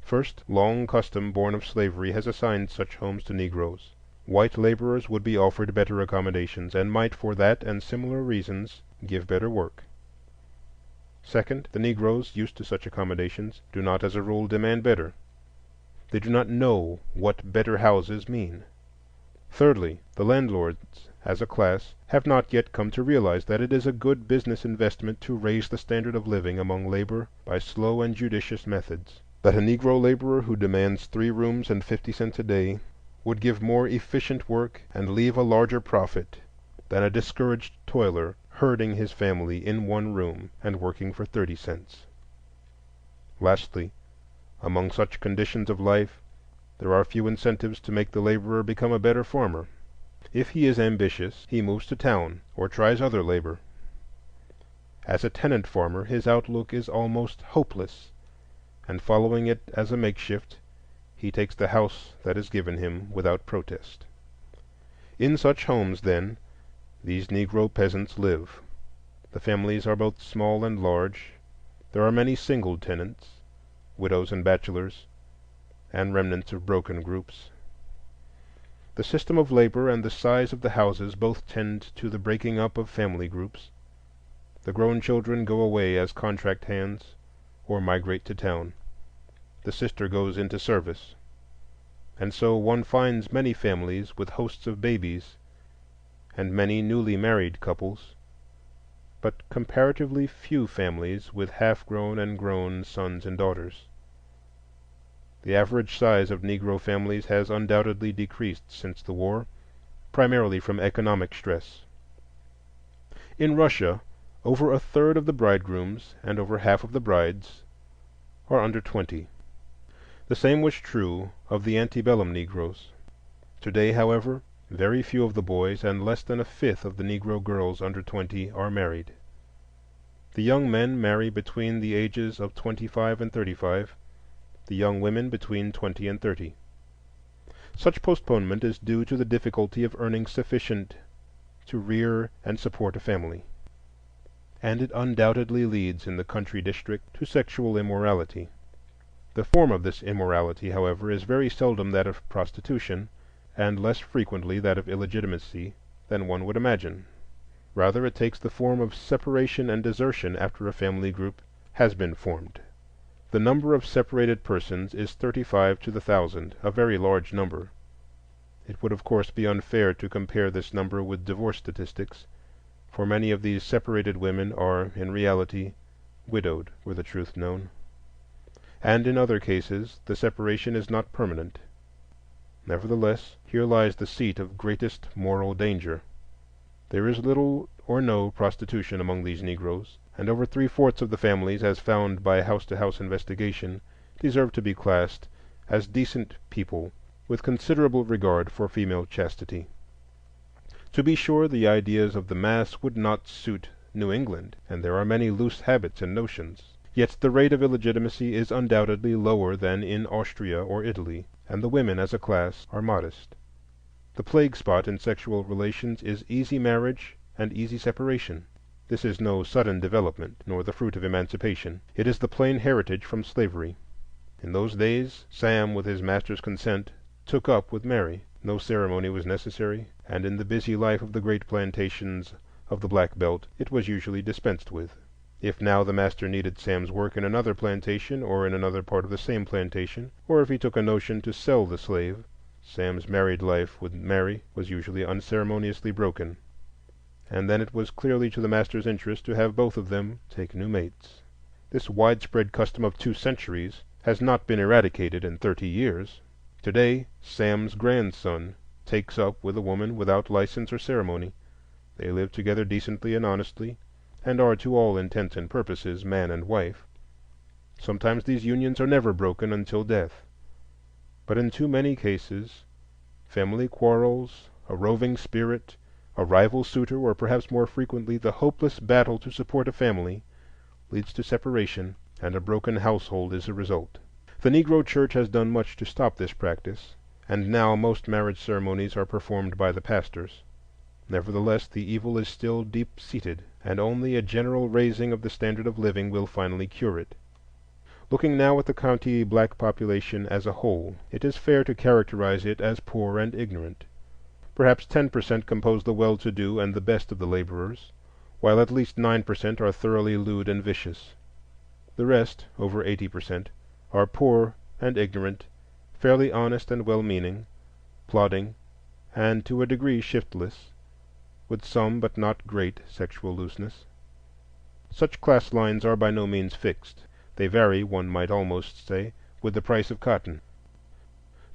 First, long custom born of slavery has assigned such homes to Negroes. White laborers would be offered better accommodations, and might for that and similar reasons give better work. Second, the Negroes, used to such accommodations, do not as a rule demand better. They do not know what better houses mean. Thirdly, the landlords, as a class, have not yet come to realize that it is a good business investment to raise the standard of living among labor by slow and judicious methods. That a Negro laborer who demands 3 rooms and 50 cents a day would give more efficient work and leave a larger profit than a discouraged toiler herding his family in 1 room and working for 30 cents. Lastly, among such conditions of life, there are few incentives to make the laborer become a better farmer. If he is ambitious, he moves to town or tries other labor. As a tenant farmer, his outlook is almost hopeless, and following it as a makeshift, he takes the house that is given him without protest. In such homes, then, these Negro peasants live. The families are both small and large. There are many single tenants, widows and bachelors, and remnants of broken groups. The system of labor and the size of the houses both tend to the breaking up of family groups. The grown children go away as contract hands or migrate to town. The sister goes into service. And so one finds many families with hosts of babies and many newly married couples, but comparatively few families with half-grown and grown sons and daughters. The average size of Negro families has undoubtedly decreased since the war, primarily from economic stress. In Russia, over 1/3 of the bridegrooms and over half of the brides are under 20. The same was true of the antebellum Negroes. Today, however, very few of the boys and less than 1/5 of the Negro girls under 20 are married. The young men marry between the ages of 25 and 35, the young women between 20 and 30. Such postponement is due to the difficulty of earning sufficient to rear and support a family. And it undoubtedly leads in the country district to sexual immorality. The form of this immorality, however, is very seldom that of prostitution, and less frequently that of illegitimacy than one would imagine. Rather, it takes the form of separation and desertion after a family group has been formed. The number of separated persons is 35 to the 1,000, a very large number. It would of course be unfair to compare this number with divorce statistics, for many of these separated women are in reality widowed, were the truth known. And in other cases the separation is not permanent. Nevertheless, here lies the seat of greatest moral danger. There is little or no prostitution among these Negroes, and over three-fourths of the families, as found by house-to-house investigation, deserve to be classed as decent people with considerable regard for female chastity. To be sure, the ideas of the mass would not suit New England, and there are many loose habits and notions. Yet the rate of illegitimacy is undoubtedly lower than in Austria or Italy, and the women as a class are modest. The plague spot in sexual relations is easy marriage and easy separation. This is no sudden development, nor the fruit of emancipation. It is the plain heritage from slavery. In those days, Sam, with his master's consent, took up with Mary. No ceremony was necessary, and in the busy life of the great plantations of the Black Belt it was usually dispensed with. If now the master needed Sam's work in another plantation or in another part of the same plantation, or if he took a notion to sell the slave, Sam's married life with Mary was usually unceremoniously broken, and then it was clearly to the master's interest to have both of them take new mates. This widespread custom of 2 centuries has not been eradicated in 30 years. Today, Sam's grandson takes up with a woman without license or ceremony. They live together decently and honestly, and are to all intents and purposes man and wife. Sometimes these unions are never broken until death. But in too many cases, family quarrels, a roving spirit, a rival suitor, or perhaps more frequently the hopeless battle to support a family, leads to separation, and a broken household is the result. The Negro Church has done much to stop this practice, and now most marriage ceremonies are performed by the pastors. Nevertheless, the evil is still deep-seated, and only a general raising of the standard of living will finally cure it. Looking now at the county black population as a whole, it is fair to characterize it as poor and ignorant. Perhaps 10% compose the well-to-do and the best of the laborers, while at least 9% are thoroughly lewd and vicious. The rest, over 80%, are poor and ignorant, fairly honest and well-meaning, plodding, and to a degree shiftless, with some but not great sexual looseness. Such class lines are by no means fixed. They vary, one might almost say, with the price of cotton.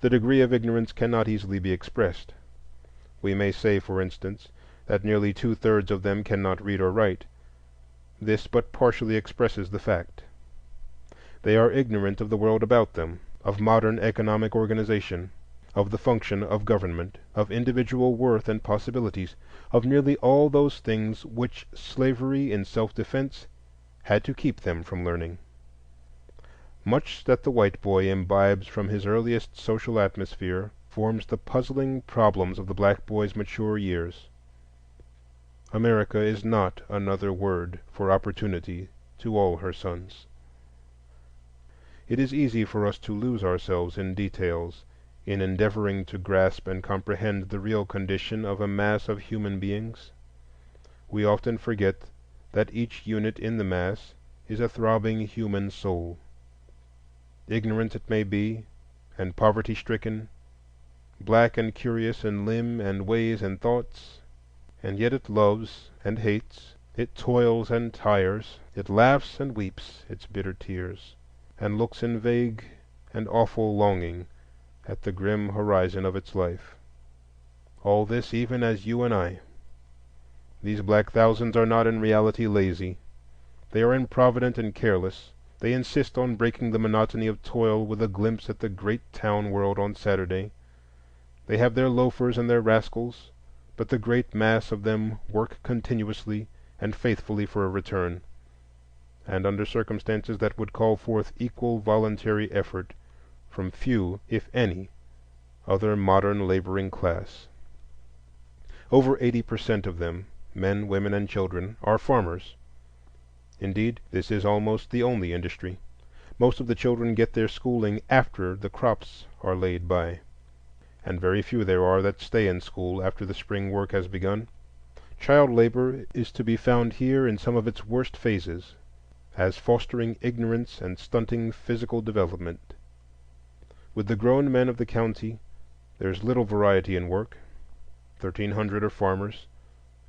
The degree of ignorance cannot easily be expressed. We may say, for instance, that nearly 2/3 of them cannot read or write. This but partially expresses the fact. They are ignorant of the world about them, of modern economic organization, of the function of government, of individual worth and possibilities, of nearly all those things which slavery in self-defense had to keep them from learning. Much that the white boy imbibes from his earliest social atmosphere forms the puzzling problems of the black boy's mature years. America is not another word for opportunity to all her sons. It is easy for us to lose ourselves in details in endeavoring to grasp and comprehend the real condition of a mass of human beings. We often forget that each unit in the mass is a throbbing human soul. Ignorant it may be, and poverty-stricken, black and curious in limb and ways and thoughts, and yet it loves and hates, it toils and tires, it laughs and weeps its bitter tears, and looks in vague and awful longing at the grim horizon of its life. All this even as you and I. These black thousands are not in reality lazy. They are improvident and careless. They insist on breaking the monotony of toil with a glimpse at the great town world on Saturday. They have their loafers and their rascals, but the great mass of them work continuously and faithfully for a return, and under circumstances that would call forth equal voluntary effort from few, if any, other modern laboring class. Over 80% of them, men, women, and children, are farmers. Indeed, this is almost the only industry. Most of the children get their schooling after the crops are laid by, and very few there are that stay in school after the spring work has begun. Child labor is to be found here in some of its worst phases, as fostering ignorance and stunting physical development. With the grown men of the county, there is little variety in work. 1,300 are farmers,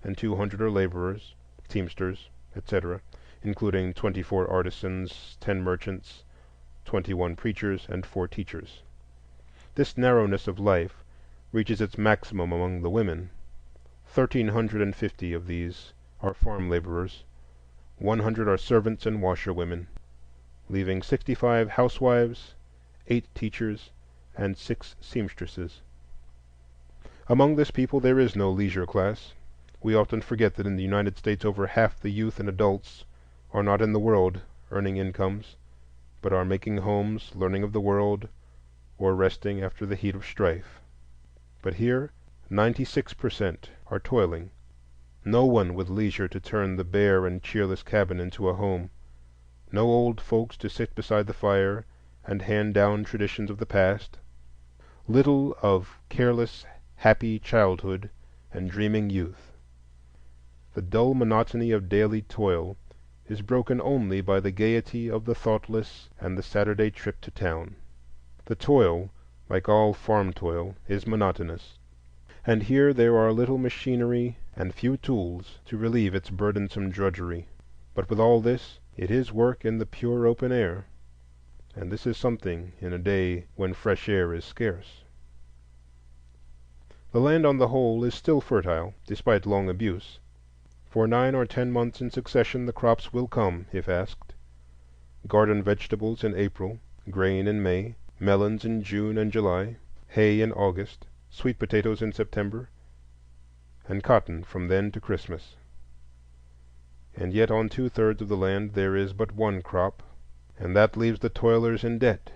and 200 are laborers, teamsters, etc., including 24 artisans, 10 merchants, 21 preachers, and 4 teachers. This narrowness of life reaches its maximum among the women. 1,350 of these are farm laborers, 100 are servants and washerwomen, leaving 65 housewives, 8 teachers, and 6 seamstresses. Among this people there is no leisure class. We often forget that in the United States over half the youth and adults are not in the world earning incomes, but are making homes, learning of the world, or resting after the heat of strife. But here 96% are toiling, no one with leisure to turn the bare and cheerless cabin into a home, no old folks to sit beside the fire and hand down traditions of the past, little of careless, happy childhood and dreaming youth. The dull monotony of daily toil is broken only by the gaiety of the thoughtless and the Saturday trip to town. The toil, like all farm toil, is monotonous, and here there are little machinery and few tools to relieve its burdensome drudgery. But with all this, it is work in the pure open air, and this is something in a day when fresh air is scarce. The land on the whole is still fertile, despite long abuse. For 9 or 10 months in succession the crops will come, if asked: garden vegetables in April, grain in May, melons in June and July, hay in August, sweet potatoes in September, and cotton from then to Christmas. And yet on 2/3 of the land there is but one crop, and that leaves the toilers in debt.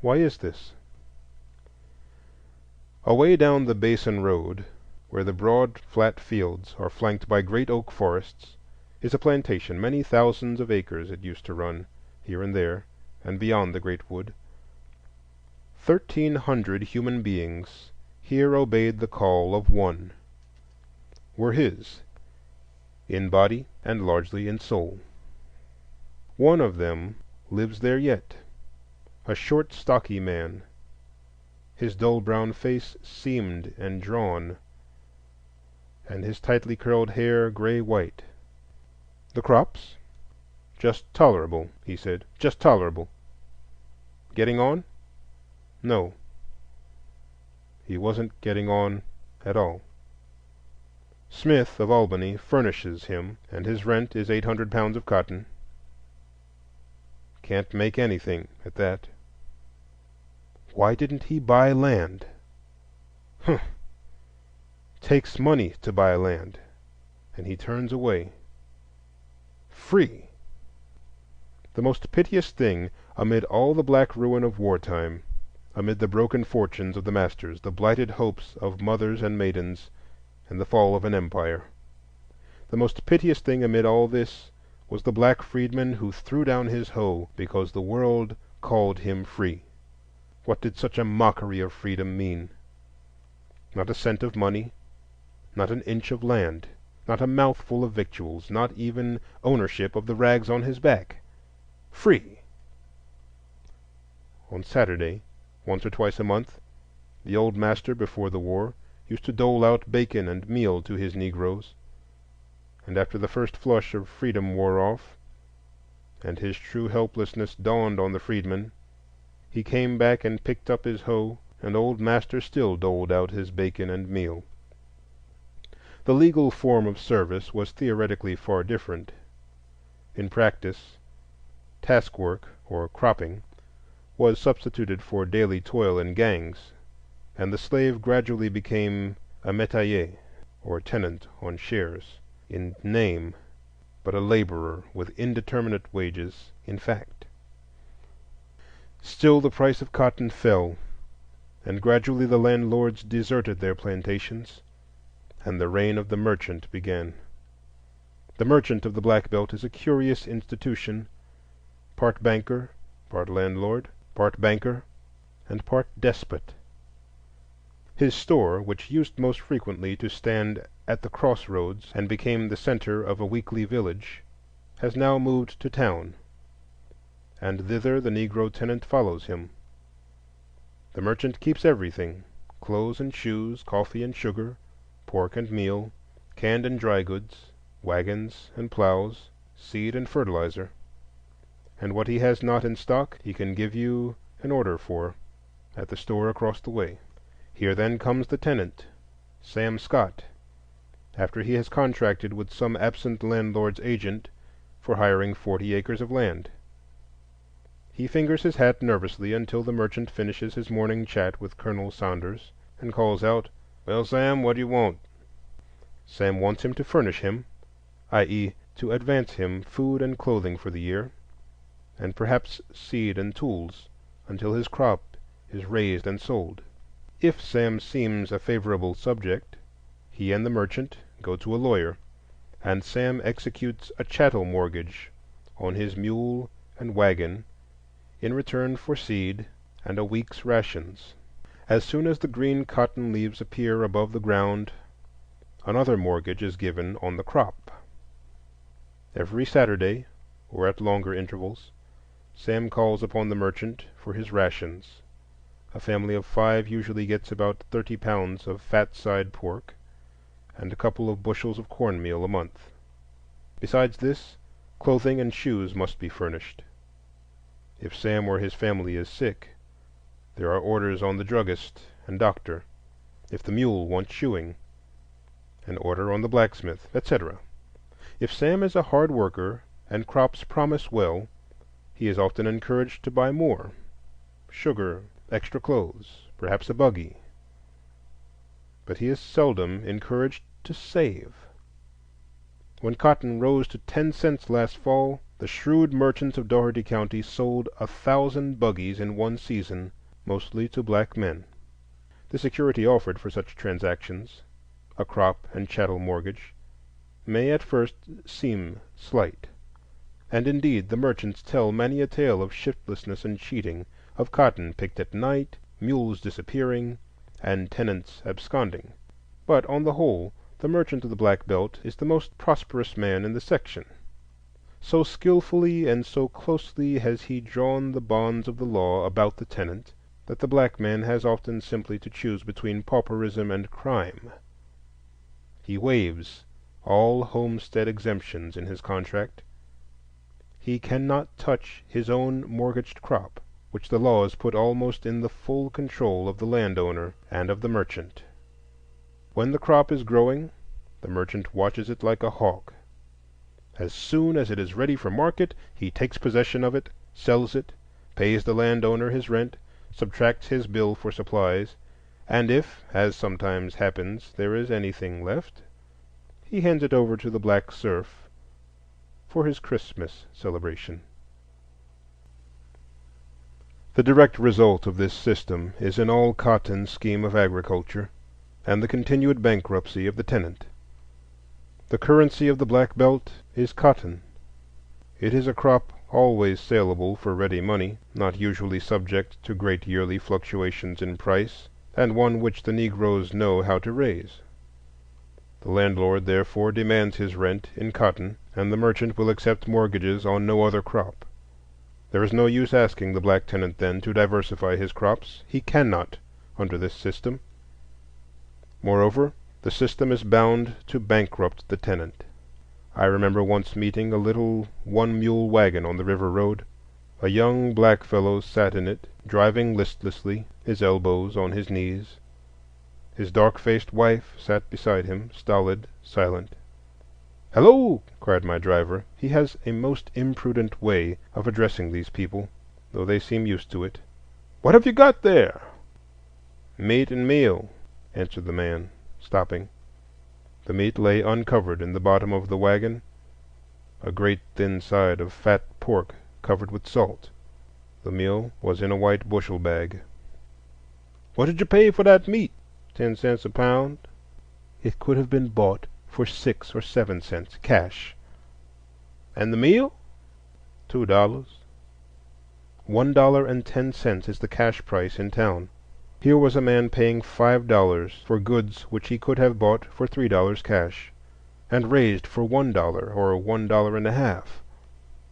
Why is this? Away down the Basin Road, where the broad flat fields are flanked by great oak forests, is a plantation. Many thousands of acres it used to run, here and there, and beyond the great wood. 1,300 human beings here obeyed the call of one, were his, in body and largely in soul. One of them lives there yet, a short, stocky man, his dull brown face seamed and drawn, and his tightly curled hair gray-white. The crops? Just tolerable, he said, just tolerable. Getting on? No. He wasn't getting on at all. Smith of Albany furnishes him, and his rent is 800 pounds of cotton. Can't make anything at that. Why didn't he buy land? Humph! Takes money to buy land, and he turns away. Free! The most piteous thing amid all the black ruin of wartime, amid the broken fortunes of the masters, the blighted hopes of mothers and maidens, and the fall of an empire, the most piteous thing amid all this was the black freedman who threw down his hoe because the world called him free. What did such a mockery of freedom mean? Not a cent of money, not an inch of land, not a mouthful of victuals, not even ownership of the rags on his back. Free! On Saturday, once or twice a month, the old master before the war used to dole out bacon and meal to his Negroes, and after the first flush of freedom wore off, and his true helplessness dawned on the freedman, he came back and picked up his hoe, and old master still doled out his bacon and meal. The legal form of service was theoretically far different. In practice, task work, or cropping, was substituted for daily toil in gangs, and the slave gradually became a métayer, or tenant on shares, in name, but a laborer with indeterminate wages in fact. Still the price of cotton fell, and gradually the landlords deserted their plantations, and the reign of the merchant began. The merchant of the Black Belt is a curious institution, part banker, part landlord, part banker, and part despot. His store, which used most frequently to stand at the crossroads and became the center of a weekly village, has now moved to town, and thither the Negro tenant follows him. The merchant keeps everything: clothes and shoes, coffee and sugar, pork and meal, canned and dry goods, wagons and plows, seed and fertilizer. And what he has not in stock he can give you an order for at the store across the way. Here then comes the tenant, Sam Scott, after he has contracted with some absent landlord's agent for hiring 40 acres of land. He fingers his hat nervously until the merchant finishes his morning chat with Colonel Saunders and calls out, "Well, Sam, what do you want?" Sam wants him to furnish him, i.e., to advance him food and clothing for the year, and perhaps seed and tools, until his crop is raised and sold. If Sam seems a favorable subject, he and the merchant go to a lawyer, and Sam executes a chattel mortgage on his mule and wagon in return for seed and a week's rations. As soon as the green cotton leaves appear above the ground, another mortgage is given on the crop. Every Saturday, or at longer intervals, Sam calls upon the merchant for his rations. A family of 5 usually gets about 30 pounds of fat side pork and a couple of bushels of cornmeal a month. Besides this, clothing and shoes must be furnished. If Sam or his family is sick, there are orders on the druggist and doctor. If the mule wants shoeing, an order on the blacksmith, etc. If Sam is a hard worker and crops promise well, he is often encouraged to buy more—sugar, extra clothes, perhaps a buggy. But he is seldom encouraged to save. When cotton rose to 10 cents last fall, the shrewd merchants of Dougherty County sold 1,000 buggies in one season, mostly to black men. The security offered for such transactions, a crop and chattel mortgage, may at first seem slight. And indeed the merchants tell many a tale of shiftlessness and cheating, of cotton picked at night, mules disappearing, and tenants absconding. But on the whole, the merchant of the Black Belt is the most prosperous man in the section. So skillfully and so closely has he drawn the bonds of the law about the tenant that the black man has often simply to choose between pauperism and crime. He waives all homestead exemptions in his contract. He cannot touch his own mortgaged crop, which the laws put almost in the full control of the landowner and of the merchant. When the crop is growing, the merchant watches it like a hawk. As soon as it is ready for market, he takes possession of it, sells it, pays the landowner his rent, subtracts his bill for supplies, and if, as sometimes happens, there is anything left, he hands it over to the black serf for his Christmas celebration. The direct result of this system is an all-cotton scheme of agriculture and the continued bankruptcy of the tenant. The currency of the Black Belt is cotton. It is a crop always saleable for ready money, not usually subject to great yearly fluctuations in price, and one which the Negroes know how to raise. The landlord therefore demands his rent in cotton, and the merchant will accept mortgages on no other crop. There is no use asking the black tenant then to diversify his crops. He cannot under this system. Moreover, the system is bound to bankrupt the tenant. I remember once meeting a little one-mule wagon on the river road. A young black fellow sat in it, driving listlessly, his elbows on his knees. His dark-faced wife sat beside him, stolid, silent. "Hello!" cried my driver. He has a most imprudent way of addressing these people, though they seem used to it. "What have you got there?" "Meat and meal," answered the man, stopping. The meat lay uncovered in the bottom of the wagon, a great thin side of fat pork covered with salt. The meal was in a white bushel bag. "What did you pay for that meat?" "10 cents a pound." It could have been bought for 6 or 7 cents, cash. "And the meal?" $2. $1.10 is the cash price in town. Here was a man paying $5 for goods which he could have bought for $3 cash, and raised for $1 or $1.50.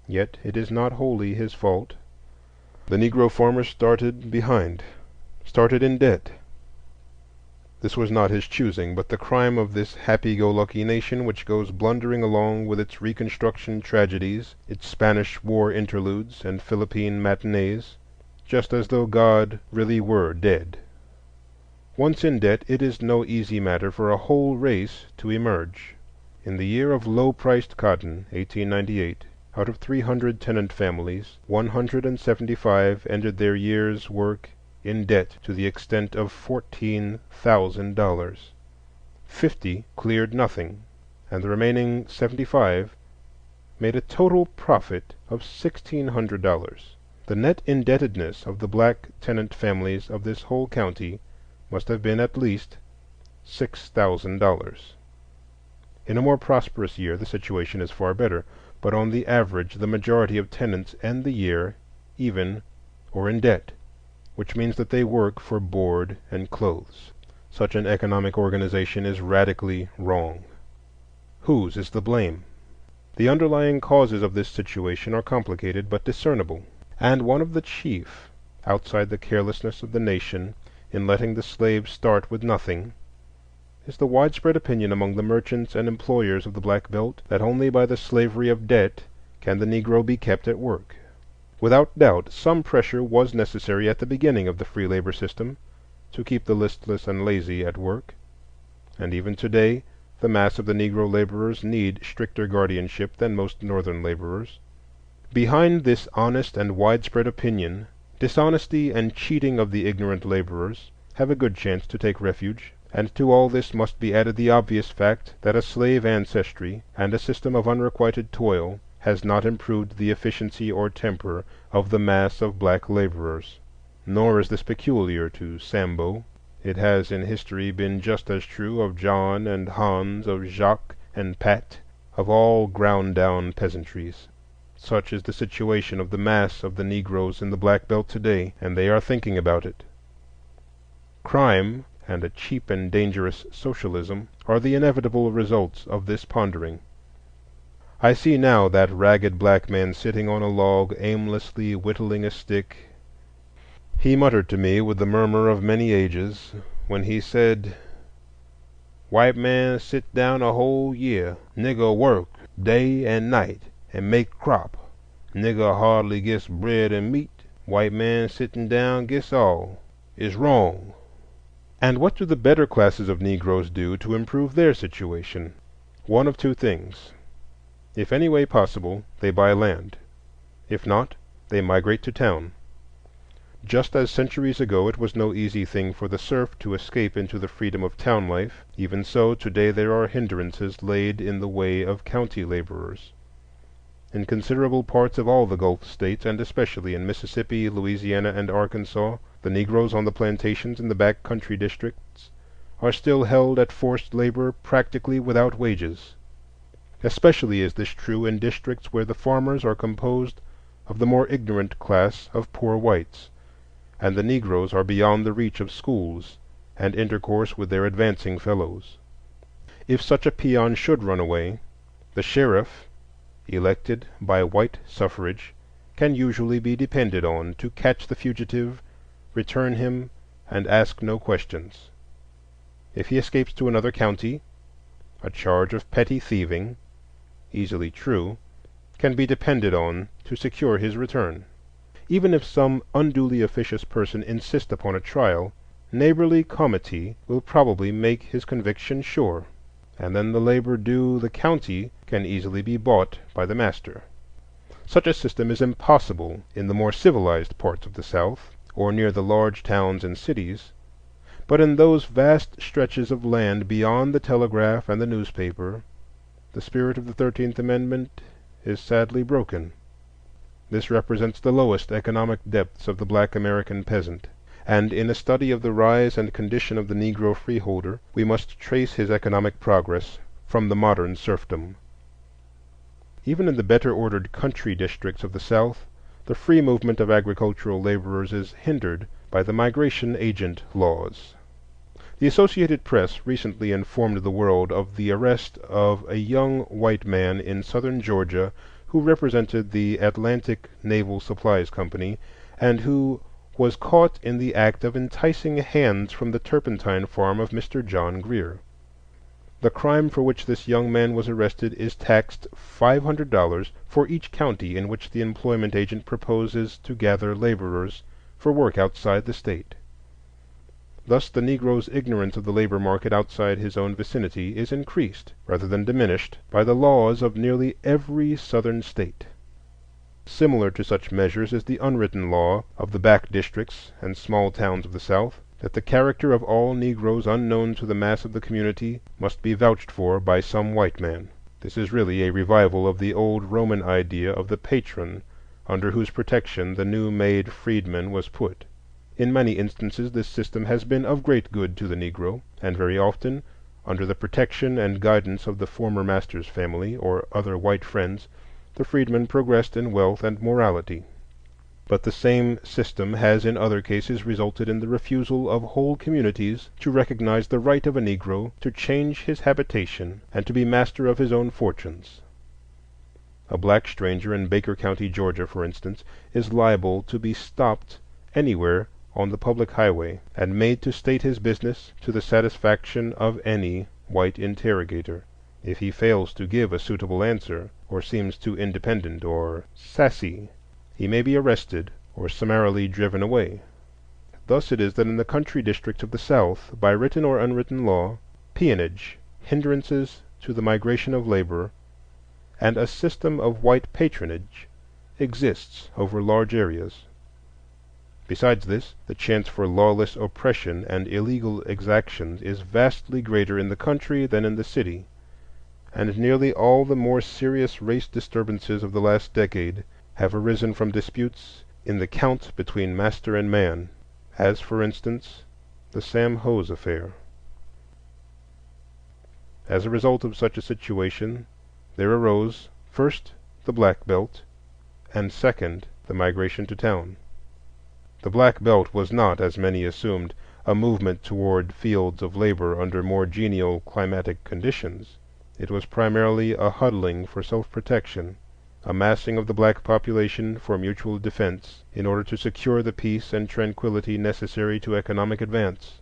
Yet it is not wholly his fault. The Negro farmer started behind, started in debt. This was not his choosing, but the crime of this happy-go-lucky nation which goes blundering along with its Reconstruction tragedies, its Spanish War interludes, and Philippine matinees, just as though God really were dead. Once in debt, it is no easy matter for a whole race to emerge. In the year of low-priced cotton, 1898, out of 300 tenant families, 175 ended their year's work in debt to the extent of $14,000. 50 cleared nothing, and the remaining 75 made a total profit of $1,600. The net indebtedness of the black tenant families of this whole county must have been at least $6,000. In a more prosperous year the situation is far better, but on the average the majority of tenants end the year even or in debt, which means that they work for board and clothes. Such an economic organization is radically wrong. Whose is the blame? The underlying causes of this situation are complicated but discernible, and one of the chief, outside the carelessness of the nation in letting the slaves start with nothing, is the widespread opinion among the merchants and employers of the Black Belt that only by the slavery of debt can the Negro be kept at work. Without doubt, some pressure was necessary at the beginning of the free labor system to keep the listless and lazy at work, and even today the mass of the Negro laborers need stricter guardianship than most Northern laborers. Behind this honest and widespread opinion, dishonesty and cheating of the ignorant laborers have a good chance to take refuge, and to all this must be added the obvious fact that a slave ancestry and a system of unrequited toil has not improved the efficiency or temper of the mass of black laborers. Nor is this peculiar to Sambo. It has in history been just as true of John and Hans, of Jacques and Pat, of all ground-down peasantries. Such is the situation of the mass of the Negroes in the Black Belt today, and they are thinking about it. Crime and a cheap and dangerous socialism are the inevitable results of this pondering. I see now that ragged black man sitting on a log aimlessly whittling a stick. He muttered to me with the murmur of many ages when he said, "White man sit down a whole year, nigger work day and night and make crop. Nigger hardly gets bread and meat. White man sitting down gets all. It's wrong." And what do the better classes of Negroes do to improve their situation? One of two things. If any way possible, they buy land. If not, they migrate to town. Just as centuries ago it was no easy thing for the serf to escape into the freedom of town life, even so today there are hindrances laid in the way of county laborers. In considerable parts of all the Gulf States, and especially in Mississippi, Louisiana, and Arkansas, the Negroes on the plantations in the back country districts are still held at forced labor practically without wages. Especially is this true in districts where the farmers are composed of the more ignorant class of poor whites, and the Negroes are beyond the reach of schools and intercourse with their advancing fellows. If such a peon should run away, the sheriff, elected by white suffrage, can usually be depended on to catch the fugitive, return him, and ask no questions. If he escapes to another county, a charge of petty thieving, easily true, can be depended on to secure his return. Even if some unduly officious person insist upon a trial, neighborly comity will probably make his conviction sure, and then the labor due the county can easily be bought by the master. Such a system is impossible in the more civilized parts of the South, or near the large towns and cities, but in those vast stretches of land beyond the telegraph and the newspaper, the spirit of the 13th Amendment is sadly broken. This represents the lowest economic depths of the black American peasant, and in a study of the rise and condition of the Negro freeholder, we must trace his economic progress from the modern serfdom. Even in the better ordered country districts of the South, the free movement of agricultural laborers is hindered by the migration agent laws. The Associated Press recently informed the world of the arrest of a young white man in southern Georgia who represented the Atlantic Naval Supplies Company, and who was caught in the act of enticing hands from the turpentine farm of Mr. John Greer. The crime for which this young man was arrested is taxed $500 for each county in which the employment agent proposes to gather laborers for work outside the state. Thus the Negro's ignorance of the labor market outside his own vicinity is increased, rather than diminished, by the laws of nearly every Southern state. Similar to such measures is the unwritten law of the back districts and small towns of the South, that the character of all Negroes unknown to the mass of the community must be vouched for by some white man. This is really a revival of the old Roman idea of the patron under whose protection the new-made freedman was put. In many instances this system has been of great good to the Negro, and very often, under the protection and guidance of the former master's family or other white friends, the freedman progressed in wealth and morality. But the same system has in other cases resulted in the refusal of whole communities to recognize the right of a Negro to change his habitation and to be master of his own fortunes. A black stranger in Baker County, Georgia, for instance, is liable to be stopped anywhere on the public highway and made to state his business to the satisfaction of any white interrogator. If he fails to give a suitable answer, or seems too independent or "sassy," he may be arrested or summarily driven away. Thus it is that in the country districts of the South, by written or unwritten law, peonage, hindrances to the migration of labor, and a system of white patronage exists over large areas. Besides this, the chance for lawless oppression and illegal exactions is vastly greater in the country than in the city, and nearly all the more serious race disturbances of the last decade have arisen from disputes in the count between master and man, as, for instance, the Sam Hose affair. As a result of such a situation, there arose, first, the Black Belt, and second, the migration to town. The Black Belt was not, as many assumed, a movement toward fields of labor under more genial climatic conditions. It was primarily a huddling for self-protection, a massing of the black population for mutual defense in order to secure the peace and tranquility necessary to economic advance.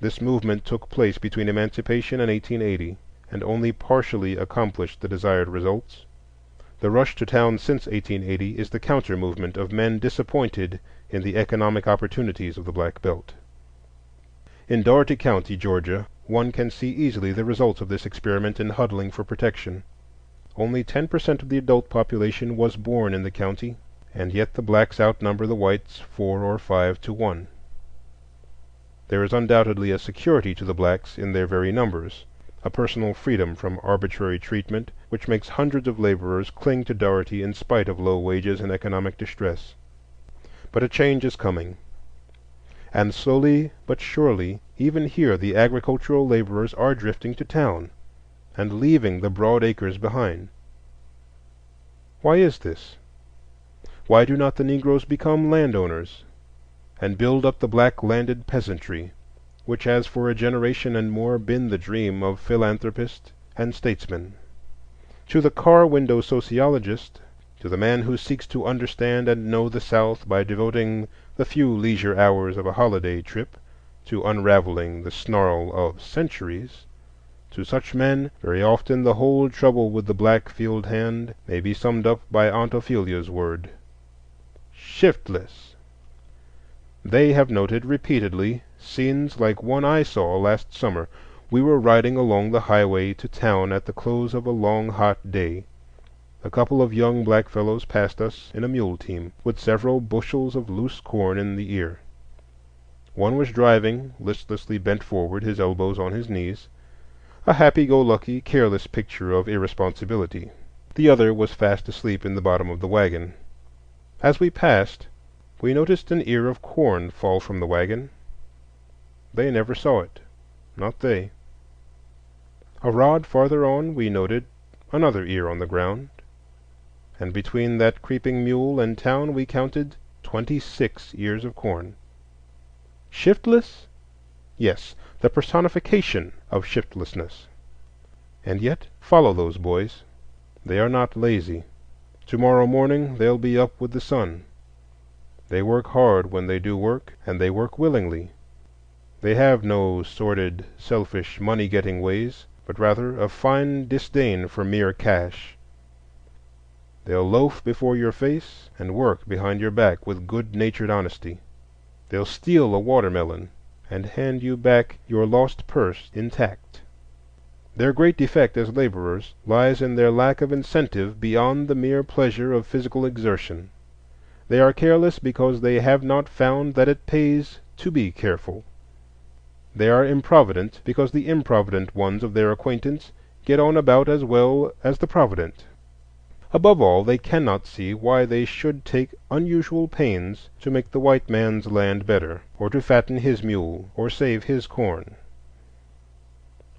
This movement took place between emancipation and 1880, and only partially accomplished the desired results. The rush to town since 1880 is the counter-movement of men disappointed in the economic opportunities of the Black Belt. In Dougherty County, Georgia, one can see easily the results of this experiment in huddling for protection. Only 10% of the adult population was born in the county, and yet the blacks outnumber the whites 4 or 5 to 1. There is undoubtedly a security to the blacks in their very numbers, a personal freedom from arbitrary treatment which makes hundreds of laborers cling to Dougherty in spite of low wages and economic distress. But a change is coming, and slowly but surely, even here the agricultural laborers are drifting to town and leaving the broad acres behind. Why is this? Why do not the Negroes become landowners and build up the black landed peasantry, which has for a generation and more been the dream of philanthropist and statesman? To the car window sociologist, to the man who seeks to understand and know the South by devoting the few leisure hours of a holiday trip to unraveling the snarl of centuries, to such men, very often the whole trouble with the black field hand may be summed up by Aunt Ophelia's word: shiftless. They have noted repeatedly scenes like one I saw last summer. We were riding along the highway to town at the close of a long hot day. A couple of young black fellows passed us in a mule team, with several bushels of loose corn in the ear. One was driving, listlessly bent forward, his elbows on his knees, a happy-go-lucky, careless picture of irresponsibility. The other was fast asleep in the bottom of the wagon. As we passed, we noticed an ear of corn fall from the wagon. They never saw it, not they. A rod farther on we noted another ear on the ground, and between that creeping mule and town we counted 26 ears of corn. Shiftless? Yes, the personification of shiftlessness. And yet, follow those boys. They are not lazy. Tomorrow morning they'll be up with the sun. They work hard when they do work, and they work willingly. They have no sordid, selfish, money-getting ways, but rather a fine disdain for mere cash. They'll loaf before your face and work behind your back with good-natured honesty. They'll steal a watermelon and hand you back your lost purse intact. Their great defect as laborers lies in their lack of incentive beyond the mere pleasure of physical exertion. They are careless because they have not found that it pays to be careful. They are improvident because the improvident ones of their acquaintance get on about as well as the provident. Above all, they cannot see why they should take unusual pains to make the white man's land better, or to fatten his mule, or save his corn.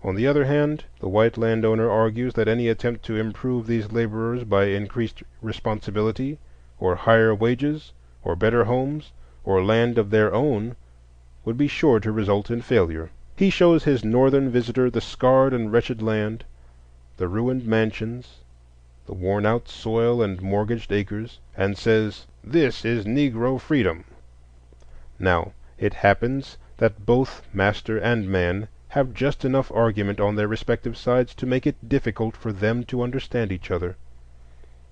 On the other hand, the white landowner argues that any attempt to improve these laborers by increased responsibility, or higher wages, or better homes, or land of their own, would be sure to result in failure. He shows his northern visitor the scarred and wretched land, the ruined mansions, the worn-out soil and mortgaged acres, and says, "This is Negro freedom." Now, it happens that both master and man have just enough argument on their respective sides to make it difficult for them to understand each other.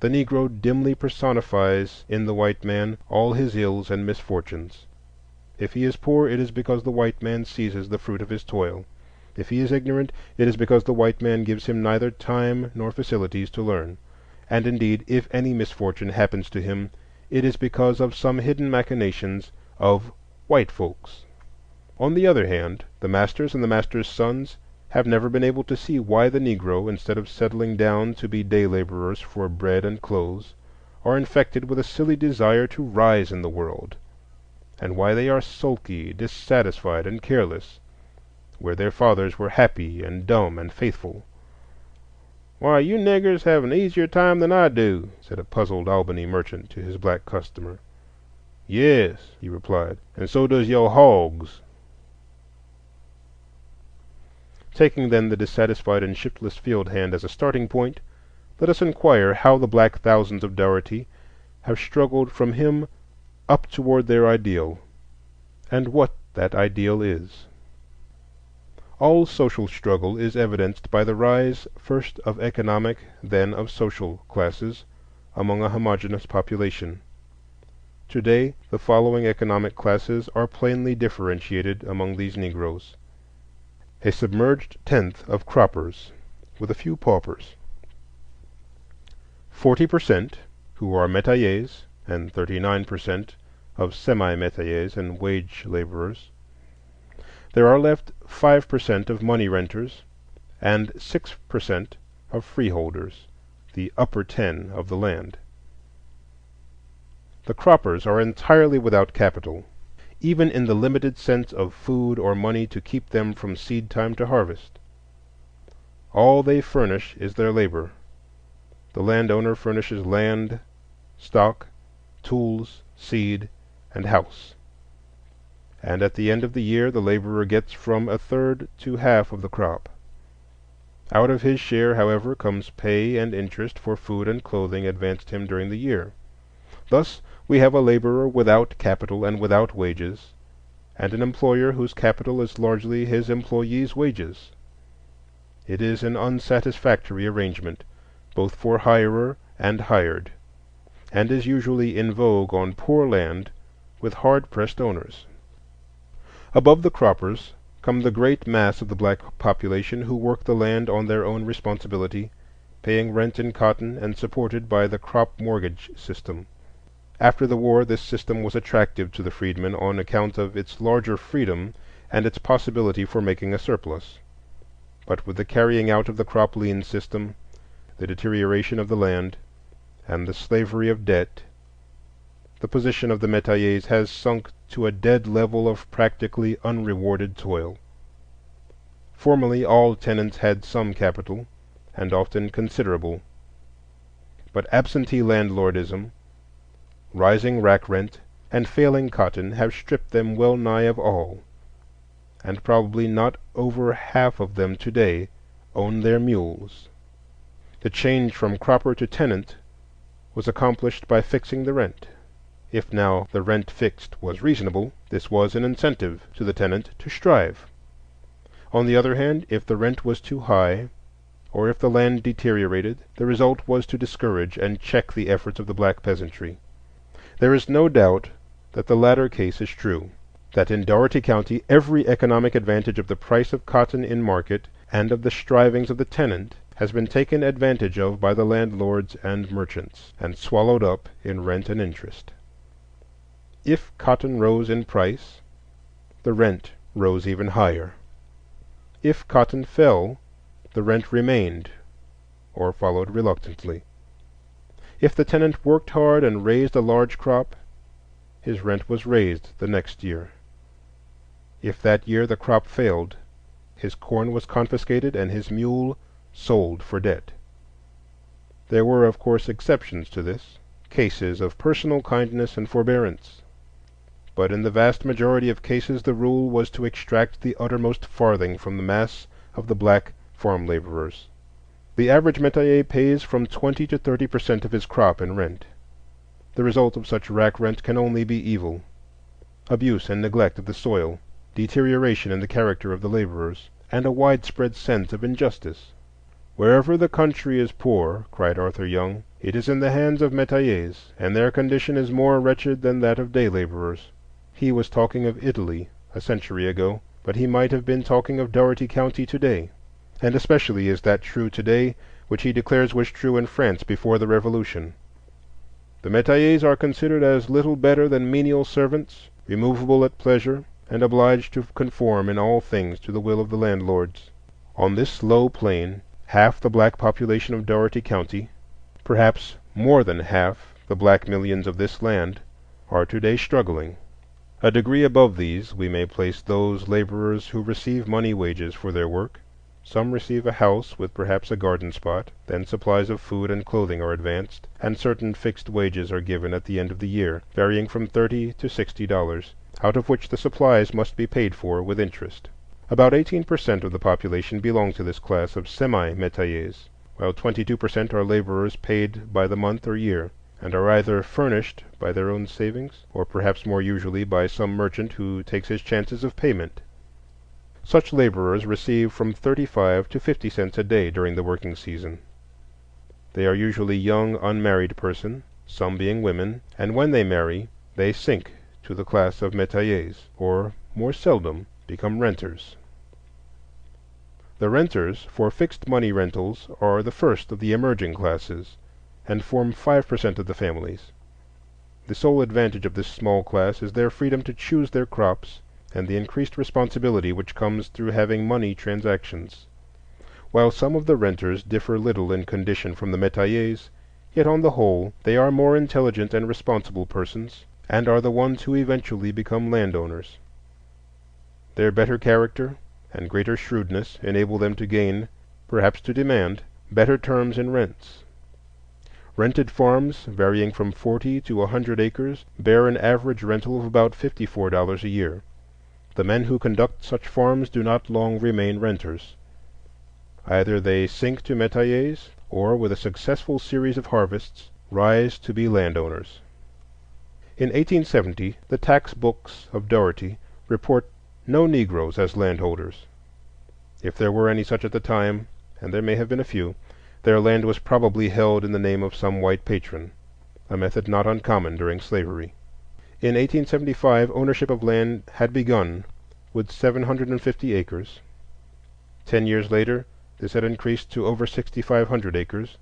The Negro dimly personifies in the white man all his ills and misfortunes. If he is poor, it is because the white man seizes the fruit of his toil. If he is ignorant, it is because the white man gives him neither time nor facilities to learn. And indeed, if any misfortune happens to him, it is because of some hidden machinations of white folks. On the other hand, the masters and the masters' sons have never been able to see why the Negro, instead of settling down to be day laborers for bread and clothes, are infected with a silly desire to rise in the world, and why they are sulky, dissatisfied, and careless, where their fathers were happy and dumb and faithful. "Why, you niggers have an easier time than I do," said a puzzled Albany merchant to his black customer. "Yes," he replied, "and so does your hogs." Taking then the dissatisfied and shiftless field hand as a starting point, let us inquire how the black thousands of Dougherty have struggled from him up toward their ideal, and what that ideal is. All social struggle is evidenced by the rise first of economic, then of social classes among a homogeneous population. Today, the following economic classes are plainly differentiated among these Negroes: a submerged tenth of croppers, with a few paupers; 40% who are metayers, and 39% of semi-metayers and wage laborers. There are left 5% of money renters, and 6% of freeholders, the upper 10 of the land. The croppers are entirely without capital, even in the limited sense of food or money to keep them from seed time to harvest. All they furnish is their labor. The landowner furnishes land, stock, tools, seed, and house. And at the end of the year the laborer gets from a third to half of the crop. Out of his share, however, comes pay and interest for food and clothing advanced him during the year. Thus we have a laborer without capital and without wages, and an employer whose capital is largely his employees' wages. It is an unsatisfactory arrangement, both for hirer and hired, and is usually in vogue on poor land with hard-pressed owners. Above the croppers come the great mass of the black population who work the land on their own responsibility, paying rent in cotton and supported by the crop mortgage system. After the war, this system was attractive to the freedmen on account of its larger freedom and its possibility for making a surplus. But with the carrying out of the crop lien system, the deterioration of the land, and the slavery of debt, the position of the metayers has sunk to a dead level of practically unrewarded toil. Formerly all tenants had some capital, and often considerable, but absentee landlordism, rising rack rent, and failing cotton have stripped them well nigh of all, and probably not over half of them today own their mules. The change from cropper to tenant was accomplished by fixing the rent. If now the rent fixed was reasonable, this was an incentive to the tenant to strive. On the other hand, if the rent was too high, or if the land deteriorated, the result was to discourage and check the efforts of the black peasantry. There is no doubt that the latter case is true, that in Dougherty County every economic advantage of the price of cotton in market and of the strivings of the tenant has been taken advantage of by the landlords and merchants, and swallowed up in rent and interest. If cotton rose in price, the rent rose even higher. If cotton fell, the rent remained or followed reluctantly. If the tenant worked hard and raised a large crop, his rent was raised the next year. If that year the crop failed, his corn was confiscated and his mule sold for debt. There were, of course, exceptions to this, cases of personal kindness and forbearance. But in the vast majority of cases the rule was to extract the uttermost farthing from the mass of the black farm laborers. The average métayer pays from 20 to 30% of his crop in rent. The result of such rack rent can only be evil: abuse and neglect of the soil, deterioration in the character of the laborers, and a widespread sense of injustice. "Wherever the country is poor," cried Arthur Young, "it is in the hands of métayers, and their condition is more wretched than that of day laborers." He was talking of Italy a century ago, but he might have been talking of Dougherty County today. And especially is that true today which he declares was true in France before the Revolution. The métayers are considered as little better than menial servants, removable at pleasure, and obliged to conform in all things to the will of the landlords. On this low plane, half the black population of Dougherty County, perhaps more than half the black millions of this land, are today struggling. A degree above these we may place those laborers who receive money wages for their work. Some receive a house with perhaps a garden spot, then supplies of food and clothing are advanced, and certain fixed wages are given at the end of the year, varying from $30 to $60, out of which the supplies must be paid for with interest. About 18% of the population belong to this class of semi-métayers, while 22% are laborers paid by the month or year, and are either furnished by their own savings, or perhaps more usually by some merchant who takes his chances of payment. Such laborers receive from 35 to 50 cents a day during the working season. They are usually young unmarried persons, some being women, and when they marry they sink to the class of métayers, or more seldom become renters. The renters for fixed money rentals are the first of the emerging classes, and form 5% of the families. The sole advantage of this small class is their freedom to choose their crops and the increased responsibility which comes through having money transactions. While some of the renters differ little in condition from the métayers, yet on the whole they are more intelligent and responsible persons, and are the ones who eventually become landowners. Their better character and greater shrewdness enable them to gain, perhaps to demand, better terms in rents. Rented farms, varying from 40 to 100 acres, bear an average rental of about $54 a year. The men who conduct such farms do not long remain renters. Either they sink to métayers, or with a successful series of harvests rise to be landowners. In 1870, the tax books of Dougherty report no Negroes as landholders. If there were any such at the time, and there may have been a few, their land was probably held in the name of some white patron, a method not uncommon during slavery. In 1875, ownership of land had begun with 750 acres. 10 years later, this had increased to over 6,500 acres,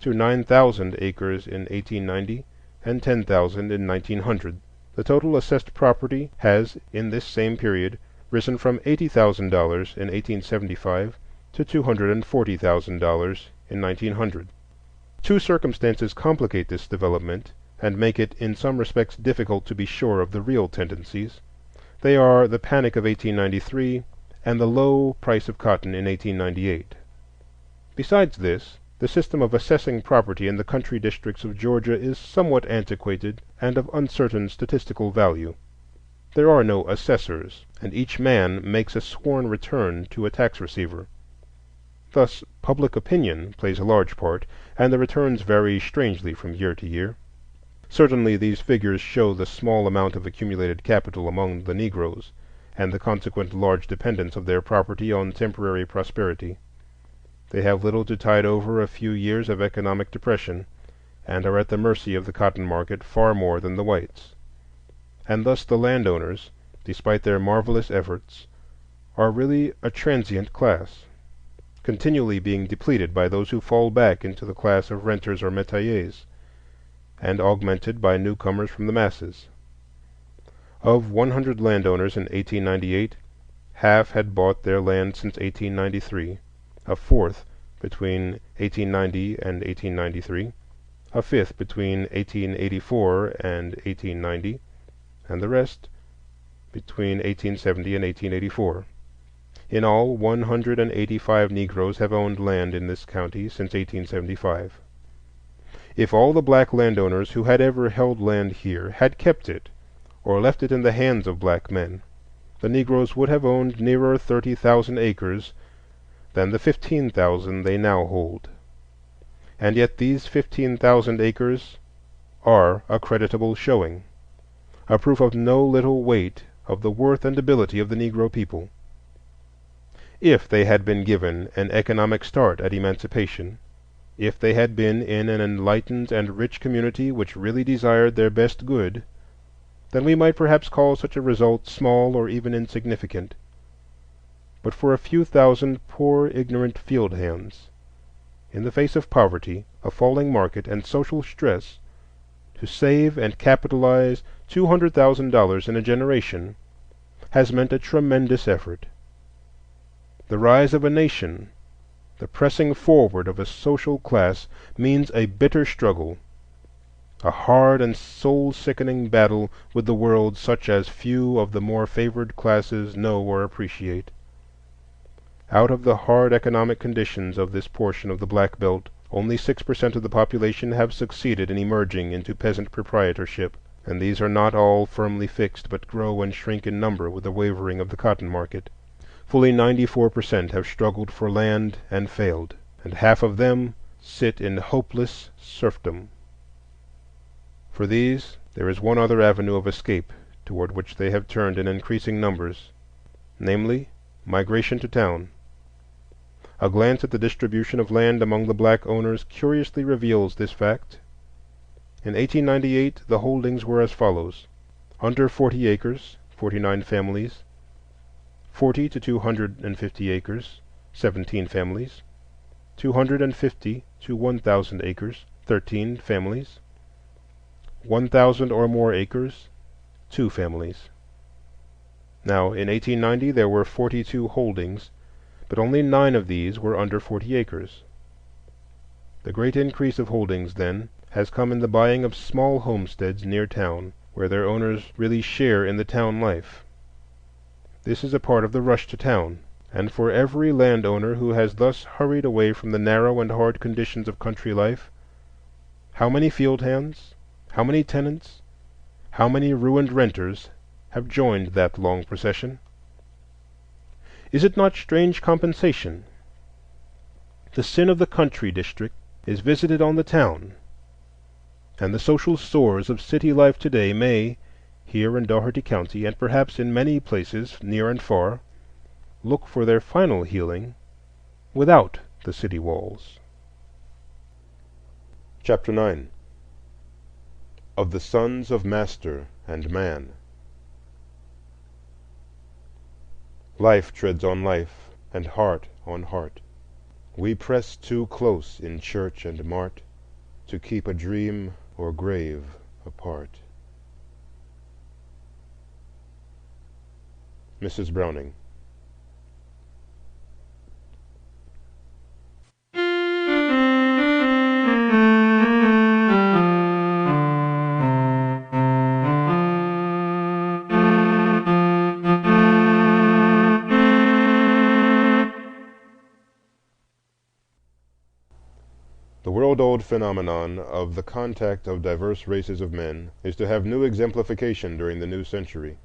to 9,000 acres in 1890, and 10,000 in 1900. The total assessed property has, in this same period, risen from $80,000 in 1875 to $240,000 in 1900. Two circumstances complicate this development and make it in some respects difficult to be sure of the real tendencies. They are the Panic of 1893 and the low price of cotton in 1898. Besides this, The system of assessing property in the country districts of Georgia is somewhat antiquated and of uncertain statistical value. There are no assessors, and each man makes a sworn return to a tax receiver. Thus, public opinion plays a large part, and the returns vary strangely from year to year. Certainly these figures show the small amount of accumulated capital among the Negroes, and the consequent large dependence of their property on temporary prosperity. They have little to tide over a few years of economic depression, and are at the mercy of the cotton market far more than the whites. And thus the landowners, despite their marvelous efforts, are really a transient class, continually being depleted by those who fall back into the class of renters or metayers, and augmented by newcomers from the masses. Of 100 landowners in 1898, half had bought their land since 1893, a fourth between 1890 and 1893, a fifth between 1884 and 1890, and the rest between 1870 and 1884. In all, 185 Negroes have owned land in this county since 1875. If all the black landowners who had ever held land here had kept it, or left it in the hands of black men, the Negroes would have owned nearer 30,000 acres than the 15,000 they now hold. And yet these 15,000 acres are a creditable showing, a proof of no little weight of the worth and ability of the Negro people. If they had been given an economic start at emancipation, if they had been in an enlightened and rich community which really desired their best good, then we might perhaps call such a result small or even insignificant. But for a few thousand poor, ignorant field hands, in the face of poverty, a falling market, and social stress, to save and capitalize $200,000 in a generation has meant a tremendous effort. The rise of a nation, the pressing forward of a social class, means a bitter struggle, a hard and soul-sickening battle with the world such as few of the more favored classes know or appreciate. Out of the hard economic conditions of this portion of the Black Belt, only 6% of the population have succeeded in emerging into peasant proprietorship, and these are not all firmly fixed, but grow and shrink in number with the wavering of the cotton market. Fully 94% have struggled for land and failed, and half of them sit in hopeless serfdom. For these, there is one other avenue of escape toward which they have turned in increasing numbers, namely, migration to town. A glance at the distribution of land among the black owners curiously reveals this fact. In 1898, the holdings were as follows: under 40 acres, 49 families; 40 to 250 acres, 17 families; 250 to 1,000 acres, 13 families; 1,000 or more acres, 2 families. Now, in 1890 there were 42 holdings, but only 9 of these were under 40 acres. The great increase of holdings, then, has come in the buying of small homesteads near town, where their owners really share in the town life. This is a part of the rush to town, and for every landowner who has thus hurried away from the narrow and hard conditions of country life, how many field hands, how many tenants, how many ruined renters have joined that long procession? Is it not strange compensation? The sin of the country district is visited on the town, and the social sores of city life today may, here in Dougherty County, and perhaps in many places near and far, look for their final healing without the city walls. Chapter 9. Of the Sons of Master and Man. Life treads on life, and heart on heart. We press too close in church and mart to keep a dream or grave apart. Mrs. Browning. The world-old phenomenon of the contact of diverse races of men is to have new exemplification during the new century.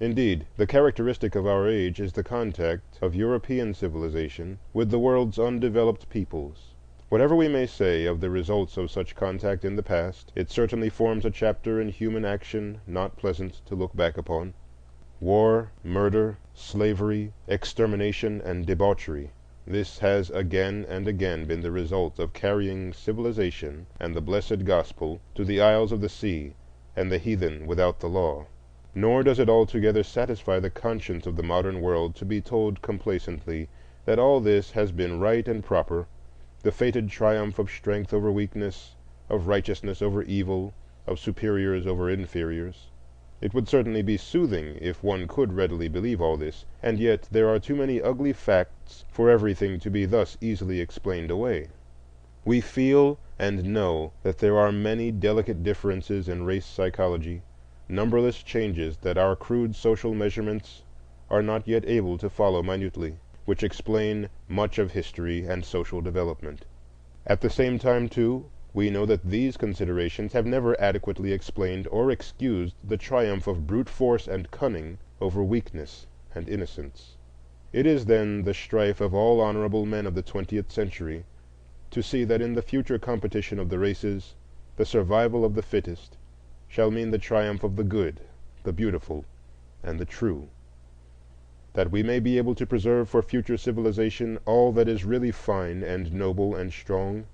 Indeed, the characteristic of our age is the contact of European civilization with the world's undeveloped peoples. Whatever we may say of the results of such contact in the past, it certainly forms a chapter in human action not pleasant to look back upon. War, murder, slavery, extermination, and debauchery—this has again and again been the result of carrying civilization and the blessed gospel to the isles of the sea and the heathen without the law. Nor does it altogether satisfy the conscience of the modern world to be told complacently that all this has been right and proper, the fated triumph of strength over weakness, of righteousness over evil, of superiors over inferiors. It would certainly be soothing if one could readily believe all this, and yet there are too many ugly facts for everything to be thus easily explained away. We feel and know that there are many delicate differences in race psychology, numberless changes that our crude social measurements are not yet able to follow minutely, which explain much of history and social development. At the same time, too, we know that these considerations have never adequately explained or excused the triumph of brute force and cunning over weakness and innocence. It is then the strife of all honorable men of the 20th century to see that in the future competition of the races, the survival of the fittest shall mean the triumph of the good, the beautiful, and the true, that we may be able to preserve for future civilization all that is really fine and noble and strong,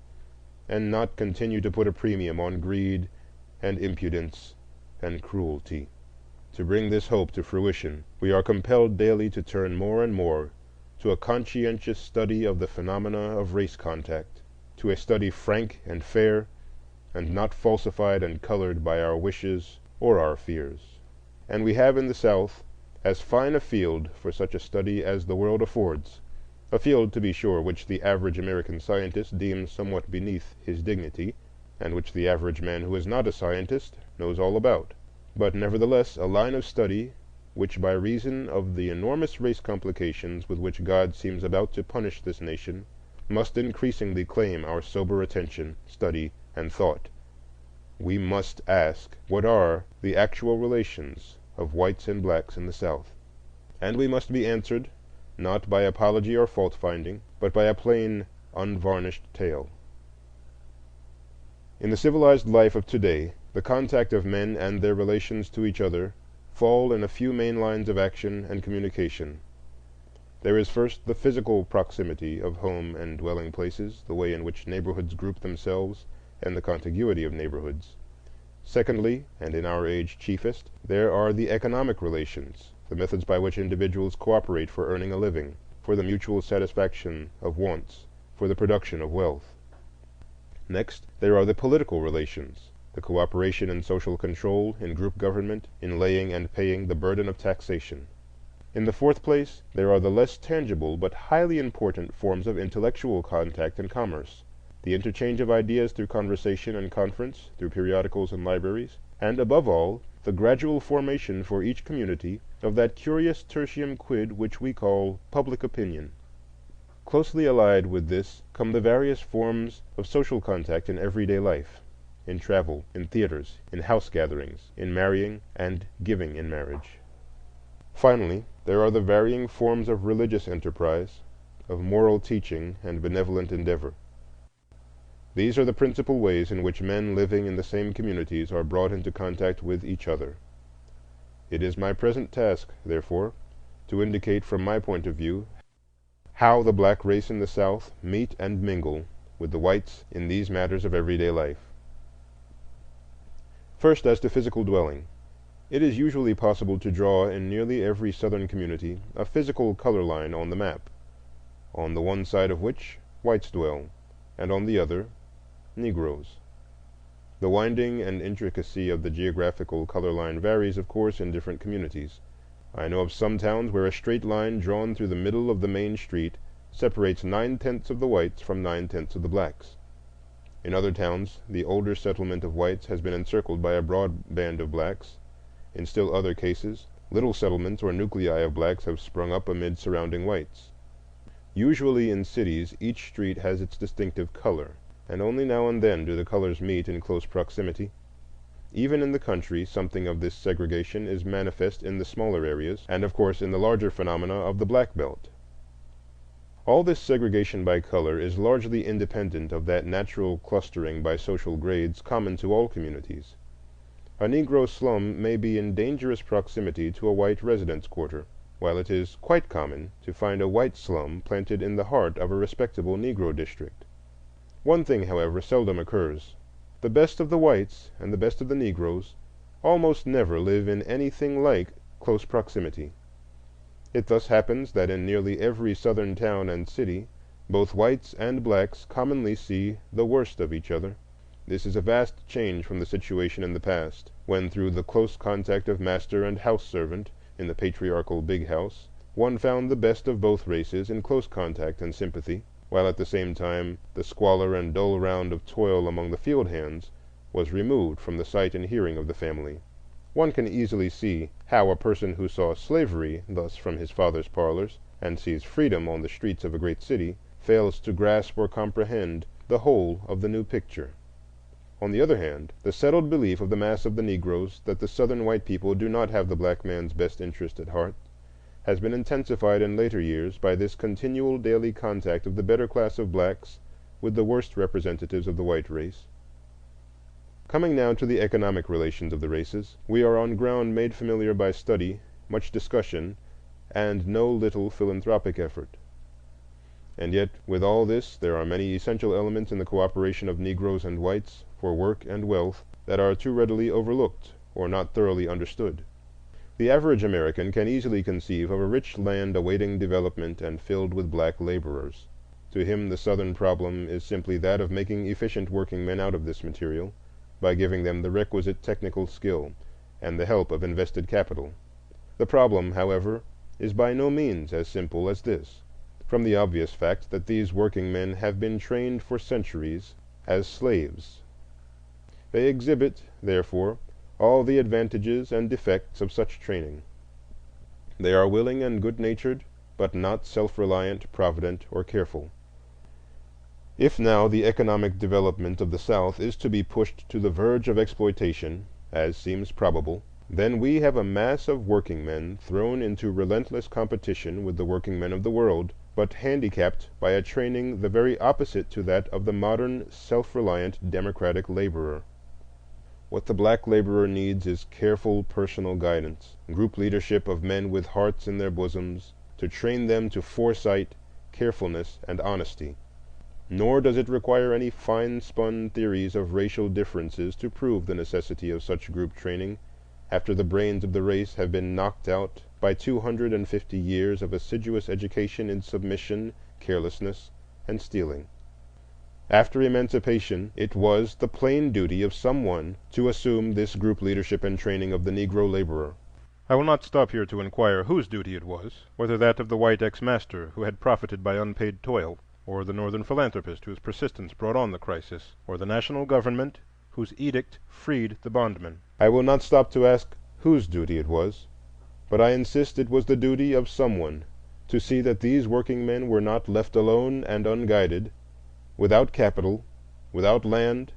and not continue to put a premium on greed and impudence and cruelty. To bring this hope to fruition, we are compelled daily to turn more and more to a conscientious study of the phenomena of race contact, to a study frank and fair, and not falsified and colored by our wishes or our fears. And we have in the South as fine a field for such a study as the world affords, a field, to be sure, which the average American scientist deems somewhat beneath his dignity, and which the average man who is not a scientist knows all about, but nevertheless a line of study which, by reason of the enormous race complications with which God seems about to punish this nation, must increasingly claim our sober attention, study, and thought. We must ask, what are the actual relations of whites and blacks in the South? And we must be answered not by apology or fault-finding, but by a plain, unvarnished tale. In the civilized life of today, the contact of men and their relations to each other fall in a few main lines of action and communication. There is first the physical proximity of home and dwelling places, the way in which neighborhoods group themselves, and the contiguity of neighborhoods. Secondly, and in our age chiefest, there are the economic relations, the methods by which individuals cooperate for earning a living, for the mutual satisfaction of wants, for the production of wealth. Next, there are the political relations, the cooperation in social control, in group government, in laying and paying the burden of taxation. In the fourth place, there are the less tangible but highly important forms of intellectual contact and commerce, the interchange of ideas through conversation and conference, through periodicals and libraries, and above all, the gradual formation for each community of that curious tertium quid which we call public opinion. Closely allied with this come the various forms of social contact in everyday life, in travel, in theaters, in house gatherings, in marrying and giving in marriage. Finally, there are the varying forms of religious enterprise, of moral teaching and benevolent endeavor. These are the principal ways in which men living in the same communities are brought into contact with each other. It is my present task, therefore, to indicate from my point of view how the black race in the South meet and mingle with the whites in these matters of everyday life. First, as to physical dwelling. It is usually possible to draw in nearly every Southern community a physical color line on the map, on the one side of which whites dwell, and on the other Negroes. The winding and intricacy of the geographical color line varies, of course, in different communities. I know of some towns where a straight line drawn through the middle of the main street separates 9/10 of the whites from 9/10 of the blacks. In other towns, the older settlement of whites has been encircled by a broad band of blacks. In still other cases, little settlements or nuclei of blacks have sprung up amid surrounding whites. Usually in cities, each street has its distinctive color. and only now and then do the colors meet in close proximity. Even in the country, something of this segregation is manifest in the smaller areas, and of course in the larger phenomena of the Black Belt. All this segregation by color is largely independent of that natural clustering by social grades common to all communities. A Negro slum may be in dangerous proximity to a white residence quarter, while it is quite common to find a white slum planted in the heart of a respectable Negro district. One thing, however, seldom occurs. The best of the whites and the best of the Negroes almost never live in anything like close proximity. It thus happens that in nearly every Southern town and city, both whites and blacks commonly see the worst of each other. This is a vast change from the situation in the past, when through the close contact of master and house servant in the patriarchal big house, one found the best of both races in close contact and sympathy, while at the same time the squalor and dull round of toil among the field hands was removed from the sight and hearing of the family. One can easily see how a person who saw slavery thus from his father's parlors, and sees freedom on the streets of a great city, fails to grasp or comprehend the whole of the new picture. On the other hand, the settled belief of the mass of the Negroes that the Southern white people do not have the black man's best interest at heart has been intensified in later years by this continual daily contact of the better class of blacks with the worst representatives of the white race. Coming now to the economic relations of the races, we are on ground made familiar by study, much discussion, and no little philanthropic effort. And yet, with all this, there are many essential elements in the cooperation of Negroes and whites for work and wealth that are too readily overlooked or not thoroughly understood. The average American can easily conceive of a rich land awaiting development and filled with black laborers. To him, the Southern problem is simply that of making efficient working men out of this material, by giving them the requisite technical skill and the help of invested capital. The problem, however, is by no means as simple as this, from the obvious fact that these working men have been trained for centuries as slaves. They exhibit, therefore, all the advantages and defects of such training. They are willing and good-natured, but not self-reliant, provident, or careful. If now the economic development of the South is to be pushed to the verge of exploitation, as seems probable, then we have a mass of working men thrown into relentless competition with the working men of the world, but handicapped by a training the very opposite to that of the modern self-reliant democratic laborer. What the black laborer needs is careful personal guidance, group leadership of men with hearts in their bosoms, to train them to foresight, carefulness, and honesty. Nor does it require any fine-spun theories of racial differences to prove the necessity of such group training after the brains of the race have been knocked out by 250 years of assiduous education in submission, carelessness, and stealing. After emancipation, it was the plain duty of someone to assume this group leadership and training of the Negro laborer. I will not stop here to inquire whose duty it was, whether that of the white ex-master who had profited by unpaid toil, or the Northern philanthropist whose persistence brought on the crisis, or the national government whose edict freed the bondmen. I will not stop to ask whose duty it was, but I insist it was the duty of someone to see that these working men were not left alone and unguided, without capital, without land,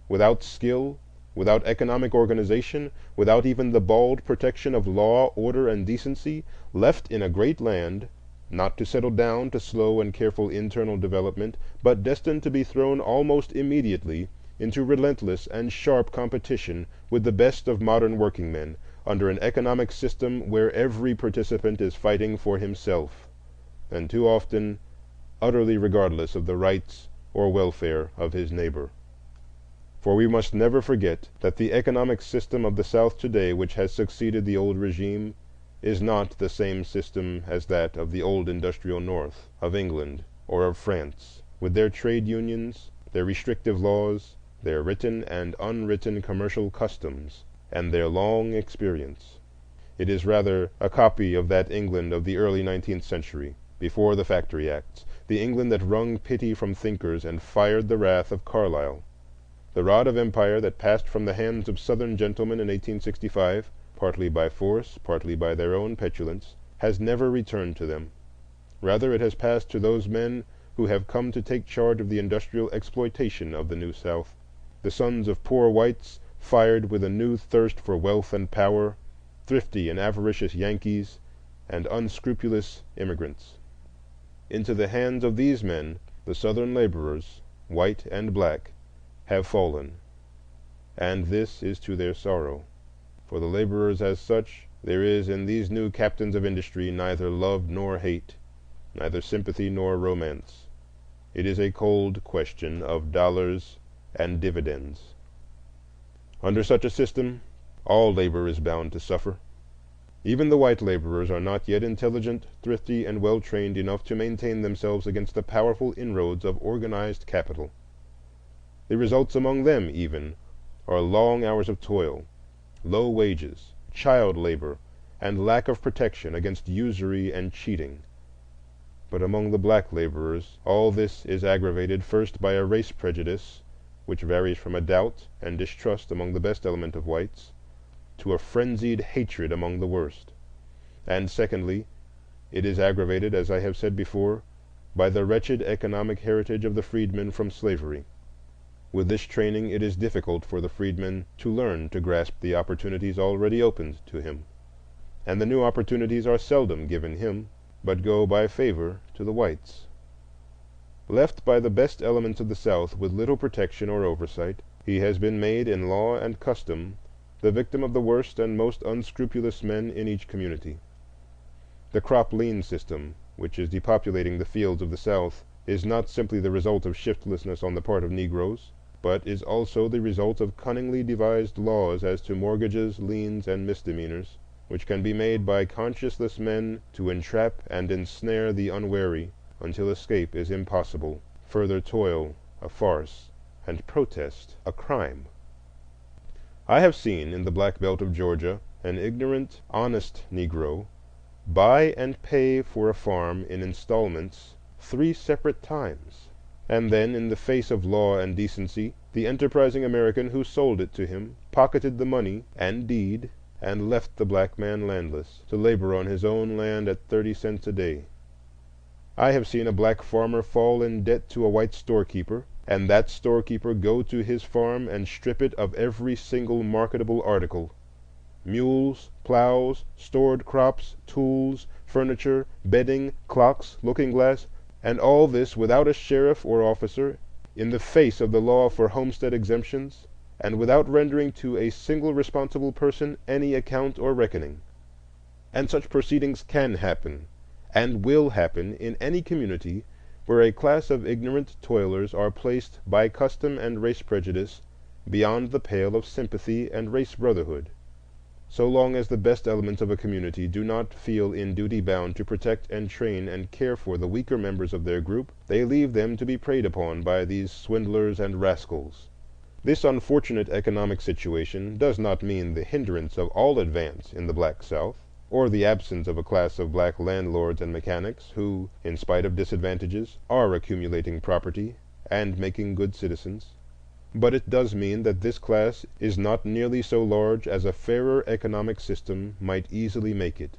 without skill, without economic organization, without even the bald protection of law, order, and decency, left in a great land, not to settle down to slow and careful internal development, but destined to be thrown almost immediately into relentless and sharp competition with the best of modern working men, under an economic system where every participant is fighting for himself, and too often utterly regardless of the rights or welfare of his neighbor. For we must never forget that the economic system of the South today, which has succeeded the old regime, is not the same system as that of the old industrial North, of England, or of France, with their trade unions, their restrictive laws, their written and unwritten commercial customs, and their long experience. It is rather a copy of that England of the early 19th century, before the Factory Acts, the England that wrung pity from thinkers and fired the wrath of Carlyle. The rod of empire that passed from the hands of Southern gentlemen in 1865, partly by force, partly by their own petulance, has never returned to them. Rather, it has passed to those men who have come to take charge of the industrial exploitation of the New South, the sons of poor whites fired with a new thirst for wealth and power, thrifty and avaricious Yankees, and unscrupulous immigrants. Into the hands of these men the Southern laborers, white and black, have fallen, and this is to their sorrow. For the laborers as such, there is in these new captains of industry neither love nor hate, neither sympathy nor romance. It is a cold question of dollars and dividends. Under such a system, all labor is bound to suffer. Even the white laborers are not yet intelligent, thrifty, and well-trained enough to maintain themselves against the powerful inroads of organized capital. The results among them, even, are long hours of toil, low wages, child labor, and lack of protection against usury and cheating. But among the black laborers, all this is aggravated first by a race prejudice which varies from a doubt and distrust among the best element of whites to a frenzied hatred among the worst. And secondly, it is aggravated, as I have said before, by the wretched economic heritage of the freedmen from slavery. With this training it is difficult for the freedman to learn to grasp the opportunities already opened to him, and the new opportunities are seldom given him, but go by favor to the whites. Left by the best elements of the South with little protection or oversight, he has been made in law and custom the victim of the worst and most unscrupulous men in each community. The crop lien system, which is depopulating the fields of the South, is not simply the result of shiftlessness on the part of Negroes, but is also the result of cunningly devised laws as to mortgages, liens, and misdemeanors, which can be made by conscienceless men to entrap and ensnare the unwary until escape is impossible, further toil a farce, and protest a crime. I have seen in the Black Belt of Georgia an ignorant, honest Negro buy and pay for a farm in installments 3 separate times, and then, in the face of law and decency, the enterprising American who sold it to him pocketed the money and deed and left the black man landless, to labor on his own land at 30 cents a day. I have seen a black farmer fall in debt to a white storekeeper, and that storekeeper go to his farm and strip it of every single marketable article—mules, plows, stored crops, tools, furniture, bedding, clocks, looking-glass, and all this without a sheriff or officer, in the face of the law for homestead exemptions, and without rendering to a single responsible person any account or reckoning. And such proceedings can happen, and will happen, in any community where a class of ignorant toilers are placed by custom and race prejudice beyond the pale of sympathy and race brotherhood. So long as the best elements of a community do not feel in duty bound to protect and train and care for the weaker members of their group, they leave them to be preyed upon by these swindlers and rascals. This unfortunate economic situation does not mean the hindrance of all advance in the black South, or the absence of a class of black landlords and mechanics who, in spite of disadvantages, are accumulating property and making good citizens. But it does mean that this class is not nearly so large as a fairer economic system might easily make it,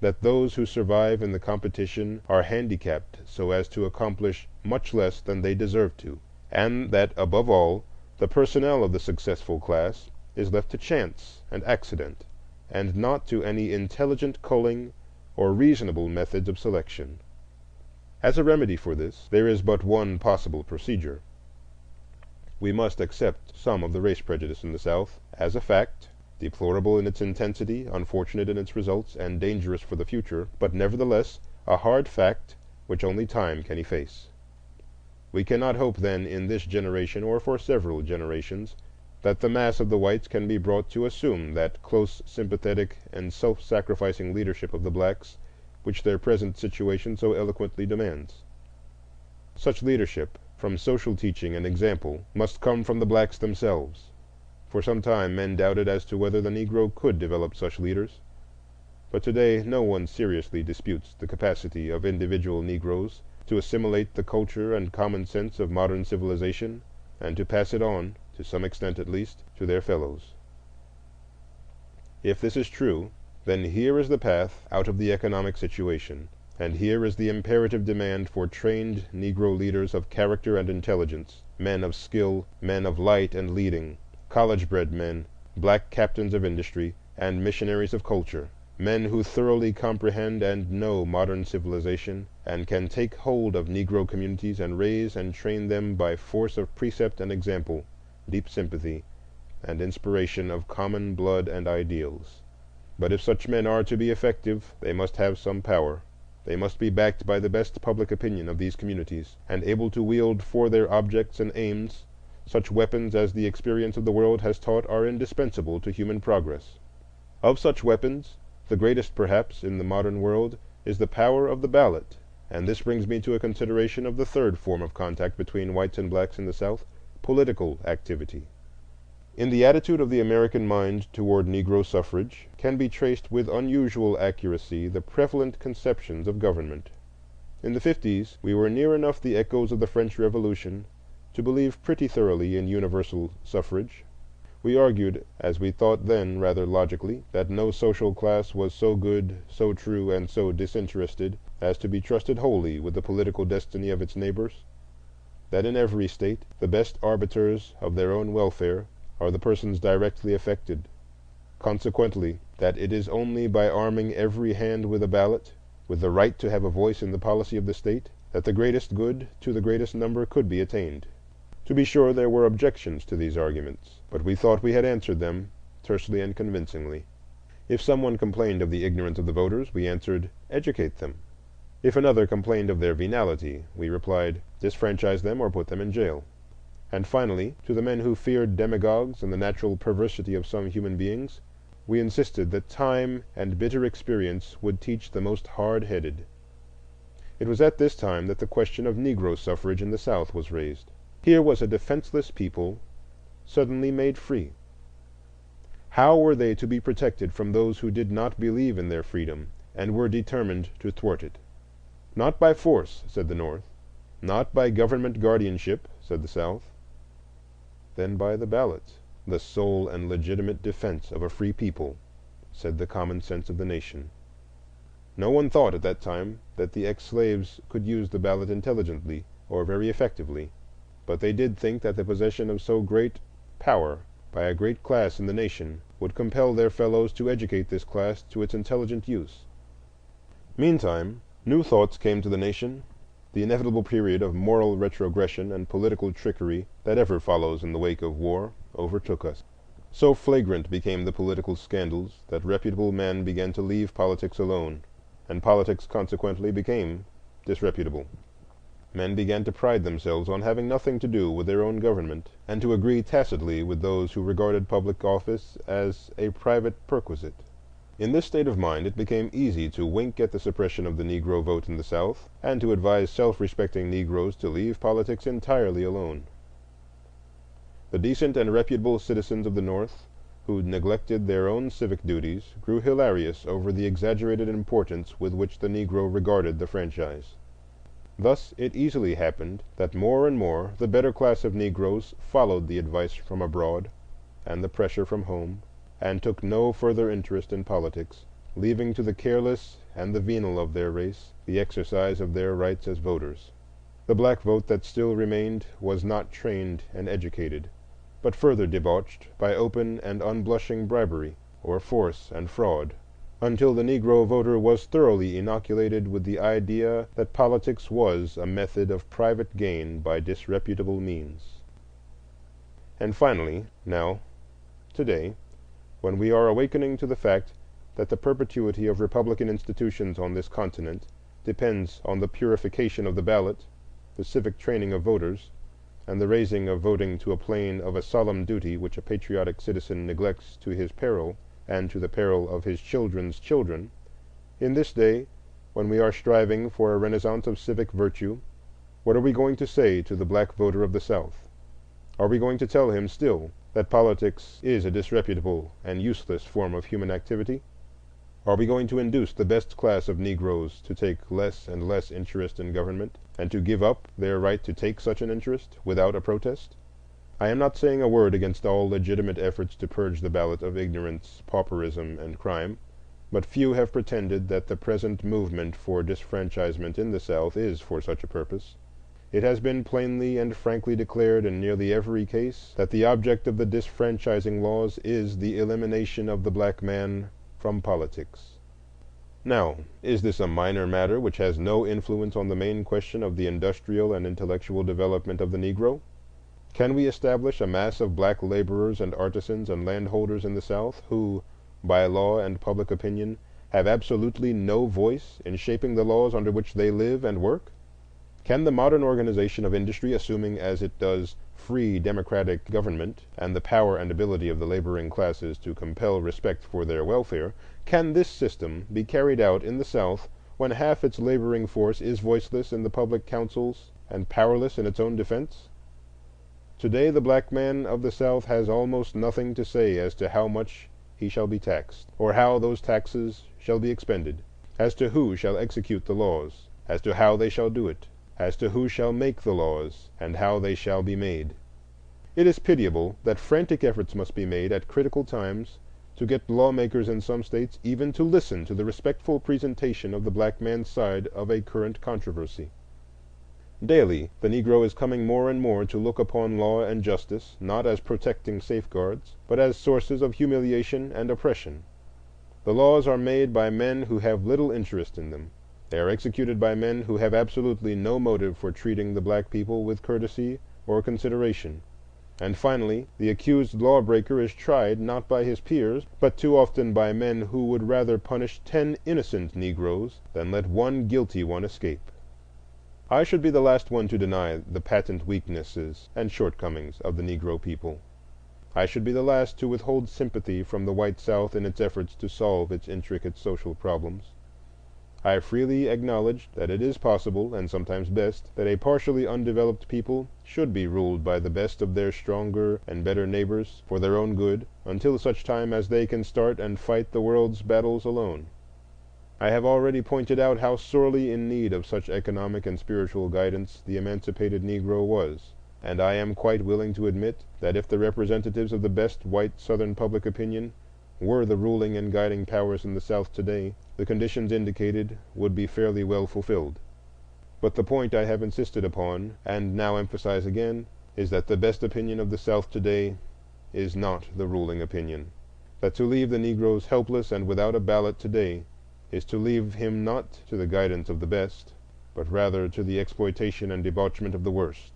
that those who survive in the competition are handicapped so as to accomplish much less than they deserve to, and that, above all, the personnel of the successful class is left to chance and accident, and not to any intelligent culling or reasonable methods of selection. As a remedy for this, there is but one possible procedure. We must accept some of the race prejudice in the South as a fact, deplorable in its intensity, unfortunate in its results, and dangerous for the future, but nevertheless a hard fact which only time can efface. We cannot hope then in this generation, or for several generations, that the mass of the whites can be brought to assume that close, sympathetic, and self-sacrificing leadership of the blacks which their present situation so eloquently demands. Such leadership, from social teaching and example, must come from the blacks themselves. For some time men doubted as to whether the Negro could develop such leaders, but today no one seriously disputes the capacity of individual Negroes to assimilate the culture and common sense of modern civilization, and to pass it on, to some extent at least, to their fellows. If this is true, then here is the path out of the economic situation, And here is the imperative demand for trained Negro leaders of character and intelligence, men of skill, men of light and leading, college-bred men, black captains of industry, and missionaries of culture, men who thoroughly comprehend and know modern civilization, and can take hold of Negro communities and raise and train them by force of precept and example, deep sympathy, and inspiration of common blood and ideals. But if such men are to be effective, they must have some power. They must be backed by the best public opinion of these communities, and able to wield for their objects and aims such weapons as the experience of the world has taught are indispensable to human progress. Of such weapons, the greatest perhaps in the modern world is the power of the ballot, and this brings me to a consideration of the third form of contact between whites and blacks in the South, political activity. In the attitude of the American mind toward Negro suffrage can be traced with unusual accuracy the prevalent conceptions of government. In the 50s we were near enough the echoes of the French Revolution to believe pretty thoroughly in universal suffrage. We argued, as we thought then rather logically, that no social class was so good, so true, and so disinterested as to be trusted wholly with the political destiny of its neighbors; that in every state the best arbiters of their own welfare are the persons directly affected; consequently, that it is only by arming every hand with a ballot, with the right to have a voice in the policy of the state, that the greatest good to the greatest number could be attained. To be sure, there were objections to these arguments, but we thought we had answered them tersely and convincingly. If someone complained of the ignorance of the voters, we answered, "Educate them." If another complained of their venality, we replied, "Disfranchise them or put them in jail." And finally, to the men who feared demagogues and the natural perversity of some human beings, we insisted that time and bitter experience would teach the most hard-headed. It was at this time that the question of Negro suffrage in the South was raised. Here was a defenseless people suddenly made free. How were they to be protected from those who did not believe in their freedom and were determined to thwart it? Not by force, said the North; not by government guardianship, said the South. Then by the ballot, the sole and legitimate defense of a free people, said the common sense of the nation. No one thought at that time that the ex-slaves could use the ballot intelligently or very effectively, but they did think that the possession of so great power by a great class in the nation would compel their fellows to educate this class to its intelligent use. Meantime, new thoughts came to the nation. The inevitable period of moral retrogression and political trickery that ever follows in the wake of war overtook us. So flagrant became the political scandals that reputable men began to leave politics alone, and politics consequently became disreputable. Men began to pride themselves on having nothing to do with their own government, and to agree tacitly with those who regarded public office as a private perquisite. In this state of mind it became easy to wink at the suppression of the Negro vote in the South, and to advise self-respecting Negroes to leave politics entirely alone. The decent and reputable citizens of the North, who neglected their own civic duties, grew hilarious over the exaggerated importance with which the Negro regarded the franchise. Thus it easily happened that more and more the better class of Negroes followed the advice from abroad and the pressure from home, and took no further interest in politics, leaving to the careless and the venal of their race the exercise of their rights as voters. The black vote that still remained was not trained and educated, but further debauched by open and unblushing bribery, or force and fraud, until the Negro voter was thoroughly inoculated with the idea that politics was a method of private gain by disreputable means. And finally, now, today, when we are awakening to the fact that the perpetuity of Republican institutions on this continent depends on the purification of the ballot, the civic training of voters, and the raising of voting to a plane of a solemn duty which a patriotic citizen neglects to his peril and to the peril of his children's children, in this day, when we are striving for a renaissance of civic virtue, what are we going to say to the black voter of the South? Are we going to tell him still that politics is a disreputable and useless form of human activity? Are we going to induce the best class of Negroes to take less and less interest in government, and to give up their right to take such an interest without a protest? I am not saying a word against all legitimate efforts to purge the ballot of ignorance, pauperism, and crime. But few have pretended that the present movement for disfranchisement in the South is for such a purpose. It has been plainly and frankly declared in nearly every case that the object of the disfranchising laws is the elimination of the black man from politics. Now, is this a minor matter which has no influence on the main question of the industrial and intellectual development of the Negro? Can we establish a mass of black laborers and artisans and landholders in the South who, by law and public opinion, have absolutely no voice in shaping the laws under which they live and work? Can the modern organization of industry, assuming as it does free democratic government and the power and ability of the laboring classes to compel respect for their welfare, can this system be carried out in the South when half its laboring force is voiceless in the public councils and powerless in its own defense? Today the black man of the South has almost nothing to say as to how much he shall be taxed, or how those taxes shall be expended, as to who shall execute the laws, as to how they shall do it, as to who shall make the laws, and how they shall be made. It is pitiable that frantic efforts must be made at critical times to get lawmakers in some states even to listen to the respectful presentation of the black man's side of a current controversy. Daily, the Negro is coming more and more to look upon law and justice not as protecting safeguards, but as sources of humiliation and oppression. The laws are made by men who have little interest in them. They are executed by men who have absolutely no motive for treating the black people with courtesy or consideration. And finally, the accused lawbreaker is tried not by his peers, but too often by men who would rather punish 10 innocent Negroes than let one guilty one escape. I should be the last one to deny the patent weaknesses and shortcomings of the Negro people. I should be the last to withhold sympathy from the white South in its efforts to solve its intricate social problems. I freely acknowledge that it is possible, and sometimes best, that a partially undeveloped people should be ruled by the best of their stronger and better neighbors for their own good, until such time as they can start and fight the world's battles alone. I have already pointed out how sorely in need of such economic and spiritual guidance the emancipated Negro was, and I am quite willing to admit that if the representatives of the best white Southern public opinion were the ruling and guiding powers in the South today, the conditions indicated would be fairly well fulfilled. But the point I have insisted upon, and now emphasize again, is that the best opinion of the South today is not the ruling opinion. That to leave the Negroes helpless and without a ballot today is to leave him not to the guidance of the best, but rather to the exploitation and debauchement of the worst.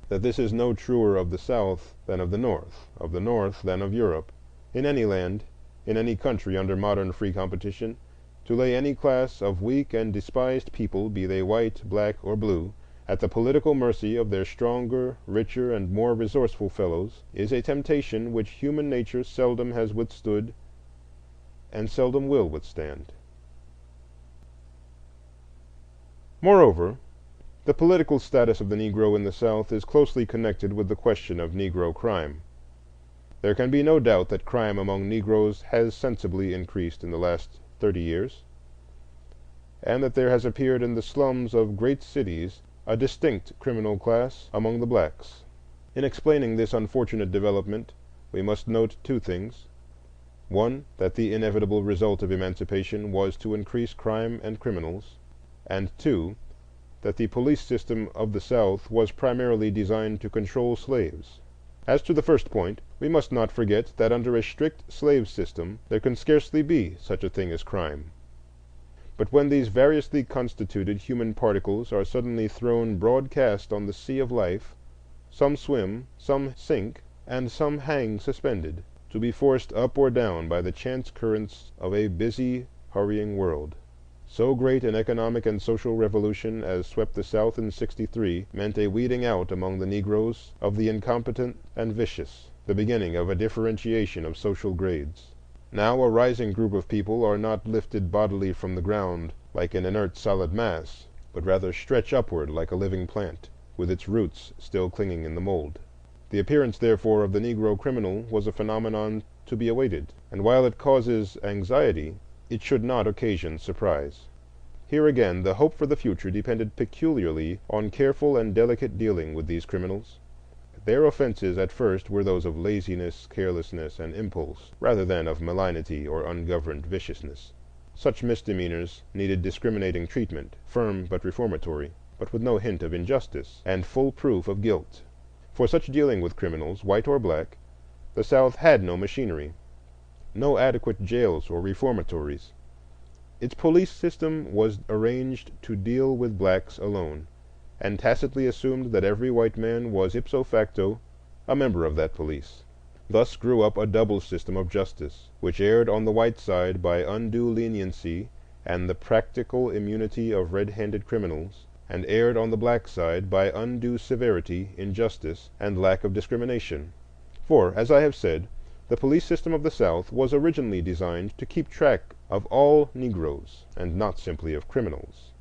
That this is no truer of the South than of the North than of Europe. In any land, in any country under modern free competition, to lay any class of weak and despised people, be they white, black, or blue, at the political mercy of their stronger, richer, and more resourceful fellows, is a temptation which human nature seldom has withstood and seldom will withstand. Moreover, the political status of the Negro in the South is closely connected with the question of Negro crime. There can be no doubt that crime among Negroes has sensibly increased in the last 30 years, and that there has appeared in the slums of great cities a distinct criminal class among the blacks. In explaining this unfortunate development, we must note two things. One, that the inevitable result of emancipation was to increase crime and criminals, and two, that the police system of the South was primarily designed to control slaves. As to the first point, we must not forget that under a strict slave system there can scarcely be such a thing as crime. But when these variously constituted human particles are suddenly thrown broadcast on the sea of life, some swim, some sink, and some hang suspended, to be forced up or down by the chance currents of a busy, hurrying world. So great an economic and social revolution as swept the South in '63 meant a weeding out among the Negroes of the incompetent and vicious, the beginning of a differentiation of social grades. Now a rising group of people are not lifted bodily from the ground like an inert solid mass, but rather stretch upward like a living plant, with its roots still clinging in the mold. The appearance, therefore, of the Negro criminal was a phenomenon to be awaited, and while it causes anxiety, it should not occasion surprise. Here again, the hope for the future depended peculiarly on careful and delicate dealing with these criminals. Their offenses at first were those of laziness, carelessness, and impulse, rather than of malignity or ungoverned viciousness. Such misdemeanors needed discriminating treatment, firm but reformatory, but with no hint of injustice, and full proof of guilt. For such dealing with criminals, white or black, the South had no machinery, no adequate jails or reformatories. Its police system was arranged to deal with blacks alone, and tacitly assumed that every white man was ipso facto a member of that police. Thus grew up a double system of justice, which erred on the white side by undue leniency and the practical immunity of red-handed criminals, and erred on the black side by undue severity, injustice, and lack of discrimination. For, as I have said, the police system of the South was originally designed to keep track of all Negroes, and not simply of criminals.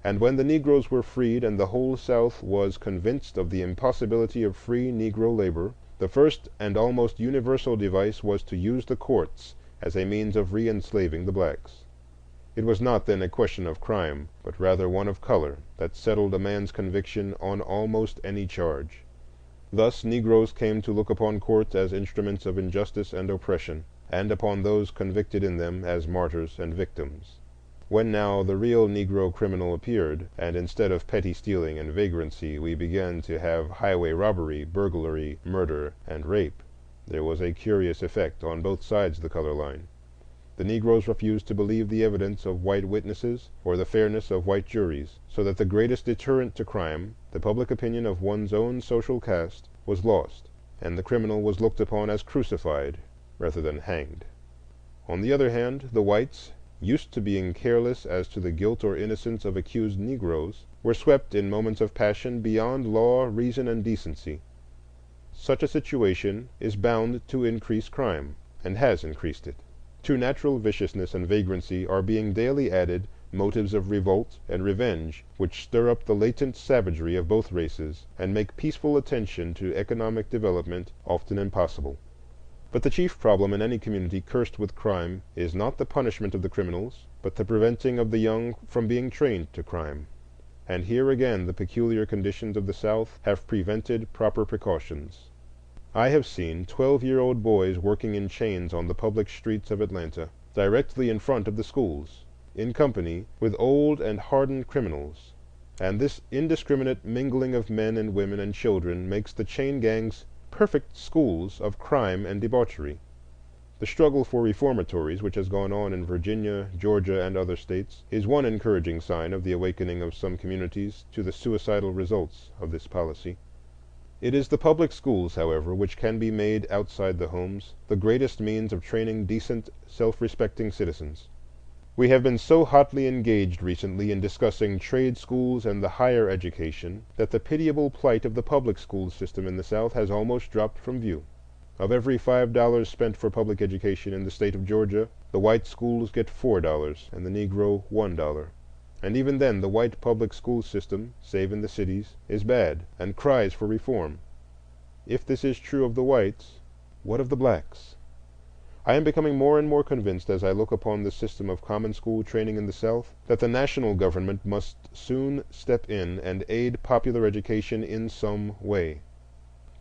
And when the Negroes were freed and the whole South was convinced of the impossibility of free Negro labor, the first and almost universal device was to use the courts as a means of re-enslaving the blacks. It was not then a question of crime, but rather one of color, that settled a man's conviction on almost any charge. Thus Negroes came to look upon courts as instruments of injustice and oppression, and upon those convicted in them as martyrs and victims. When now the real Negro criminal appeared, and instead of petty stealing and vagrancy we began to have highway robbery, burglary, murder, and rape, there was a curious effect on both sides the color line. The Negroes refused to believe the evidence of white witnesses or the fairness of white juries, so that the greatest deterrent to crime, the public opinion of one's own social caste, was lost, and the criminal was looked upon as crucified rather than hanged. On the other hand, the whites, used to being careless as to the guilt or innocence of accused Negroes, were swept in moments of passion beyond law, reason, and decency. Such a situation is bound to increase crime, and has increased it. To natural viciousness and vagrancy are being daily added motives of revolt and revenge, which stir up the latent savagery of both races and make peaceful attention to economic development often impossible. But the chief problem in any community cursed with crime is not the punishment of the criminals, but the preventing of the young from being trained to crime. And here again the peculiar conditions of the South have prevented proper precautions. I have seen 12-year-old boys working in chains on the public streets of Atlanta, directly in front of the schools, in company with old and hardened criminals. And this indiscriminate mingling of men and women and children makes the chain gangs perfect schools of crime and debauchery. The struggle for reformatories, which has gone on in Virginia, Georgia, and other states, is one encouraging sign of the awakening of some communities to the suicidal results of this policy. It is the public schools, however, which can be made outside the homes the greatest means of training decent, self-respecting citizens. We have been so hotly engaged recently in discussing trade schools and the higher education that the pitiable plight of the public school system in the South has almost dropped from view. Of every $5 spent for public education in the state of Georgia, the white schools get $4 and the Negro $1. And even then the white public school system, save in the cities, is bad and cries for reform. If this is true of the whites, what of the blacks? I am becoming more and more convinced as I look upon the system of common school training in the South that the national government must soon step in and aid popular education in some way.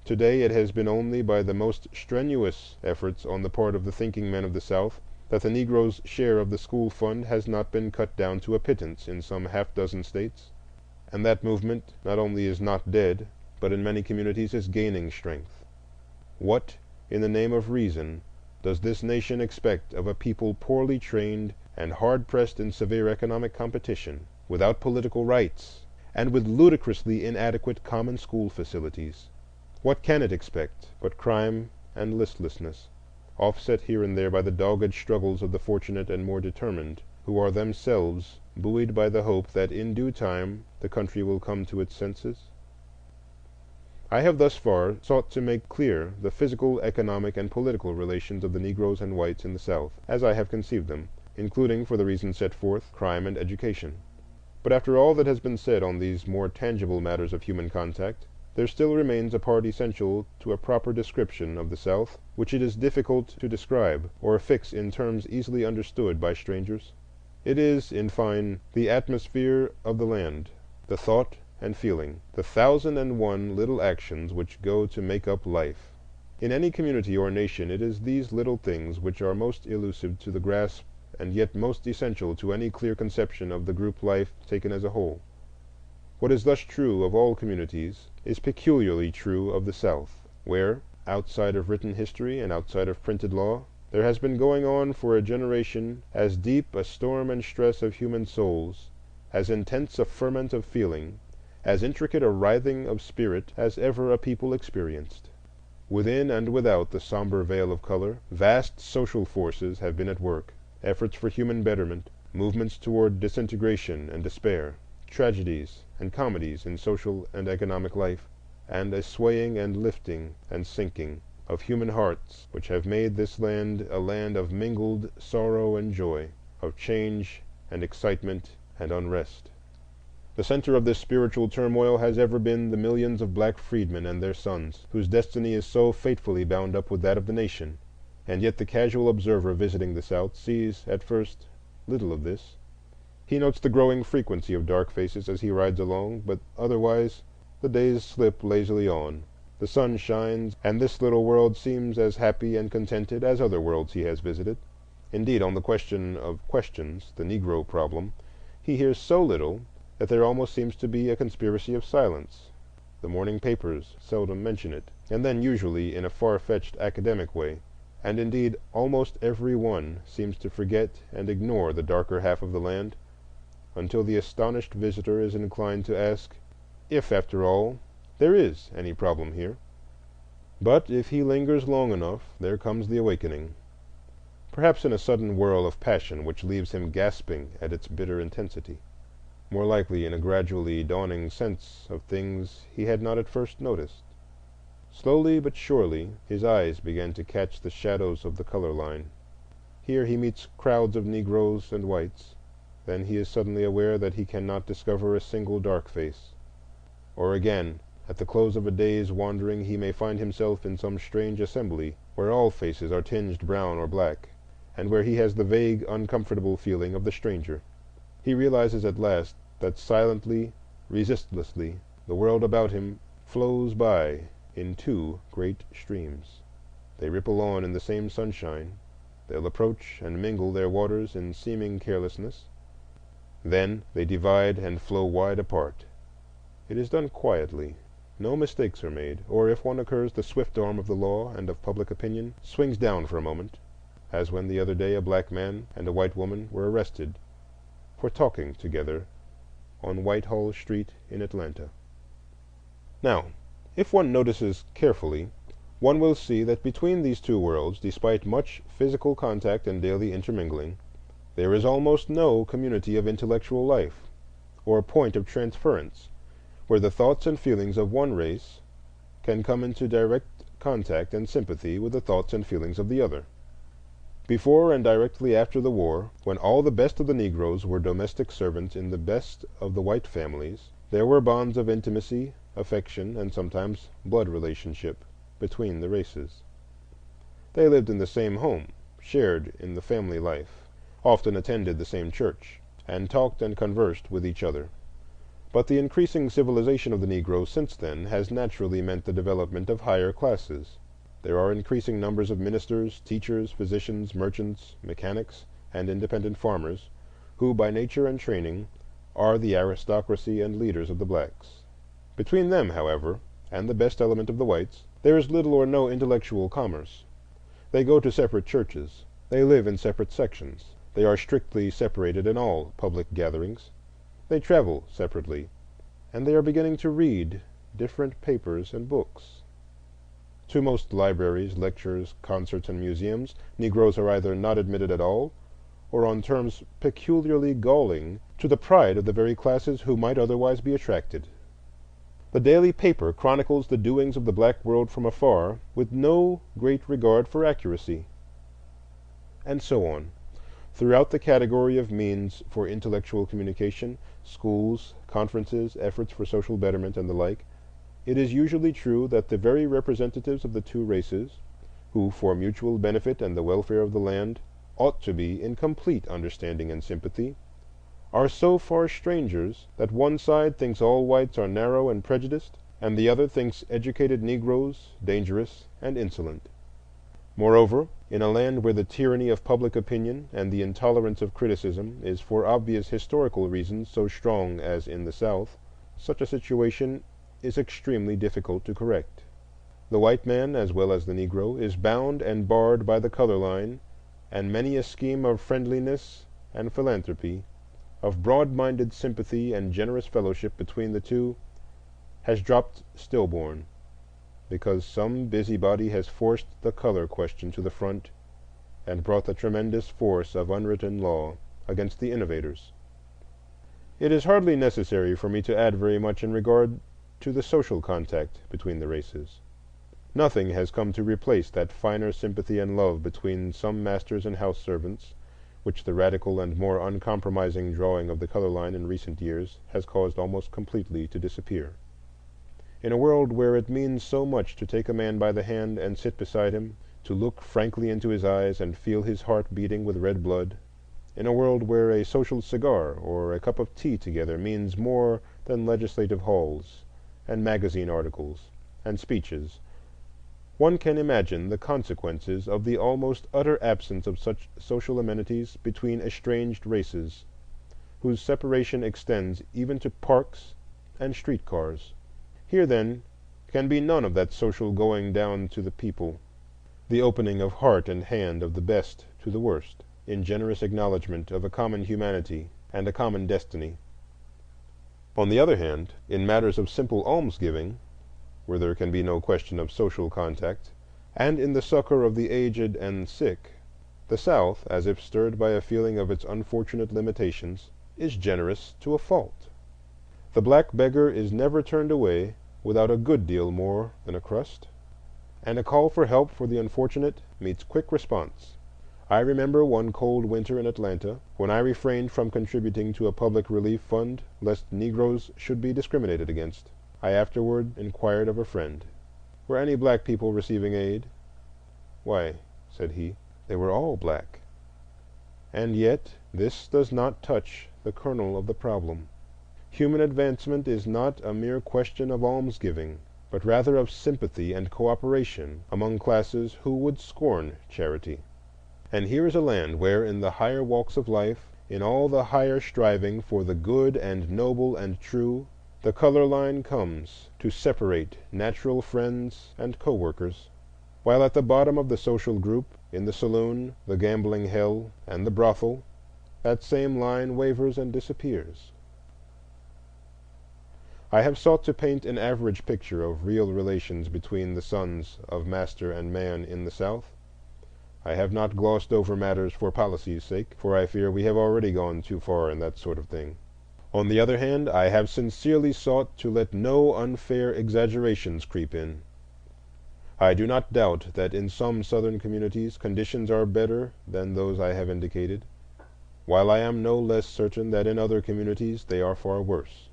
Today it has been only by the most strenuous efforts on the part of the thinking men of the South that the Negro's share of the school fund has not been cut down to a pittance in some half-dozen states, and that movement not only is not dead, but in many communities is gaining strength. What, in the name of reason, does this nation expect of a people poorly trained and hard-pressed in severe economic competition, without political rights, and with ludicrously inadequate common school facilities? What can it expect but crime and listlessness, offset here and there by the dogged struggles of the fortunate and more determined, who are themselves buoyed by the hope that in due time the country will come to its senses? I have thus far sought to make clear the physical, economic, and political relations of the Negroes and whites in the South, as I have conceived them, including, for the reasons set forth, crime and education. But after all that has been said on these more tangible matters of human contact, there still remains a part essential to a proper description of the South, which it is difficult to describe or fix in terms easily understood by strangers. It is, in fine, the atmosphere of the land, the thought and feeling, the 1,001 little actions which go to make up life. In any community or nation it is these little things which are most elusive to the grasp and yet most essential to any clear conception of the group life taken as a whole. What is thus true of all communities is peculiarly true of the South, where, outside of written history and outside of printed law, there has been going on for a generation as deep a storm and stress of human souls, as intense a ferment of feeling, as intricate a writhing of spirit as ever a people experienced. Within and without the somber veil of color, vast social forces have been at work, efforts for human betterment, movements toward disintegration and despair, tragedies and comedies in social and economic life, and a swaying and lifting and sinking of human hearts which have made this land a land of mingled sorrow and joy, of change and excitement and unrest. The center of this spiritual turmoil has ever been the millions of black freedmen and their sons, whose destiny is so fatefully bound up with that of the nation. And yet the casual observer visiting the South sees, at first, little of this. He notes the growing frequency of dark faces as he rides along, but otherwise the days slip lazily on. The sun shines, and this little world seems as happy and contented as other worlds he has visited. Indeed, on the question of questions, the Negro problem, he hears so little that there almost seems to be a conspiracy of silence. The morning papers seldom mention it, and then usually in a far-fetched academic way. And indeed, almost every one seems to forget and ignore the darker half of the land, until the astonished visitor is inclined to ask if, after all, there is any problem here. But if he lingers long enough, there comes the awakening, perhaps in a sudden whirl of passion which leaves him gasping at its bitter intensity, more likely in a gradually dawning sense of things he had not at first noticed. Slowly but surely his eyes begin to catch the shadows of the color line. Here he meets crowds of Negroes and whites. Then he is suddenly aware that he cannot discover a single dark face. Or again, at the close of a day's wandering, he may find himself in some strange assembly where all faces are tinged brown or black, and where he has the vague, uncomfortable feeling of the stranger. He realizes at last that silently, resistlessly, the world about him flows by in two great streams. They ripple on in the same sunshine. They'll approach and mingle their waters in seeming carelessness. Then they divide and flow wide apart. It is done quietly. No mistakes are made, or if one occurs, the swift arm of the law and of public opinion swings down for a moment, as when the other day a black man and a white woman were arrested for talking together on Whitehall Street in Atlanta. Now, if one notices carefully, one will see that between these two worlds, despite much physical contact and daily intermingling, there is almost no community of intellectual life, or point of transference, where the thoughts and feelings of one race can come into direct contact and sympathy with the thoughts and feelings of the other. Before and directly after the war, when all the best of the Negroes were domestic servants in the best of the white families, there were bonds of intimacy, affection, and sometimes blood relationship between the races. They lived in the same home, shared in the family life, often attended the same church, and talked and conversed with each other. But the increasing civilization of the Negro since then has naturally meant the development of higher classes. There are increasing numbers of ministers, teachers, physicians, merchants, mechanics, and independent farmers, who by nature and training are the aristocracy and leaders of the blacks. Between them, however, and the best element of the whites, there is little or no intellectual commerce. They go to separate churches, they live in separate sections, they are strictly separated in all public gatherings, they travel separately, and they are beginning to read different papers and books. To most libraries, lectures, concerts, and museums, Negroes are either not admitted at all, or on terms peculiarly galling to the pride of the very classes who might otherwise be attracted. The daily paper chronicles the doings of the black world from afar with no great regard for accuracy. And so on. Throughout the category of means for intellectual communication, schools, conferences, efforts for social betterment, and the like, it is usually true that the very representatives of the two races, who for mutual benefit and the welfare of the land ought to be in complete understanding and sympathy, are so far strangers that one side thinks all whites are narrow and prejudiced, and the other thinks educated Negroes dangerous and insolent. Moreover, in a land where the tyranny of public opinion and the intolerance of criticism is for obvious historical reasons so strong as in the South, such a situation is extremely difficult to correct. The white man, as well as the Negro, is bound and barred by the color line, and many a scheme of friendliness and philanthropy, of broad-minded sympathy and generous fellowship between the two, has dropped stillborn, because some busybody has forced the color question to the front and brought the tremendous force of unwritten law against the innovators. It is hardly necessary for me to add very much in regard to the social contact between the races. Nothing has come to replace that finer sympathy and love between some masters and house servants, which the radical and more uncompromising drawing of the color line in recent years has caused almost completely to disappear. In a world where it means so much to take a man by the hand and sit beside him, to look frankly into his eyes and feel his heart beating with red blood, in a world where a social cigar or a cup of tea together means more than legislative halls and magazine articles and speeches, one can imagine the consequences of the almost utter absence of such social amenities between estranged races, whose separation extends even to parks and streetcars. Here, then, can be none of that social going down to the people, the opening of heart and hand of the best to the worst, in generous acknowledgment of a common humanity and a common destiny. On the other hand, in matters of simple almsgiving, where there can be no question of social contact, and in the succor of the aged and sick, the South, as if stirred by a feeling of its unfortunate limitations, is generous to a fault. The black beggar is never turned away without a good deal more than a crust, and a call for help for the unfortunate meets quick response. I remember one cold winter in Atlanta, when I refrained from contributing to a public relief fund lest Negroes should be discriminated against. I afterward inquired of a friend, "Were any black people receiving aid?" "Why," said he, "they were all black." And yet this does not touch the kernel of the problem. Human advancement is not a mere question of almsgiving, but rather of sympathy and cooperation among classes who would scorn charity. And here is a land where, in the higher walks of life, in all the higher striving for the good and noble and true, the color line comes to separate natural friends and co-workers, while at the bottom of the social group, in the saloon, the gambling hell, and the brothel, that same line wavers and disappears. I have sought to paint an average picture of real relations between the sons of master and man in the South. I have not glossed over matters for policy's sake, for I fear we have already gone too far in that sort of thing. On the other hand, I have sincerely sought to let no unfair exaggerations creep in. I do not doubt that in some Southern communities conditions are better than those I have indicated, while I am no less certain that in other communities they are far worse.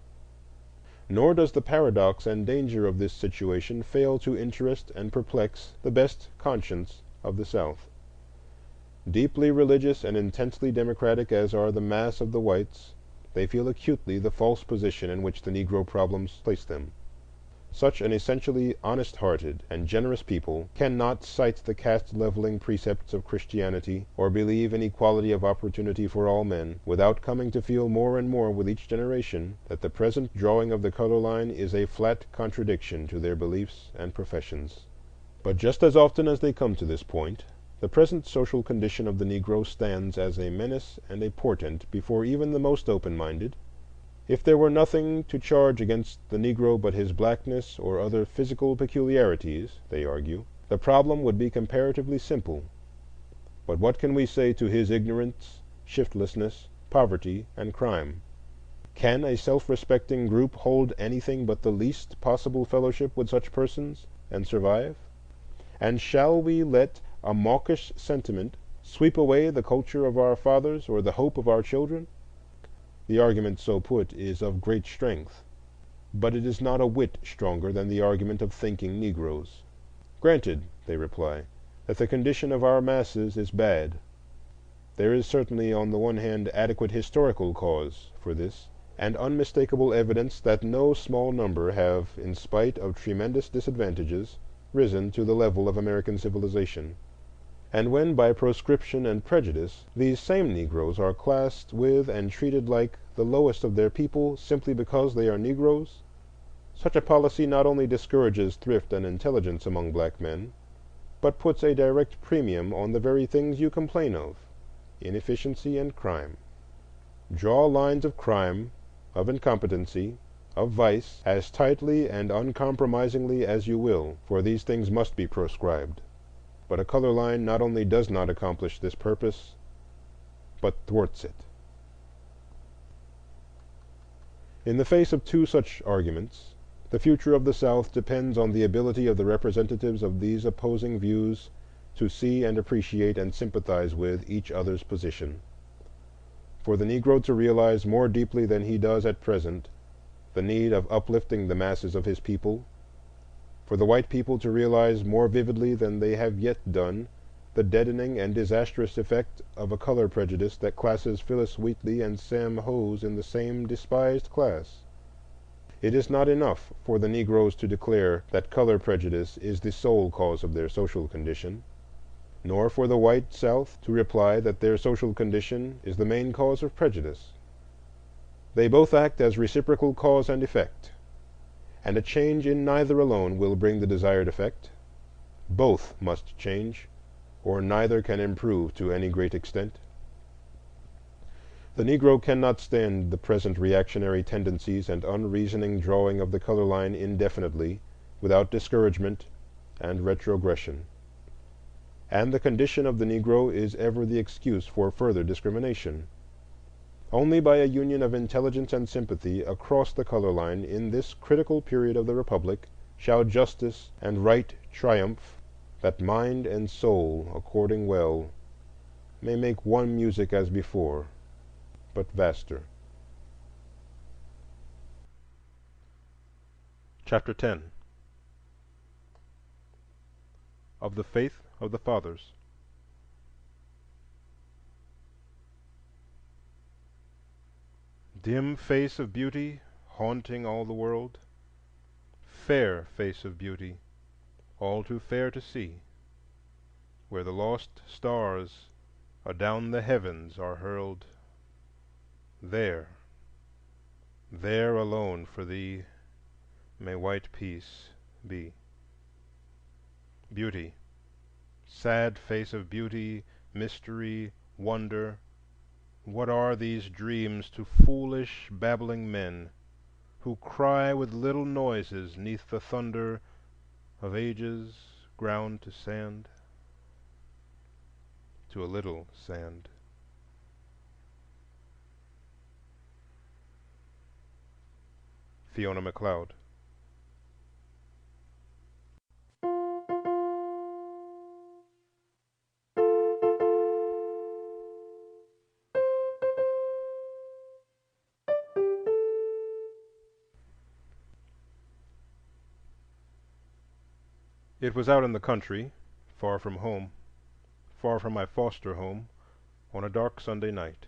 Nor does the paradox and danger of this situation fail to interest and perplex the best conscience of the South. Deeply religious and intensely democratic as are the mass of the whites, they feel acutely the false position in which the Negro problems place them. Such an essentially honest-hearted and generous people cannot cite the caste-leveling precepts of Christianity or believe in equality of opportunity for all men, without coming to feel more and more with each generation that the present drawing of the color line is a flat contradiction to their beliefs and professions. But just as often as they come to this point, the present social condition of the Negro stands as a menace and a portent before even the most open-minded. If there were nothing to charge against the Negro but his blackness or other physical peculiarities, they argue, the problem would be comparatively simple. But what can we say to his ignorance, shiftlessness, poverty, and crime? Can a self-respecting group hold anything but the least possible fellowship with such persons and survive? And shall we let a mawkish sentiment sweep away the culture of our fathers or the hope of our children? The argument so put is of great strength, but it is not a whit stronger than the argument of thinking Negroes. Granted, they reply, that the condition of our masses is bad. There is certainly on the one hand adequate historical cause for this, and unmistakable evidence that no small number have, in spite of tremendous disadvantages, risen to the level of American civilization. And when by proscription and prejudice these same Negroes are classed with and treated like the lowest of their people simply because they are Negroes, such a policy not only discourages thrift and intelligence among black men, but puts a direct premium on the very things you complain of, inefficiency and crime. Draw lines of crime, of incompetency, of vice, as tightly and uncompromisingly as you will, for these things must be proscribed. But a color line not only does not accomplish this purpose, but thwarts it. In the face of two such arguments, the future of the South depends on the ability of the representatives of these opposing views to see and appreciate and sympathize with each other's position. For the Negro to realize more deeply than he does at present the need of uplifting the masses of his people, for the white people to realize more vividly than they have yet done the deadening and disastrous effect of a color prejudice that classes Phyllis Wheatley and Sam Hose in the same despised class. It is not enough for the Negroes to declare that color prejudice is the sole cause of their social condition, nor for the white South to reply that their social condition is the main cause of prejudice. They both act as reciprocal cause and effect, and a change in neither alone will bring the desired effect. Both must change, or neither can improve to any great extent. The Negro cannot stand the present reactionary tendencies and unreasoning drawing of the color line indefinitely without discouragement and retrogression. And the condition of the Negro is ever the excuse for further discrimination. Only by a union of intelligence and sympathy across the color line in this critical period of the Republic shall justice and right triumph, that mind and soul, according well, may make one music as before, but vaster. Chapter 10. Of the Faith of the Fathers. Dim face of beauty, haunting all the world, fair face of beauty, all too fair to see, where the lost stars adown the heavens are hurled, there, there alone for thee may white peace be. Beauty, sad face of beauty, mystery, wonder, what are these dreams to foolish, babbling men, who cry with little noises 'neath the thunder of ages ground to sand, to a little sand? Fiona MacLeod. It was out in the country, far from home, far from my foster home, on a dark Sunday night.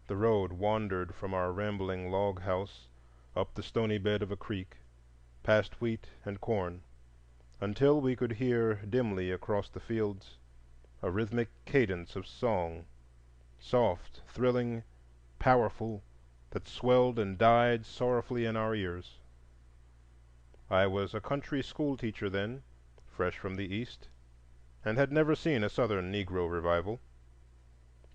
The road wandered from our rambling log house up the stony bed of a creek, past wheat and corn, until we could hear dimly across the fields a rhythmic cadence of song, soft, thrilling, powerful, that swelled and died sorrowfully in our ears. I was a country school teacher then, fresh from the East, and had never seen a Southern Negro revival.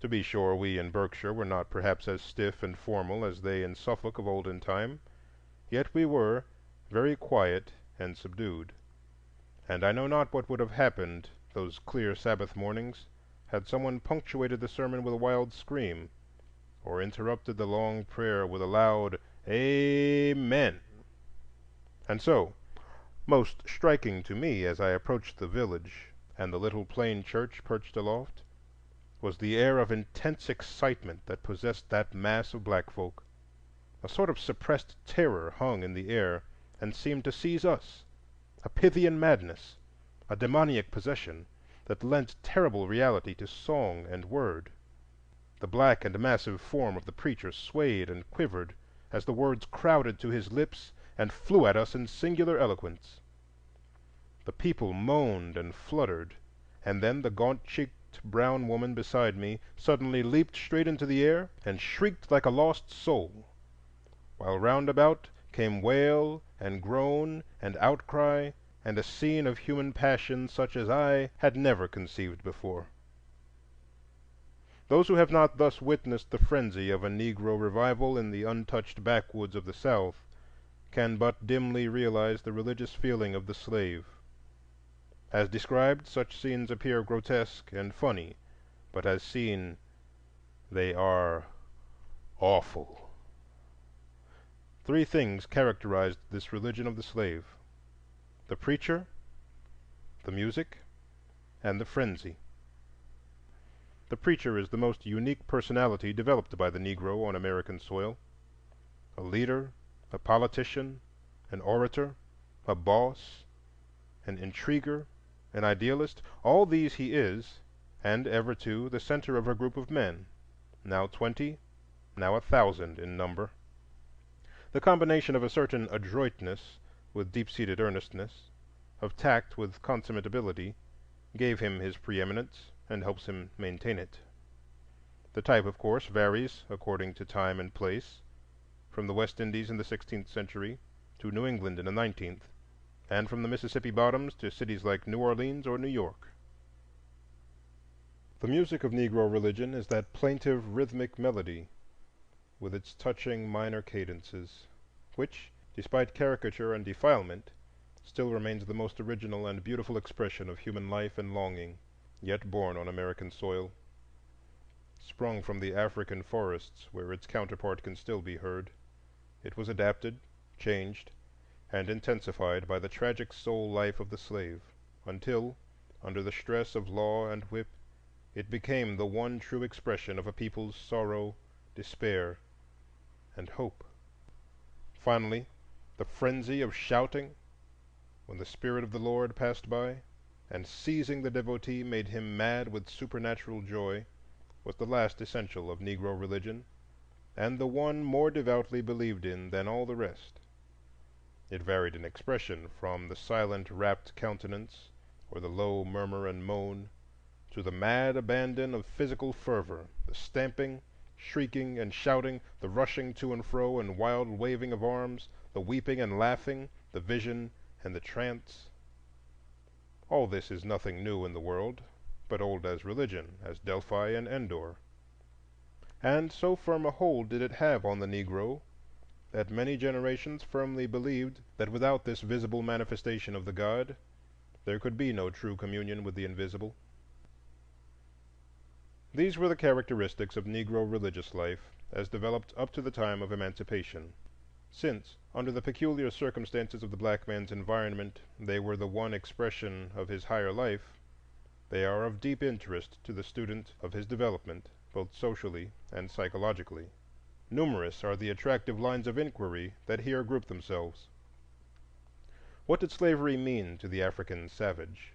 To be sure, we in Berkshire were not perhaps as stiff and formal as they in Suffolk of olden time, yet we were very quiet and subdued. And I know not what would have happened those clear Sabbath mornings had someone punctuated the sermon with a wild scream, or interrupted the long prayer with a loud "Amen." And so, most striking to me as I approached the village and the little plain church perched aloft, was the air of intense excitement that possessed that mass of black folk. A sort of suppressed terror hung in the air and seemed to seize us, a Pythian madness, a demoniac possession that lent terrible reality to song and word. The black and massive form of the preacher swayed and quivered as the words crowded to his lips and flew at us in singular eloquence. The people moaned and fluttered, and then the gaunt-cheeked brown woman beside me suddenly leaped straight into the air and shrieked like a lost soul, while round about came wail and groan and outcry and a scene of human passion such as I had never conceived before. Those who have not thus witnessed the frenzy of a Negro revival in the untouched backwoods of the South can but dimly realize the religious feeling of the slave. As described, such scenes appear grotesque and funny, but as seen, they are awful. Three things characterized this religion of the slave: the preacher, the music, and the frenzy. The preacher is the most unique personality developed by the Negro on American soil. A leader, a politician, an orator, a boss, an intriguer, an idealist, all these he is, and ever too, the center of a group of men, now 20, now 1,000 in number. The combination of a certain adroitness with deep-seated earnestness, of tact with consummate ability, gave him his preeminence and helps him maintain it. The type, of course, varies according to time and place, from the West Indies in the 16th century to New England in the 19th, and from the Mississippi bottoms to cities like New Orleans or New York. The music of Negro religion is that plaintive rhythmic melody with its touching minor cadences, which, despite caricature and defilement, still remains the most original and beautiful expression of human life and longing, yet born on American soil. Sprung from the African forests where its counterpart can still be heard, it was adapted, changed, and intensified by the tragic soul life of the slave, until, under the stress of law and whip, it became the one true expression of a people's sorrow, despair, and hope. Finally, the frenzy of shouting, when the Spirit of the Lord passed by, and seizing the devotee made him mad with supernatural joy, was the last essential of Negro religion, and the one more devoutly believed in than all the rest. It varied in expression from the silent, rapt countenance, or the low murmur and moan, to the mad abandon of physical fervor, the stamping, shrieking, and shouting, the rushing to and fro and wild waving of arms, the weeping and laughing, the vision and the trance. All this is nothing new in the world, but old as religion, as Delphi and Endor. And so firm a hold did it have on the Negro that many generations firmly believed that without this visible manifestation of the God, there could be no true communion with the invisible. These were the characteristics of Negro religious life as developed up to the time of emancipation. Since, under the peculiar circumstances of the black man's environment, they were the one expression of his higher life, they are of deep interest to the student of his development, both socially and psychologically. Numerous are the attractive lines of inquiry that here group themselves. What did slavery mean to the African savage?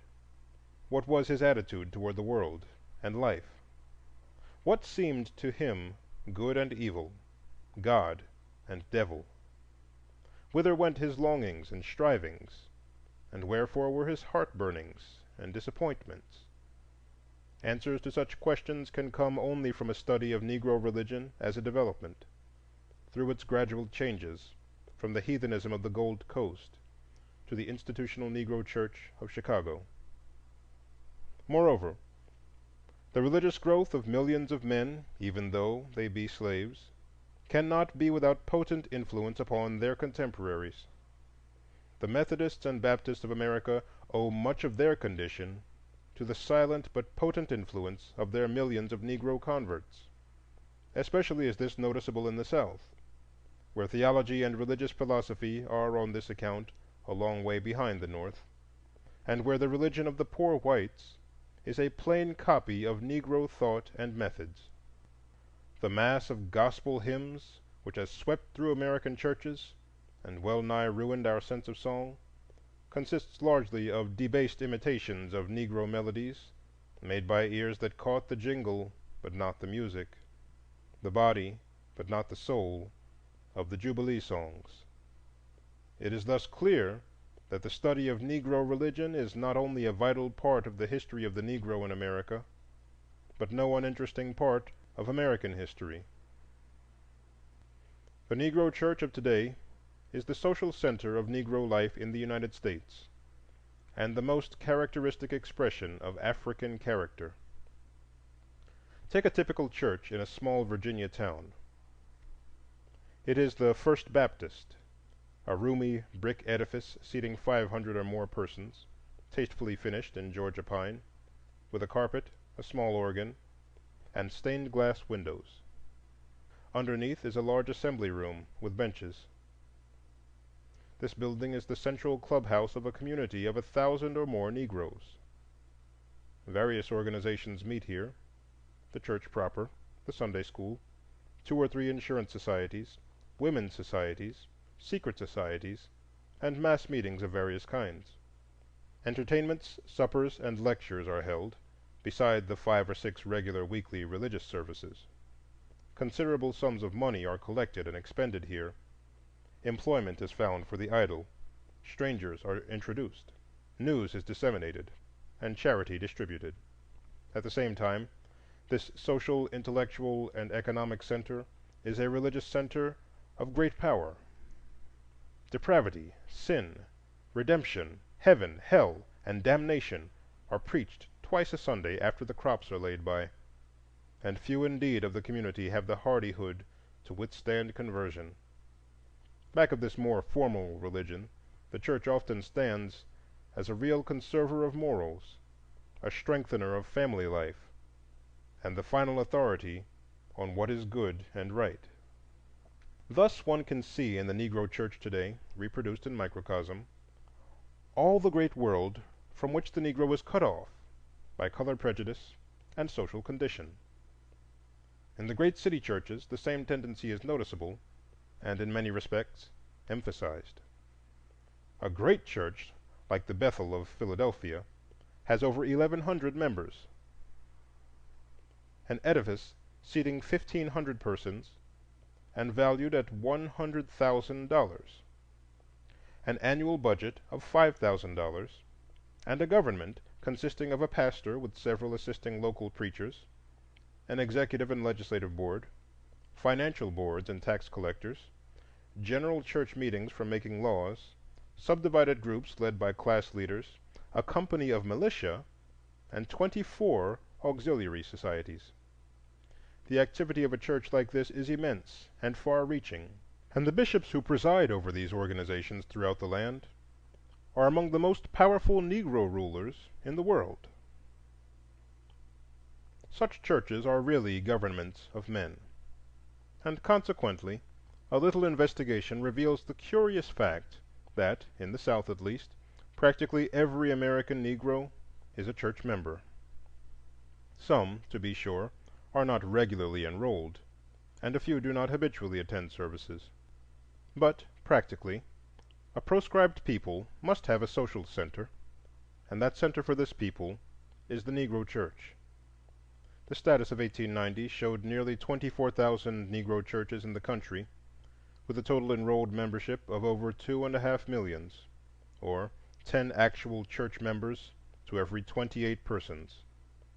What was his attitude toward the world and life? What seemed to him good and evil, God and devil? Whither went his longings and strivings, and wherefore were his heart-burnings and disappointments? Answers to such questions can come only from a study of Negro religion as a development, through its gradual changes, from the heathenism of the Gold Coast to the institutional Negro Church of Chicago. Moreover, the religious growth of millions of men, even though they be slaves, cannot be without potent influence upon their contemporaries. The Methodists and Baptists of America owe much of their condition to the silent but potent influence of their millions of Negro converts. Especially is this noticeable in the South, where theology and religious philosophy are on this account a long way behind the North, and where the religion of the poor whites is a plain copy of Negro thought and methods. The mass of gospel hymns which has swept through American churches and well nigh ruined our sense of song consists largely of debased imitations of Negro melodies made by ears that caught the jingle but not the music, the body but not the soul of the Jubilee songs. It is thus clear that the study of Negro religion is not only a vital part of the history of the Negro in America, but no uninteresting part of American history. The Negro Church of today is the social center of Negro life in the United States, and the most characteristic expression of African character. Take a typical church in a small Virginia town. It is the First Baptist, a roomy brick edifice seating 500 or more persons, tastefully finished in Georgia pine, with a carpet, a small organ, and stained glass windows. Underneath is a large assembly room with benches. This building is the central clubhouse of a community of 1,000 or more Negroes. Various organizations meet here: the church proper, the Sunday school, 2 or 3 insurance societies, women's societies, secret societies, and mass meetings of various kinds. Entertainments, suppers, and lectures are held, beside the 5 or 6 regular weekly religious services. Considerable sums of money are collected and expended here. Employment is found for the idle, strangers are introduced, news is disseminated, and charity distributed. At the same time, this social, intellectual, and economic center is a religious center of great power. Depravity, sin, redemption, heaven, hell, and damnation are preached twice a Sunday after the crops are laid by, and few indeed of the community have the hardihood to withstand conversion. Back of this more formal religion, the church often stands as a real conserver of morals, a strengthener of family life, and the final authority on what is good and right. Thus one can see in the Negro church today, reproduced in microcosm, all the great world from which the Negro is cut off by color prejudice and social condition. In the great city churches the same tendency is noticeable, and in many respects emphasized. A great church, like the Bethel of Philadelphia, has over 1,100 members. An edifice seating 1,500 persons and valued at $100,000, an annual budget of $5,000, and a government consisting of a pastor with several assisting local preachers, an executive and legislative board, financial boards and tax collectors, general church meetings for making laws, subdivided groups led by class leaders, a company of militia, and 24 auxiliary societies. The activity of a church like this is immense and far-reaching, and the bishops who preside over these organizations throughout the land are among the most powerful Negro rulers in the world. Such churches are really governments of men, and consequently a little investigation reveals the curious fact that, in the South at least, practically every American Negro is a church member. Some, to be sure, are not regularly enrolled, and a few do not habitually attend services. But, practically, a proscribed people must have a social center, and that center for this people is the Negro church. The status of 1890 showed nearly 24,000 Negro churches in the country, with a total enrolled membership of over 2.5 millions, or 10 actual church members to every 28 persons,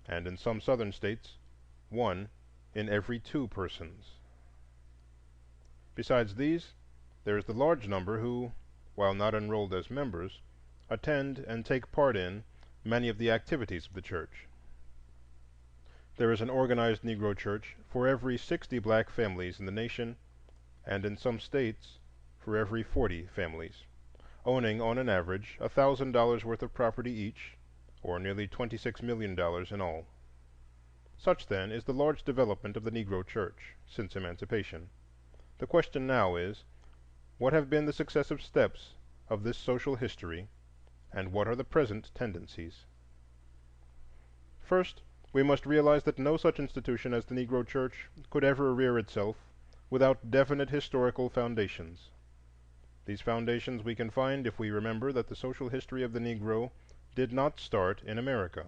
and in some southern states, 1 in every 2 persons. Besides these, there is the large number who, while not enrolled as members, attend and take part in many of the activities of the church. There is an organized Negro church for every 60 black families in the nation, and in some states for every 40 families, owning on an average $1,000 worth of property each, or nearly $26 million in all. Such, then, is the large development of the Negro church since emancipation. The question now is, what have been the successive steps of this social history, and what are the present tendencies? First, we must realize that no such institution as the Negro church could ever rear itself without definite historical foundations. These foundations we can find if we remember that the social history of the Negro did not start in America.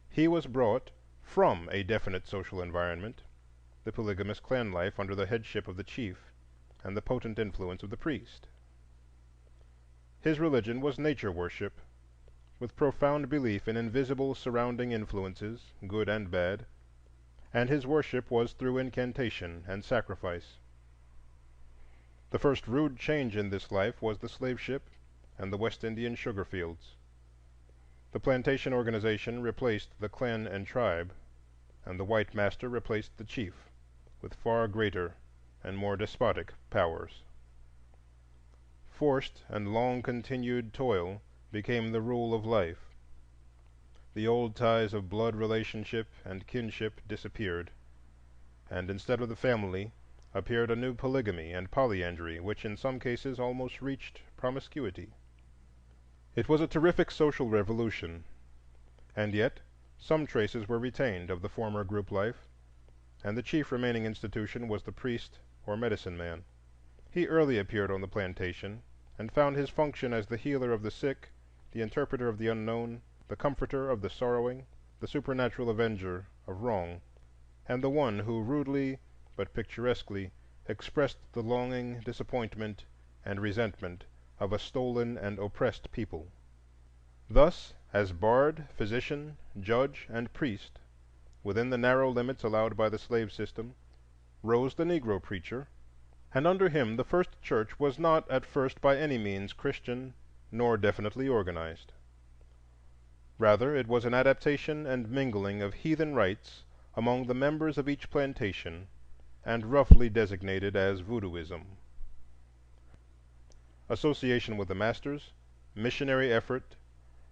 He was brought from a definite social environment, the polygamous clan life under the headship of the chief and the potent influence of the priest. His religion was nature worship, with profound belief in invisible surrounding influences, good and bad, and his worship was through incantation and sacrifice. The first rude change in this life was the slave ship and the West Indian sugar fields. The plantation organization replaced the clan and tribe, and the white master replaced the chief, with far greater and more despotic powers. Forced and long-continued toil became the rule of life. The old ties of blood relationship and kinship disappeared, and instead of the family appeared a new polygamy and polyandry, which in some cases almost reached promiscuity. It was a terrific social revolution, and yet some traces were retained of the former group life, and the chief remaining institution was the priest or medicine man. He early appeared on the plantation, and found his function as the healer of the sick, the interpreter of the unknown, the comforter of the sorrowing, the supernatural avenger of wrong, and the one who rudely but picturesquely expressed the longing, disappointment, and resentment of a stolen and oppressed people. Thus, as bard, physician, judge, and priest, within the narrow limits allowed by the slave system, rose the Negro preacher, and under him the first church was not at first by any means Christian nor definitely organized. Rather, it was an adaptation and mingling of heathen rites among the members of each plantation, and roughly designated as voodooism. Association with the masters, missionary effort,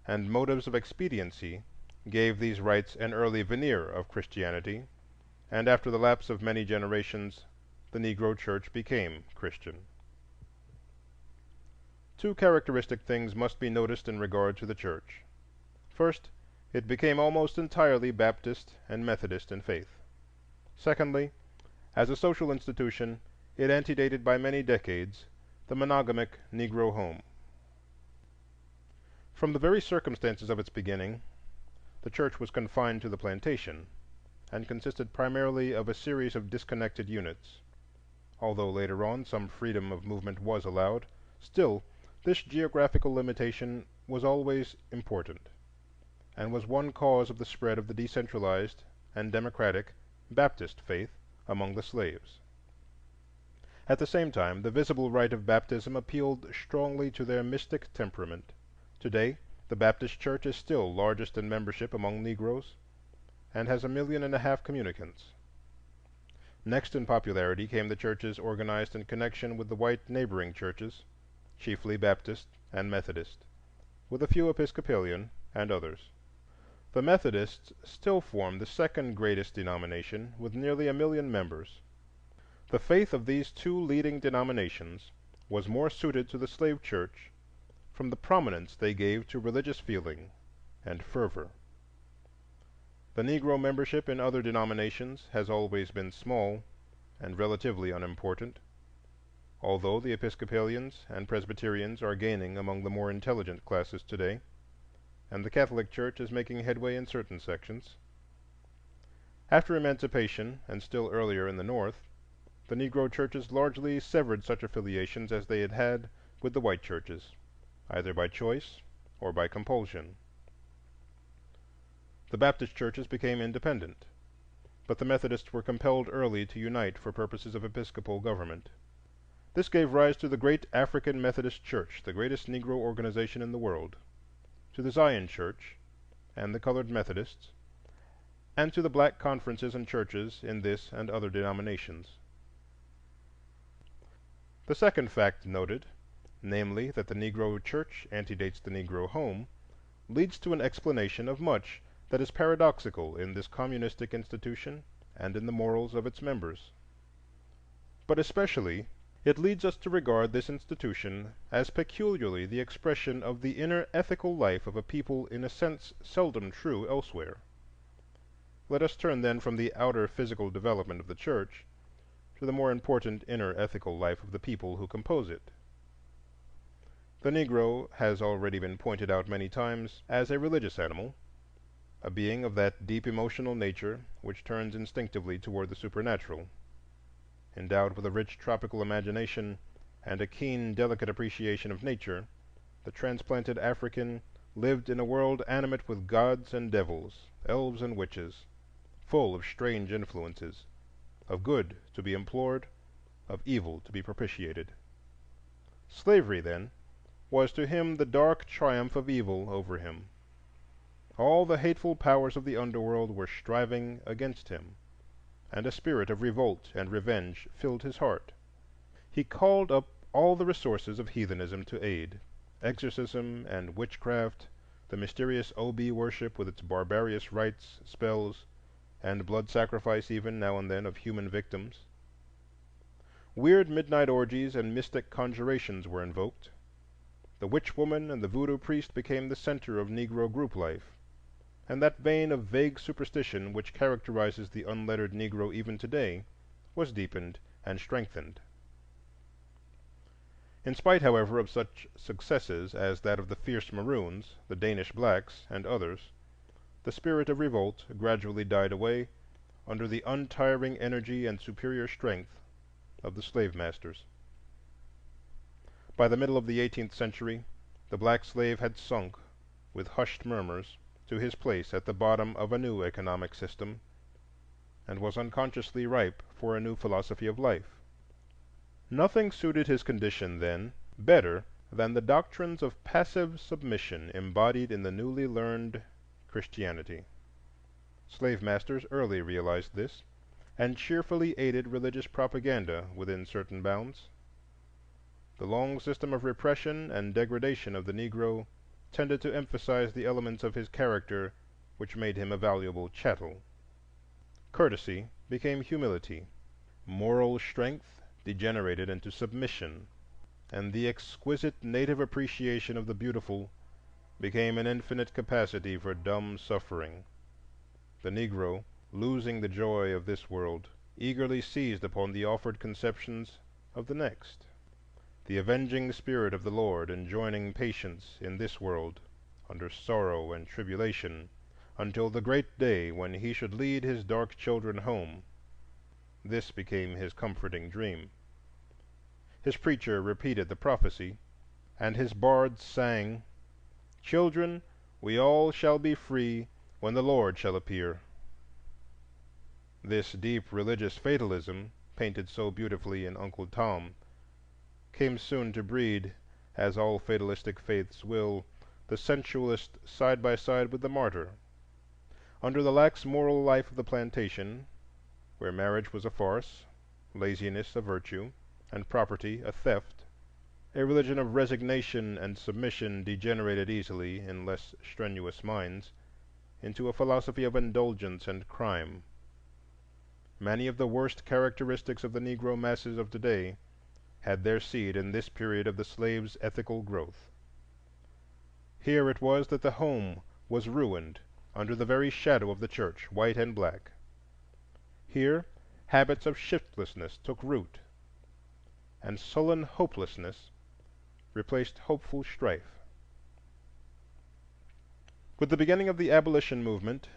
and motives of expediency gave these rites an early veneer of Christianity, and after the lapse of many generations, the Negro church became Christian. Two characteristic things must be noticed in regard to the church. First, it became almost entirely Baptist and Methodist in faith. Secondly, as a social institution, it antedated by many decades the monogamic Negro home. From the very circumstances of its beginning, the church was confined to the plantation, and consisted primarily of a series of disconnected units. Although later on some freedom of movement was allowed, still this geographical limitation was always important, and was one cause of the spread of the decentralized and democratic Baptist faith among the slaves. At the same time, the visible rite of baptism appealed strongly to their mystic temperament. Today, the Baptist Church is still largest in membership among Negroes, and has 1.5 million communicants. Next in popularity came the churches organized in connection with the white neighboring churches, chiefly Baptist and Methodist, with a few Episcopalian and others. The Methodists still form the second greatest denomination, with nearly 1 million members. The faith of these two leading denominations was more suited to the slave church from the prominence they gave to religious feeling and fervor. The Negro membership in other denominations has always been small and relatively unimportant, although the Episcopalians and Presbyterians are gaining among the more intelligent classes today, and the Catholic Church is making headway in certain sections. After emancipation, and still earlier in the North, the Negro churches largely severed such affiliations as they had had with the white churches, either by choice or by compulsion. The Baptist churches became independent, but the Methodists were compelled early to unite for purposes of episcopal government. This gave rise to the great African Methodist Church, the greatest Negro organization in the world, to the Zion Church and the Colored Methodists, and to the black conferences and churches in this and other denominations. The second fact noted, namely that the Negro church antedates the Negro home, leads to an explanation of much that is paradoxical in this communistic institution and in the morals of its members. But especially it leads us to regard this institution as peculiarly the expression of the inner ethical life of a people in a sense seldom true elsewhere. Let us turn then from the outer physical development of the church to the more important inner ethical life of the people who compose it. The Negro has already been pointed out many times as a religious animal, a being of that deep emotional nature which turns instinctively toward the supernatural. Endowed with a rich tropical imagination and a keen, delicate appreciation of nature, the transplanted African lived in a world animate with gods and devils, elves and witches, full of strange influences, of good to be implored, of evil to be propitiated. Slavery, then, was to him the dark triumph of evil over him. All the hateful powers of the underworld were striving against him, and a spirit of revolt and revenge filled his heart. He called up all the resources of heathenism to aid—exorcism and witchcraft, the mysterious Obi worship with its barbarous rites, spells, and blood sacrifice even, now and then, of human victims. Weird midnight orgies and mystic conjurations were invoked. The witch woman and the voodoo priest became the center of Negro group life, and that vein of vague superstition which characterizes the unlettered Negro even today was deepened and strengthened. In spite, however, of such successes as that of the fierce Maroons, the Danish blacks, and others, the spirit of revolt gradually died away under the untiring energy and superior strength of the slave masters. By the middle of the 18th century, the black slave had sunk, with hushed murmurs, to his place at the bottom of a new economic system, and was unconsciously ripe for a new philosophy of life. Nothing suited his condition then better than the doctrines of passive submission embodied in the newly learned Christianity. Slave masters early realized this, and cheerfully aided religious propaganda within certain bounds. The long system of repression and degradation of the Negro tended to emphasize the elements of his character which made him a valuable chattel. Courtesy became humility, moral strength degenerated into submission, and the exquisite native appreciation of the beautiful became an infinite capacity for dumb suffering. The Negro, losing the joy of this world, eagerly seized upon the offered conceptions of the next. The avenging spirit of the Lord enjoining patience in this world under sorrow and tribulation until the great day when he should lead his dark children home. This became his comforting dream. His preacher repeated the prophecy, and his bards sang, "Children, we all shall be free when the Lord shall appear." This deep religious fatalism, painted so beautifully in Uncle Tom, came soon to breed, as all fatalistic faiths will, the sensualist side by side with the martyr. Under the lax moral life of the plantation, where marriage was a farce, laziness a virtue, and property a theft, a religion of resignation and submission degenerated easily, in less strenuous minds, into a philosophy of indulgence and crime. Many of the worst characteristics of the Negro masses of today had their seed in this period of the slave's ethical growth. Here it was that the home was ruined under the very shadow of the church, white and black. Here habits of shiftlessness took root, and sullen hopelessness replaced hopeful strife. With the beginning of the abolition movement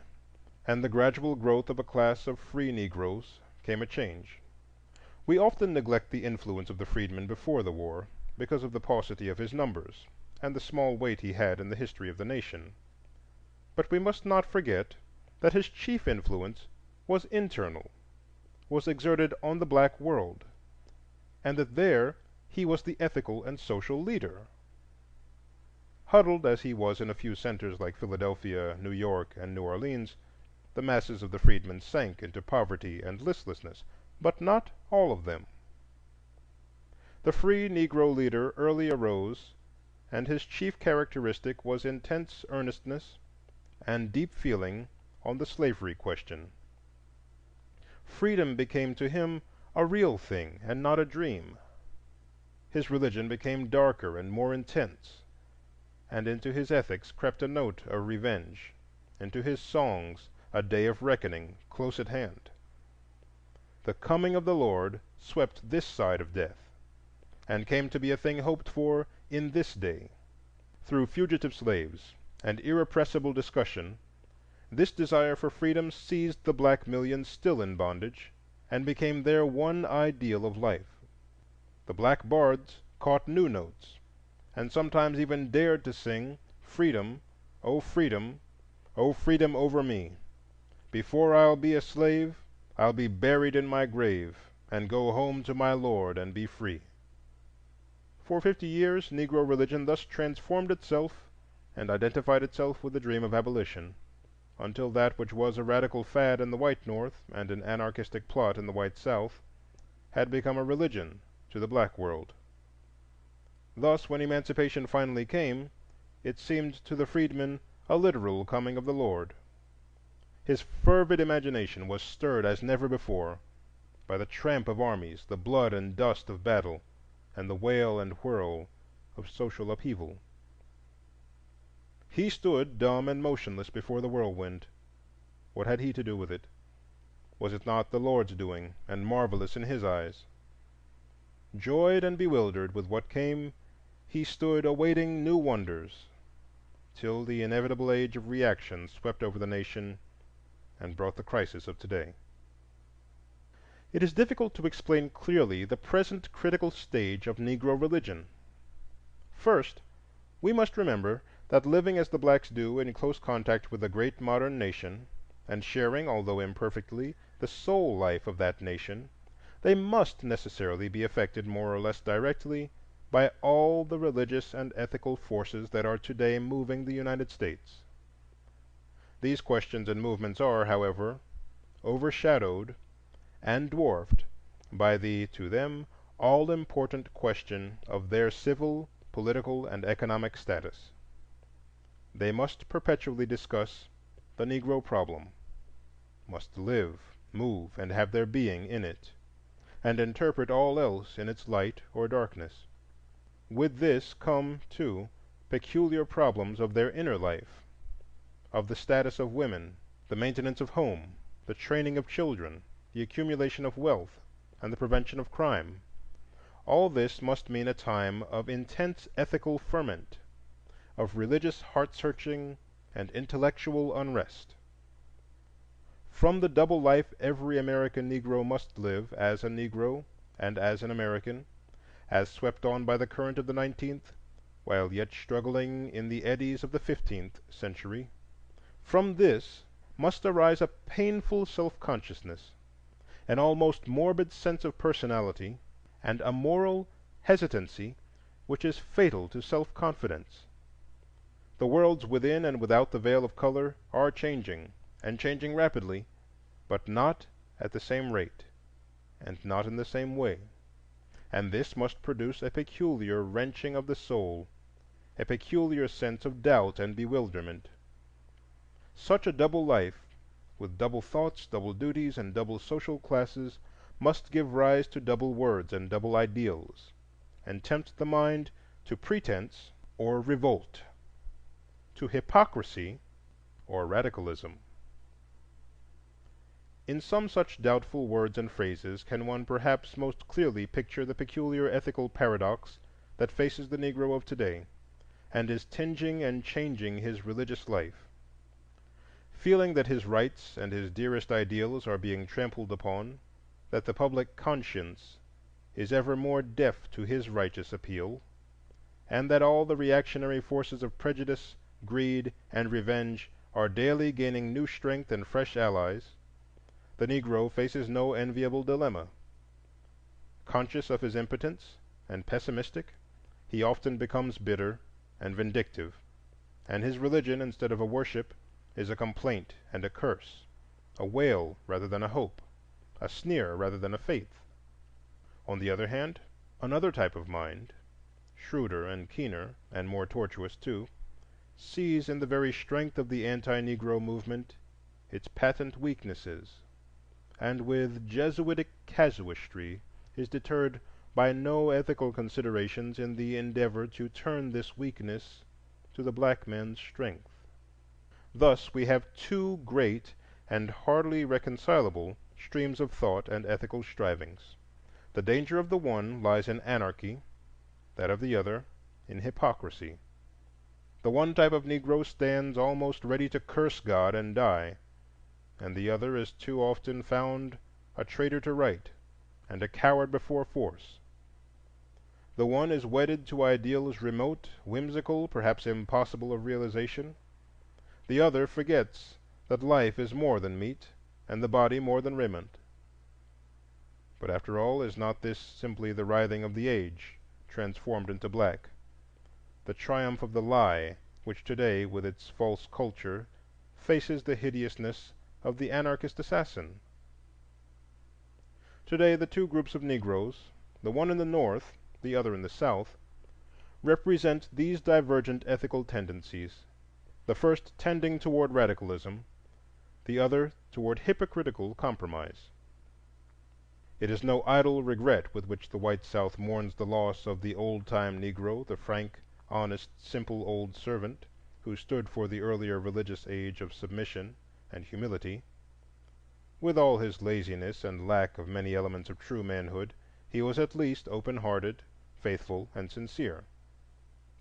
and the gradual growth of a class of free Negroes came a change. We often neglect the influence of the freedman before the war because of the paucity of his numbers and the small weight he had in the history of the nation. But we must not forget that his chief influence was internal, was exerted on the black world, and that there he was the ethical and social leader. Huddled as he was in a few centers like Philadelphia, New York, and New Orleans, the masses of the freedmen sank into poverty and listlessness, but not all of them. The free Negro leader early arose, and his chief characteristic was intense earnestness and deep feeling on the slavery question. Freedom became to him a real thing and not a dream. His religion became darker and more intense, and into his ethics crept a note of revenge, into his songs a day of reckoning close at hand. The coming of the Lord swept this side of death, and came to be a thing hoped for in this day. Through fugitive slaves and irrepressible discussion, this desire for freedom seized the black millions still in bondage, and became their one ideal of life. The black bards caught new notes, and sometimes even dared to sing, "Freedom, oh freedom, oh freedom over me. Before I'll be a slave, I'll be buried in my grave, and go home to my Lord and be free." For 50 years, Negro religion thus transformed itself and identified itself with the dream of abolition, until that which was a radical fad in the white North and an anarchistic plot in the white South had become a religion to the black world. Thus, when emancipation finally came, it seemed to the freedman a literal coming of the Lord. His fervid imagination was stirred as never before by the tramp of armies, the blood and dust of battle, and the wail and whirl of social upheaval. He stood dumb and motionless before the whirlwind. What had he to do with it? Was it not the Lord's doing, and marvelous in his eyes? Joyed and bewildered with what came, he stood awaiting new wonders, till the inevitable age of reaction swept over the nation and brought the crisis of today. It is difficult to explain clearly the present critical stage of Negro religion. First, we must remember that living as the blacks do in close contact with the great modern nation, and sharing, although imperfectly, the soul life of that nation, they must necessarily be affected more or less directly by all the religious and ethical forces that are today moving the United States. These questions and movements are, however, overshadowed and dwarfed by the, to them, all-important question of their civil, political, and economic status. They must perpetually discuss the Negro problem, must live, move, and have their being in it, and interpret all else in its light or darkness. With this come, too, peculiar problems of their inner life, of the status of women, the maintenance of home, the training of children, the accumulation of wealth, and the prevention of crime. All this must mean a time of intense ethical ferment, of religious heart-searching and intellectual unrest. From the double life every American Negro must live as a Negro and as an American, as swept on by the current of the 19th, while yet struggling in the eddies of the 15th century, from this must arise a painful self-consciousness, an almost morbid sense of personality, and a moral hesitancy which is fatal to self-confidence. The worlds within and without the veil of color are changing, and changing rapidly, but not at the same rate, and not in the same way. And this must produce a peculiar wrenching of the soul, a peculiar sense of doubt and bewilderment. Such a double life, with double thoughts, double duties, and double social classes, must give rise to double words and double ideals, and tempt the mind to pretense or revolt, to hypocrisy or radicalism. In some such doubtful words and phrases can one perhaps most clearly picture the peculiar ethical paradox that faces the Negro of today, and is tinging and changing his religious life. Feeling that his rights and his dearest ideals are being trampled upon, that the public conscience is ever more deaf to his righteous appeal, and that all the reactionary forces of prejudice, greed, and revenge are daily gaining new strength and fresh allies, the Negro faces no enviable dilemma. Conscious of his impotence and pessimistic, he often becomes bitter and vindictive, and his religion, instead of a worship, is a complaint and a curse, a wail rather than a hope, a sneer rather than a faith. On the other hand, another type of mind, shrewder and keener, and more tortuous too, sees in the very strength of the anti-Negro movement its patent weaknesses, and with Jesuitic casuistry is deterred by no ethical considerations in the endeavor to turn this weakness to the black man's strength. Thus we have two great and hardly reconcilable streams of thought and ethical strivings. The danger of the one lies in anarchy, that of the other in hypocrisy. The one type of Negro stands almost ready to curse God and die, and the other is too often found a traitor to right and a coward before force. The one is wedded to ideals remote, whimsical, perhaps impossible of realization. The other forgets that life is more than meat, and the body more than raiment. But after all, is not this simply the writhing of the age, transformed into black, the triumph of the lie, which today, with its false culture, faces the hideousness of the anarchist assassin? Today the two groups of Negroes, the one in the North, the other in the South, represent these divergent ethical tendencies, the first tending toward radicalism, the other toward hypocritical compromise. It is no idle regret with which the white South mourns the loss of the old-time Negro, the frank, honest, simple old servant who stood for the earlier religious age of submission and humility. With all his laziness and lack of many elements of true manhood, he was at least open-hearted, faithful, and sincere.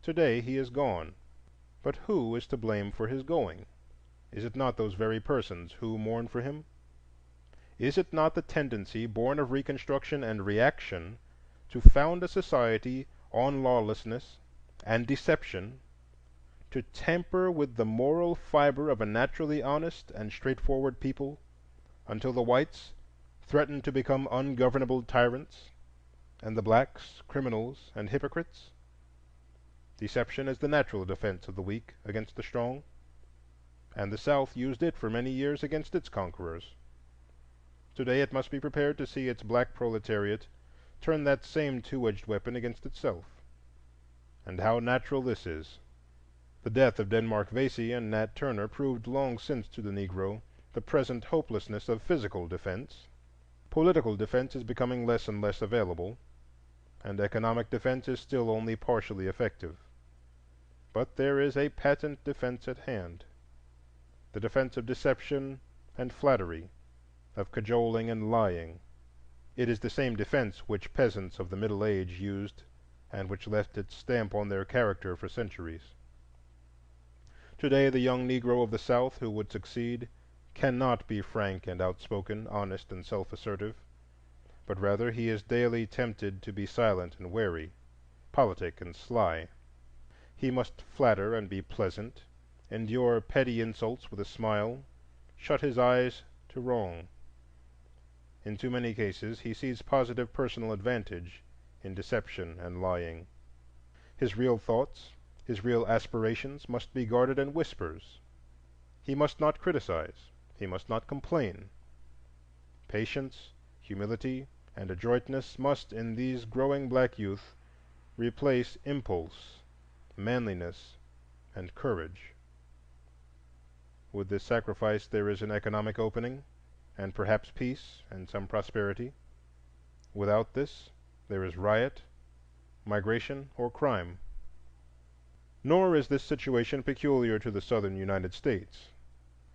Today he is gone, but who is to blame for his going? Is it not those very persons who mourn for him? Is it not the tendency, born of Reconstruction and reaction, to found a society on lawlessness and deception, to tamper with the moral fiber of a naturally honest and straightforward people, until the whites threaten to become ungovernable tyrants, and the blacks criminals and hypocrites? Deception is the natural defense of the weak against the strong, and the South used it for many years against its conquerors. Today it must be prepared to see its black proletariat turn that same two-edged weapon against itself. And how natural this is! The death of Denmark Vesey and Nat Turner proved long since to the Negro the present hopelessness of physical defense. Political defense is becoming less and less available, and economic defense is still only partially effective. But there is a patent defense at hand, the defense of deception and flattery, of cajoling and lying. It is the same defense which peasants of the Middle Age used and which left its stamp on their character for centuries. Today the young Negro of the South who would succeed cannot be frank and outspoken, honest and self-assertive, but rather he is daily tempted to be silent and wary, politic and sly. He must flatter and be pleasant, endure petty insults with a smile, shut his eyes to wrong. In too many cases he sees positive personal advantage in deception and lying. His real thoughts, his real aspirations must be guarded in whispers. He must not criticize, he must not complain. Patience, humility, and adroitness must, in these growing black youth, replace impulse, manliness, and courage. With this sacrifice there is an economic opening, and perhaps peace and some prosperity. Without this, there is riot, migration, or crime. Nor is this situation peculiar to the Southern United States.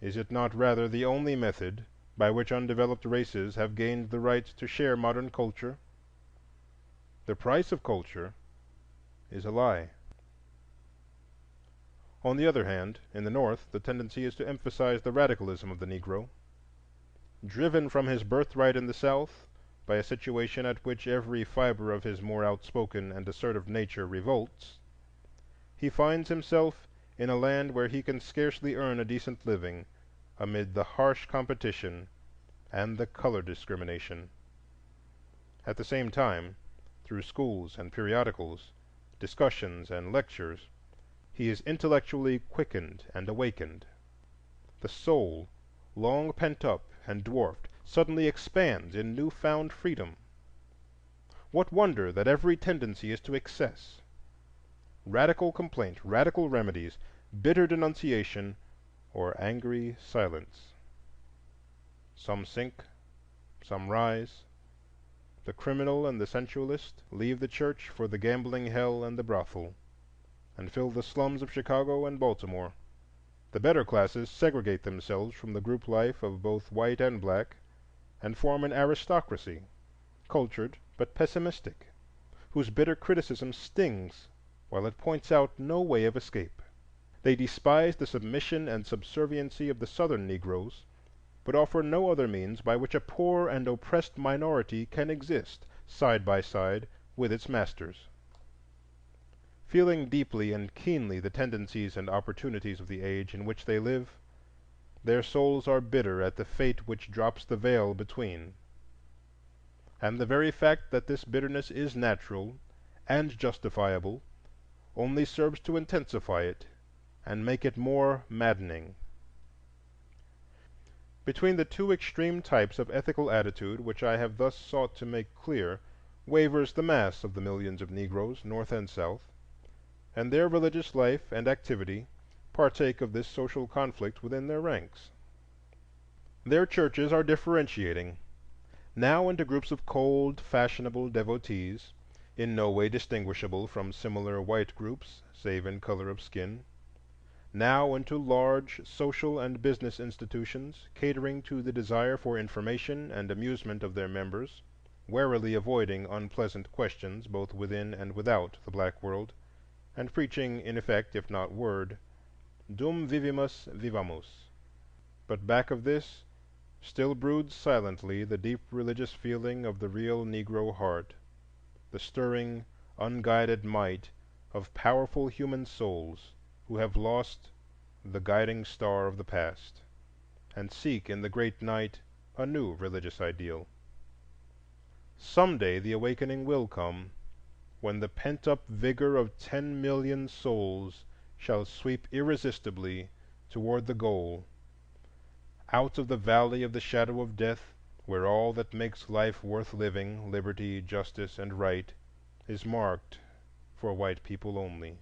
Is it not rather the only method by which undeveloped races have gained the right to share modern culture? The price of culture is a lie. On the other hand, in the North, the tendency is to emphasize the radicalism of the Negro. Driven from his birthright in the South by a situation at which every fiber of his more outspoken and assertive nature revolts, he finds himself in a land where he can scarcely earn a decent living amid the harsh competition and the color discrimination. At the same time, through schools and periodicals, discussions and lectures, he is intellectually quickened and awakened. The soul, long pent up and dwarfed, suddenly expands in new-found freedom. What wonder that every tendency is to excess? Radical complaint, radical remedies, bitter denunciation, or angry silence. Some sink, some rise. The criminal and the sensualist leave the church for the gambling hell and the brothel, and fill the slums of Chicago and Baltimore. The better classes segregate themselves from the group life of both white and black, and form an aristocracy, cultured but pessimistic, whose bitter criticism stings while it points out no way of escape. They despise the submission and subserviency of the Southern Negroes, but offer no other means by which a poor and oppressed minority can exist side by side with its masters. Feeling deeply and keenly the tendencies and opportunities of the age in which they live, their souls are bitter at the fate which drops the veil between. And the very fact that this bitterness is natural and justifiable only serves to intensify it and make it more maddening. Between the two extreme types of ethical attitude which I have thus sought to make clear wavers the mass of the millions of Negroes, North and South, and their religious life and activity partake of this social conflict within their ranks. Their churches are differentiating, now into groups of cold, fashionable devotees, in no way distinguishable from similar white groups, save in color of skin; now into large social and business institutions, catering to the desire for information and amusement of their members, warily avoiding unpleasant questions both within and without the black world, and preaching in effect, if not word, Dum vivimus vivamus. But back of this still broods silently the deep religious feeling of the real Negro heart, the stirring, unguided might of powerful human souls who have lost the guiding star of the past, and seek in the great night a new religious ideal. Some day the awakening will come, when the pent-up vigor of 10 million souls shall sweep irresistibly toward the goal, out of the valley of the shadow of death, where all that makes life worth living, liberty, justice, and right, is marked for white people only.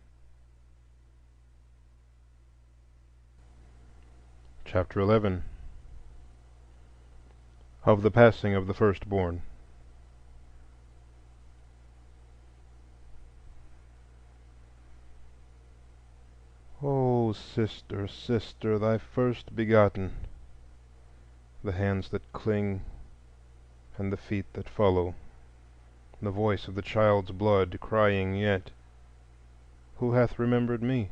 Chapter 11. Of the Passing of the Firstborn. O sister, sister, thy first begotten, the hands that cling and the feet that follow, the voice of the child's blood crying yet, who hath remembered me?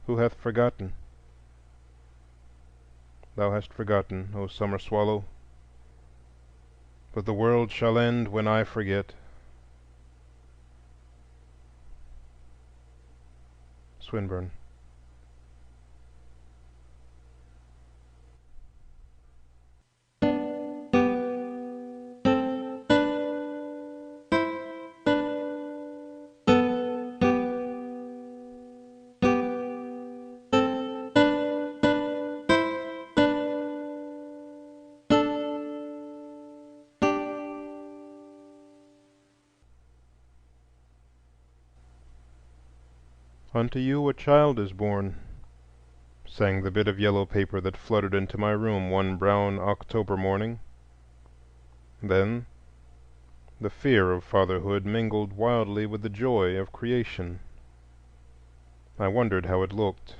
Who hath forgotten? Thou hast forgotten, O summer swallow, but the world shall end when I forget. Swinburne. Unto you a child is born, sang the bit of yellow paper that fluttered into my room one brown October morning. Then the fear of fatherhood mingled wildly with the joy of creation. I wondered how it looked,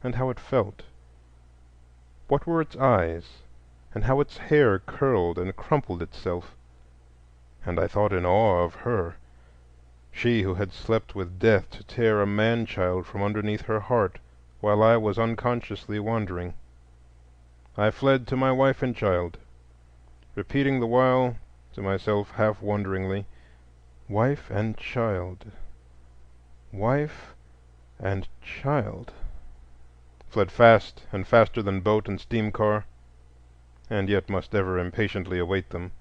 and how it felt. What were its eyes, and how its hair curled and crumpled itself? And I thought in awe of her, she who had slept with death to tear a man-child from underneath her heart while I was unconsciously wandering. I fled to my wife and child, repeating the while to myself half wonderingly, "Wife and child, wife and child," fled fast and faster than boat and steam car, and yet must ever impatiently await them.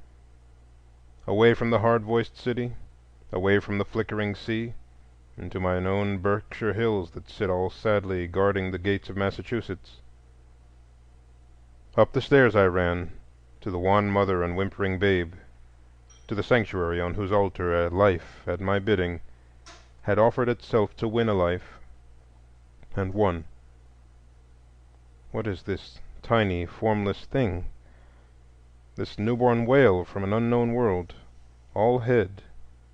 Away from the hard-voiced city, away from the flickering sea, into mine own Berkshire hills that sit all sadly guarding the gates of Massachusetts. Up the stairs I ran, to the wan mother and whimpering babe, to the sanctuary on whose altar a life, at my bidding, had offered itself to win a life, and won. What is this tiny, formless thing? This newborn wail from an unknown world, all head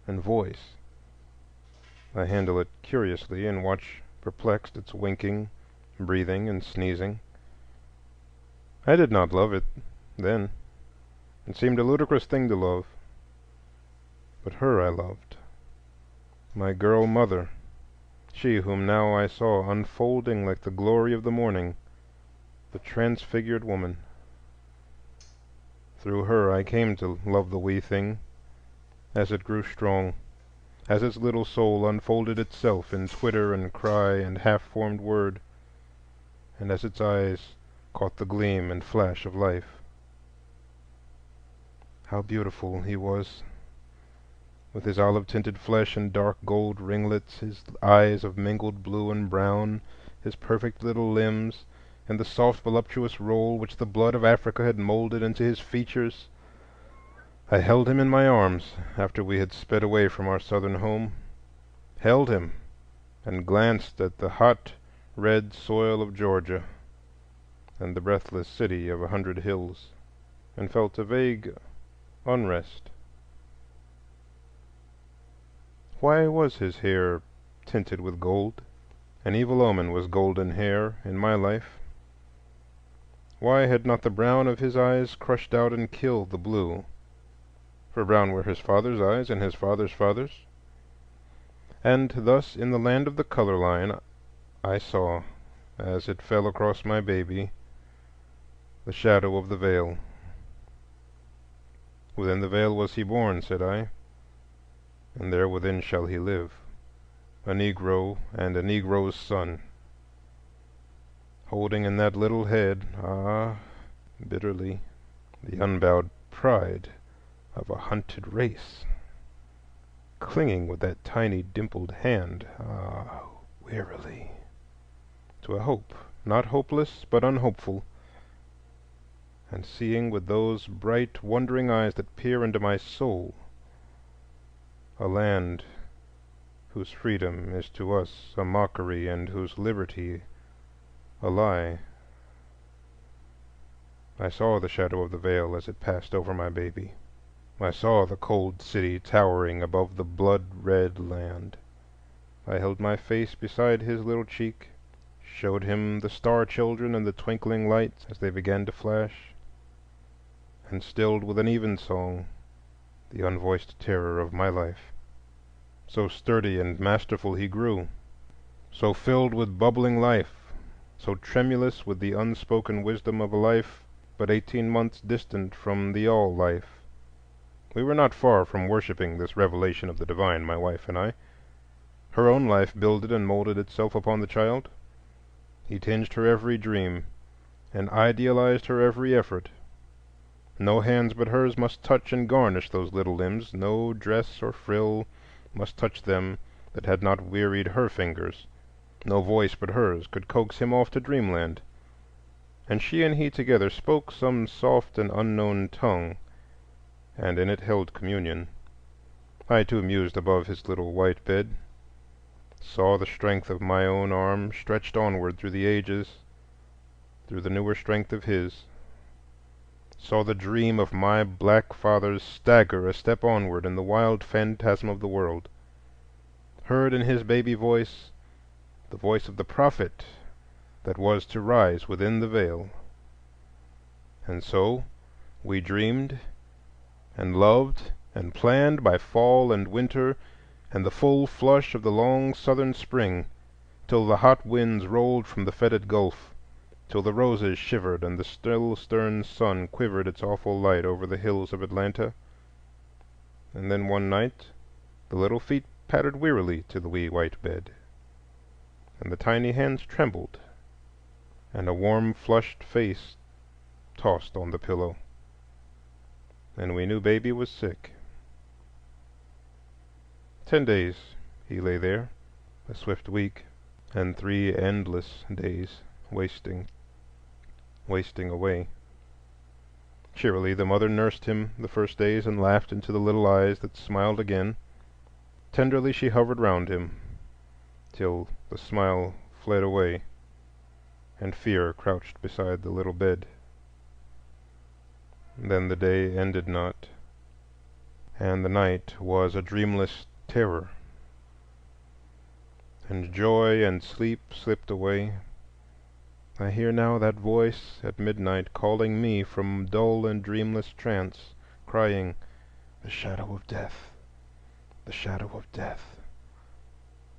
and voice. I handle it curiously and watch perplexed its winking, breathing, and sneezing. I did not love it then. It seemed a ludicrous thing to love. But her I loved, my girl mother, she whom now I saw unfolding like the glory of the morning, the transfigured woman. Through her I came to love the wee thing as it grew strong. as its little soul unfolded itself in twitter and cry and half-formed word, and as its eyes caught the gleam and flash of life. How beautiful he was, with his olive-tinted flesh and dark gold ringlets, his eyes of mingled blue and brown, his perfect little limbs, and the soft voluptuous roll which the blood of Africa had molded into his features. I held him in my arms after we had sped away from our southern home, held him and glanced at the hot red soil of Georgia and the breathless city of 100 hills, and felt a vague unrest. Why was his hair tinted with gold? An evil omen was golden hair in my life. Why had not the brown of his eyes crushed out and killed the blue? For brown were his father's eyes and his father's father's. And thus in the land of the color line I saw, as it fell across my baby, the shadow of the veil. Within the veil was he born, said I, and there within shall he live, a Negro and a Negro's son, holding in that little head, bitterly, the unbowed pride of a hunted race, clinging with that tiny dimpled hand, wearily, to a hope, not hopeless but unhopeful, and seeing with those bright wondering eyes that peer into my soul a land whose freedom is to us a mockery and whose liberty a lie. I saw the shadow of the veil as it passed over my baby. I saw the cold city towering above the blood-red land. I held my face beside his little cheek, showed him the star children and the twinkling lights as they began to flash, and stilled with an even song the unvoiced terror of my life. So sturdy and masterful he grew, so filled with bubbling life, so tremulous with the unspoken wisdom of a life but 18 months distant from the all-life. We were not far from worshiping this revelation of the divine, my wife and I. Her own life builded and molded itself upon the child. He tinged her every dream and idealized her every effort. No hands but hers must touch and garnish those little limbs, no dress or frill must touch them that had not wearied her fingers, no voice but hers could coax him off to dreamland. And she and he together spoke some soft and unknown tongue, and in it held communion. I too mused above his little white bed, saw the strength of my own arm stretched onward through the ages, through the newer strength of his, saw the dream of my black fathers stagger a step onward in the wild phantasm of the world, heard in his baby voice the voice of the prophet that was to rise within the veil. And so we dreamed and loved and planned by fall and winter and the full flush of the long southern spring, till the hot winds rolled from the fetid Gulf, till the roses shivered and the still stern sun quivered its awful light over the hills of Atlanta. And then one night the little feet pattered wearily to the wee white bed, and the tiny hands trembled, and a warm flushed face tossed on the pillow, and we knew baby was sick. 10 days he lay there, a swift week, and 3 endless days, wasting away. Cheerily the mother nursed him the first days and laughed into the little eyes that smiled again. Tenderly she hovered round him, till the smile fled away and fear crouched beside the little bed. Then the day ended not, and the night was a dreamless terror, and joy and sleep slipped away. I hear now that voice at midnight calling me from dull and dreamless trance, crying, "The shadow of death, the shadow of death."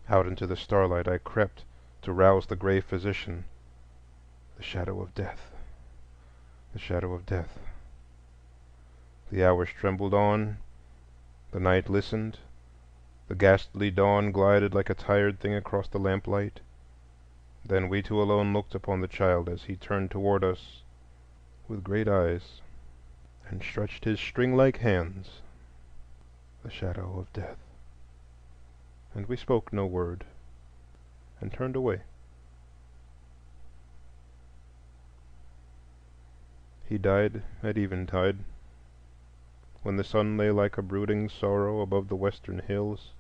Out into the starlight I crept to rouse the gray physician. The shadow of death, the shadow of death. The hours trembled on, the night listened, The ghastly dawn glided like a tired thing across the lamplight. Then we two alone looked upon the child as he turned toward us with great eyes and stretched his string-like hands, the shadow of death. And we spoke no word and turned away. He died at eventide, when the sun lay like a brooding sorrow above the western hills,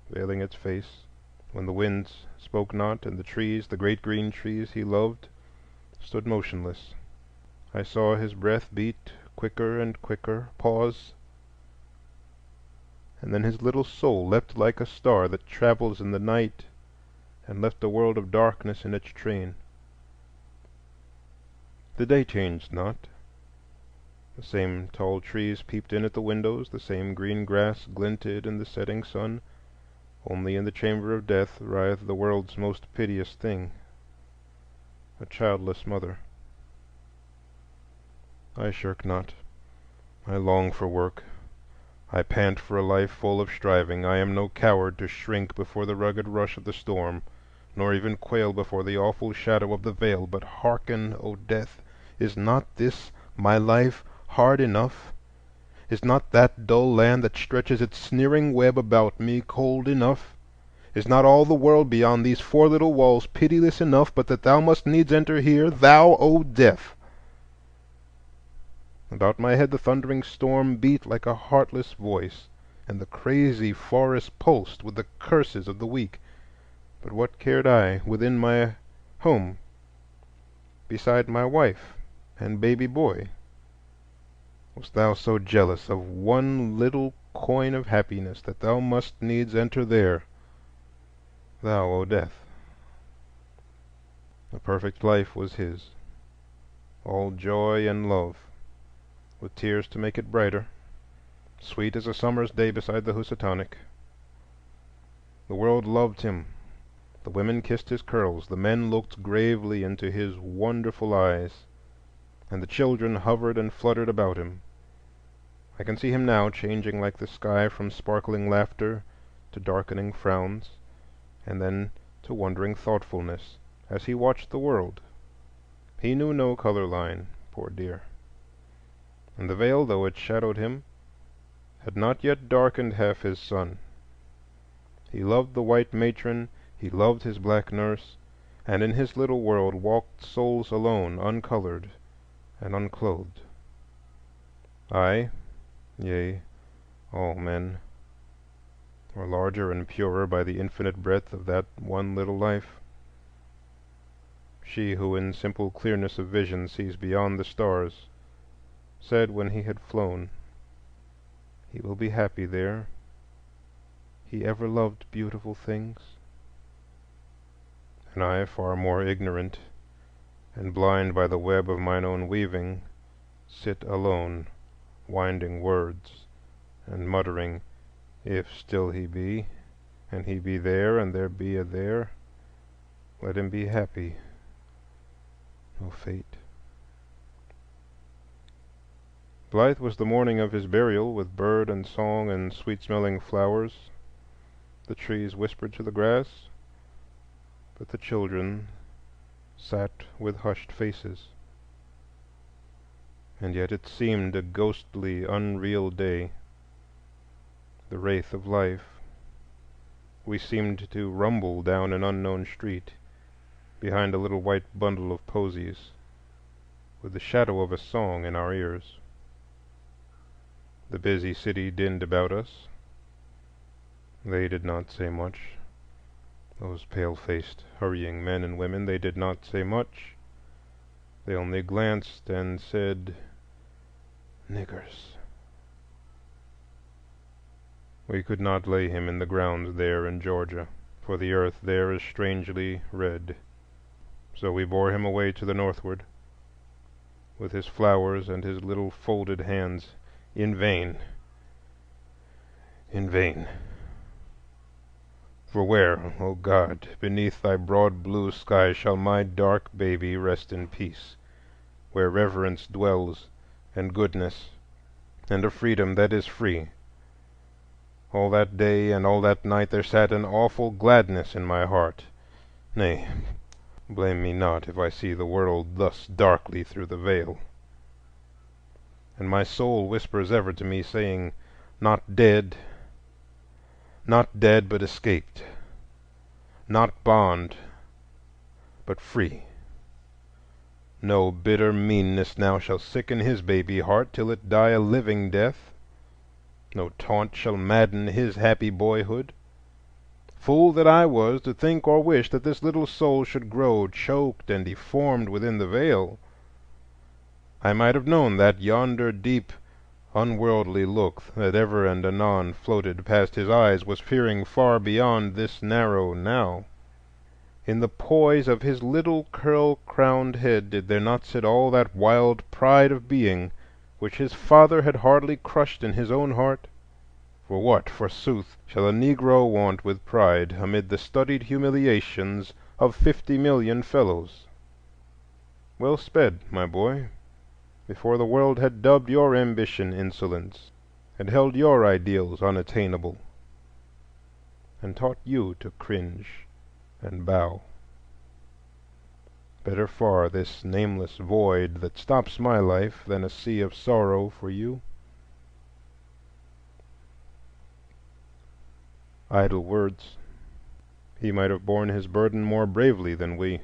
veiling its face, when the winds spoke not, and the trees, the great green trees he loved, stood motionless. I saw his breath beat quicker and quicker, pause, and then his little soul leapt like a star that travels in the night and left a world of darkness in its train. The day changed not. The same tall trees peeped in at the windows, the same green grass glinted in the setting sun. Only in the chamber of death writhed the world's most piteous thing, a childless mother. I shirk not. I long for work. I pant for a life full of striving. I am no coward to shrink before the rugged rush of the storm, nor even quail before the awful shadow of the veil. But hearken, O death, is not this my life hard enough? Is not that dull land that stretches its sneering web about me cold enough? Is not all the world beyond these four little walls pitiless enough, but that thou must needs enter here, thou, O death? About my head the thundering storm beat like a heartless voice, and the crazy forest pulsed with the curses of the weak. But what cared I within my home, beside my wife and baby boy? Wast thou so jealous of one little coin of happiness that thou must needs enter there, thou, O death? A perfect life was his, all joy and love, with tears to make it brighter, sweet as a summer's day beside the Housatonic. The world loved him. The women kissed his curls, the men looked gravely into his wonderful eyes, and the children hovered and fluttered about him. I can see him now changing like the sky from sparkling laughter to darkening frowns, and then to wondering thoughtfulness, as he watched the world. He knew no color line, poor dear, and the veil, though it shadowed him, had not yet darkened half his sun. He loved the white matron, he loved his black nurse, and in his little world walked souls alone, uncolored and unclothed. I, yea, all men, were larger and purer by the infinite breadth of that one little life. She who in simple clearness of vision sees beyond the stars said when he had flown, "He will be happy there. He ever loved beautiful things." And I, far more ignorant and blind by the web of mine own weaving, sit alone, winding words and muttering, "If still he be, and he be there, and there be a there, let him be happy, O fate." Blithe was the morning of his burial, with bird and song and sweet-smelling flowers. The trees whispered to the grass, but the children sat with hushed faces. And yet it seemed a ghostly, unreal day, the wraith of life. We seemed to rumble down an unknown street, behind a little white bundle of posies, with the shadow of a song in our ears. The busy city dinned about us. They did not say much. Those pale-faced, hurrying men and women, they did not say much. They only glanced and said, "Niggers." We could not lay him in the ground there in Georgia, for the earth there is strangely red. So we bore him away to the northward, with his flowers and his little folded hands. In vain, in vain. For where, O God, beneath thy broad blue sky shall my dark baby rest in peace, where reverence dwells, and goodness, and a freedom that is free? All that day and all that night there sat an awful gladness in my heart. Nay, blame me not if I see the world thus darkly through the veil. And my soul whispers ever to me, saying, not dead, not dead, but escaped, not bond, but free. No bitter meanness now shall sicken his baby heart till it die a living death. No taunt shall madden his happy boyhood. Fool that I was to think or wish that this little soul should grow choked and deformed within the veil. I might have known that yonder deep, unworldly look that ever and anon floated past his eyes was peering far beyond this narrow now. In the poise of his little curl-crowned head did there not sit all that wild pride of being which his father had hardly crushed in his own heart? For what, forsooth, shall a Negro want with pride amid the studied humiliations of 50,000,000 fellows? Well sped, my boy, before the world had dubbed your ambition insolence, had held your ideals unattainable, and taught you to cringe and bow. Better far this nameless void that stops my life than a sea of sorrow for you. Idle words. He might have borne his burden more bravely than we.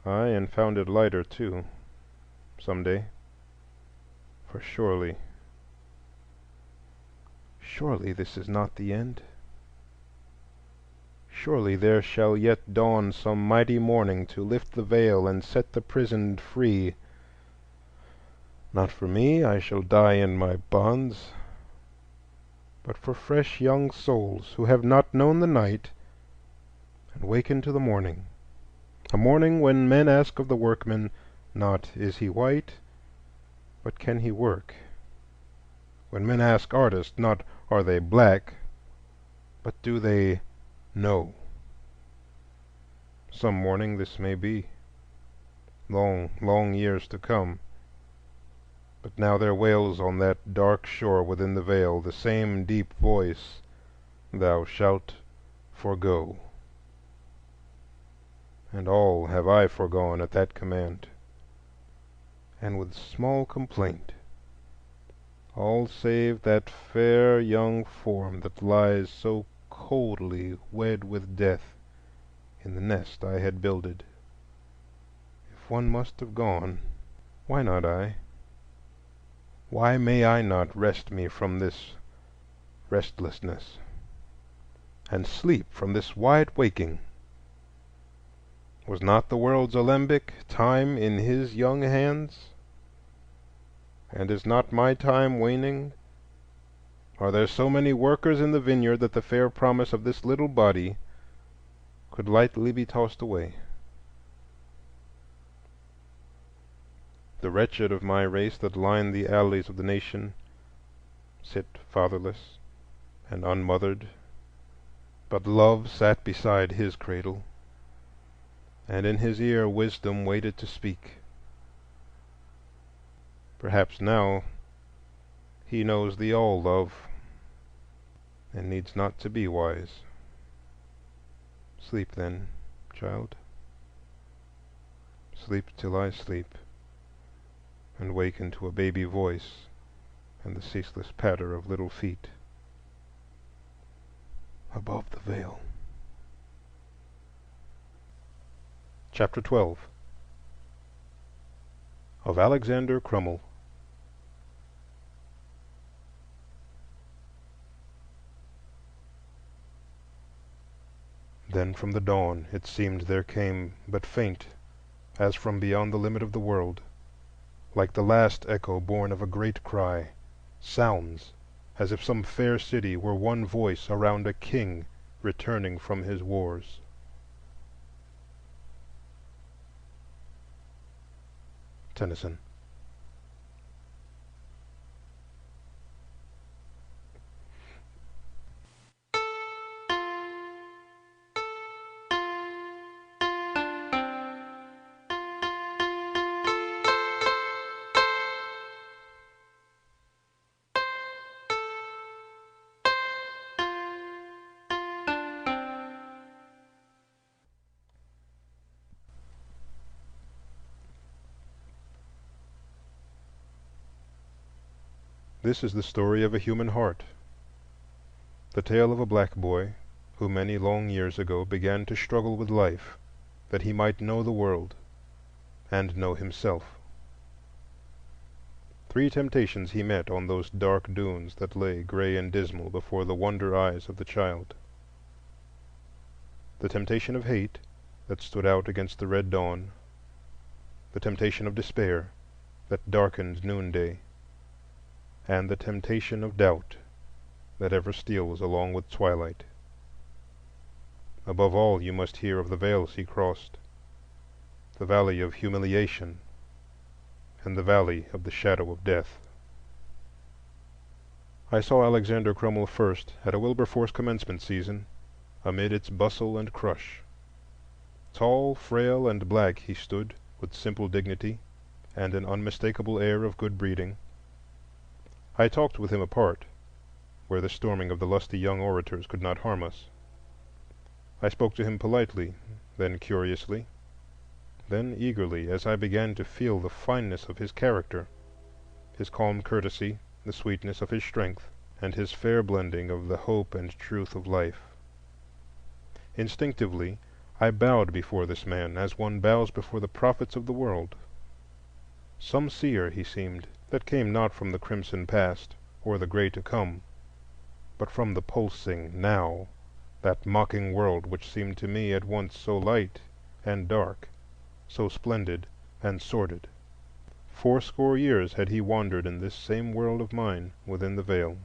Aye, and found it lighter too, some day. For surely this is not the end. Surely there shall yet dawn some mighty morning to lift the veil and set the prisoned free. Not for me, I shall die in my bonds, but for fresh young souls who have not known the night and waken to the morning, a morning when men ask of the workman, not "Is he white?" but "Can he work?" When men ask artists, not "Are they black?" but "Do they know?" Some morning this may be, long, long years to come. But now there wails on that dark shore within the veil the same deep voice, "Thou shalt forego." And all have I foregone at that command, and with small complaint, all save that fair young form that lies so coldly wed with death in the nest I had builded. If one must have gone, why not I? Why may I not rest me from this restlessness, and sleep from this wide waking? Was not the world's alembic, time, in his young hands? And is not my time waning? Are there so many workers in the vineyard that the fair promise of this little body could lightly be tossed away? The wretched of my race that line the alleys of the nation sit fatherless and unmothered, but Love sat beside his cradle, and in his ear Wisdom waited to speak. Perhaps now he knows the all Love, and needs not to be wise. Sleep then, child. Sleep till I sleep, and waken to a baby voice and the ceaseless patter of little feet above the veil. Chapter 12 of Alexander Crummell. Then from the dawn it seemed there came, but faint, as from beyond the limit of the world, like the last echo born of a great cry, sounds as if some fair city were one voice around a king returning from his wars. Tennyson. This is the story of a human heart, the tale of a black boy who many long years ago began to struggle with life that he might know the world and know himself. 3 temptations he met on those dark dunes that lay gray and dismal before the wonder eyes of the child. The temptation of hate that stood out against the red dawn, the temptation of despair that darkened noonday, and the temptation of doubt that ever steals along with twilight. Above all, you must hear of the vales he crossed, the valley of humiliation and the valley of the shadow of death. I saw Alexander Crummell first at a Wilberforce commencement season, amid its bustle and crush. Tall, frail, and black he stood, with simple dignity and an unmistakable air of good breeding. I talked with him apart, where the storming of the lusty young orators could not harm us. I spoke to him politely, then curiously, then eagerly, as I began to feel the fineness of his character, his calm courtesy, the sweetness of his strength, and his fair blending of the hope and truth of life. Instinctively, I bowed before this man as one bows before the prophets of the world. Some seer he seemed, that came not from the crimson past or the gray to come, but from the pulsing now, that mocking world which seemed to me at once so light and dark, so splendid and sordid. 80 years had he wandered in this same world of mine within the Veil.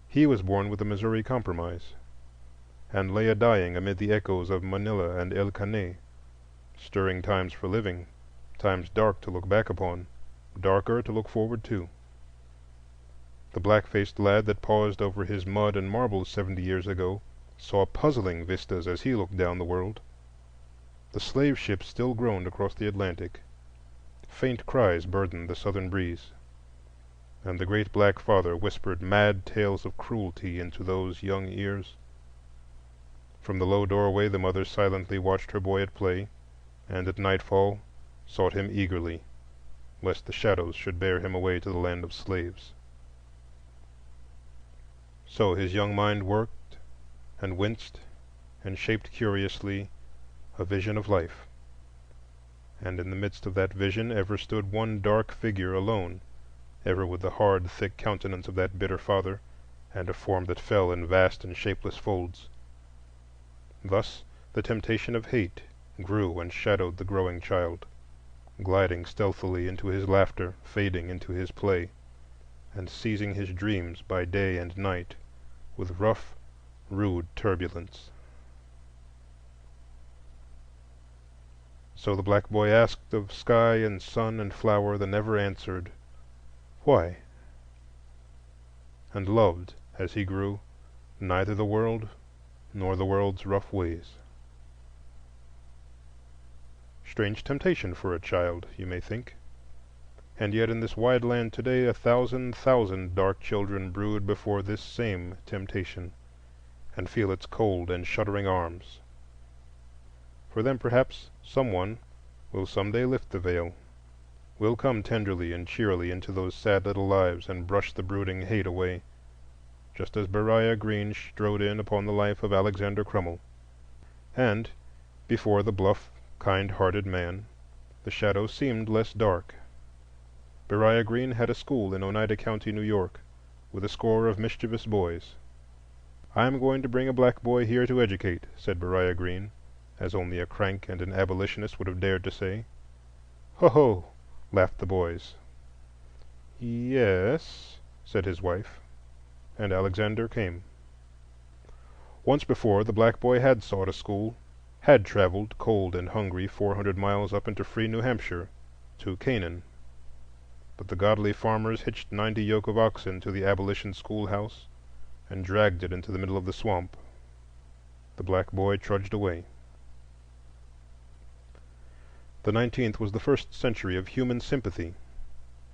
He was born with the Missouri Compromise, and lay a-dying amid the echoes of Manila and El Caney, stirring times for living, times dark to look back upon, darker to look forward to. The black-faced lad that paused over his mud and marbles 70 years ago saw puzzling vistas as he looked down the world. The slave ships still groaned across the Atlantic. Faint cries burdened the southern breeze, and the great black father whispered mad tales of cruelty into those young ears. From the low doorway the mother silently watched her boy at play, and at nightfall sought him eagerly, lest the shadows should bear him away to the land of slaves. So his young mind worked and winced and shaped curiously a vision of life, and in the midst of that vision ever stood one dark figure alone, ever with the hard, thick countenance of that bitter father, and a form that fell in vast and shapeless folds. Thus the temptation of hate grew and shadowed the growing child, gliding stealthily into his laughter, fading into his play, and seizing his dreams by day and night with rough, rude turbulence. So the black boy asked of sky and sun and flower the never-answered "Why?" and loved, as he grew, neither the world nor the world's rough ways. Strange temptation for a child, you may think. And yet in this wide land today 1,000,000 dark children brood before this same temptation, and feel its cold and shuddering arms. For them perhaps someone will some day lift the veil, will come tenderly and cheerily into those sad little lives and brush the brooding hate away, just as Beriah Green strode in upon the life of Alexander Crummell. And before the bluff, kind-hearted man, the shadow seemed less dark. Beriah Green had a school in Oneida County, New York, with a score of mischievous boys. "I'm going to bring a black boy here to educate," said Beriah Green, as only a crank and an abolitionist would have dared to say. "Ho ho!" laughed the boys. "Yes," said his wife, and Alexander came. Once before the black boy had sought a school, had traveled cold and hungry 400 miles up into free New Hampshire, to Canaan. But the godly farmers hitched 90 yoke of oxen to the abolition schoolhouse and dragged it into the middle of the swamp. The black boy trudged away. The 19th was the first century of human sympathy,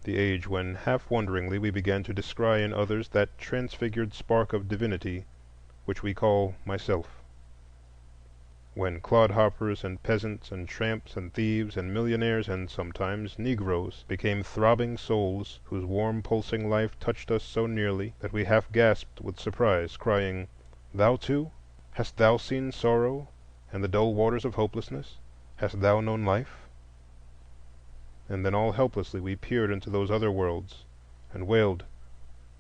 the age when half-wonderingly we began to descry in others that transfigured spark of divinity which we call myself. when clodhoppers and peasants and tramps and thieves and millionaires and sometimes Negroes became throbbing souls whose warm pulsing life touched us so nearly that we half gasped with surprise, crying, "Thou too? Hast thou seen sorrow and the dull waters of hopelessness? Hast thou known life?" And then all helplessly we peered into those other worlds and wailed,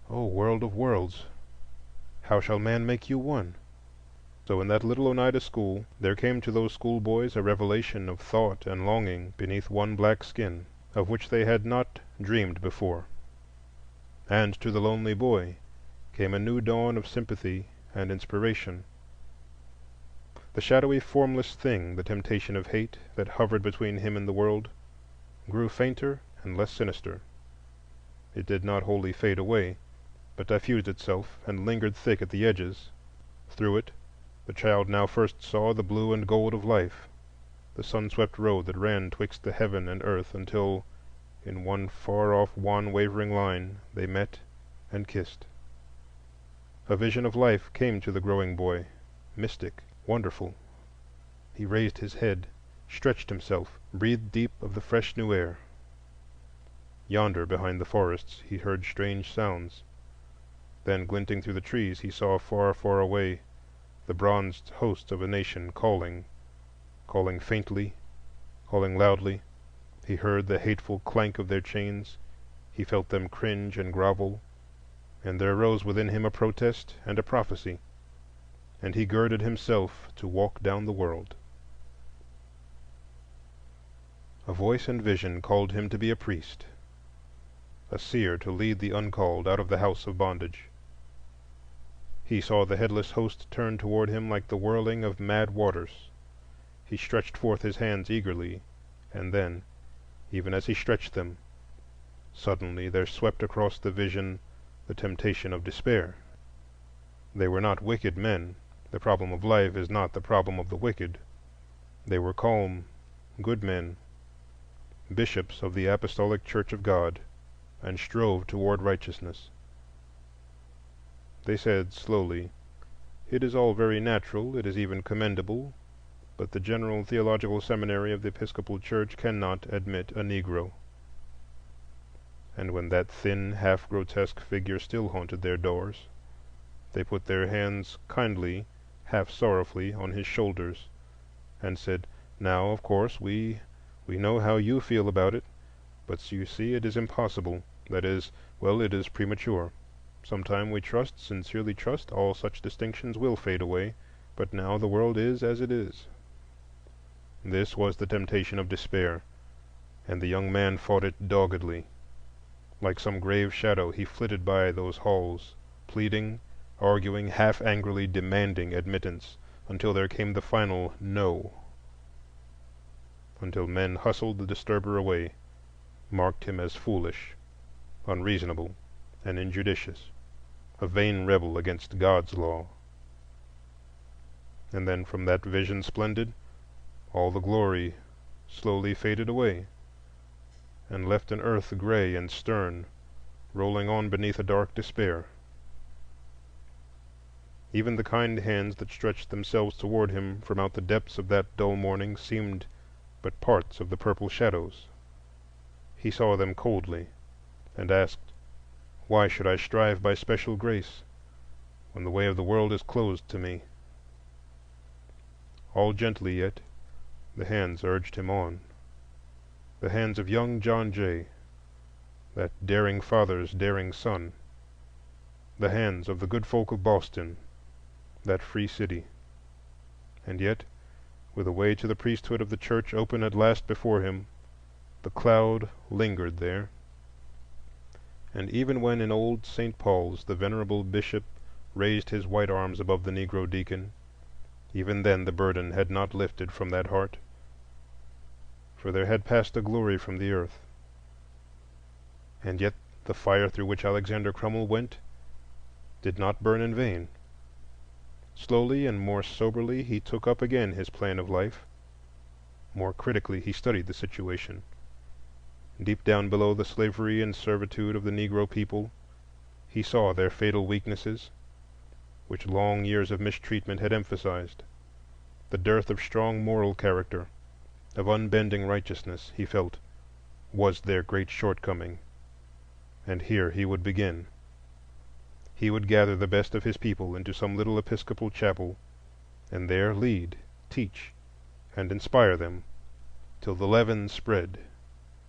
"O world of worlds, how shall man make you one?" So in that little Oneida school there came to those schoolboys a revelation of thought and longing beneath one black skin, of which they had not dreamed before. And to the lonely boy came a new dawn of sympathy and inspiration. The shadowy, formless thing, the temptation of hate that hovered between him and the world, grew fainter and less sinister. It did not wholly fade away, but diffused itself and lingered thick at the edges. Through it the child now first saw the blue and gold of life, the sun-swept road that ran twixt the heaven and earth until, in one far-off, wan, wavering line, they met and kissed. A vision of life came to the growing boy, mystic, wonderful. He raised his head, stretched himself, breathed deep of the fresh new air. Yonder, behind the forests, he heard strange sounds. Then, glinting through the trees, he saw far, far away the bronzed hosts of a nation calling, calling faintly, calling loudly. He heard the hateful clank of their chains. He felt them cringe and grovel, and there rose within him a protest and a prophecy, and he girded himself to walk down the world. A voice and vision called him to be a priest, a seer to lead the uncalled out of the house of bondage. He saw the headless host turn toward him like the whirling of mad waters. He stretched forth his hands eagerly, and then, even as he stretched them, suddenly there swept across the vision the temptation of despair. They were not wicked men. The problem of life is not the problem of the wicked. They were calm, good men, bishops of the Apostolic Church of God, and strove toward righteousness. They said slowly, "It is all very natural, it is even commendable, but the General Theological Seminary of the Episcopal Church cannot admit a Negro." And when that thin, half-grotesque figure still haunted their doors, they put their hands kindly, half sorrowfully, on his shoulders, and said, "Now, of course, we know how you feel about it, but you see it is impossible. That is, well, it is premature. Sometime we trust, sincerely trust, all such distinctions will fade away, but now the world is as it is." This was the temptation of despair, and the young man fought it doggedly. Like some grave shadow he flitted by those halls, pleading, arguing, half angrily demanding admittance, until there came the final "no," until men hustled the disturber away, marked him as foolish, unreasonable, and injudicious, a vain rebel against God's law. And then from that vision splendid, all the glory slowly faded away, and left an earth gray and stern, rolling on beneath a dark despair. Even the kind hands that stretched themselves toward him from out the depths of that dull morning seemed but parts of the purple shadows. He saw them coldly, and asked, "Why should I strive by special grace when the way of the world is closed to me?" All gently yet, the hands urged him on, the hands of young John Jay, that daring father's daring son, the hands of the good folk of Boston, that free city. And yet, with a way to the priesthood of the church open at last before him, the cloud lingered there. And even when in old St. Paul's the venerable bishop raised his white arms above the Negro deacon, even then the burden had not lifted from that heart, for there had passed a glory from the earth. And yet the fire through which Alexander Crummell went did not burn in vain. Slowly and more soberly he took up again his plan of life. More critically he studied the situation. Deep down below the slavery and servitude of the Negro people, he saw their fatal weaknesses, which long years of mistreatment had emphasized. The dearth of strong moral character, of unbending righteousness, he felt, was their great shortcoming, and here he would begin. He would gather the best of his people into some little Episcopal chapel, and there lead, teach, and inspire them till the leaven spread,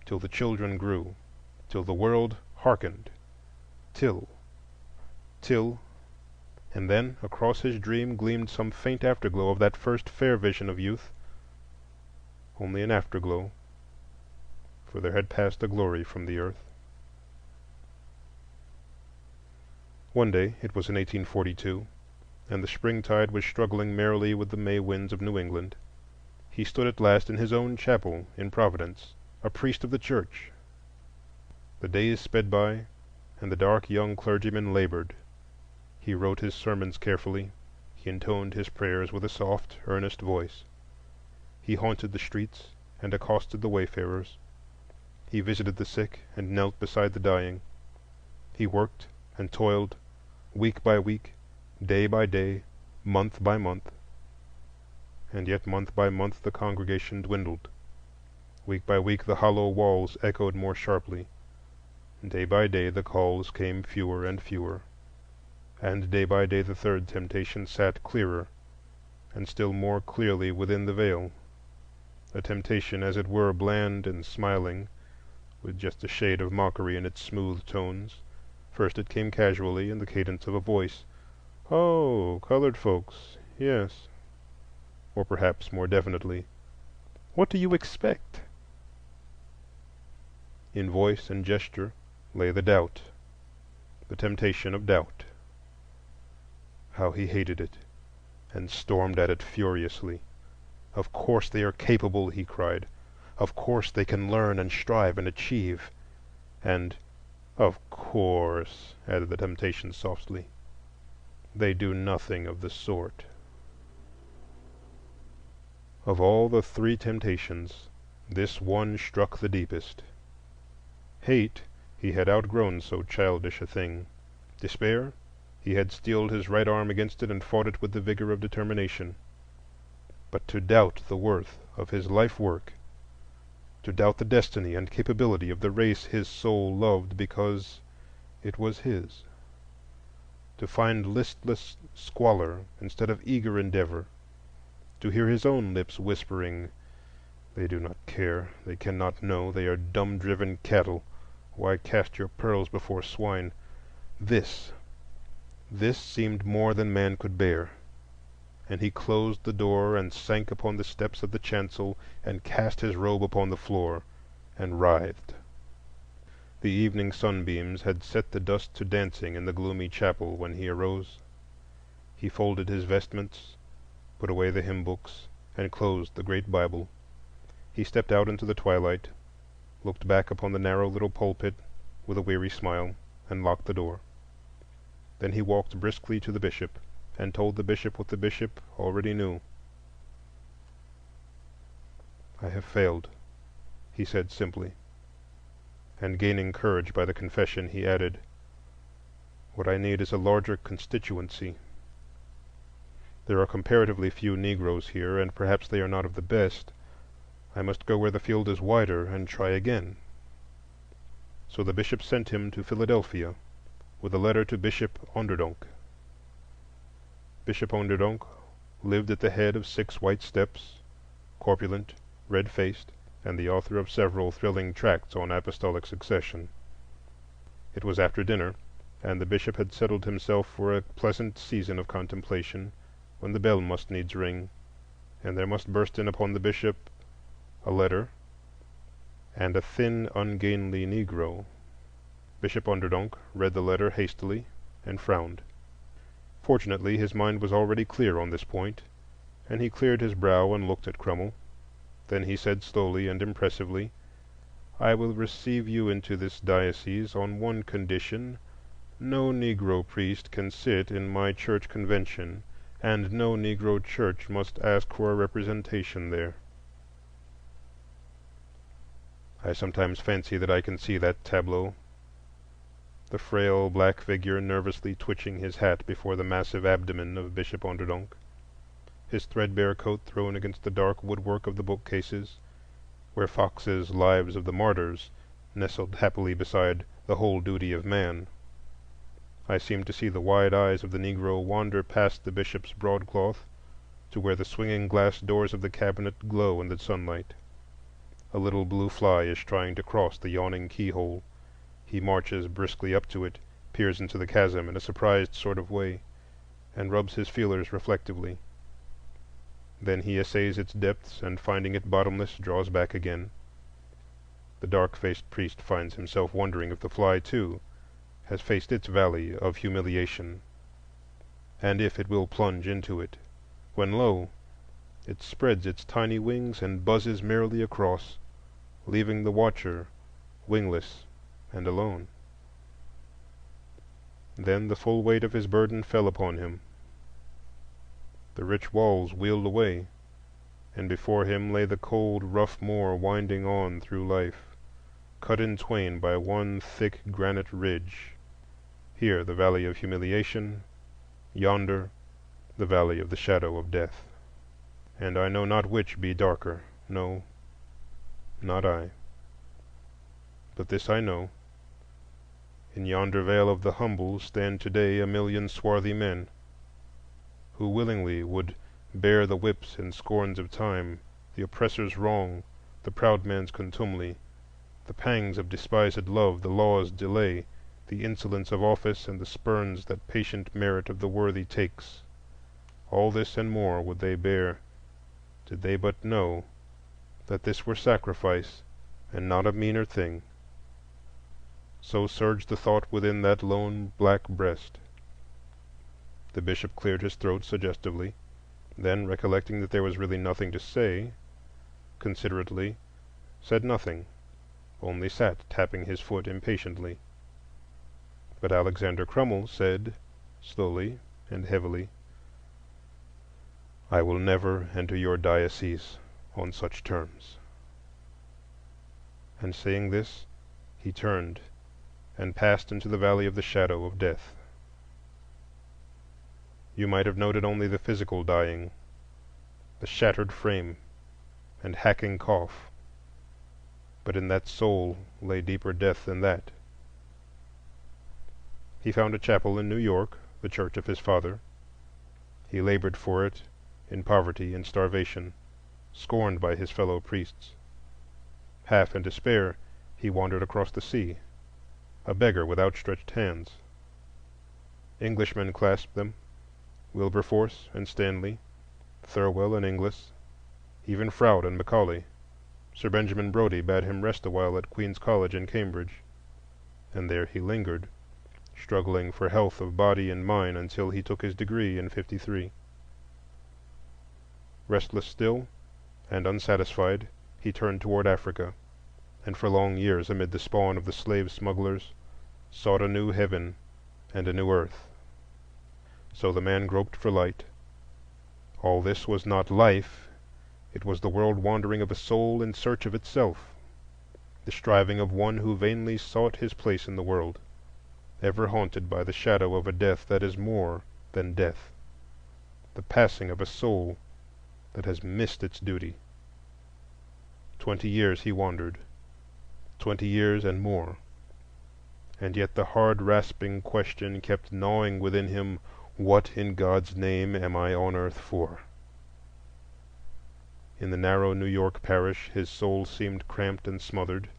till the children grew, till the world hearkened, till, and then across his dream gleamed some faint afterglow of that first fair vision of youth, only an afterglow, for there had passed a glory from the earth. One day, it was in 1842, and the springtide was struggling merrily with the May winds of New England, he stood at last in his own chapel in Providence, a priest of the church. The days sped by, and the dark young clergyman labored. He wrote his sermons carefully, he intoned his prayers with a soft, earnest voice. He haunted the streets and accosted the wayfarers. He visited the sick and knelt beside the dying. He worked and toiled, week by week, day by day, month by month. And yet month by month the congregation dwindled. Week by week the hollow walls echoed more sharply. Day by day the calls came fewer and fewer. And day by day the third temptation sat clearer and still more clearly within the veil, a temptation as it were bland and smiling, with just a shade of mockery in its smooth tones. First it came casually in the cadence of a voice, "Oh, colored folks, yes." Or perhaps more definitely, "What do you expect?" In voice and gesture lay the doubt, the temptation of doubt. How he hated it, and stormed at it furiously. Of course they are capable, he cried. Of course they can learn and strive and achieve. And of course, added the temptation softly, they do nothing of the sort. Of all the three temptations, this one struck the deepest. Hate, he had outgrown so childish a thing. Despair, he had steeled his right arm against it and fought it with the vigor of determination. But to doubt the worth of his life work, to doubt the destiny and capability of the race his soul loved because it was his, to find listless squalor instead of eager endeavor, to hear his own lips whispering, "They do not care, they cannot know, they are dumb-driven cattle. Why cast your pearls before swine?" This seemed more than man could bear, and he closed the door and sank upon the steps of the chancel and cast his robe upon the floor and writhed. The evening sunbeams had set the dust to dancing in the gloomy chapel when he arose. He folded his vestments, put away the hymn books, and closed the great Bible. He stepped out into the twilight, looked back upon the narrow little pulpit with a weary smile, and locked the door. Then he walked briskly to the bishop, and told the bishop what the bishop already knew. "I have failed," he said simply. And gaining courage by the confession, he added, "What I need is a larger constituency. There are comparatively few Negroes here, and perhaps they are not of the best. I must go where the field is wider and try again." So the bishop sent him to Philadelphia with a letter to Bishop Onderdonk. Bishop Onderdonk lived at the head of 6 white steps, corpulent, red-faced, and the author of several thrilling tracts on apostolic succession. It was after dinner, and the bishop had settled himself for a pleasant season of contemplation, when the bell must needs ring, and there must burst in upon the bishop a letter and a thin, ungainly Negro. Bishop Onderdonk read the letter hastily and frowned. Fortunately, his mind was already clear on this point, and he cleared his brow and looked at Crummell. Then he said slowly and impressively, "I will receive you into this diocese on one condition: no Negro priest can sit in my church convention, and no Negro church must ask for a representation there." I sometimes fancy that I can see that tableau: the frail black figure nervously twitching his hat before the massive abdomen of Bishop Onderdonk, his threadbare coat thrown against the dark woodwork of the bookcases, where Fox's Lives of the Martyrs nestled happily beside The Whole Duty of Man. I seemed to see the wide eyes of the Negro wander past the bishop's broadcloth to where the swinging glass doors of the cabinet glow in the sunlight. A little blue fly is trying to cross the yawning keyhole. He marches briskly up to it, peers into the chasm in a surprised sort of way, and rubs his feelers reflectively. Then he essays its depths, and finding it bottomless, draws back again. The dark-faced priest finds himself wondering if the fly, too, has faced its valley of humiliation, and if it will plunge into it, when lo, it spreads its tiny wings and buzzes merrily across, leaving the watcher wingless and alone. Then the full weight of his burden fell upon him. The rich walls wheeled away, and before him lay the cold, rough moor winding on through life, cut in twain by one thick granite ridge. Here the valley of humiliation, yonder the valley of the shadow of death. And I know not which be darker, no, not I. But this I know: in yonder vale of the humble stand today 1,000,000 swarthy men, who willingly would bear the whips and scorns of time, the oppressor's wrong, the proud man's contumely, the pangs of despised love, the law's delay, the insolence of office, and the spurns that patient merit of the worthy takes. All this and more would they bear, did they but know that this were sacrifice, and not a meaner thing. So surged the thought within that lone black breast. The bishop cleared his throat suggestively, then, recollecting that there was really nothing to say, considerately said nothing, only sat tapping his foot impatiently. But Alexander Crummell said, slowly and heavily, "I will never enter your diocese on such terms." And saying this, he turned and passed into the valley of the shadow of death. You might have noted only the physical dying, the shattered frame and hacking cough, but in that soul lay deeper death than that. He found a chapel in New York, the church of his father. He labored for it in poverty and starvation, scorned by his fellow priests. Half in despair, he wandered across the sea, a beggar with outstretched hands. Englishmen clasped them, Wilberforce and Stanley, Thirlwell and Inglis, even Froude and Macaulay. Sir Benjamin Brodie bade him rest a while at Queen's College in Cambridge, and there he lingered, struggling for health of body and mind until he took his degree in '53. Restless still and unsatisfied, he turned toward Africa, and for long years, amid the spawn of the slave smugglers, sought a new heaven and a new earth. So the man groped for light. All this was not life; it was the world-wandering of a soul in search of itself, the striving of one who vainly sought his place in the world, ever haunted by the shadow of a death that is more than death, the passing of a soul that has missed its duty. 20 years he wandered, 20 years and more, and yet the hard rasping question kept gnawing within him, "What in God's name am I on earth for?" In the narrow New York parish his soul seemed cramped and smothered.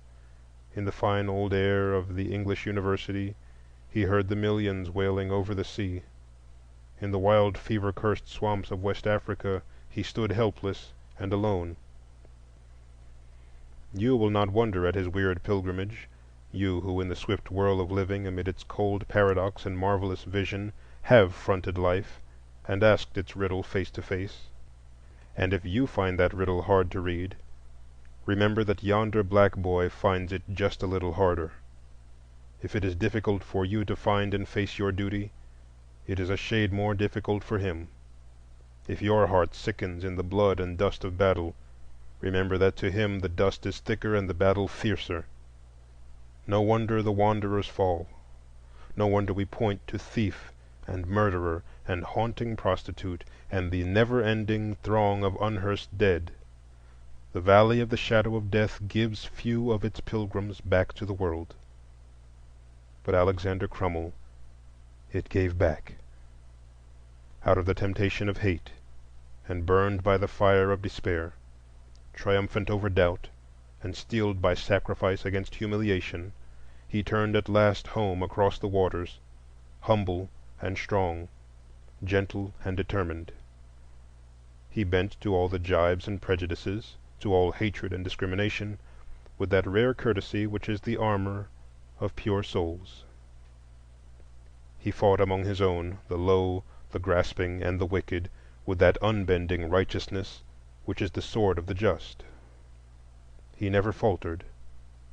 In the fine old air of the English University he heard the millions wailing over the sea. In the wild fever-cursed swamps of West Africa he stood helpless and alone. You will not wonder at his weird pilgrimage, you who in the swift whirl of living, amid its cold paradox and marvelous vision, have fronted life and asked its riddle face to face. And if you find that riddle hard to read, remember that yonder black boy finds it just a little harder. If it is difficult for you to find and face your duty, it is a shade more difficult for him. If your heart sickens in the blood and dust of battle, remember that to him the dust is thicker and the battle fiercer. No wonder the wanderers fall. No wonder we point to thief and murderer and haunting prostitute and the never-ending throng of unhearsed dead, the valley of the shadow of death gives few of its pilgrims back to the world. But Alexander Crummell it gave back. Out of the temptation of hate, and burned by the fire of despair, triumphant over doubt, and steeled by sacrifice against humiliation, he turned at last home across the waters, humble and strong, gentle and determined. He bent to all the jibes and prejudices, to all hatred and discrimination, with that rare courtesy which is the armor of pure souls. He fought among his own, the low, the grasping, and the wicked, with that unbending righteousness which is the sword of the just. He never faltered.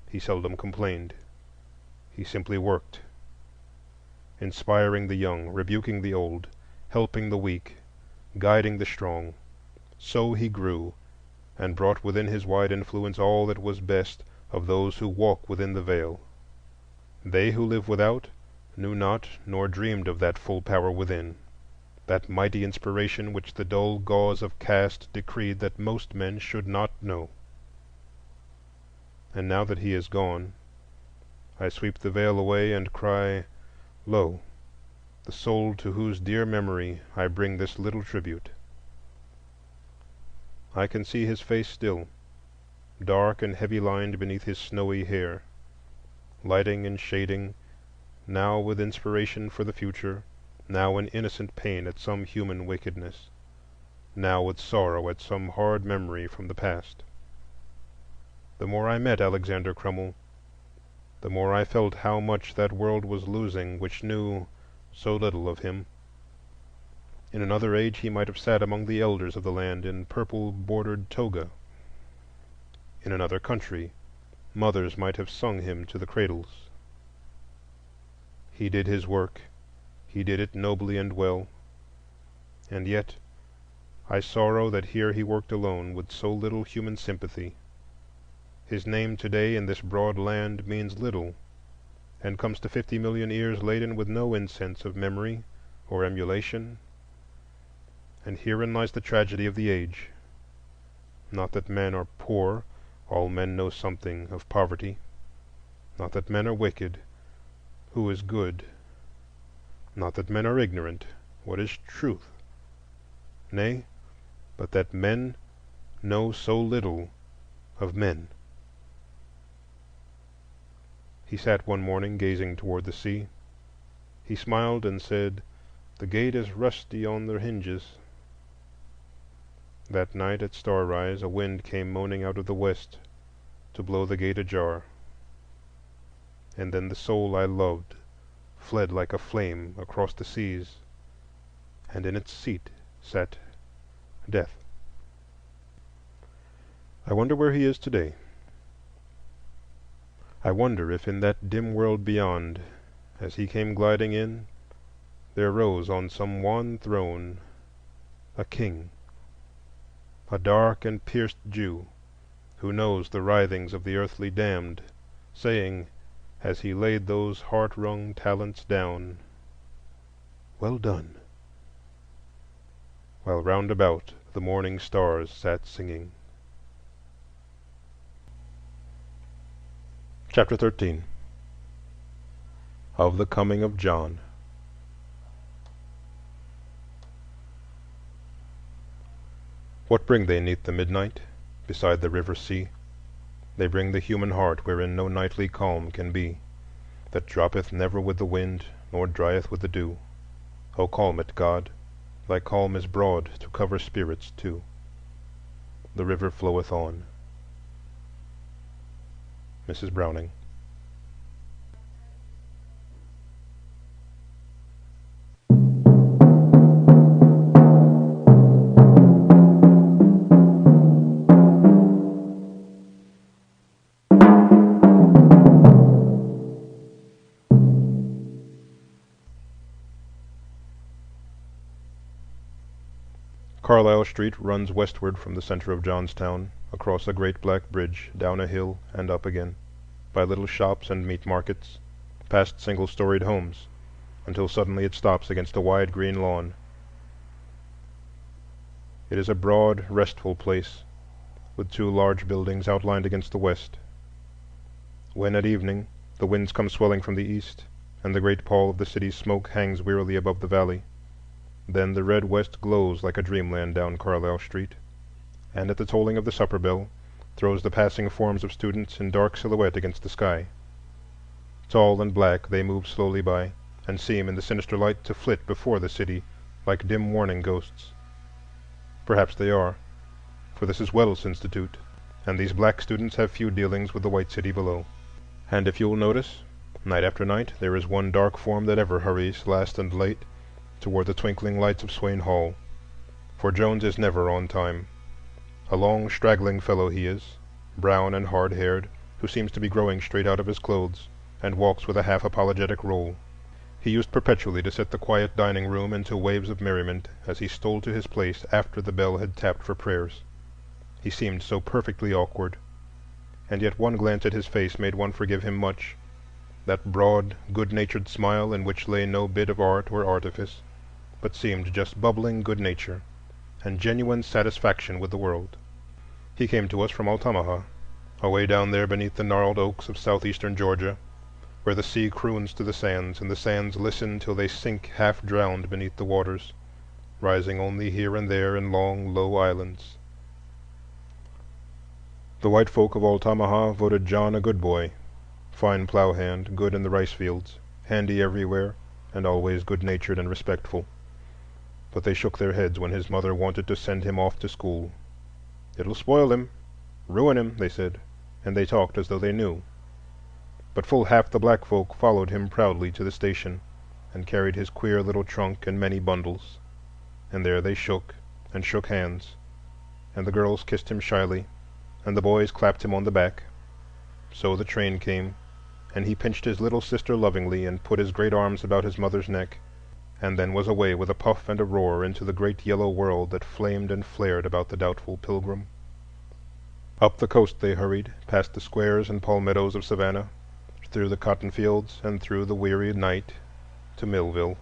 He seldom complained. He simply worked, inspiring the young, rebuking the old, helping the weak, guiding the strong. So he grew, and brought within his wide influence all that was best of those who walk within the Veil. They who live without knew not nor dreamed of that full power within, that mighty inspiration which the dull gauze of caste decreed that most men should not know. And now that he is gone, I sweep the veil away and cry, Lo, the soul to whose dear memory I bring this little tribute. I can see his face still, dark and heavy-lined beneath his snowy hair, lighting and shading, now with inspiration for the future, now in innocent pain at some human wickedness, now with sorrow at some hard memory from the past. The more I met Alexander Crummell, the more I felt how much that world was losing which knew so little of him. In another age he might have sat among the elders of the land in purple-bordered toga. In another country mothers might have sung him to the cradles. He did his work, he did it nobly and well, and yet I sorrow that here he worked alone with so little human sympathy. His name today in this broad land means little, and comes to 50 million ears laden with no incense of memory or emulation. And herein lies the tragedy of the age. Not that men are poor, all men know something of poverty. Not that men are wicked, who is good? Not that men are ignorant, what is truth? Nay, but that men know so little of men. He sat one morning gazing toward the sea. He smiled and said, "The gate is rusty on the hinges." That night at starrise a wind came moaning out of the west to blow the gate ajar. And then the soul I loved fled like a flame across the seas, and in its seat sat Death. I wonder where he is today. I wonder if in that dim world beyond, as he came gliding in, there rose on some wan throne a king, a dark and pierced Jew, who knows the writhings of the earthly damned, saying, as he laid those heart-wrung talents down, "Well done," while round about the morning stars sat singing. Chapter 13. Of the Coming of John. What bring they 'neath the midnight, beside the river sea? They bring the human heart wherein no nightly calm can be, that droppeth never with the wind, nor drieth with the dew. O calm it, God, thy calm is broad to cover spirits too. The river floweth on. Mrs. Browning. Carlisle Street runs westward from the center of Johnstown, across a great black bridge, down a hill and up again, by little shops and meat markets, past single-storied homes, until suddenly it stops against a wide green lawn. It is a broad, restful place, with two large buildings outlined against the west. When at evening the winds come swelling from the east, and the great pall of the city's smoke hangs wearily above the valley, then the red west glows like a dreamland down Carlisle Street, and at the tolling of the supper bell throws the passing forms of students in dark silhouette against the sky. Tall and black, they move slowly by, and seem in the sinister light to flit before the city like dim warning ghosts. Perhaps they are, for this is Wells Institute, and these black students have few dealings with the white city below. And if you'll notice, night after night there is one dark form that ever hurries, last and late, toward the twinkling lights of Swain Hall, for Jones is never on time. A long, straggling fellow he is, brown and hard-haired, who seems to be growing straight out of his clothes, and walks with a half-apologetic roll. He used perpetually to set the quiet dining room into waves of merriment as he stole to his place after the bell had tapped for prayers. He seemed so perfectly awkward, and yet one glance at his face made one forgive him much, that broad, good-natured smile in which lay no bit of art or artifice, but seemed just bubbling good nature and genuine satisfaction with the world. He came to us from Altamaha, away down there beneath the gnarled oaks of southeastern Georgia, where the sea croons to the sands, and the sands listen till they sink half-drowned beneath the waters, rising only here and there in long, low islands. The white folk of Altamaha voted John a good boy, fine plow hand, good in the rice fields, handy everywhere, and always good-natured and respectful. But they shook their heads when his mother wanted to send him off to school. "It'll spoil him, ruin him," they said, and they talked as though they knew. But full half the black folk followed him proudly to the station, and carried his queer little trunk and many bundles, and there they shook and shook hands, and the girls kissed him shyly, and the boys clapped him on the back. So the train came, and he pinched his little sister lovingly and put his great arms about his mother's neck, and then was away with a puff and a roar into the great yellow world that flamed and flared about the doubtful pilgrim. Up the coast they hurried, past the squares and palmettos of Savannah, through the cotton fields and through the weary night to Millville,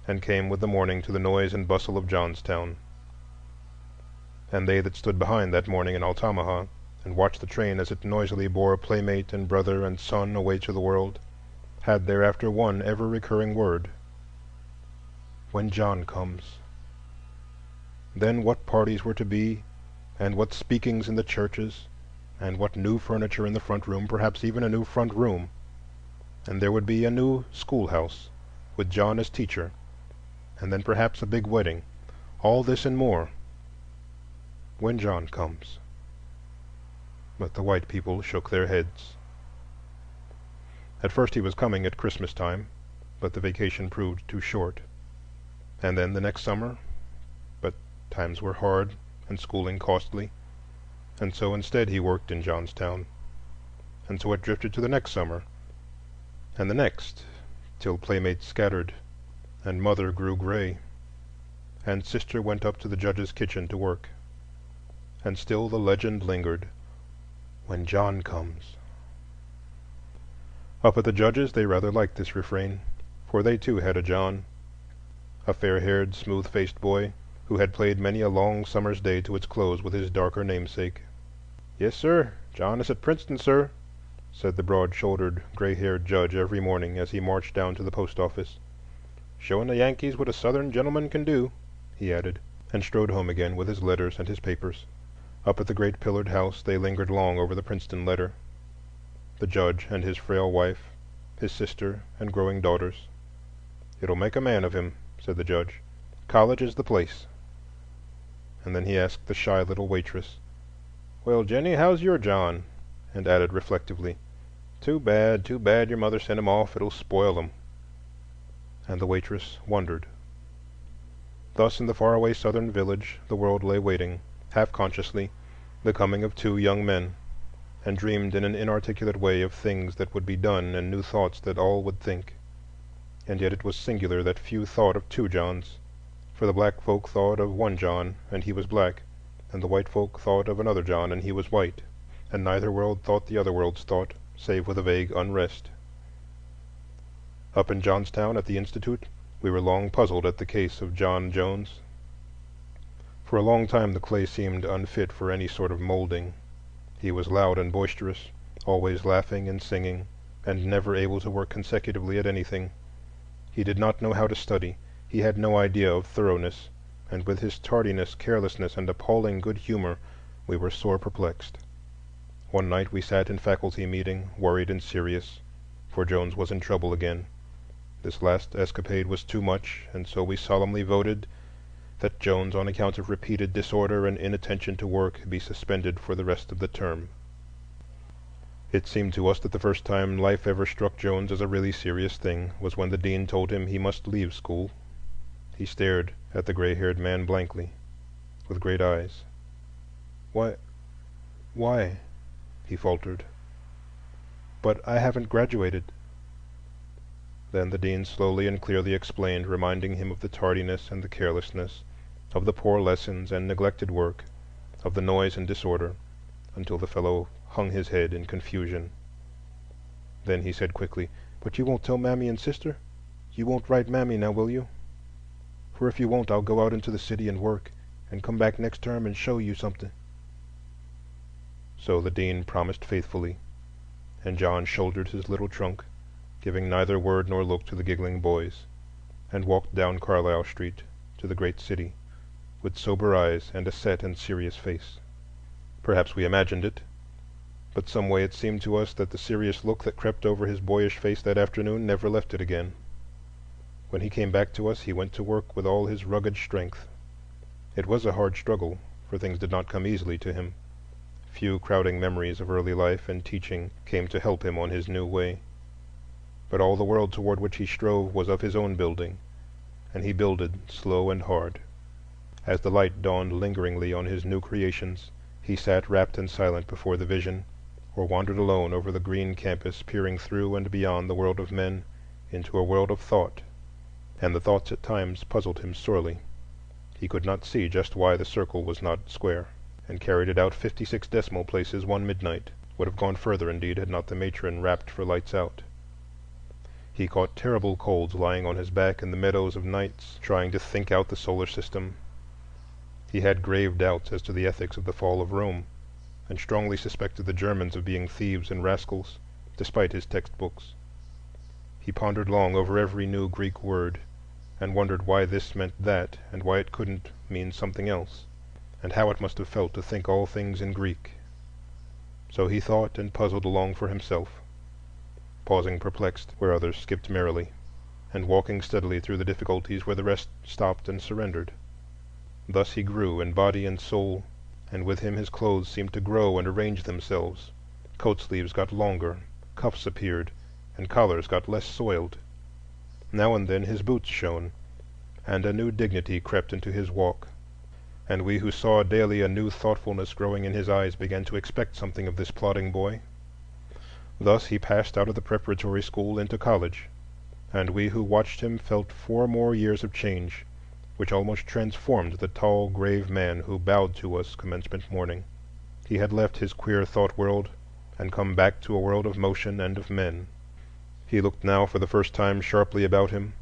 and came with the morning to the noise and bustle of Johnstown. And they that stood behind that morning in Altamaha and watched the train as it noisily bore playmate and brother and son away to the world, had thereafter one ever-recurring word: "When John comes." Then what parties were to be, and what speakings in the churches, and what new furniture in the front room, perhaps even a new front room. And there would be a new schoolhouse, with John as teacher, and then perhaps a big wedding. All this and more, when John comes. But the white people shook their heads. At first he was coming at Christmas time, but the vacation proved too short. And then the next summer, but times were hard and schooling costly, and so instead he worked in Johnstown. And so it drifted to the next summer, and the next, till playmates scattered, and mother grew gray, and sister went up to the judge's kitchen to work. And still the legend lingered, "When John comes." Up at the judge's they rather liked this refrain, for they too had a John, a fair-haired, smooth-faced boy who had played many a long summer's day to its close with his darker namesake. "Yes, sir, John is at Princeton, sir," said the broad-shouldered, gray-haired judge every morning as he marched down to the post office. "Showing the Yankees what a Southern gentleman can do," he added, and strode home again with his letters and his papers. Up at the great pillared house they lingered long over the Princeton letter, the judge and his frail wife, his sister and growing daughters. "It'll make a man of him," said the judge. "College is the place." And then he asked the shy little waitress, "Well, Jenny, how's your John?" and added reflectively, too bad your mother sent him off. It'll spoil him." And the waitress wondered. Thus in the faraway southern village the world lay waiting, half-consciously, the coming of two young men, and dreamed in an inarticulate way of things that would be done and new thoughts that all would think. And yet it was singular that few thought of two Johns, for the black folk thought of one John, and he was black, and the white folk thought of another John, and he was white, and neither world thought the other world's thought, save with a vague unrest. Up in Johnstown at the Institute, we were long puzzled at the case of John Jones. For a long time the clay seemed unfit for any sort of molding. He was loud and boisterous, always laughing and singing, and never able to work consecutively at anything. He did not know how to study. He had no idea of thoroughness, and with his tardiness, carelessness, and appalling good humor, we were sore perplexed. One night we sat in faculty meeting, worried and serious, for Jones was in trouble again. This last escapade was too much, and so we solemnly voted that Jones, on account of repeated disorder and inattention to work, be suspended for the rest of the term. It seemed to us that the first time life ever struck Jones as a really serious thing was when the dean told him he must leave school. He stared at the gray-haired man blankly, with great eyes. Why?" he faltered. "But I haven't graduated." Then the dean slowly and clearly explained, reminding him of the tardiness and the carelessness, of the poor lessons and neglected work, of the noise and disorder, until the fellow hung his head in confusion. Then he said quickly, "But you won't tell Mammy and sister? You won't write Mammy now, will you? For if you won't, I'll go out into the city and work, and come back next term and show you something." So the dean promised faithfully, and John shouldered his little trunk, giving neither word nor look to the giggling boys, and walked down Carlisle Street to the great city, with sober eyes and a set and serious face. Perhaps we imagined it, but some way it seemed to us that the serious look that crept over his boyish face that afternoon never left it again. When he came back to us, he went to work with all his rugged strength. It was a hard struggle, for things did not come easily to him. Few crowding memories of early life and teaching came to help him on his new way. But all the world toward which he strove was of his own building, and he builded slow and hard. As the light dawned lingeringly on his new creations, he sat rapt and silent before the vision, or wandered alone over the green campus, peering through and beyond the world of men into a world of thought. And the thoughts at times puzzled him sorely. He could not see just why the circle was not square, and carried it out 56 decimal places one midnight. Would have gone further, indeed, had not the matron rapped for lights out. He caught terrible colds lying on his back in the meadows of nights, trying to think out the solar system. He had grave doubts as to the ethics of the fall of Rome, and strongly suspected the Germans of being thieves and rascals, despite his textbooks. He pondered long over every new Greek word, and wondered why this meant that, and why it couldn't mean something else, and how it must have felt to think all things in Greek. So he thought and puzzled along for himself, pausing perplexed where others skipped merrily, and walking steadily through the difficulties where the rest stopped and surrendered. Thus he grew in body and soul, and with him his clothes seemed to grow and arrange themselves. Coat sleeves got longer, cuffs appeared, and collars got less soiled. Now and then his boots shone, and a new dignity crept into his walk. And we who saw daily a new thoughtfulness growing in his eyes began to expect something of this plodding boy. Thus he passed out of the preparatory school into college, and we who watched him felt 4 more years of change, which almost transformed the tall, grave man who bowed to us commencement morning. He had left his queer thought world and come back to a world of motion and of men. He looked now for the first time sharply about him,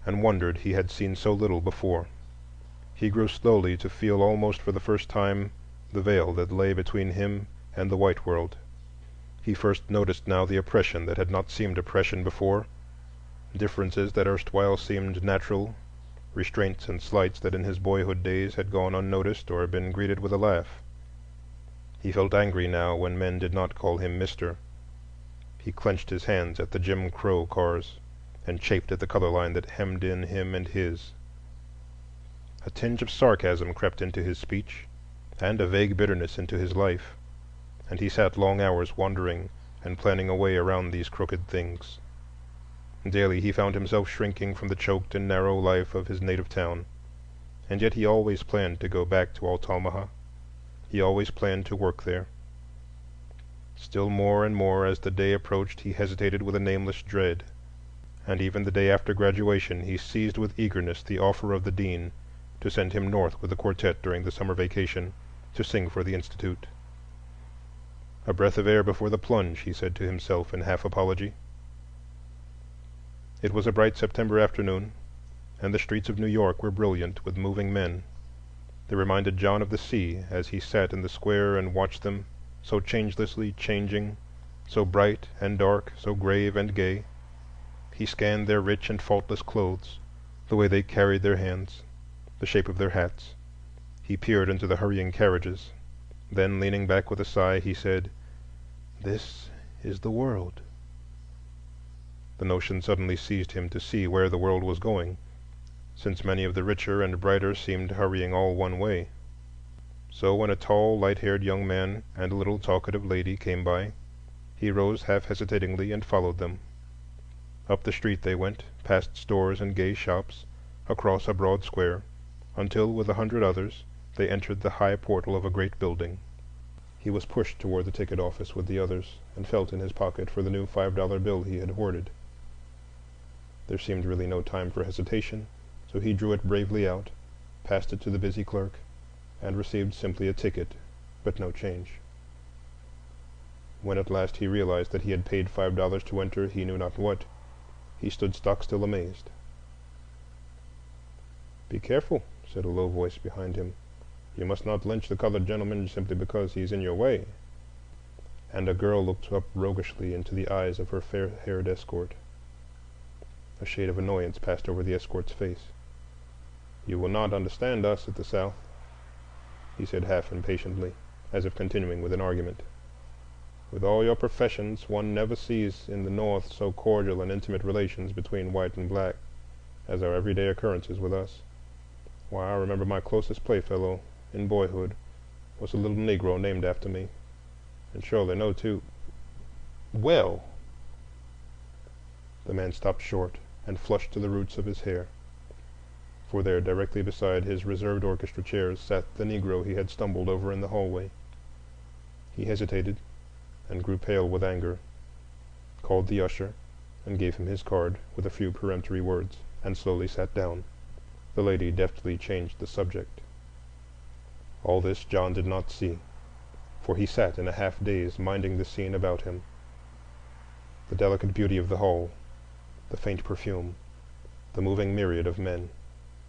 and wondered he had seen so little before. He grew slowly to feel almost for the first time the veil that lay between him and the white world. He first noticed now the oppression that had not seemed oppression before, differences that erstwhile seemed natural, restraints and slights that in his boyhood days had gone unnoticed or been greeted with a laugh. He felt angry now when men did not call him Mister. He clenched his hands at the Jim Crow cars, and chafed at the color line that hemmed in him and his. A tinge of sarcasm crept into his speech, and a vague bitterness into his life, and he sat long hours wondering and planning a way around these crooked things. Daily he found himself shrinking from the choked and narrow life of his native town, and yet he always planned to go back to Altamaha. He always planned to work there. Still more and more as the day approached he hesitated with a nameless dread, and even the day after graduation he seized with eagerness the offer of the dean to send him north with a quartet during the summer vacation to sing for the Institute. A breath of air before the plunge, he said to himself in half apology. It was a bright September afternoon, and the streets of New York were brilliant with moving men. They reminded John of the sea as he sat in the square and watched them, so changelessly changing, so bright and dark, so grave and gay. He scanned their rich and faultless clothes, the way they carried their hands, the shape of their hats. He peered into the hurrying carriages. Then, leaning back with a sigh, he said, "This is the world." The notion suddenly seized him to see where the world was going, since many of the richer and brighter seemed hurrying all one way. So when a tall, light-haired young man and a little talkative lady came by, he rose half hesitatingly and followed them. Up the street they went, past stores and gay shops, across a broad square, until with 100 others they entered the high portal of a great building. He was pushed toward the ticket office with the others, and felt in his pocket for the new $5 bill he had hoarded. There seemed really no time for hesitation, so he drew it bravely out, passed it to the busy clerk, and received simply a ticket, but no change. When at last he realized that he had paid $5 to enter he knew not what, he stood stock-still amazed. "Be careful," said a low voice behind him. "You must not lynch the colored gentleman simply because he's in your way." And a girl looked up roguishly into the eyes of her fair-haired escort. A shade of annoyance passed over the escort's face. "You will not understand us at the South," he said half impatiently, as if continuing with an argument. "With all your professions, one never sees in the North so cordial and intimate relations between white and black as are everyday occurrences with us. Why, I remember my closest playfellow in boyhood was a little Negro named after me, and surely no two—" "Well—" The man stopped short and flushed to the roots of his hair, for there, directly beside his reserved orchestra chairs, sat the Negro he had stumbled over in the hallway. He hesitated and grew pale with anger, called the usher, and gave him his card with a few peremptory words, and slowly sat down. The lady deftly changed the subject. All this John did not see, for he sat in a half-daze minding the scene about him. The delicate beauty of the hall, the faint perfume, the moving myriad of men,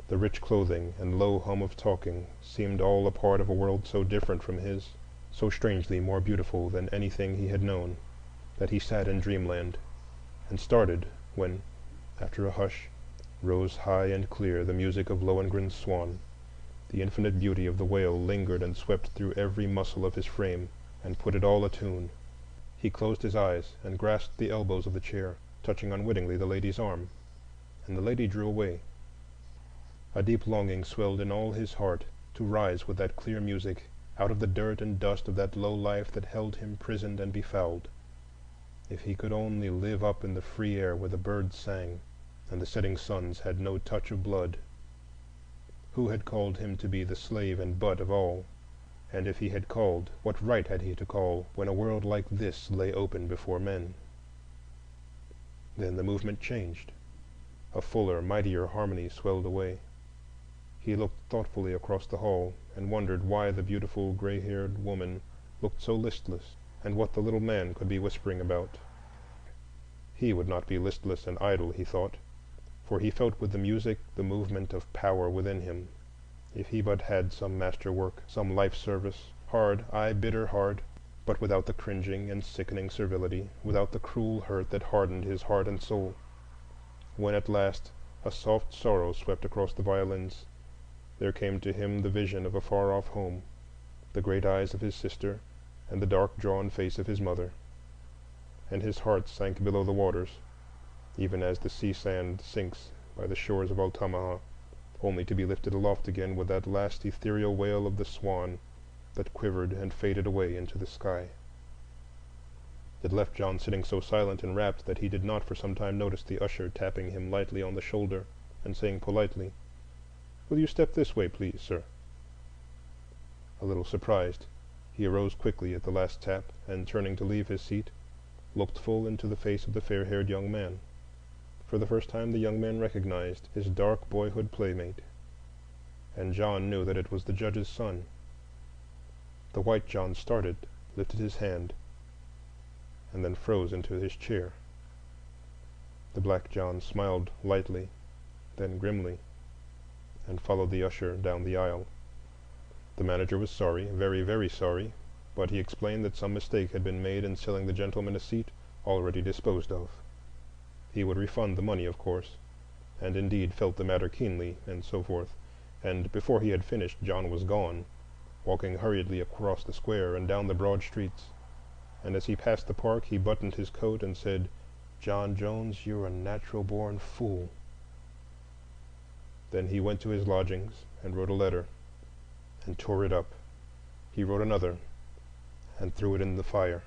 the rich clothing and low hum of talking seemed all a part of a world so different from his, so strangely more beautiful than anything he had known, that he sat in dreamland, and started when, after a hush, rose high and clear the music of Lohengrin's Swan. The infinite beauty of the wail lingered and swept through every muscle of his frame and put it all atune. He closed his eyes and grasped the elbows of the chair, touching unwittingly the lady's arm, and the lady drew away. A deep longing swelled in all his heart to rise with that clear music out of the dirt and dust of that low life that held him prisoned and befouled. If he could only live up in the free air where the birds sang and the setting suns had no touch of blood. Who had called him to be the slave and butt of all? And if he had called, what right had he to call when a world like this lay open before men? Then the movement changed. A fuller, mightier harmony swelled away. He looked thoughtfully across the hall and wondered why the beautiful gray-haired woman looked so listless, and what the little man could be whispering about. He would not be listless and idle, he thought, for he felt with the music the movement of power within him. If he but had some master work, some life service, hard, aye, bitter hard, but without the cringing and sickening servility, without the cruel hurt that hardened his heart and soul. When at last a soft sorrow swept across the violins, there came to him the vision of a far-off home, the great eyes of his sister, and the dark-drawn face of his mother. And his heart sank below the waters, even as the sea-sand sinks by the shores of Altamaha, only to be lifted aloft again with that last ethereal wail of the swan that quivered and faded away into the sky. It left John sitting so silent and rapt that he did not for some time notice the usher tapping him lightly on the shoulder and saying politely, "Will you step this way, please, sir?" A little surprised, he arose quickly at the last tap, and turning to leave his seat, looked full into the face of the fair-haired young man. For the first time the young man recognized his dark boyhood playmate, and John knew that it was the judge's son. The white John started, lifted his hand, and then froze into his chair. The black John smiled lightly, then grimly, and followed the usher down the aisle. The manager was sorry, very, very sorry, but he explained that some mistake had been made in selling the gentleman a seat already disposed of. He would refund the money, of course, and indeed felt the matter keenly, and so forth. And before he had finished, John was gone, walking hurriedly across the square and down the broad streets. And as he passed the park, he buttoned his coat and said, "John Jones, you're a natural-born fool." Then he went to his lodgings and wrote a letter and tore it up. He wrote another and threw it in the fire.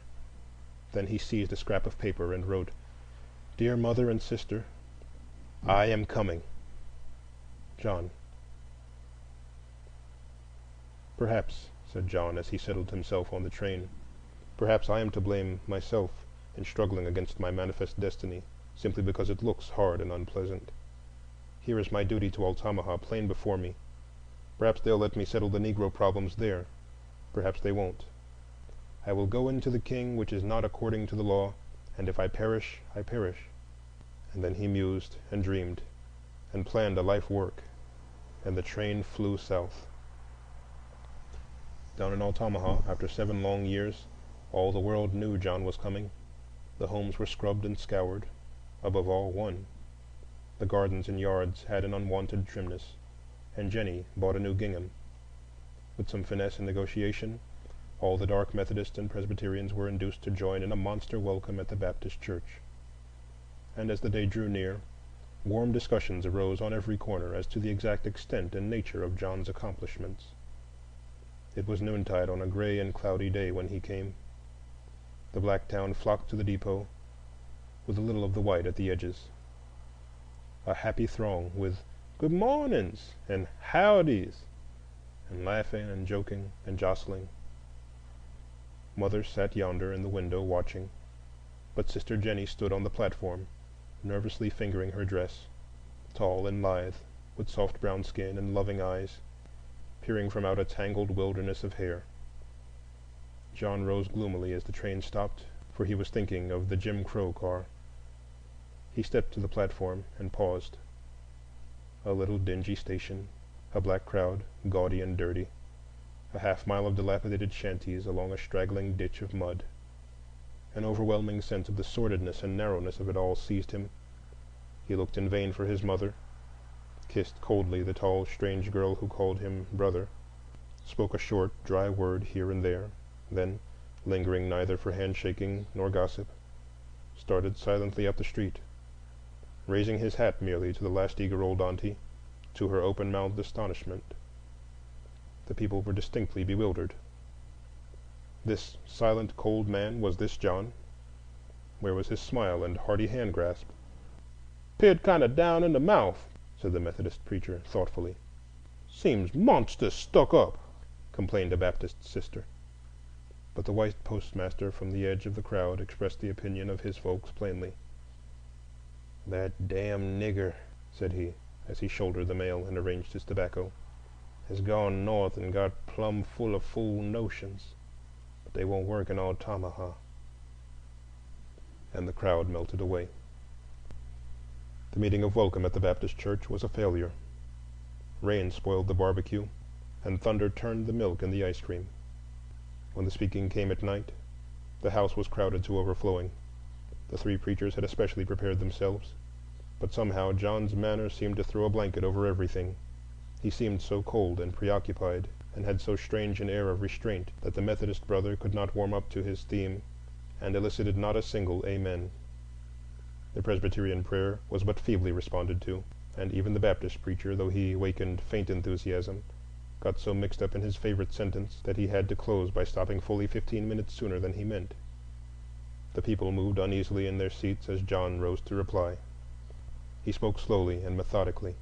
Then he seized a scrap of paper and wrote, "Dear Mother and Sister, I am coming. John." "Perhaps," said John as he settled himself on the train, "perhaps I am to blame myself in struggling against my manifest destiny, simply because it looks hard and unpleasant. Here is my duty to Altamaha plain before me. Perhaps they'll let me settle the Negro problems there. Perhaps they won't. I will go into the king which is not according to the law, and if I perish, I perish." And then he mused and dreamed and planned a life work, and the train flew south. Down in Altamaha, after 7 long years, all the world knew John was coming. The homes were scrubbed and scoured, above all one. The gardens and yards had an unwonted trimness, and Jenny bought a new gingham. With some finesse and negotiation, all the dark Methodists and Presbyterians were induced to join in a monster welcome at the Baptist church. And as the day drew near, warm discussions arose on every corner as to the exact extent and nature of John's accomplishments. It was noontide on a gray and cloudy day when he came. The black town flocked to the depot, with a little of the white at the edges. A happy throng with "good mornings" and "howdies," and laughing and joking and jostling. Mother sat yonder in the window watching, but Sister Jenny stood on the platform, nervously fingering her dress, tall and lithe, with soft brown skin and loving eyes, peering from out a tangled wilderness of hair. John rose gloomily as the train stopped, for he was thinking of the Jim Crow car. He stepped to the platform and paused. A little dingy station, a black crowd, gaudy and dirty, a half-mile of dilapidated shanties along a straggling ditch of mud. An overwhelming sense of the sordidness and narrowness of it all seized him. He looked in vain for his mother, kissed coldly the tall, strange girl who called him brother, spoke a short, dry word here and there, then, lingering neither for handshaking nor gossip, started silently up the street, raising his hat merely to the last eager old auntie, to her open-mouthed astonishment. The people were distinctly bewildered. This silent, cold man, was this John? Where was his smile and hearty hand-grasp? "'Peared kind of down in the mouth," said the Methodist preacher thoughtfully. "Seems monstrous stuck up," complained a Baptist sister. But the white postmaster from the edge of the crowd expressed the opinion of his folks plainly. "That damn nigger," said he, as he shouldered the mail and arranged his tobacco, "has gone north and got plumb full of fool notions, but they won't work in Altamaha." And the crowd melted away. The meeting of welcome at the Baptist church was a failure. Rain spoiled the barbecue, and thunder turned the milk in the ice cream. When the speaking came at night, the house was crowded to overflowing. The 3 preachers had especially prepared themselves, but somehow John's manner seemed to throw a blanket over everything. He seemed so cold and preoccupied, and had so strange an air of restraint, that the Methodist brother could not warm up to his theme, and elicited not a single amen. The Presbyterian prayer was but feebly responded to, and even the Baptist preacher, though he wakened faint enthusiasm, got so mixed up in his favorite sentence that he had to close by stopping fully 15 minutes sooner than he meant. The people moved uneasily in their seats as John rose to reply. He spoke slowly and methodically.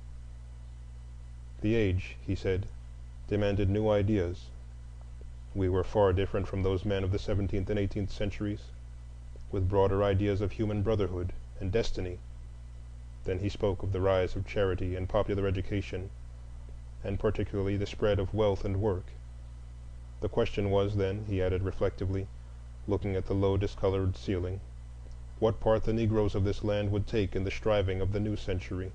The age, he said, demanded new ideas. We were far different from those men of the 17th and 18th centuries, with broader ideas of human brotherhood and destiny. Then he spoke of the rise of charity and popular education, and particularly the spread of wealth and work. The question was then, he added reflectively, looking at the low discolored ceiling, what part the Negroes of this land would take in the striving of the new century.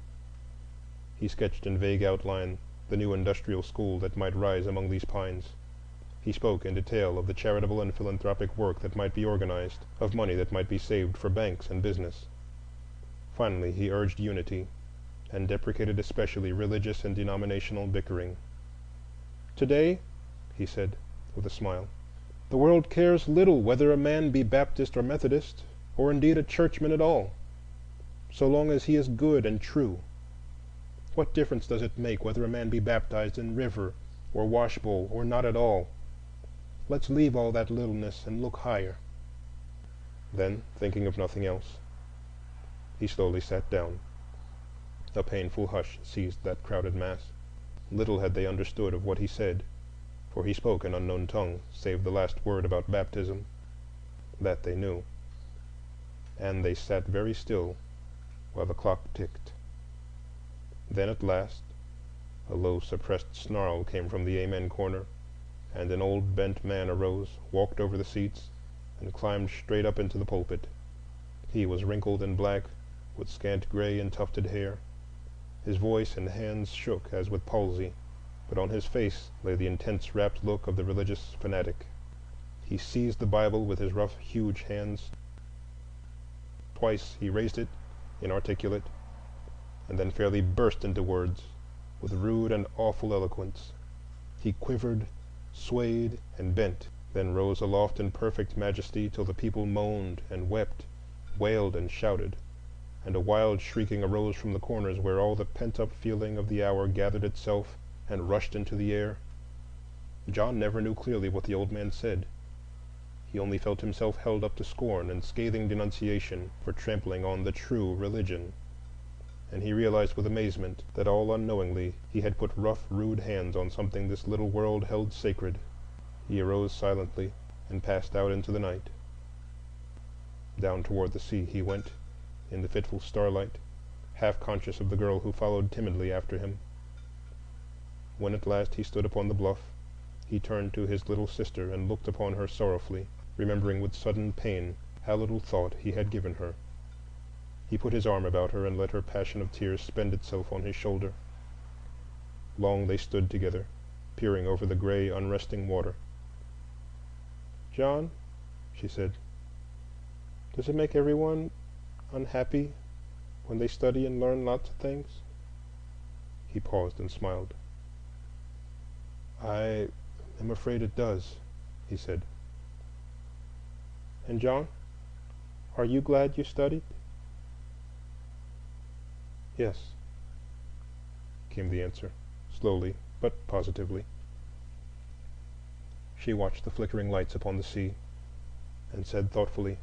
He sketched in vague outline the new industrial school that might rise among these pines. He spoke in detail of the charitable and philanthropic work that might be organized, of money that might be saved for banks and business. Finally, he urged unity, and deprecated especially religious and denominational bickering. "Today," he said, with a smile, "the world cares little whether a man be Baptist or Methodist, or indeed a churchman at all, so long as he is good and true. What difference does it make whether a man be baptized in river or washbowl or not at all? Let's leave all that littleness and look higher." Then, thinking of nothing else, he slowly sat down. A painful hush seized that crowded mass. Little had they understood of what he said, for he spoke an unknown tongue, save the last word about baptism. That they knew. And they sat very still while the clock ticked. Then at last a low suppressed snarl came from the Amen corner, and an old bent man arose, walked over the seats, and climbed straight up into the pulpit. He was wrinkled and black, with scant gray and tufted hair. His voice and hands shook as with palsy, but on his face lay the intense, rapt look of the religious fanatic. He seized the Bible with his rough, huge hands. Twice he raised it, inarticulate, and then fairly burst into words with rude and awful eloquence. He quivered, swayed, and bent, then rose aloft in perfect majesty till the people moaned and wept, wailed and shouted, and a wild shrieking arose from the corners where all the pent-up feeling of the hour gathered itself and rushed into the air. John never knew clearly what the old man said. He only felt himself held up to scorn and scathing denunciation for trampling on the true religion. And he realized with amazement that all unknowingly he had put rough, rude hands on something this little world held sacred. He arose silently and passed out into the night. Down toward the sea he went, in the fitful starlight, half conscious of the girl who followed timidly after him. When at last he stood upon the bluff, he turned to his little sister and looked upon her sorrowfully, remembering with sudden pain how little thought he had given her. He put his arm about her and let her passion of tears spend itself on his shoulder. Long they stood together, peering over the gray, unresting water. "John," she said, "does it make everyone unhappy when they study and learn lots of things?" He paused and smiled. "I am afraid it does," he said. "And John, are you glad you studied?" "Yes," came the answer, slowly but positively. She watched the flickering lights upon the sea, and said thoughtfully,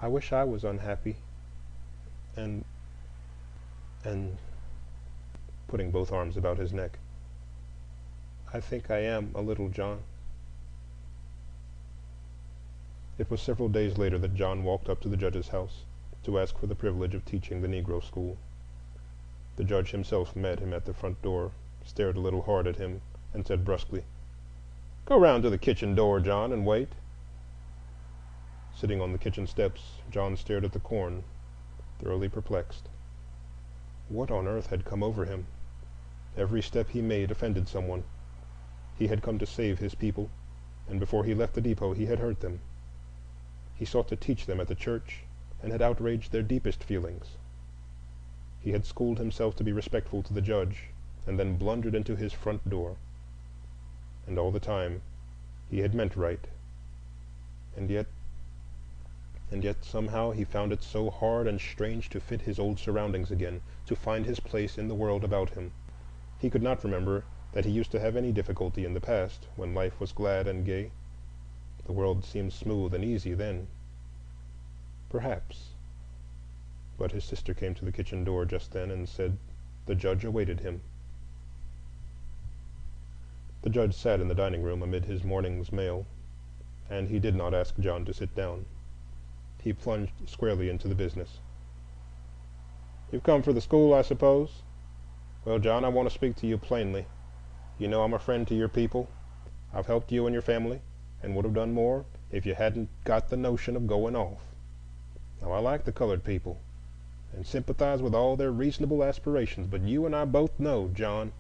"I wish I was unhappy, and," putting both arms about his neck, "I think I am a little, John." It was several days later that John walked up to the judge's house to ask for the privilege of teaching the Negro school. The judge himself met him at the front door, stared a little hard at him, and said brusquely, "Go round to the kitchen door, John, and wait." Sitting on the kitchen steps, John stared at the corn, thoroughly perplexed. What on earth had come over him? Every step he made offended someone. He had come to save his people, and before he left the depot he had hurt them. He sought to teach them at the church, and had outraged their deepest feelings. He had schooled himself to be respectful to the judge, and then blundered into his front door. And all the time he had meant right. And yet somehow he found it so hard and strange to fit his old surroundings again, to find his place in the world about him. He could not remember that he used to have any difficulty in the past, when life was glad and gay. The world seemed smooth and easy then. Perhaps. But his sister came to the kitchen door just then and said the judge awaited him. The judge sat in the dining room amid his morning's mail, and he did not ask John to sit down. He plunged squarely into the business. "You've come for the school, I suppose? Well, John, I want to speak to you plainly. You know I'm a friend to your people. I've helped you and your family, and would have done more if you hadn't got the notion of going off. Now, I like the colored people and sympathize with all their reasonable aspirations, but you and I both know, John,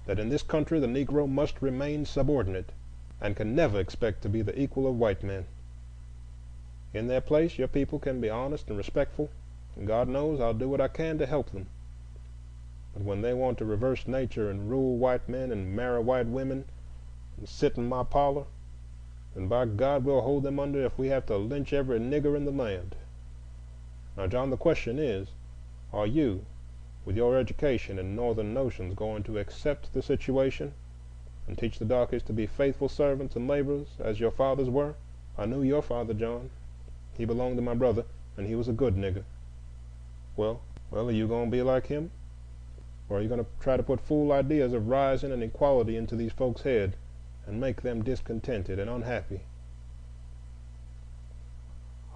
that in this country the Negro must remain subordinate and can never expect to be the equal of white men. In their place, your people can be honest and respectful, and God knows I'll do what I can to help them. But when they want to reverse nature and rule white men and marry white women and sit in my parlor, then by God we'll hold them under if we have to lynch every nigger in the land. Now, John, the question is, are you, with your education and northern notions, going to accept the situation and teach the darkies to be faithful servants and laborers as your fathers were? I knew your father, John. He belonged to my brother, and he was a good nigger. Well, are you going to be like him? Or are you going to try to put fool ideas of rising and equality into these folks' head and make them discontented and unhappy?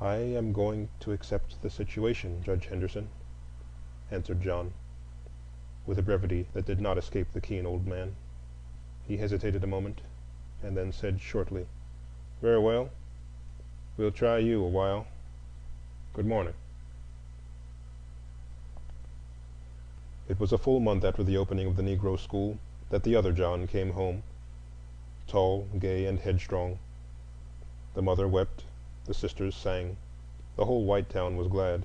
I am going to accept the situation, Judge Henderson, answered John, with a brevity that did not escape the keen old man. He hesitated a moment, and then said shortly, "Very well. We'll try you a while. Good morning." It was a full month after the opening of the Negro school that the other John came home, tall, gay, and headstrong. The mother wept, the sisters sang, the whole white town was glad.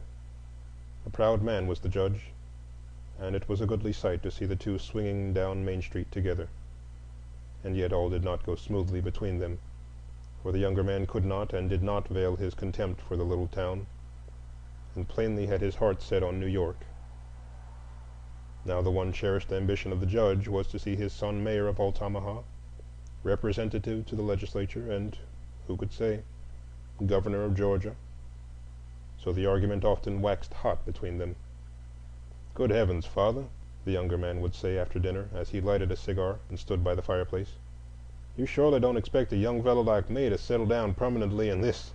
A proud man was the judge, and it was a goodly sight to see the two swinging down Main Street together. And yet all did not go smoothly between them, for the younger man could not and did not veil his contempt for the little town, and plainly had his heart set on New York. Now the one cherished ambition of the judge was to see his son mayor of Altamaha, representative to the legislature, and, who could say, governor of Georgia. So the argument often waxed hot between them. "Good heavens, father," the younger man would say after dinner, as he lighted a cigar and stood by the fireplace, "you surely don't expect a young fellow like me to settle down permanently in this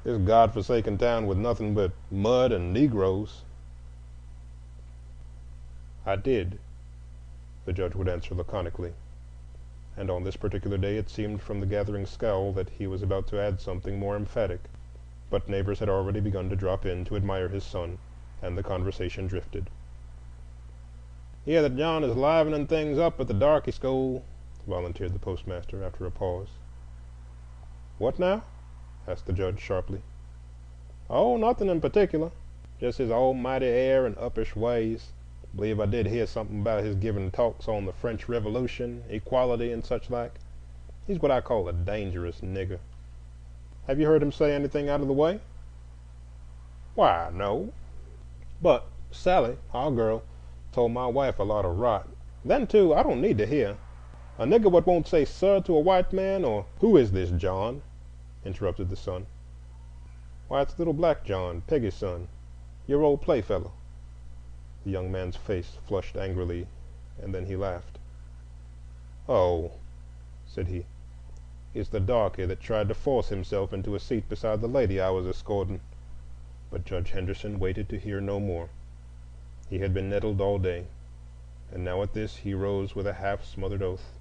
God-forsaken town with nothing but mud and Negroes?" "I did," the judge would answer laconically, and on this particular day it seemed from the gathering scowl that he was about to add something more emphatic. But neighbors had already begun to drop in to admire his son, and the conversation drifted. "Hear that John is livening things up at the darky school," volunteered the postmaster after a pause. "What now?" asked the judge sharply. "Oh, nothing in particular. Just his almighty air and uppish ways. Believe I did hear something about his giving talks on the French Revolution, equality, and such like. He's what I call a dangerous nigger. Have you heard him say anything out of the way?" "Why, no. But Sally, our girl, told my wife a lot of rot. Then, too, I don't need to hear. A nigger what won't say sir to a white man, or—" "Who is this John?" interrupted the son. "Why, it's little black John, Peggy's son, your old playfellow." The young man's face flushed angrily, and then he laughed. "Oh," said he, "it's the darky that tried to force himself into a seat beside the lady I was escorting." But Judge Henderson waited to hear no more. He had been nettled all day, and now at this he rose with a half-smothered oath,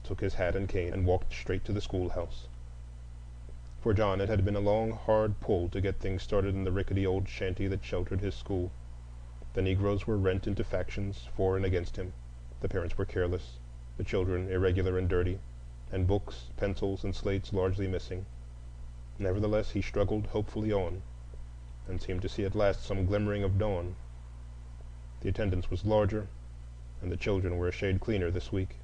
took his hat and cane, and walked straight to the schoolhouse. For John it had been a long, hard pull to get things started in the rickety old shanty that sheltered his school. The Negroes were rent into factions for and against him. The parents were careless, the children irregular and dirty, and books, pencils, and slates largely missing. Nevertheless, he struggled hopefully on, and seemed to see at last some glimmering of dawn. The attendance was larger, and the children were a shade cleaner this week.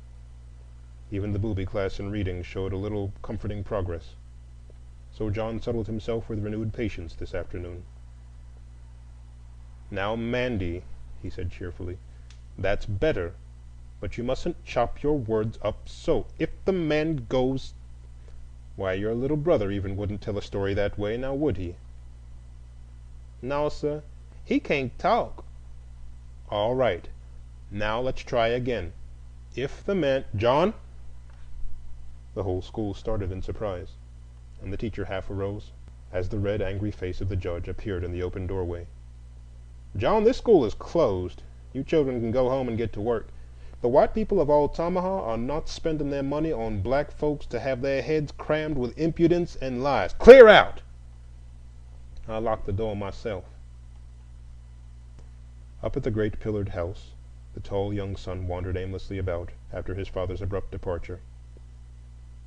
Even the booby class in reading showed a little comforting progress. So John settled himself with renewed patience this afternoon. "Now, Mandy," he said cheerfully, "that's better. But you mustn't chop your words up so. If the man goes— Why, your little brother even wouldn't tell a story that way, now would he?" "No, sir, he can't talk." "All right. Now let's try again. If the man— John!" The whole school started in surprise, and the teacher half arose, as the red, angry face of the judge appeared in the open doorway. "John, this school is closed. You children can go home and get to work. The white people of Altamaha are not spending their money on black folks to have their heads crammed with impudence and lies. Clear out!" I'll lock the door myself." Up at the great pillared house, the tall young son wandered aimlessly about after his father's abrupt departure.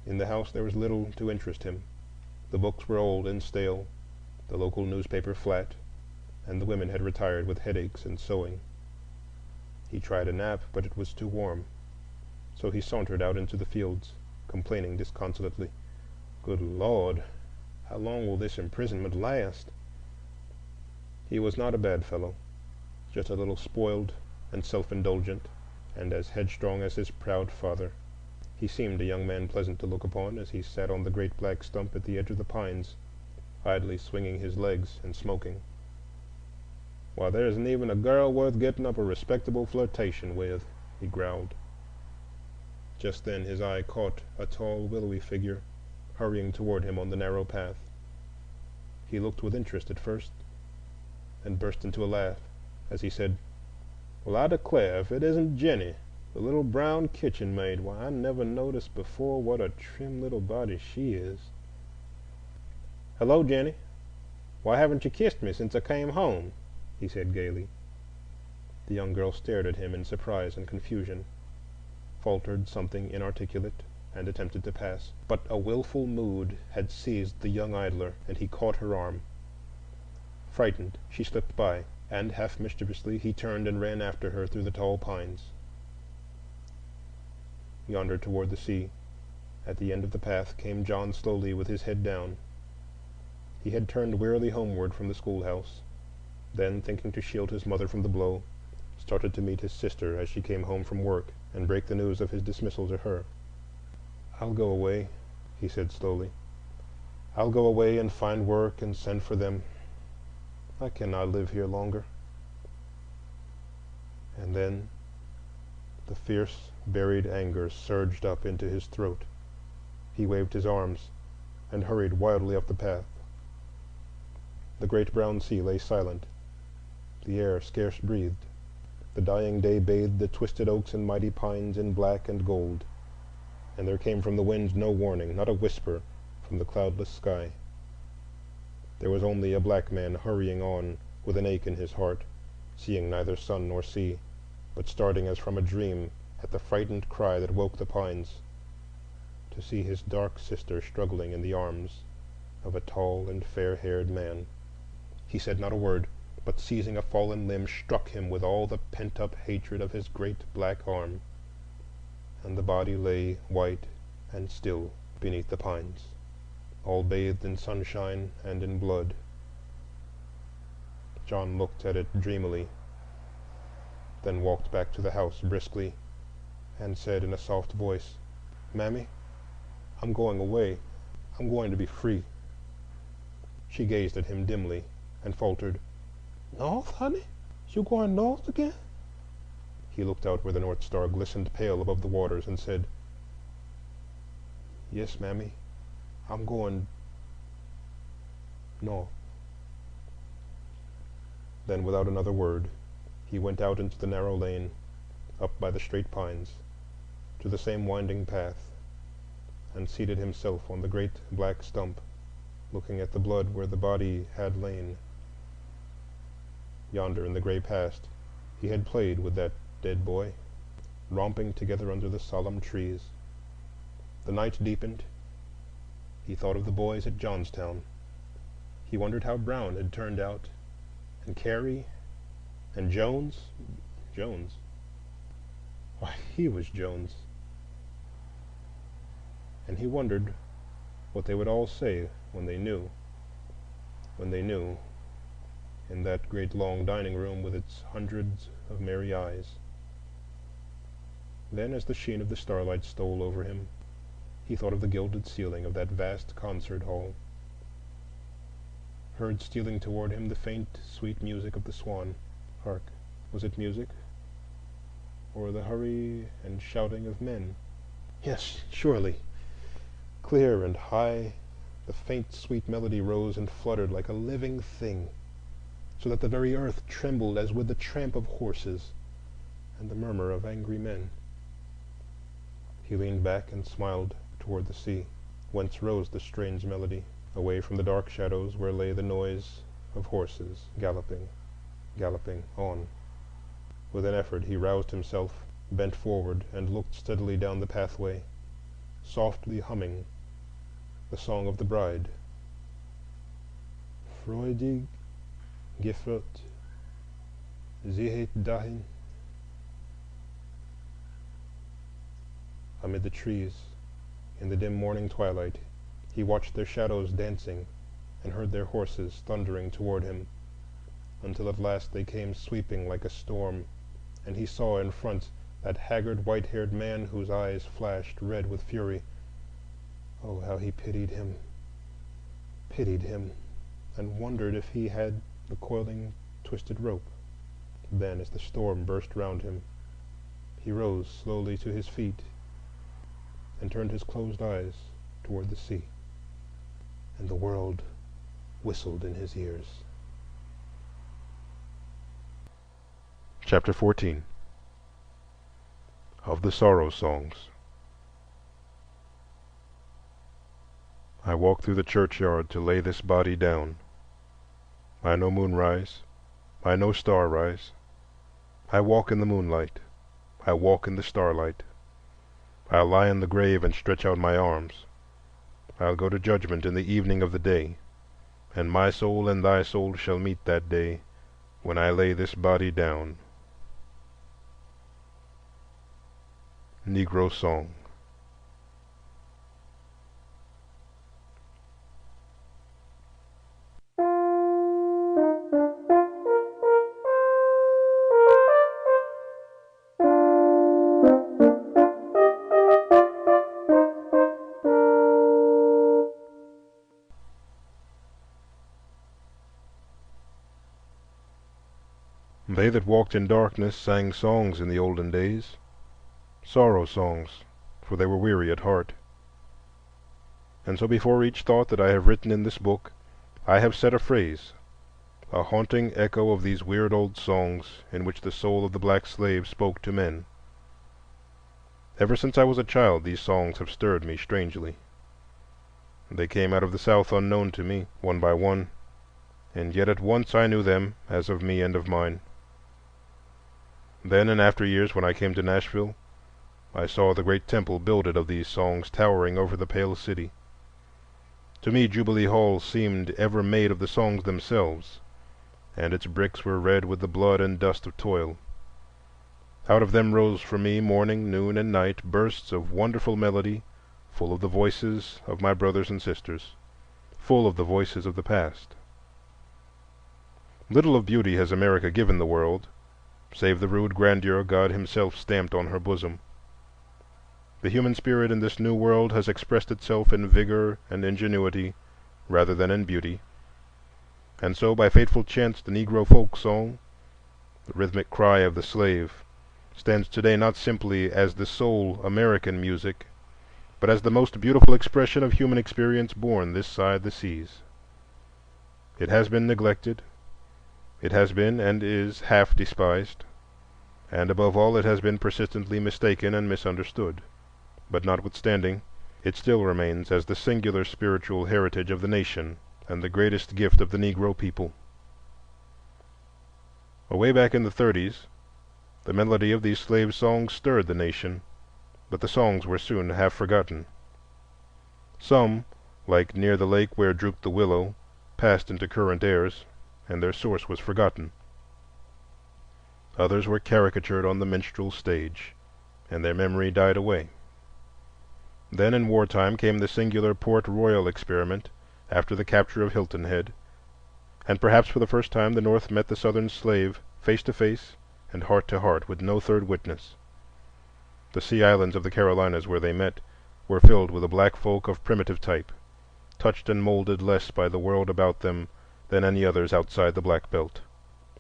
In the house there was little to interest him. The books were old and stale, the local newspaper flat, and the women had retired with headaches and sewing. He tried a nap, but it was too warm, so he sauntered out into the fields, complaining disconsolately, "Good Lord, how long will this imprisonment last?" He was not a bad fellow, just a little spoiled and self-indulgent, and as headstrong as his proud father. He seemed a young man pleasant to look upon as he sat on the great black stump at the edge of the pines, idly swinging his legs and smoking. "Why, there isn't even a girl worth getting up a respectable flirtation with," he growled. Just then his eye caught a tall, willowy figure hurrying toward him on the narrow path. He looked with interest at first, and burst into a laugh as he said, "Well, I declare, if it isn't Jenny, the little brown kitchen maid. Why, I never noticed before what a trim little body she is." "Hello, Jenny. Why haven't you kissed me since I came home?" he said gaily. The young girl stared at him in surprise and confusion, faltered something inarticulate, and attempted to pass. But a willful mood had seized the young idler, and he caught her arm. Frightened, she slipped by, and half mischievously he turned and ran after her through the tall pines. Yonder toward the sea, at the end of the path, came John slowly with his head down. He had turned wearily homeward from the schoolhouse, then, thinking to shield his mother from the blow, started to meet his sister as she came home from work and break the news of his dismissal to her. "I'll go away," he said slowly. "I'll go away and find work and send for them. I cannot live here longer." And then the fierce, buried anger surged up into his throat. He waved his arms and hurried wildly up the path. The great brown sea lay silent. The air scarce breathed. The dying day bathed the twisted oaks and mighty pines in black and gold, and there came from the wind no warning, not a whisper from the cloudless sky. There was only a black man hurrying on with an ache in his heart, seeing neither sun nor sea, but starting as from a dream at the frightened cry that woke the pines, to see his dark sister struggling in the arms of a tall and fair-haired man. He said not a word, but seizing a fallen limb, struck him with all the pent-up hatred of his great black arm, and the body lay white and still beneath the pines, all bathed in sunshine and in blood. John looked at it dreamily, then walked back to the house briskly, and said in a soft voice, "Mammy, I'm going away. I'm going to be free." She gazed at him dimly and faltered, "North, honey? You going north again?" He looked out where the North Star glistened pale above the waters and said, "Yes, Mammy, I'm going north." Then, without another word, he went out into the narrow lane, up by the straight pines, to the same winding path, and seated himself on the great black stump, looking at the blood where the body had lain. Yonder in the gray past he had played with that dead boy, romping together under the solemn trees. The night deepened. He thought of the boys at Johnstown. He wondered how Brown had turned out, and Carey, and Jones. Jones? Why, he was Jones. And he wondered what they would all say when they knew, in that great long dining room with its hundreds of merry eyes. Then, as the sheen of the starlight stole over him, he thought of the gilded ceiling of that vast concert hall, heard stealing toward him the faint, sweet music of the swan. Hark! Was it music, or the hurry and shouting of men? Yes, surely. Clear and high, the faint, sweet melody rose and fluttered like a living thing, so that the very earth trembled as with the tramp of horses and the murmur of angry men. He leaned back and smiled toward the sea, whence rose the strange melody, away from the dark shadows where lay the noise of horses galloping, galloping on. With an effort he roused himself, bent forward, and looked steadily down the pathway, softly humming the song of the bride. Freudig gefrot, sie het dahin. Amid the trees, in the dim morning twilight, he watched their shadows dancing and heard their horses thundering toward him, until at last they came sweeping like a storm, and he saw in front that haggard white-haired man whose eyes flashed red with fury. Oh, how he pitied him, and wondered if he had the coiling, twisted rope. Then, as the storm burst round him, he rose slowly to his feet and turned his closed eyes toward the sea, and the world whistled in his ears. Chapter 14. Of the Sorrow Songs. I walk through the churchyard to lay this body down. I know moonrise, I know starrise. I walk in the moonlight, I walk in the starlight. I'll lie in the grave and stretch out my arms. I'll go to judgment in the evening of the day, and my soul and thy soul shall meet that day when I lay this body down. Negro Song. They that walked in darkness sang songs in the olden days, sorrow songs, for they were weary at heart. And so before each thought that I have written in this book, I have set a phrase, a haunting echo of these weird old songs in which the soul of the black slave spoke to men. Ever since I was a child, these songs have stirred me strangely. They came out of the South unknown to me, one by one, and yet at once I knew them as of me and of mine. Then in after years, when I came to Nashville, I saw the great temple builded of these songs towering over the pale city. To me Jubilee Hall seemed ever made of the songs themselves, and its bricks were red with the blood and dust of toil. Out of them rose for me, morning, noon, and night, bursts of wonderful melody, full of the voices of my brothers and sisters, full of the voices of the past. Little of beauty has America given the world, save the rude grandeur God Himself stamped on her bosom. The human spirit in this new world has expressed itself in vigor and ingenuity rather than in beauty, and so by fateful chance the Negro folk song, the rhythmic cry of the slave, stands today not simply as the sole American music, but as the most beautiful expression of human experience born this side the seas. It has been neglected, it has been and is half despised, and above all it has been persistently mistaken and misunderstood. But notwithstanding, it still remains as the singular spiritual heritage of the nation and the greatest gift of the Negro people. Away back in the 30s, the melody of these slave songs stirred the nation, but the songs were soon half forgotten. Some, like Near the Lake Where Drooped the Willow, passed into current airs, and their source was forgotten. Others were caricatured on the minstrel stage, and their memory died away. Then in wartime came the singular Port Royal experiment after the capture of Hilton Head, and perhaps for the first time the North met the Southern slave face to face and heart to heart with no third witness. The sea islands of the Carolinas where they met were filled with a black folk of primitive type, touched and molded less by the world about them than any others outside the Black Belt.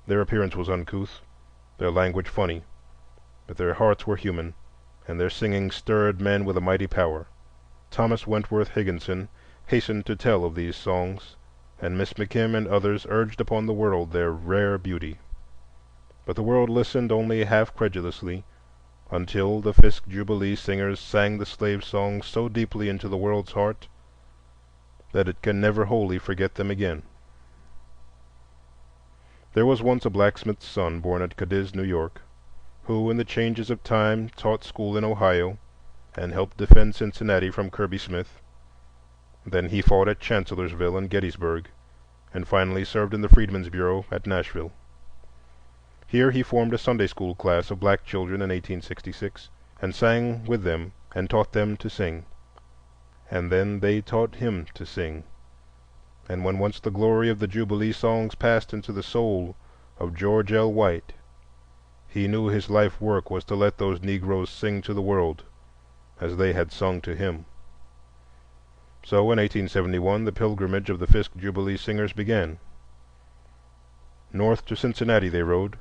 Their appearance was uncouth, their language funny, but their hearts were human, and their singing stirred men with a mighty power. Thomas Wentworth Higginson hastened to tell of these songs, and Miss McKim and others urged upon the world their rare beauty. But the world listened only half credulously, until the Fisk Jubilee singers sang the slave songs so deeply into the world's heart that it can never wholly forget them again. There was once a blacksmith's son born at Cadiz, New York, who in the changes of time taught school in Ohio and helped defend Cincinnati from Kirby Smith. Then he fought at Chancellorsville and Gettysburg, and finally served in the Freedmen's Bureau at Nashville. Here he formed a Sunday school class of black children in 1866, and sang with them and taught them to sing. And then they taught him to sing. And when once the glory of the Jubilee songs passed into the soul of George L. White, he knew his life work was to let those Negroes sing to the world as they had sung to him. So in 1871 the pilgrimage of the Fisk Jubilee singers began. North to Cincinnati they rode,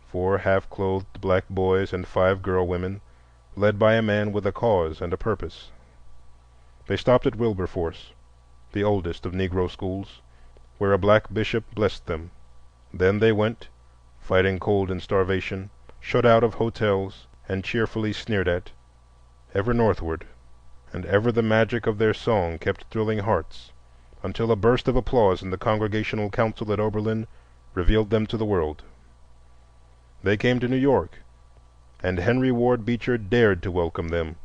4 half-clothed black boys and 5 girl women, led by a man with a cause and a purpose. They stopped at Wilberforce, the oldest of Negro schools, where a black bishop blessed them. Then they went, fighting cold and starvation, shut out of hotels and cheerfully sneered at, ever northward, and ever the magic of their song kept thrilling hearts, until a burst of applause in the Congregational Council at Oberlin revealed them to the world. They came to New York, and Henry Ward Beecher dared to welcome them,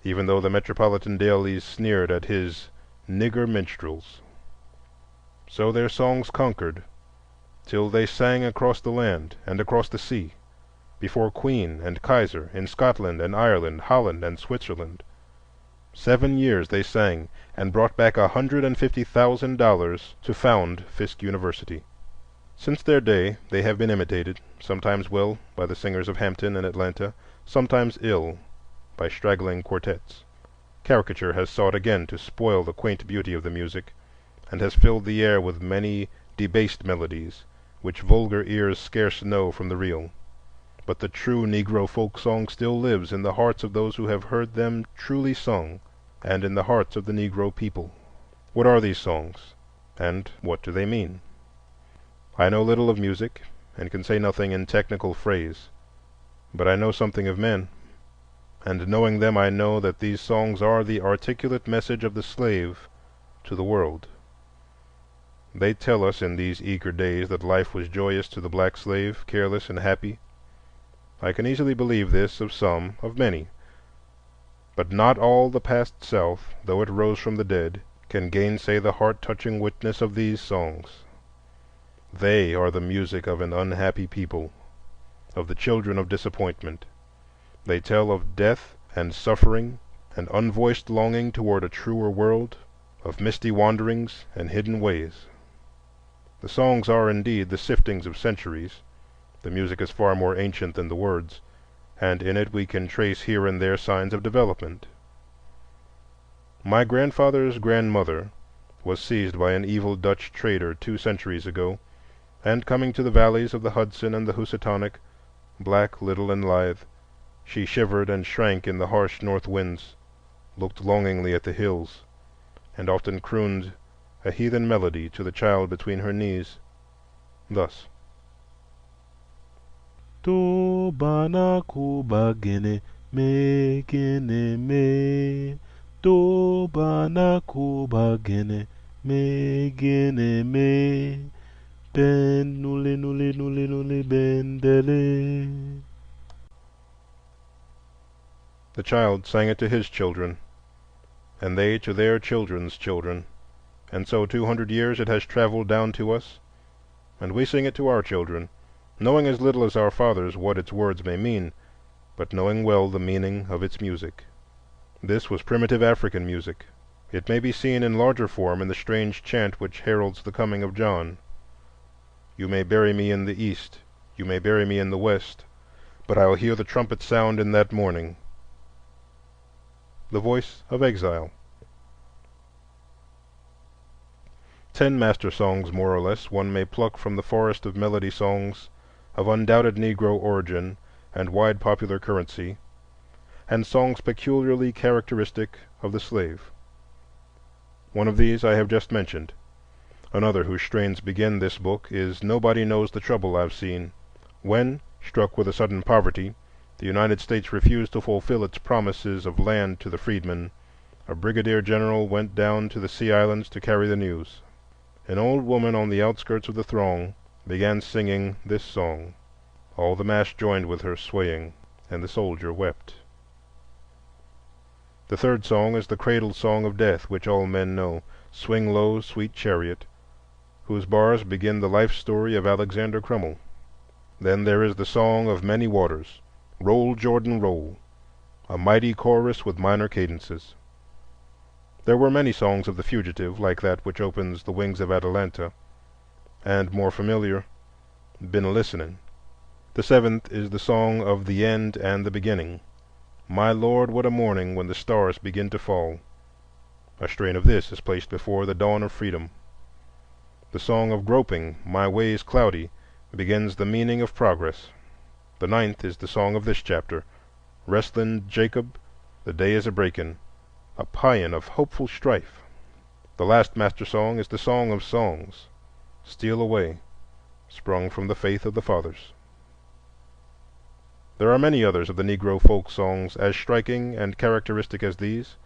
even though the metropolitan dailies sneered at his "nigger minstrels." So their songs conquered, till they sang across the land and across the sea, before Queen and Kaiser, in Scotland and Ireland, Holland and Switzerland. 7 years they sang, and brought back $150,000 to found Fisk University. Since their day they have been imitated, sometimes well by the singers of Hampton and Atlanta, sometimes ill by straggling quartets. Caricature has sought again to spoil the quaint beauty of the music, and has filled the air with many debased melodies, which vulgar ears scarce know from the real. But the true Negro folk song still lives in the hearts of those who have heard them truly sung, and in the hearts of the Negro people. What are these songs, and what do they mean? I know little of music, and can say nothing in technical phrase, but I know something of men, and knowing them I know that these songs are the articulate message of the slave to the world. They tell us in these eager days that life was joyous to the black slave, careless and happy. I can easily believe this of some, of many, but not all the past South, though it rose from the dead, can gainsay the heart-touching witness of these songs. They are the music of an unhappy people, of the children of disappointment. They tell of death and suffering and unvoiced longing toward a truer world, of misty wanderings and hidden ways. The songs are indeed the siftings of centuries. The music is far more ancient than the words, and in it we can trace here and there signs of development. My grandfather's grandmother was seized by an evil Dutch trader 2 centuries ago, and coming to the valleys of the Hudson and the Housatonic, black, little, and lithe, she shivered and shrank in the harsh north winds, looked longingly at the hills, and often crooned a heathen melody to the child between her knees, thus: To bana kuba gene me To bana kuba gene me Ben nuli nuli nuli nuli bendele. The child sang it to his children, and they to their children's children, and so 200 years it has traveled down to us, and we sing it to our children, knowing as little as our fathers what its words may mean, but knowing well the meaning of its music. This was primitive African music. It may be seen in larger form in the strange chant which heralds the coming of John. You may bury me in the east, you may bury me in the west, but I'll hear the trumpet sound in that morning. The voice of exile. 10 master songs, more or less, one may pluck from the forest of melody songs of undoubted Negro origin and wide popular currency, and songs peculiarly characteristic of the slave. One of these I have just mentioned. Another whose strains begin this book is "Nobody Knows the Trouble I've Seen," when, struck with a sudden poverty, the United States refused to fulfill its promises of land to the freedmen. A brigadier general went down to the Sea Islands to carry the news. An old woman on the outskirts of the throng began singing this song. All the mass joined with her, swaying, and the soldier wept. The third song is the cradle song of death, which all men know, "Swing low, sweet chariot," whose bars begin the life story of Alexander Crummell. Then there is the song of many waters, "Roll, Jordan, roll," a mighty chorus with minor cadences. There were many songs of the fugitive, like that which opens "The Wings of Atalanta," and more familiar, "Been Listenin'." The seventh is the song of the end and the beginning, "My Lord, what a morning when the stars begin to fall." A strain of this is placed before the dawn of freedom. The song of groping, "My way's cloudy," begins the meaning of progress. The ninth is the song of this chapter, "Wrestlin' Jacob, the day is a breakin'," a paean of hopeful strife. The last master song is the song of songs, "Steal Away," sprung from the faith of the fathers. There are many others of the Negro folk songs as striking and characteristic as these,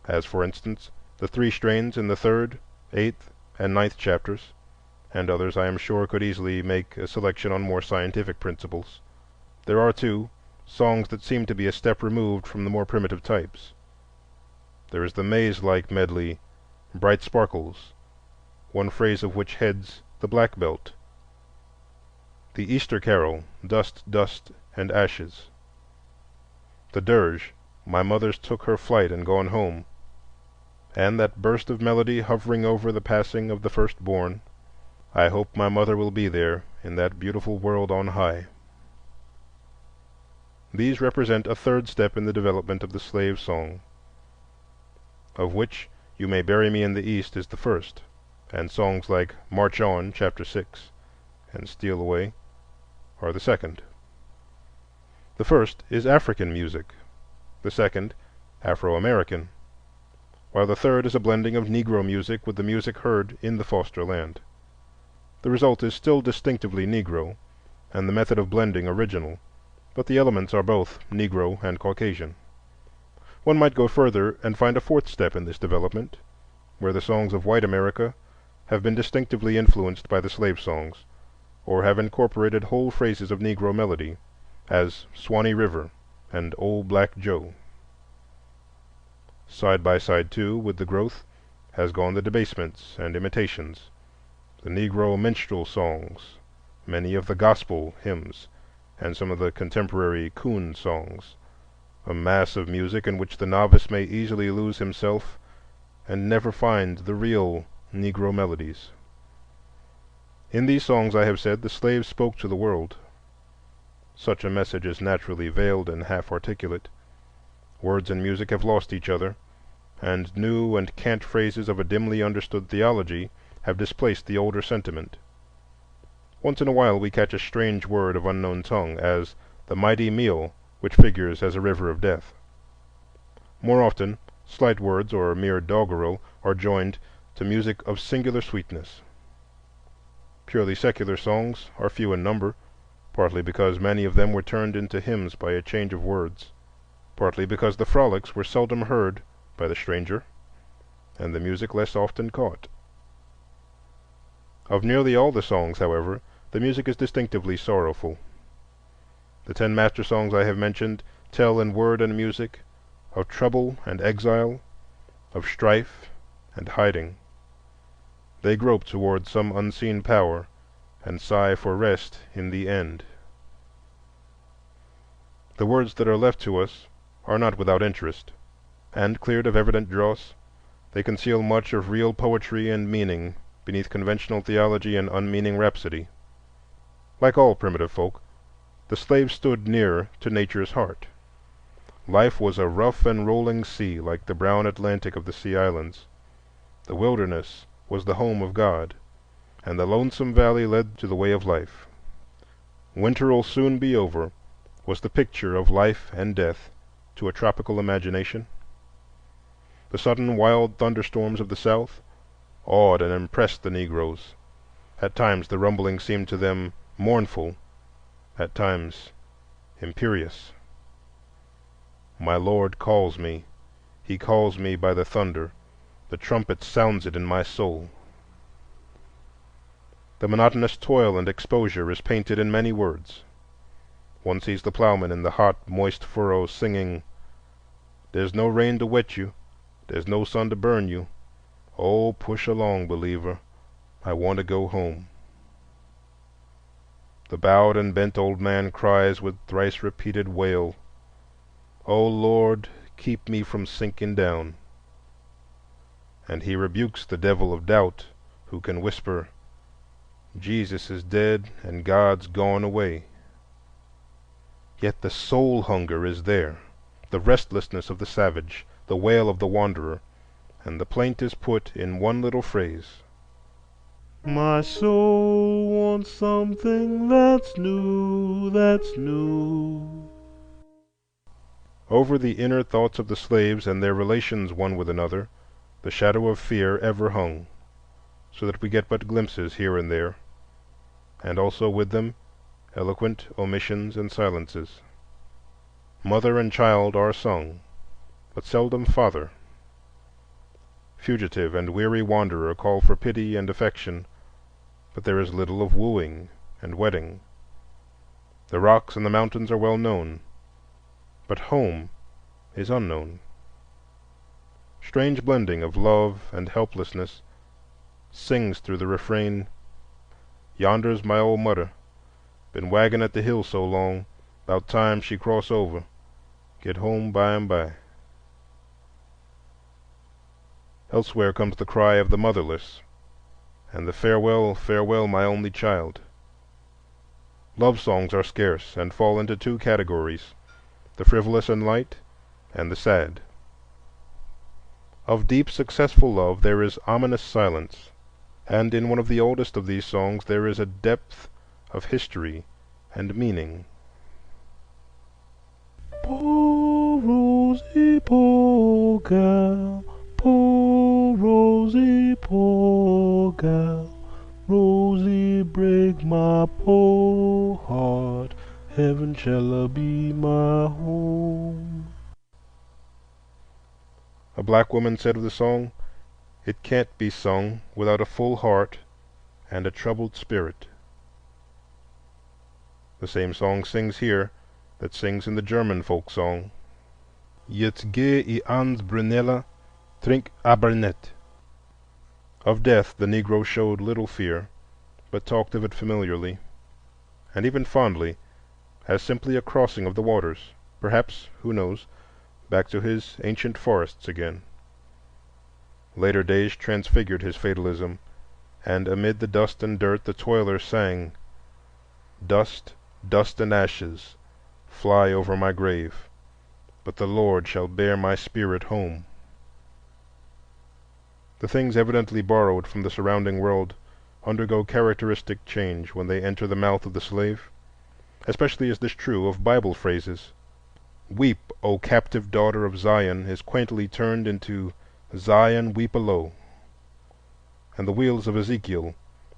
as, for instance, the three strains in the third, eighth, and ninth chapters, and others I am sure could easily make a selection on more scientific principles. There are, too, songs that seem to be a step removed from the more primitive types. There is the maze-like medley, "Bright Sparkles," one phrase of which heads the Black Belt; the Easter Carol, "Dust, Dust, and Ashes"; the dirge, "My mother's took her flight and gone home," and that burst of melody hovering over the passing of the firstborn, "I hope my mother will be there in that beautiful world on high." These represent a third step in the development of the slave song, of which "You May Bury Me in the East" is the first, and songs like "March On," chapter 6, and "Steal Away" are the second. The first is African music, the second Afro-American, while the third is a blending of Negro music with the music heard in the foster land. The result is still distinctively Negro, and the method of blending original, but the elements are both Negro and Caucasian. One might go further and find a fourth step in this development, where the songs of white America have been distinctively influenced by the slave songs, or have incorporated whole phrases of Negro melody, as "Swanee River" and "Old Black Joe." Side by side, too, with the growth has gone the debasements and imitations, the Negro minstrel songs, many of the gospel hymns, and some of the contemporary coon songs, a mass of music in which the novice may easily lose himself and never find the real Negro melodies. In these songs, I have said, the slave spoke to the world. Such a message is naturally veiled and half-articulate. Words and music have lost each other, and new and cant phrases of a dimly understood theology have displaced the older sentiment. Once in a while we catch a strange word of unknown tongue, as "the mighty meal," which figures as a river of death. More often, slight words or mere doggerel are joined to music of singular sweetness. Purely secular songs are few in number, partly because many of them were turned into hymns by a change of words, partly because the frolics were seldom heard by the stranger, and the music less often caught. Of nearly all the songs, however, the music is distinctively sorrowful. The 10 master songs I have mentioned tell in word and music of trouble and exile, of strife and hiding. They grope toward some unseen power and sigh for rest in the end. The words that are left to us are not without interest, and, cleared of evident dross, they conceal much of real poetry and meaning beneath conventional theology and unmeaning rhapsody. Like all primitive folk, the slave stood near to nature's heart. Life was a rough and rolling sea, like the brown Atlantic of the Sea Islands. The wilderness was the home of God, and the lonesome valley led to the way of life. "Winter'll soon be over" was the picture of life and death to a tropical imagination. The sudden wild thunderstorms of the South awed and impressed the Negroes. At times the rumbling seemed to them mournful, at times imperious. "My Lord calls me, He calls me by the thunder, the trumpet sounds it in my soul." The monotonous toil and exposure is painted in many words. One sees the plowman in the hot, moist furrows singing, "There's no rain to wet you, there's no sun to burn you. Oh, push along, believer, I want to go home." The bowed and bent old man cries with thrice-repeated wail, "O Lord, keep me from sinking down." And he rebukes the devil of doubt, who can whisper, "Jesus is dead and God's gone away." Yet the soul hunger is there, the restlessness of the savage, the wail of the wanderer, and the plaint is put in one little phrase: My soul wants something that's new, that's new. Over the inner thoughts of the slaves and their relations one with another, the shadow of fear ever hung, so that we get but glimpses here and there, and also with them eloquent omissions and silences. Mother and child are sung, but seldom father. Fugitive and weary wanderer call for pity and affection, but there is little of wooing and wedding. The rocks and the mountains are well known, but home is unknown. Strange blending of love and helplessness sings through the refrain, "Yonder's my old mudder, been waggin' at the hill so long, 'bout time she cross over, get home by and by." Elsewhere comes the cry of the motherless, and the "Farewell, farewell, my only child." Love songs are scarce and fall into two categories: the frivolous and light, and the sad. Of deep, successful love there is ominous silence, and in one of the oldest of these songs there is a depth of history and meaning. Poor Rosie, poor gal, poor Rosie, poor gal. Rosie, break my poor heart, heaven shall be my home. A black woman said of the song, "It can't be sung without a full heart and a troubled spirit." The same song sings here that sings in the German folk song, "Jetzt geh I ans Brunella, trink aber net." Of death the Negro showed little fear, but talked of it familiarly, and even fondly, as simply a crossing of the waters, perhaps, who knows, back to his ancient forests again. Later days transfigured his fatalism, and amid the dust and dirt the toiler sang, "Dust, dust and ashes fly over my grave, but the Lord shall bear my spirit home." The things evidently borrowed from the surrounding world undergo characteristic change when they enter the mouth of the slave. Especially is this true of Bible phrases. "Weep, O captive daughter of Zion," is quaintly turned into "Zion, weep alow," and the wheels of Ezekiel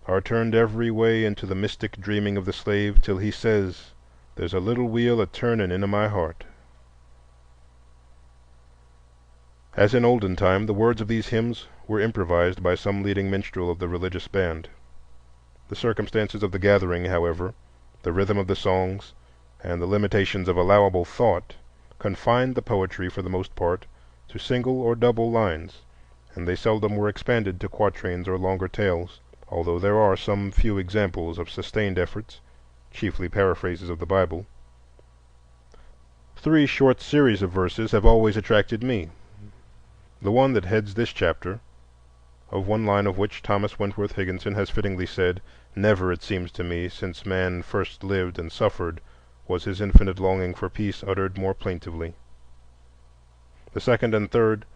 are turned every way into the mystic dreaming of the slave, till he says, "There's a little wheel a turning in my heart." As in olden time, the words of these hymns were improvised by some leading minstrel of the religious band. The circumstances of the gathering, however, the rhythm of the songs, and the limitations of allowable thought confined the poetry for the most part to single or double lines, and they seldom were expanded to quatrains or longer tales, although there are some few examples of sustained efforts, chiefly paraphrases of the Bible. Three short series of verses have always attracted me. The one that heads this chapter, of one line of which Thomas Wentworth Higginson has fittingly said, "Never, it seems to me, since man first lived and suffered, was his infinite longing for peace uttered more plaintively." The second and third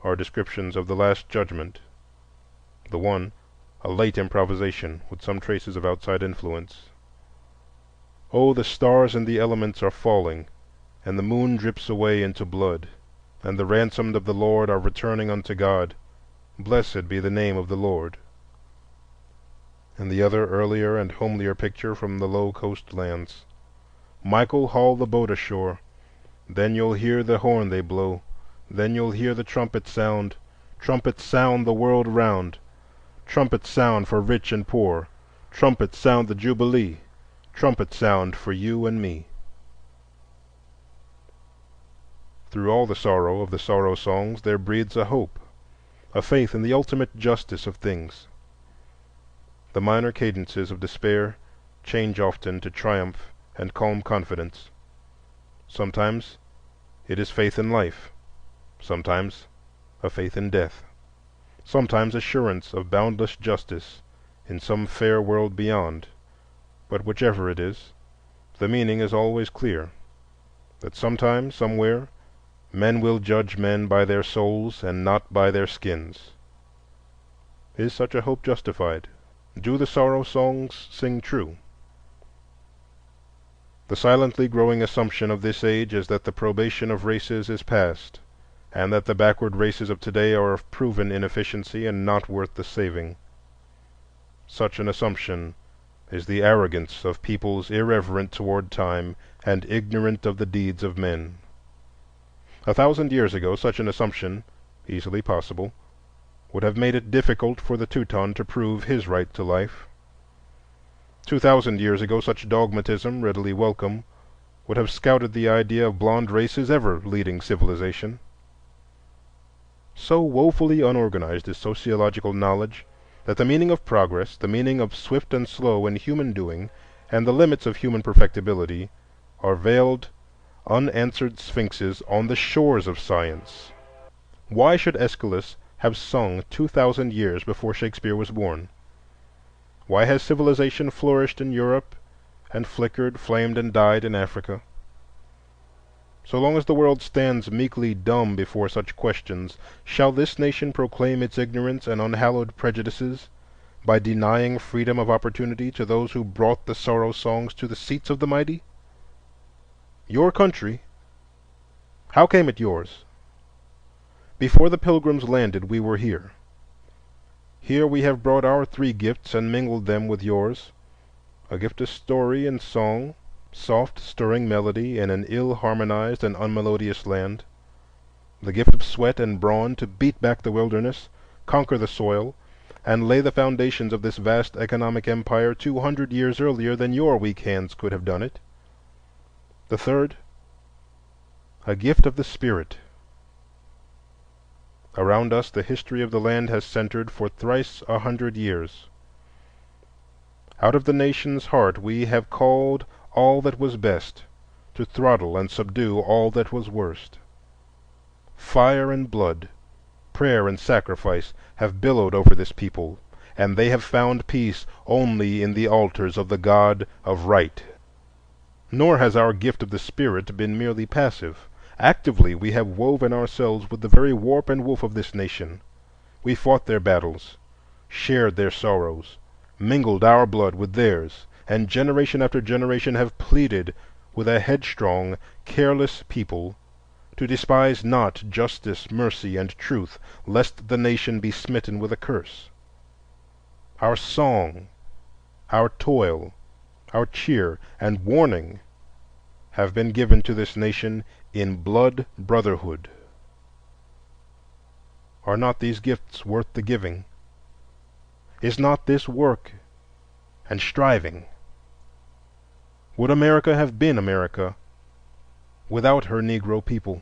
are descriptions of the Last Judgment. The one, a late improvisation with some traces of outside influence. "Oh, the stars and the elements are falling, and the moon drips away into blood, and the ransomed of the Lord are returning unto God. Blessed be the name of the Lord." And the other earlier and homelier picture from the low coast lands. "Michael, haul the boat ashore, then you'll hear the horn they blow, then you'll hear the trumpet sound the world round, trumpet sound for rich and poor, Trumpets sound the Jubilee, trumpets sound for you and me. Through all the sorrow of the sorrow songs there breathes a hope, a faith in the ultimate justice of things. The minor cadences of despair change often to triumph and calm confidence. Sometimes it is faith in life, sometimes a faith in death, sometimes assurance of boundless justice in some fair world beyond. But whichever it is, the meaning is always clear, that sometime, somewhere, men will judge men by their souls and not by their skins. Is such a hope justified? Do the sorrow songs sing true? The silently growing assumption of this age is that the probation of races is past, and that the backward races of today are of proven inefficiency and not worth the saving. Such an assumption is the arrogance of peoples irreverent toward time and ignorant of the deeds of men. 1,000 years ago, such an assumption, easily possible, would have made it difficult for the Teuton to prove his right to life. 2,000 years ago, such dogmatism, readily welcome, would have scouted the idea of blond races ever leading civilization. So woefully unorganized is sociological knowledge that the meaning of progress, the meaning of swift and slow in human doing, and the limits of human perfectibility are veiled, unanswered sphinxes on the shores of science. Why should Aeschylus have sung 2,000 years before Shakespeare was born? Why has civilization flourished in Europe and flickered, flamed, and died in Africa? So long as the world stands meekly dumb before such questions, shall this nation proclaim its ignorance and unhallowed prejudices by denying freedom of opportunity to those who brought the sorrow songs to the seats of the mighty? Your country, how came it yours? Before the Pilgrims landed, we were here. Here we have brought our 3 gifts and mingled them with yours: a gift of story and song, soft, stirring melody in an ill-harmonized and unmelodious land; the gift of sweat and brawn to beat back the wilderness, conquer the soil, and lay the foundations of this vast economic empire 200 years earlier than your weak hands could have done it. The third, a gift of the Spirit. Around us the history of the land has centered for thrice 100 years. Out of the nation's heart we have called all that was best, to throttle and subdue all that was worst. Fire and blood, prayer and sacrifice have billowed over this people, and they have found peace only in the altars of the God of Right. Nor has our gift of the Spirit been merely passive. Actively we have woven ourselves with the very warp and woof of this nation. We fought their battles, shared their sorrows, mingled our blood with theirs, and generation after generation have pleaded with a headstrong, careless people to despise not justice, mercy, and truth, lest the nation be smitten with a curse. Our song, our toil, our cheer, and warning have been given to this nation in blood brotherhood. Are not these gifts worth the giving? Is not this work and striving? Would America have been America without her Negro people?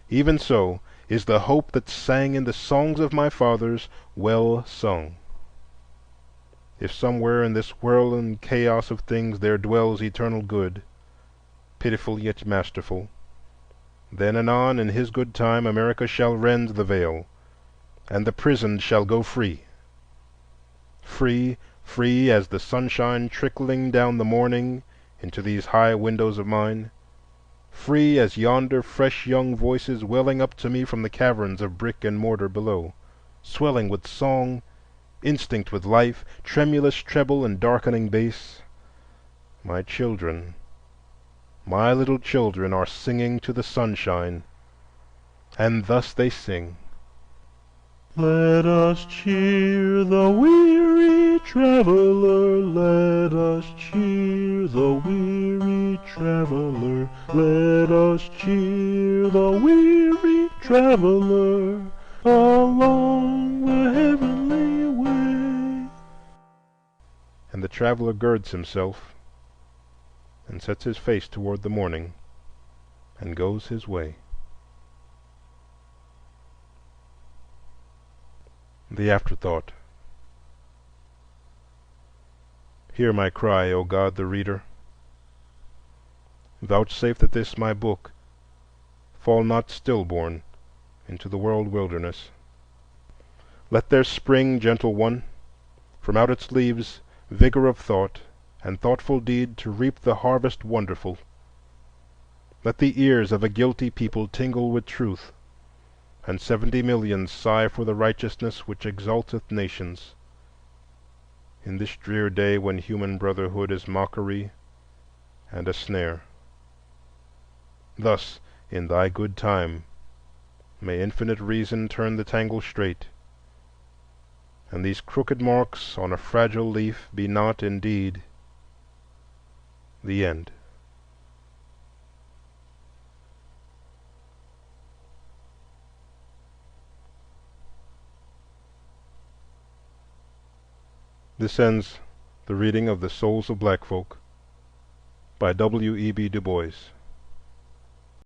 Even so is the hope that sang in the songs of my fathers well sung. If somewhere in this whirling chaos of things there dwells eternal good, pitiful yet masterful, then anon in his good time America shall rend the veil, and the prisoned shall go free. Free, free as the sunshine trickling down the morning into these high windows of mine, free as yonder fresh young voices welling up to me from the caverns of brick and mortar below, swelling with song, instinct with life, tremulous treble and darkening bass. My children, my little children, are singing to the sunshine, and thus they sing. Let us cheer the weary traveler, let us cheer the weary traveler, let us cheer the weary traveler along the heavenly way. traveler girds himself and sets his face toward the morning and goes his way. The Afterthought. Hear my cry, O God the Reader. Vouchsafe that this my book fall not stillborn into the world wilderness. Let there spring, gentle one, from out its leaves vigor of thought and thoughtful deed to reap the harvest wonderful. Let the ears of a guilty people tingle with truth, and 70 millions sigh for the righteousness which exalteth nations. In this drear day when human brotherhood is mockery and a snare. Thus, in thy good time, may infinite reason turn the tangle straight, and these crooked marks on a fragile leaf be not indeed the end. This ends the reading of The Souls of Black Folk by W.E.B. Du Bois.